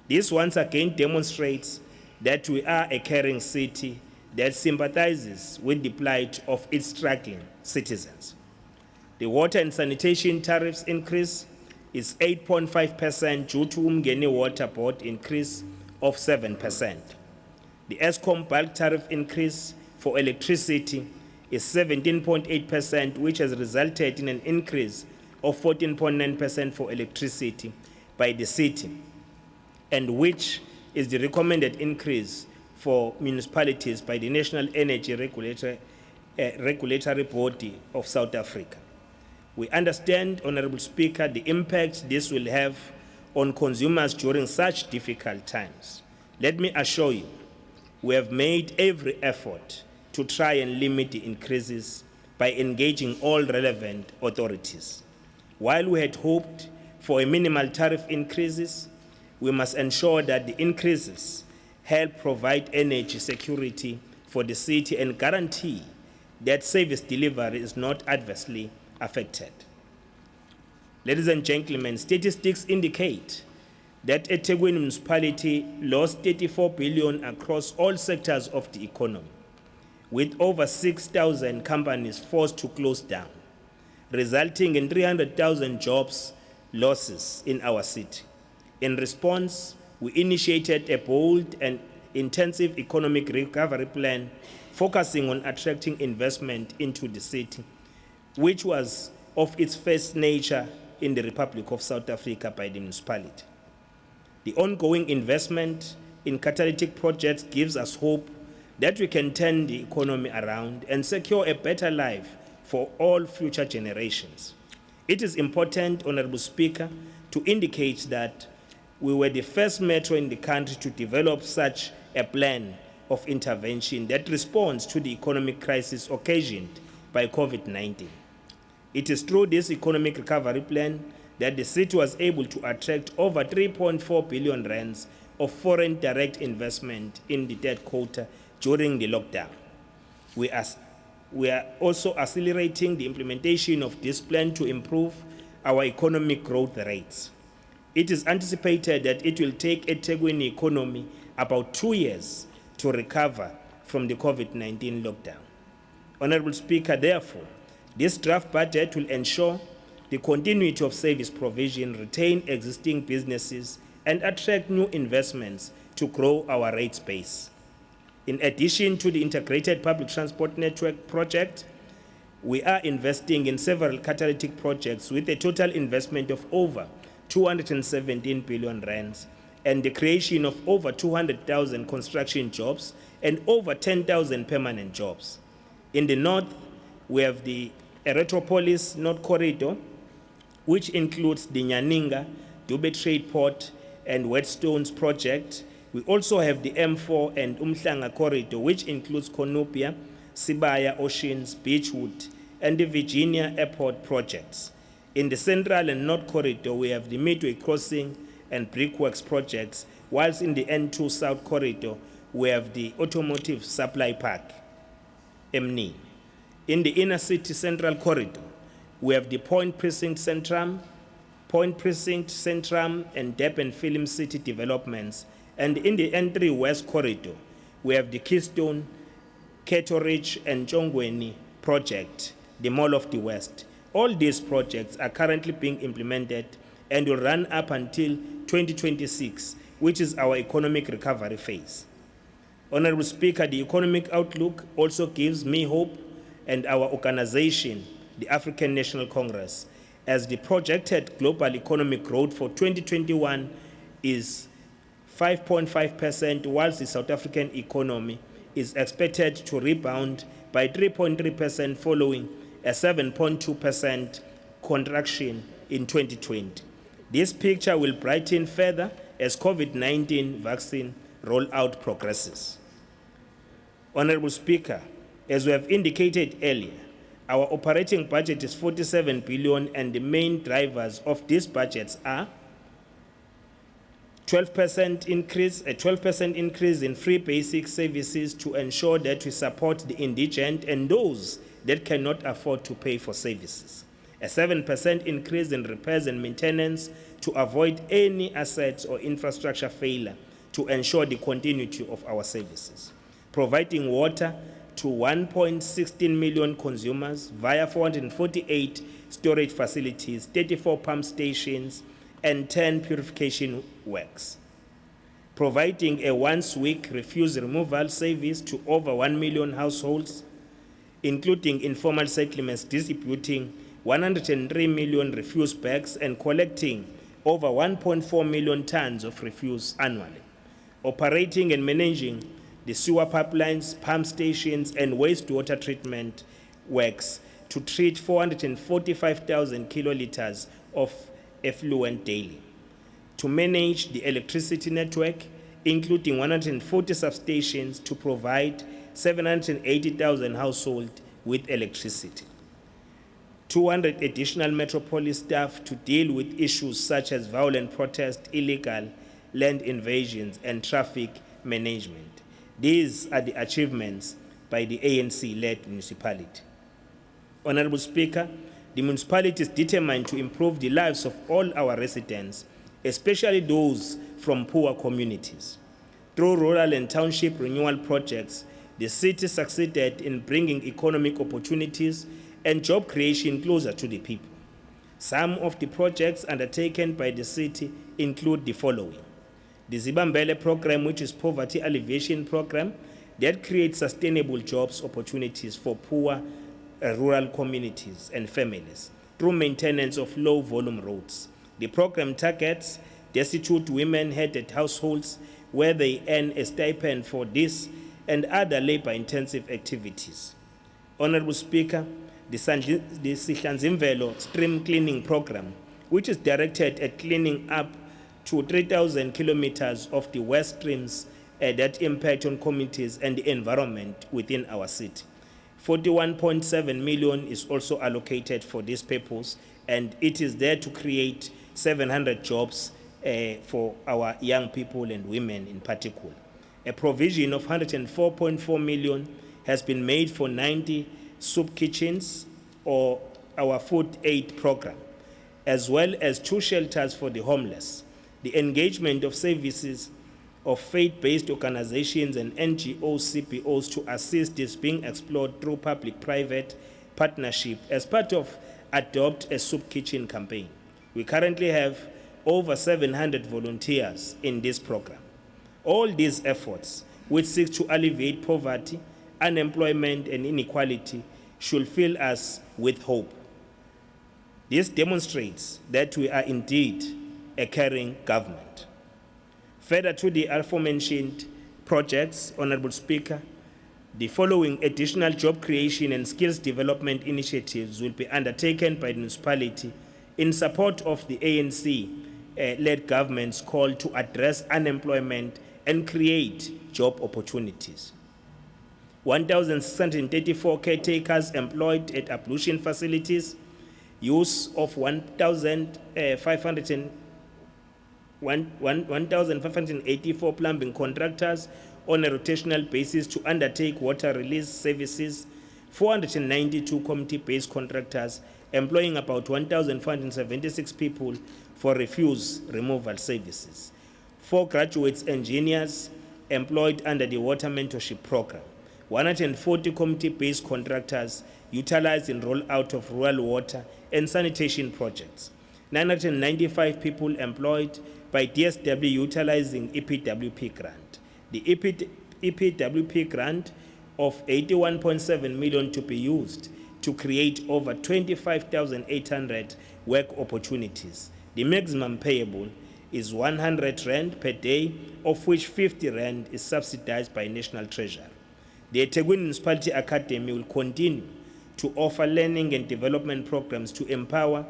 This once again demonstrates that we are a caring city that sympathizes with the plight of its struggling citizens. The water and sanitation tariffs increase is 8.5% due to Umgeni Water Board increase of 7%. The ESCOM bulk tariff increase for electricity is 17.8%, which has resulted in an increase of 14.9% for electricity by the city, and which is the recommended increase for municipalities by the National Energy Regulatory Body of South Africa. We understand, Honorable Speaker, the impact this will have on consumers during such difficult times. Let me assure you, we have made every effort to try and limit the increases by engaging all relevant authorities. While we had hoped for a minimal tariff increases, we must ensure that the increases help provide energy security for the city and guarantee that service delivery is not adversely affected. Ladies and gentlemen, statistics indicate that EThekwini municipality lost 34 billion across all sectors of the economy, with over 6,000 companies forced to close down, resulting in 300,000 jobs losses in our city. In response, we initiated a bold and intensive economic recovery plan focusing on attracting investment into the city, which was of its first nature in the Republic of South Africa by the municipality. The ongoing investment in catalytic projects gives us hope that we can turn the economy around and secure a better life for all future generations. It is important, Honorable Speaker, to indicate that we were the first metro in the country to develop such a plan of intervention that responds to the economic crisis occasioned by COVID-19. It is through this economic recovery plan that the city was able to attract over 3.4 billion rands of foreign direct investment in the third quarter during the lockdown. We are also accelerating the implementation of this plan to improve our economic growth rates. It is anticipated that it will take EThekwini economy about 2 years to recover from the COVID-19 lockdown. Honorable Speaker, therefore, this draft budget will ensure the continuity of service provision, retain existing businesses, and attract new investments to grow our rates base. In addition to the integrated public transport network project, we are investing in several catalytic projects with a total investment of over 217 billion rands and the creation of over 200,000 construction jobs and over 10,000 permanent jobs. In the north, we have the Erythropolis North Corridor, which includes the Nyaninga, Dube Trade Port, and Whetstones project. We also have the M4 and Umhlanga Corridor, which includes Konopia, Sibaya, Oceans, Beachwood, and the Virginia Airport projects. In the Central and North Corridor, we have the Midway Crossing and Brickworks projects, whilst in the N2 South Corridor, we have the Automotive Supply Park, MNI. In the Inner City Central Corridor, we have the Point Precinct Centrum, and Durban Film City developments. And in the N3 West Corridor, we have the Keystone, Keto Ridge, and Jongweni project, the Mall of the West. All these projects are currently being implemented and will run up until 2026, which is our economic recovery phase. Honorable Speaker, the economic outlook also gives me hope and our organization, the African National Congress, as the projected global economic growth for 2021 is 5.5%, whilst the South African economy is expected to rebound by 3.3% following a 7.2% contraction in 2020. This picture will brighten further as COVID-19 vaccine rollout progresses. Honorable Speaker, as we have indicated earlier, our operating budget is 47 billion and the main drivers of these budgets are a 12% increase in free basic services to ensure that we support the indigent and those that cannot afford to pay for services. A 7% increase in repairs and maintenance to avoid any assets or infrastructure failure to ensure the continuity of our services. Providing water to 1.16 million consumers via 448 storage facilities, 34 pump stations, and 10 purification works. Providing a once-week refuse removal service to over 1 million households, including informal settlements, distributing 103 million refuse bags and collecting over 1.4 million tons of refuse annually. Operating and managing the sewer pipelines, pump stations, and wastewater treatment works to treat 445,000 kiloliters of effluent daily. To manage the electricity network, including 140 substations to provide 780,000 households with electricity. 200 additional metropolis staff to deal with issues such as violent protest, illegal land invasions, and traffic management. These are the achievements by the ANC-led municipality. Honorable Speaker, the municipality is determined to improve the lives of all our residents, especially those from poor communities. Through rural and township renewal projects, the city succeeded in bringing economic opportunities and job creation closer to the people. Some of the projects undertaken by the city include the following. The Zibambele program, which is poverty alleviation program, that creates sustainable jobs opportunities for poor rural communities and families through maintenance of low volume roads. The program targets destitute women-headed households where they earn a stipend for this and other labor-intensive activities. Honorable Speaker, the Sihlanzimvelo stream cleaning program, which is directed at cleaning up to 3,000 kilometers of the waste streams that impact on communities and the environment within our city. 41.7 million is also allocated for this purpose, and it is there to create 700 jobs for our young people and women in particular. A provision of 104.4 million has been made for 90 soup kitchens or our food aid program, as well as 2 shelters for the homeless. The engagement of services of faith-based organizations and NGOs, CPOs to assist is being explored through public-private partnership as part of Adopt a Soup Kitchen campaign. We currently have over 700 volunteers in this program. All these efforts, which seek to alleviate poverty, unemployment, and inequality, should fill us with hope. This demonstrates that we are indeed a caring government. Further to the aforementioned projects, Honorable Speaker, the following additional job creation and skills development initiatives will be undertaken by the municipality in support of the ANC-led government's call to address unemployment and create job opportunities. 1,634 caretakers employed at ablution facilities, use of 1,584 plumbing contractors on a rotational basis to undertake water release services, 492 community-based contractors employing about 1,476 people for refuse removal services, 4 graduates engineers employed under the water mentorship program, 140 community-based contractors utilized in rollout of rural water and sanitation projects, 995 people employed by DSW utilizing EPWP grant. The EPWP grant of 81.7 million to be used to create over 25,800 work opportunities. The maximum payable is 100 rand per day, of which 50 rand is subsidized by National Treasury. The EThekwini Municipality Academy will continue to offer learning and development programs to empower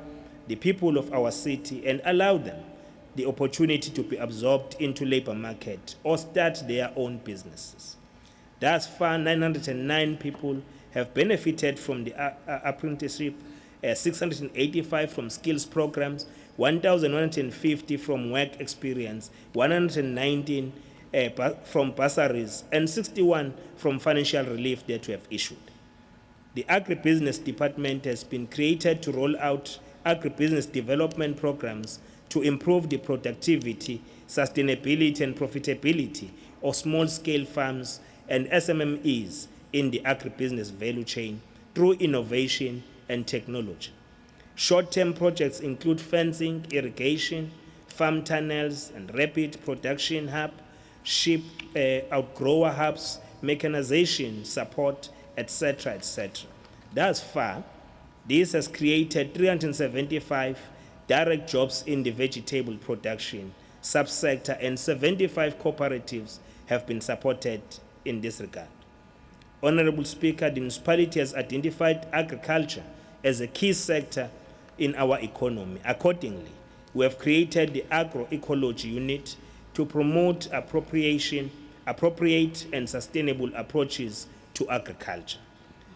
the people of our city and allow them the opportunity to be absorbed into labor market or start their own businesses. Thus far, 909 people have benefited from the apprenticeship, 685 from skills programs, 1,150 from work experience, 119 from bursaries, and 61 from financial relief that we have issued. The Agribusiness Department has been created to roll out agribusiness development programs to improve the productivity, sustainability, and profitability of small-scale farms and SMMEs in the agribusiness value chain through innovation and technology. Short-term projects include fencing, irrigation, farm tunnels, and rapid production hub, sheep outgrower hubs, mechanization support, etc., etc. Thus far, this has created 375 direct jobs in the vegetable production subsector, and 75 cooperatives have been supported in this regard. Honorable Speaker, the municipality has identified agriculture as a key sector in our economy. Accordingly, we have created the agroecology unit to promote appropriate and sustainable approaches to agriculture.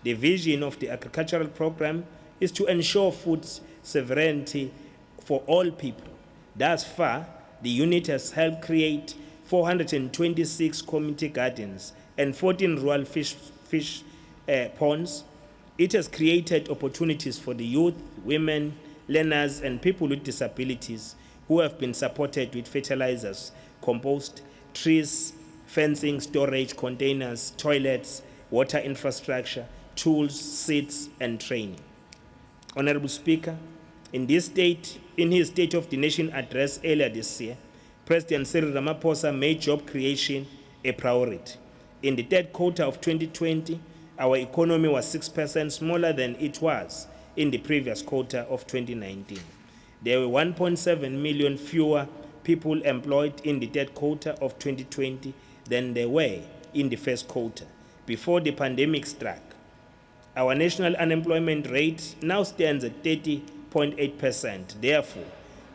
The vision of the agricultural program is to ensure food sovereignty for all people. Thus far, the unit has helped create 426 community gardens and 14 rural fish ponds. It has created opportunities for the youth, women, learners, and people with disabilities who have been supported with fertilizers, compost, trees, fencing, storage, containers, toilets, water infrastructure, tools, seats, and training. Honorable Speaker, In his State of the Nation address earlier this year, President Cyril Ramaphosa made job creation a priority. In the third quarter of 2020, our economy was 6% smaller than it was in the previous quarter of 2019. There were 1.7 million fewer people employed in the third quarter of 2020 than there were in the first quarter, before the pandemic struck. Our national unemployment rate now stands at 30.8%. Therefore,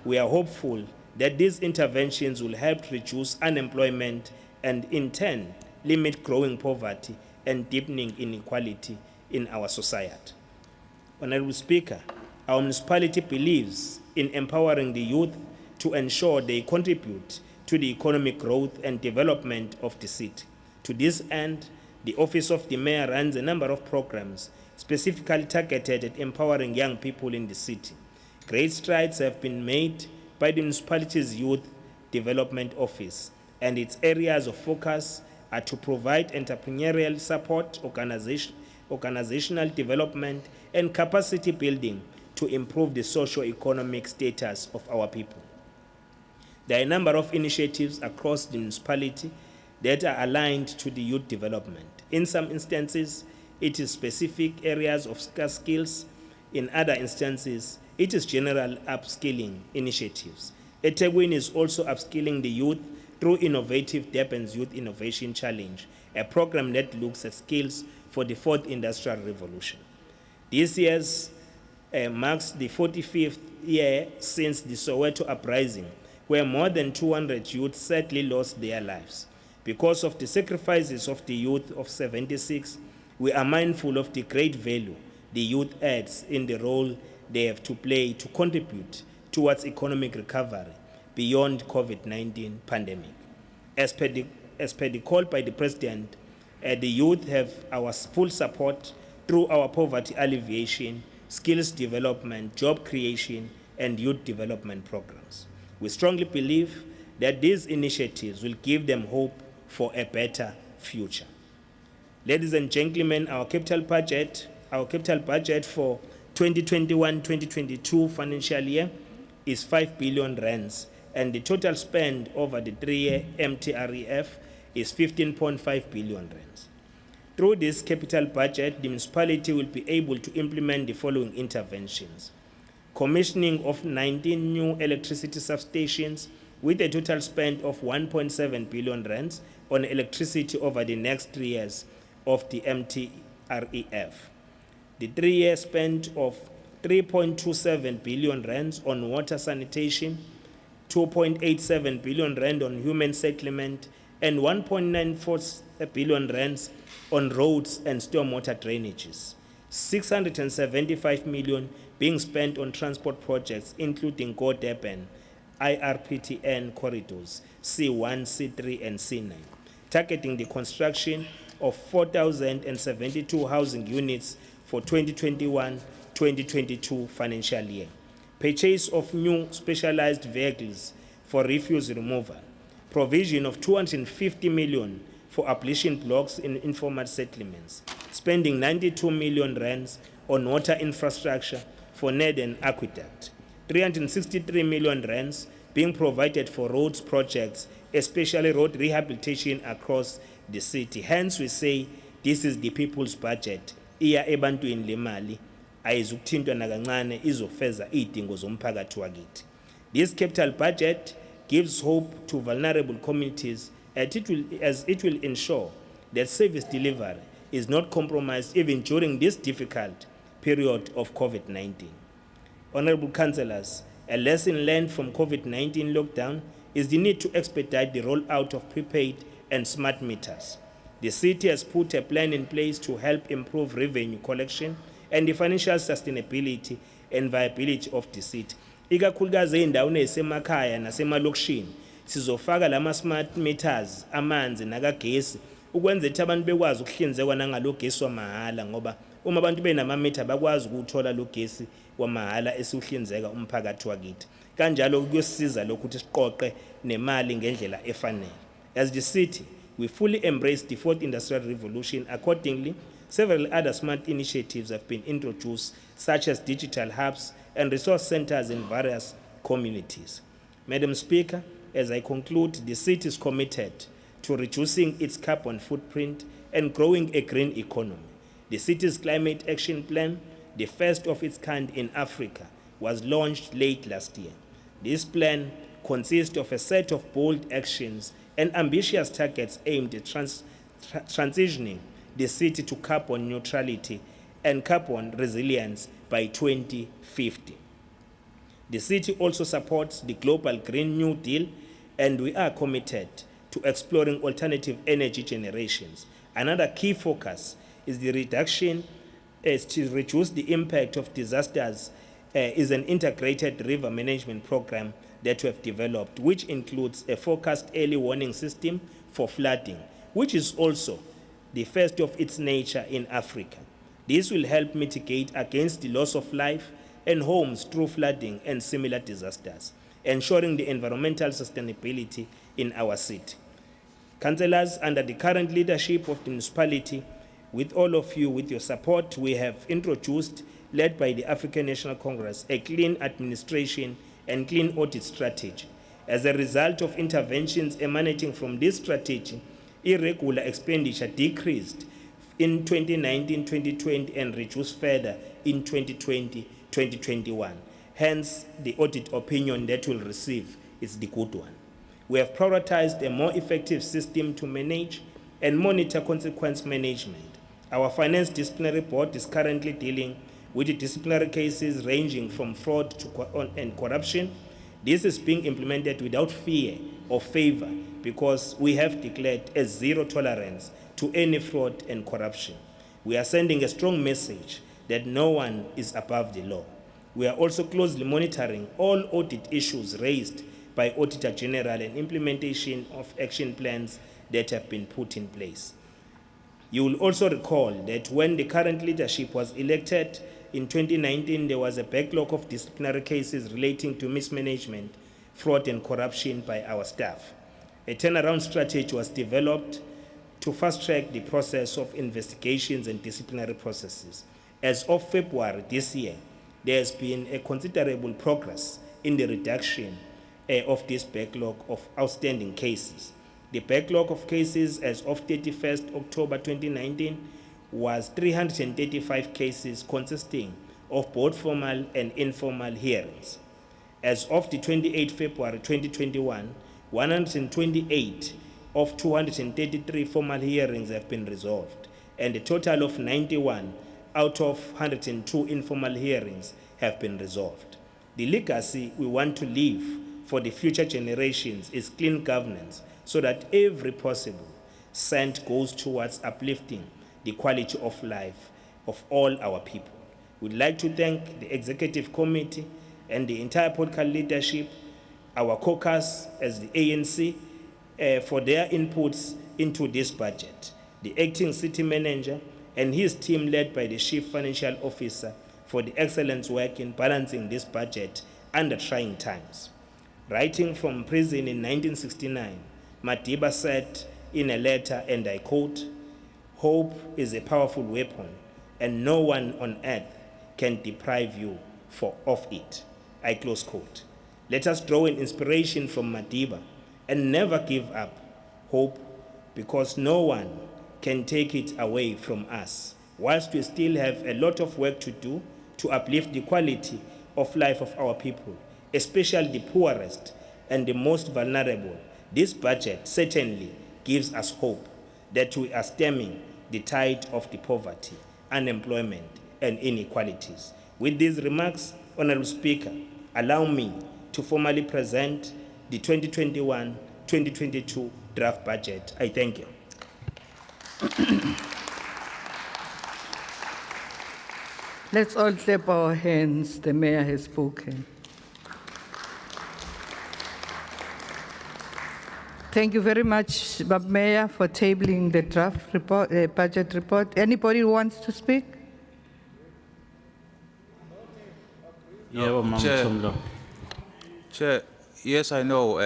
we are hopeful that these interventions will help reduce unemployment and, in turn, limit growing poverty and deepening inequality in our society. Honorable Speaker, our municipality believes in empowering the youth to ensure they contribute to the economic growth and development of the city. To this end, the Office of the Mayor runs a number of programs specifically targeted at empowering young people in the city. Great strides have been made by the municipality's Youth Development Office, and its areas of focus are to provide entrepreneurial support, organizational development, and capacity building to improve the socio-economic status of our people. There are a number of initiatives across the municipality that are aligned to the youth development. In some instances, it is specific areas of scarce skills. In other instances, it is general upskilling initiatives. EThekwini is also upskilling the youth through innovative Durban's Youth Innovation Challenge, a program that looks at skills for the fourth industrial revolution. This year marks the 45th year since the Soweto uprising, where more than 200 youth sadly lost their lives. Because of the sacrifices of the youth of 76, we are mindful of the great value the youth adds in the role they have to play to contribute towards economic recovery beyond COVID-19 pandemic. As per the call by the President, the youth have our full support through our poverty alleviation, skills development, job creation, and youth development programs. We strongly believe that these initiatives will give them hope for a better future. Ladies and gentlemen, our capital budget for 2021-2022 financial year is 5 billion rands, and the total spend over the 3-year MTREF is 15.5 billion rands. Through this capital budget, the municipality will be able to implement the following interventions: commissioning of 19 new electricity substations with a total spend of 1.7 billion rands on electricity over the next 3 years of the MTREF. The 3-year spend of 3.27 billion rands on water sanitation, 2.87 billion rand on human settlement, and 1.94 billion rands on roads and stormwater drainages. 675 million being spent on transport projects, including Go Durban, IRPTN corridors, C1, C3, and C9, targeting the construction of 4,072 housing units for 2021-2022 financial year. Purchase of new specialized vehicles for refuse removal. Provision of 250 million for abolition blocks in informal settlements. Spending 92 million rands on water infrastructure for Neden Aqueduct. 363 million rands being provided for roads projects, especially road rehabilitation across the city. Hence, we say this is the people's budget. Iya ebantwini lemali ayizukuthintwa nakancane izofeza izidingo zomphakathi wakithi. This capital budget gives hope to vulnerable communities as it will ensure that service delivery is not compromised even during this difficult period of COVID-19. Honorable Councillors, a lesson learned from COVID-19 lockdown is the need to expedite the rollout of prepaid and smart meters. The city has put a plan in place to help improve revenue collection and the financial sustainability and viability of the city. Ikakhulukazi endaweni esemakhaya nasemalokishini sizofaka lama smart meters amanzi nakagesi ukwenza ukuthi abantu bekwazi ukuhlinzekwa nangalogesi wamahala, ngoba uma abantu benama meter bakwazi ukuthola logesi wamahala esiuhlinzeka umphakathi wakithi. Kanjalo kuyosiza lokuthi siqoqe nemali ngendlela efanele. As the city, we fully embrace the fourth industrial revolution. Accordingly, several other smart initiatives have been introduced, such as digital hubs and resource centers in various communities. Madam Speaker, as I conclude, the city is committed to reducing its carbon footprint and growing a green economy. The city's climate action plan, the first of its kind in Africa, was launched late last year. This plan consists of a set of bold actions and ambitious targets aimed at transitioning the city to carbon neutrality and carbon resilience by 2050. The city also supports the Global Green New Deal, and we are committed to exploring alternative energy generations. Another key focus is the reduction, is to reduce the impact of disasters, is an integrated river management program that we have developed, which includes a focused early warning system for flooding, which is also the first of its nature in Africa. This will help mitigate against the loss of life and homes through flooding and similar disasters, ensuring the environmental sustainability in our city. Councillors, under the current leadership of the municipality, with all of you, with your support, we have introduced, led by the African National Congress, a clean administration and clean audit strategy. As a result of interventions emanating from this strategy, irregular expenditure decreased in 2019-2020 and reduced further in 2020-2021. Hence, the audit opinion that we'll receive is the good one. We have prioritized a more effective system to manage and monitor consequence management. Our Finance Disciplinary Board is currently dealing with the disciplinary cases ranging from fraud to and corruption. This is being implemented without fear or favor because we have declared a zero tolerance to any fraud and corruption. We are sending a strong message that no one is above the law. We are also closely monitoring all audit issues raised by Auditor General and implementation of action plans that have been put in place. You will also recall that when the current leadership was elected in 2019, there was a backlog of disciplinary cases relating to mismanagement, fraud, and corruption by our staff. A turnaround strategy was developed to fast-track the process of investigations and disciplinary processes. As of February this year, there has been a considerable progress in the reduction of this backlog of outstanding cases. The backlog of cases as of 31st October 2019 was 335 cases consisting of both formal and informal hearings. As of the 28th February 2021, 128 of 233 formal hearings have been resolved, and a total of 91 out of 102 informal hearings have been resolved. The legacy we want to leave for the future generations is clean governance, so that every possible cent goes towards uplifting the quality of life of all our people. We'd like to thank the Executive Committee and the entire political leadership, our caucus as the ANC, for their inputs into this budget, the acting city manager and his team led by the chief financial officer for the excellent work in balancing this budget under trying times. Writing from prison in 1969, Madiba said in a letter, and I quote, "Hope is a powerful weapon, and no one on earth can deprive you of it." I close quote. Let us draw an inspiration from Madiba and never give up hope, because no one can take it away from us. Whilst we still have a lot of work to do to uplift the quality of life of our people, especially the poorest and the most vulnerable, this budget certainly gives us hope that we are stemming the tide of the poverty, unemployment, and inequalities. With these remarks, Honorable Speaker, allow me to formally present the 2021-2022 draft budget. I thank you. Let's all clap our hands. The mayor has spoken. Thank you very much, Mayor, for tabling the draft report, budget report. Anybody who wants to speak? Chair, yes, I know,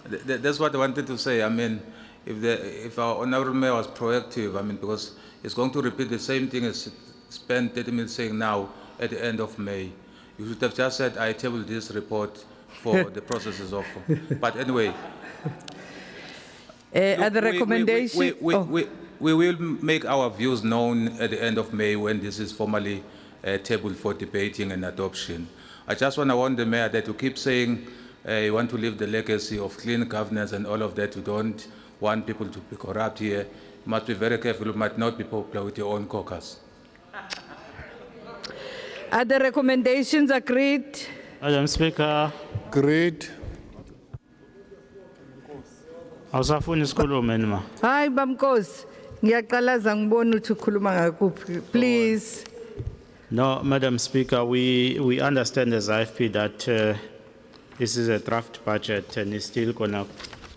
that's what I wanted to say. I mean, if our honorable mayor was proactive, I mean, because it's going to repeat the same thing as spend 30 minutes saying now at the end of May. You should have just said, I tabled this report for the processes of. But anyway. Other recommendations? We will make our views known at the end of May when this is formally tabled for debating and adoption. I just want to warn the mayor that you keep saying you want to leave the legacy of clean governance and all of that. You don't want people to be corrupt here. You must be very careful. You might not be popular with your own caucus. Other recommendations agreed? Madam Speaker, Agreed. awusafuni isikhulume nima. Hayi bamkosi, ngiyaqalaza ngibona ukuthi ukhuluma ngakuphi. Please. No, Madam Speaker, we understand as IFP that this is a draft budget and it's still gonna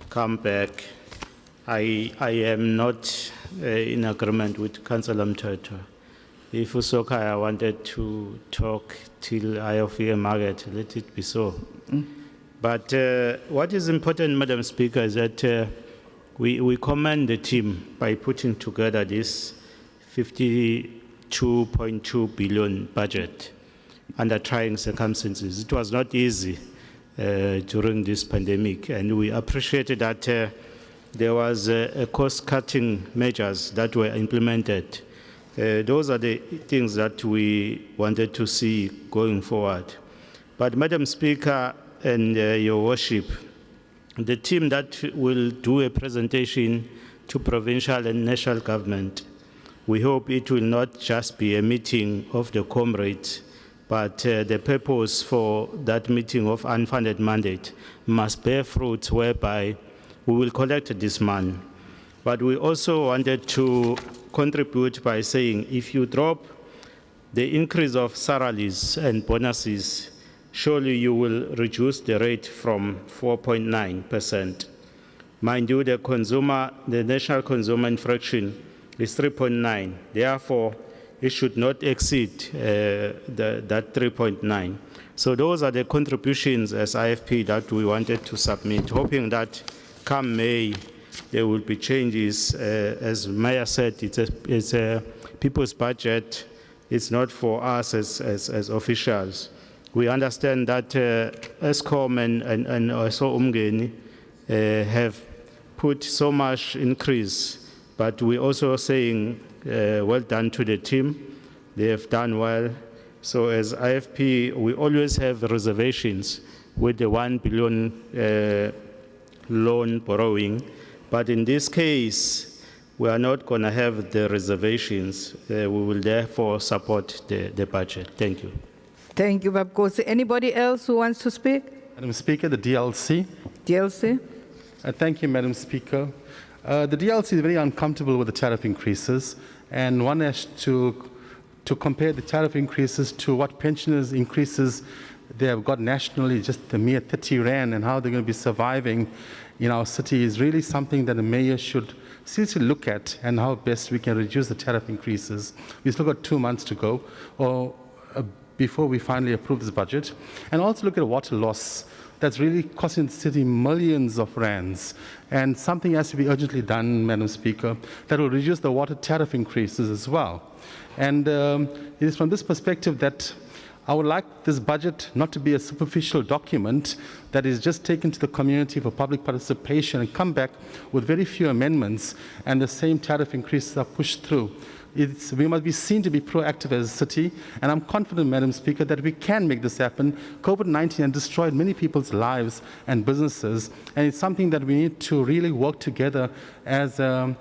come back. I am not in agreement with Councillor Mthethwa. If Usokaya wanted to talk till IFP market, let it be so. But what is important, Madam Speaker, is that we commend the team by putting together this 52.2 billion budget under trying circumstances. It was not easy during this pandemic, and we appreciated that there was cost-cutting measures that were implemented. Those are the things that we wanted to see going forward. But Madam Speaker and Your Worship, the team that will do a presentation to provincial and national government, we hope it will not just be a meeting of the comrades, but the purpose for that meeting of unfunded mandate must bear fruit whereby we will collect this money. But we also wanted to contribute by saying if you drop the increase of salaries and bonuses, surely you will reduce the rate from 4.9%. Mind you, the national consumer inflation is 3.9. Therefore, it should not exceed that 3.9. So those are the contributions as IFP that we wanted to submit, hoping that come May, there will be changes. As Mayor said, it's a people's budget. It's not for us as officials. We understand that ESCOM and also Umgeni have put so much increase, but we're also saying well done to the team. They have done well. So as IFP, we always have reservations with the 1 billion loan borrowing. But in this case, we are not going to have the reservations. We will therefore support the budget. Thank you. Thank you, Babkosi. Anybody else who wants to speak? Madam Speaker, the DLC. DLC. Thank you, Madam Speaker. The DLC is very uncomfortable with the tariff increases, and one has to compare the tariff increases to what pensioners increases they have got nationally, just the mere 30 rand, and how they're going to be surviving in our city is really something that the mayor should seriously look at, and how best we can reduce the tariff increases. We've still got 2 months to go before we finally approve this budget. And also look at water loss. That's really costing the city millions of rands. And something has to be urgently done, Madam Speaker, that will reduce the water tariff increases as well. And it is from this perspective that I would like this budget not to be a superficial document that is just taken to the community for public participation and come back with very few amendments and the same tariff increases are pushed through. We must be seen to be proactive as a city, and I'm confident, Madam Speaker, that we can make this happen. COVID-19 has destroyed many people's lives and businesses, and it's something that we need to really work together as a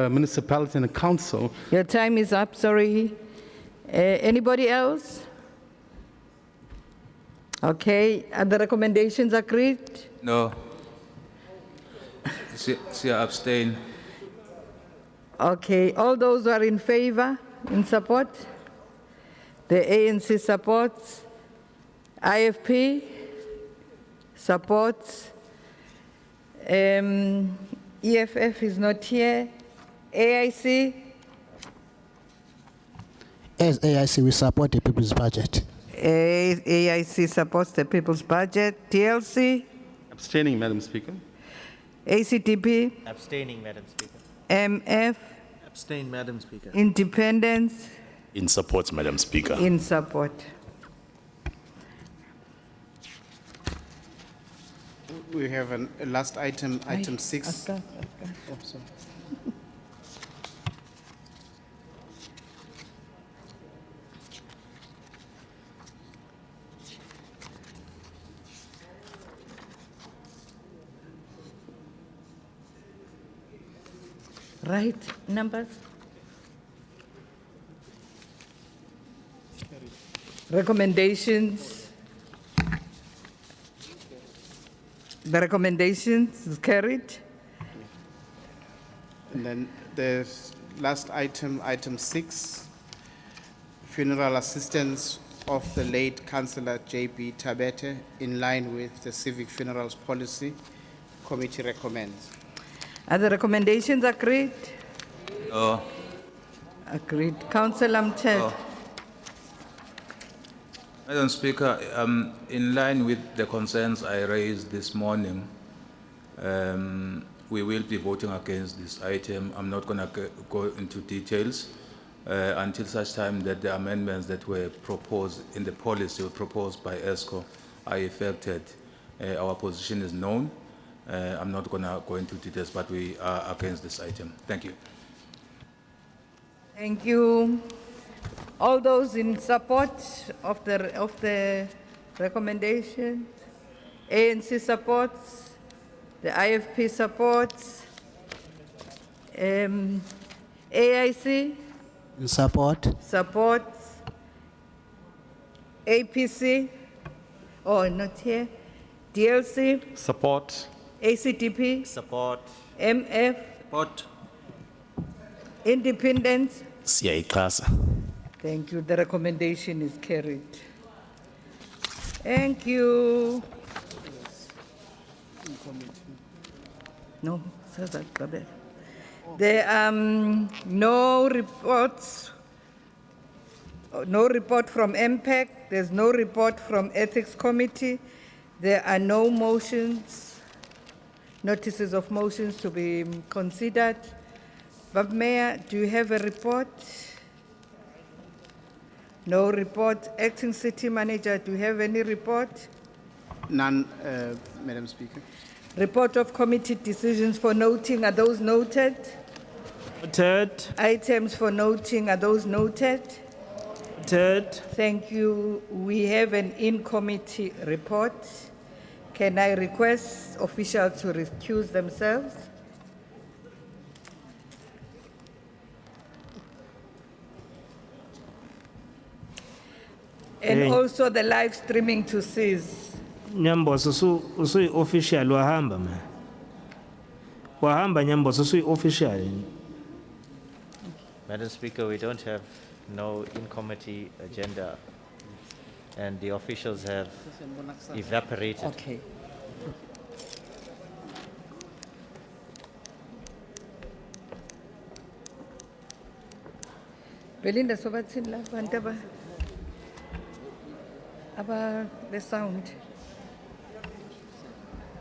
municipality and a council. Your time is up, sorry. Anybody else? Okay, are the recommendations agreed? No. See, abstain. Okay, all those who are in favor, in support? The ANC supports. IFP supports. EFF is not here. AIC? As AIC, we support the people's budget. AIC supports the people's budget. TLC? Abstaining, Madam Speaker. ACTP? Abstaining, Madam Speaker. MF? Abstain, Madam Speaker. Independence? In support, Madam Speaker. In support. We have a last item, item 6. Aska. Oh, sorry. Right, numbers? Recommendations? The recommendations is carried. And then the last item, item 6, funeral assistance of the late Councillor J.B. Tabete in line with the civic funerals policy. Committee recommends. Are the recommendations agreed? No. Agreed. Councillor Mthetho. Madam Speaker, in line with the concerns I raised this morning, we will be voting against this item. I'm not going to go into details until such time that the amendments that were proposed in the policy, proposed by ESCO, are effected. Our position is known. I'm not going to go into details, but we are against this item. Thank you. Thank you. All those in support of the recommendation, ANC supports, the IFP supports, AIC In support. supports, APC, oh, not here, DLC, Support. ACDP, Support. MF, Support. Independence. Siyayixhasa. Thank you. The recommendation is carried. Thank you. No, there are no reports, no report from MPEC, there's no report from Ethics Committee, there are no motions, notices of motions to be considered. But Mayor, do you have a report? No report. Acting City Manager, do you have any report? None, Madam Speaker. Report of committee decisions for noting, are those noted? Noted. Items for noting, are those noted? Noted. Thank you. We have an in-committee report. Can I request officials to recuse themselves? And also the live streaming to cease. Nyamboso usu official wahamba man. Wahamba Nyamboso usu official. Madam Speaker, we don't have no in-committee agenda, and the officials have evaporated. Okay. Belinda, so what's in love? The sound.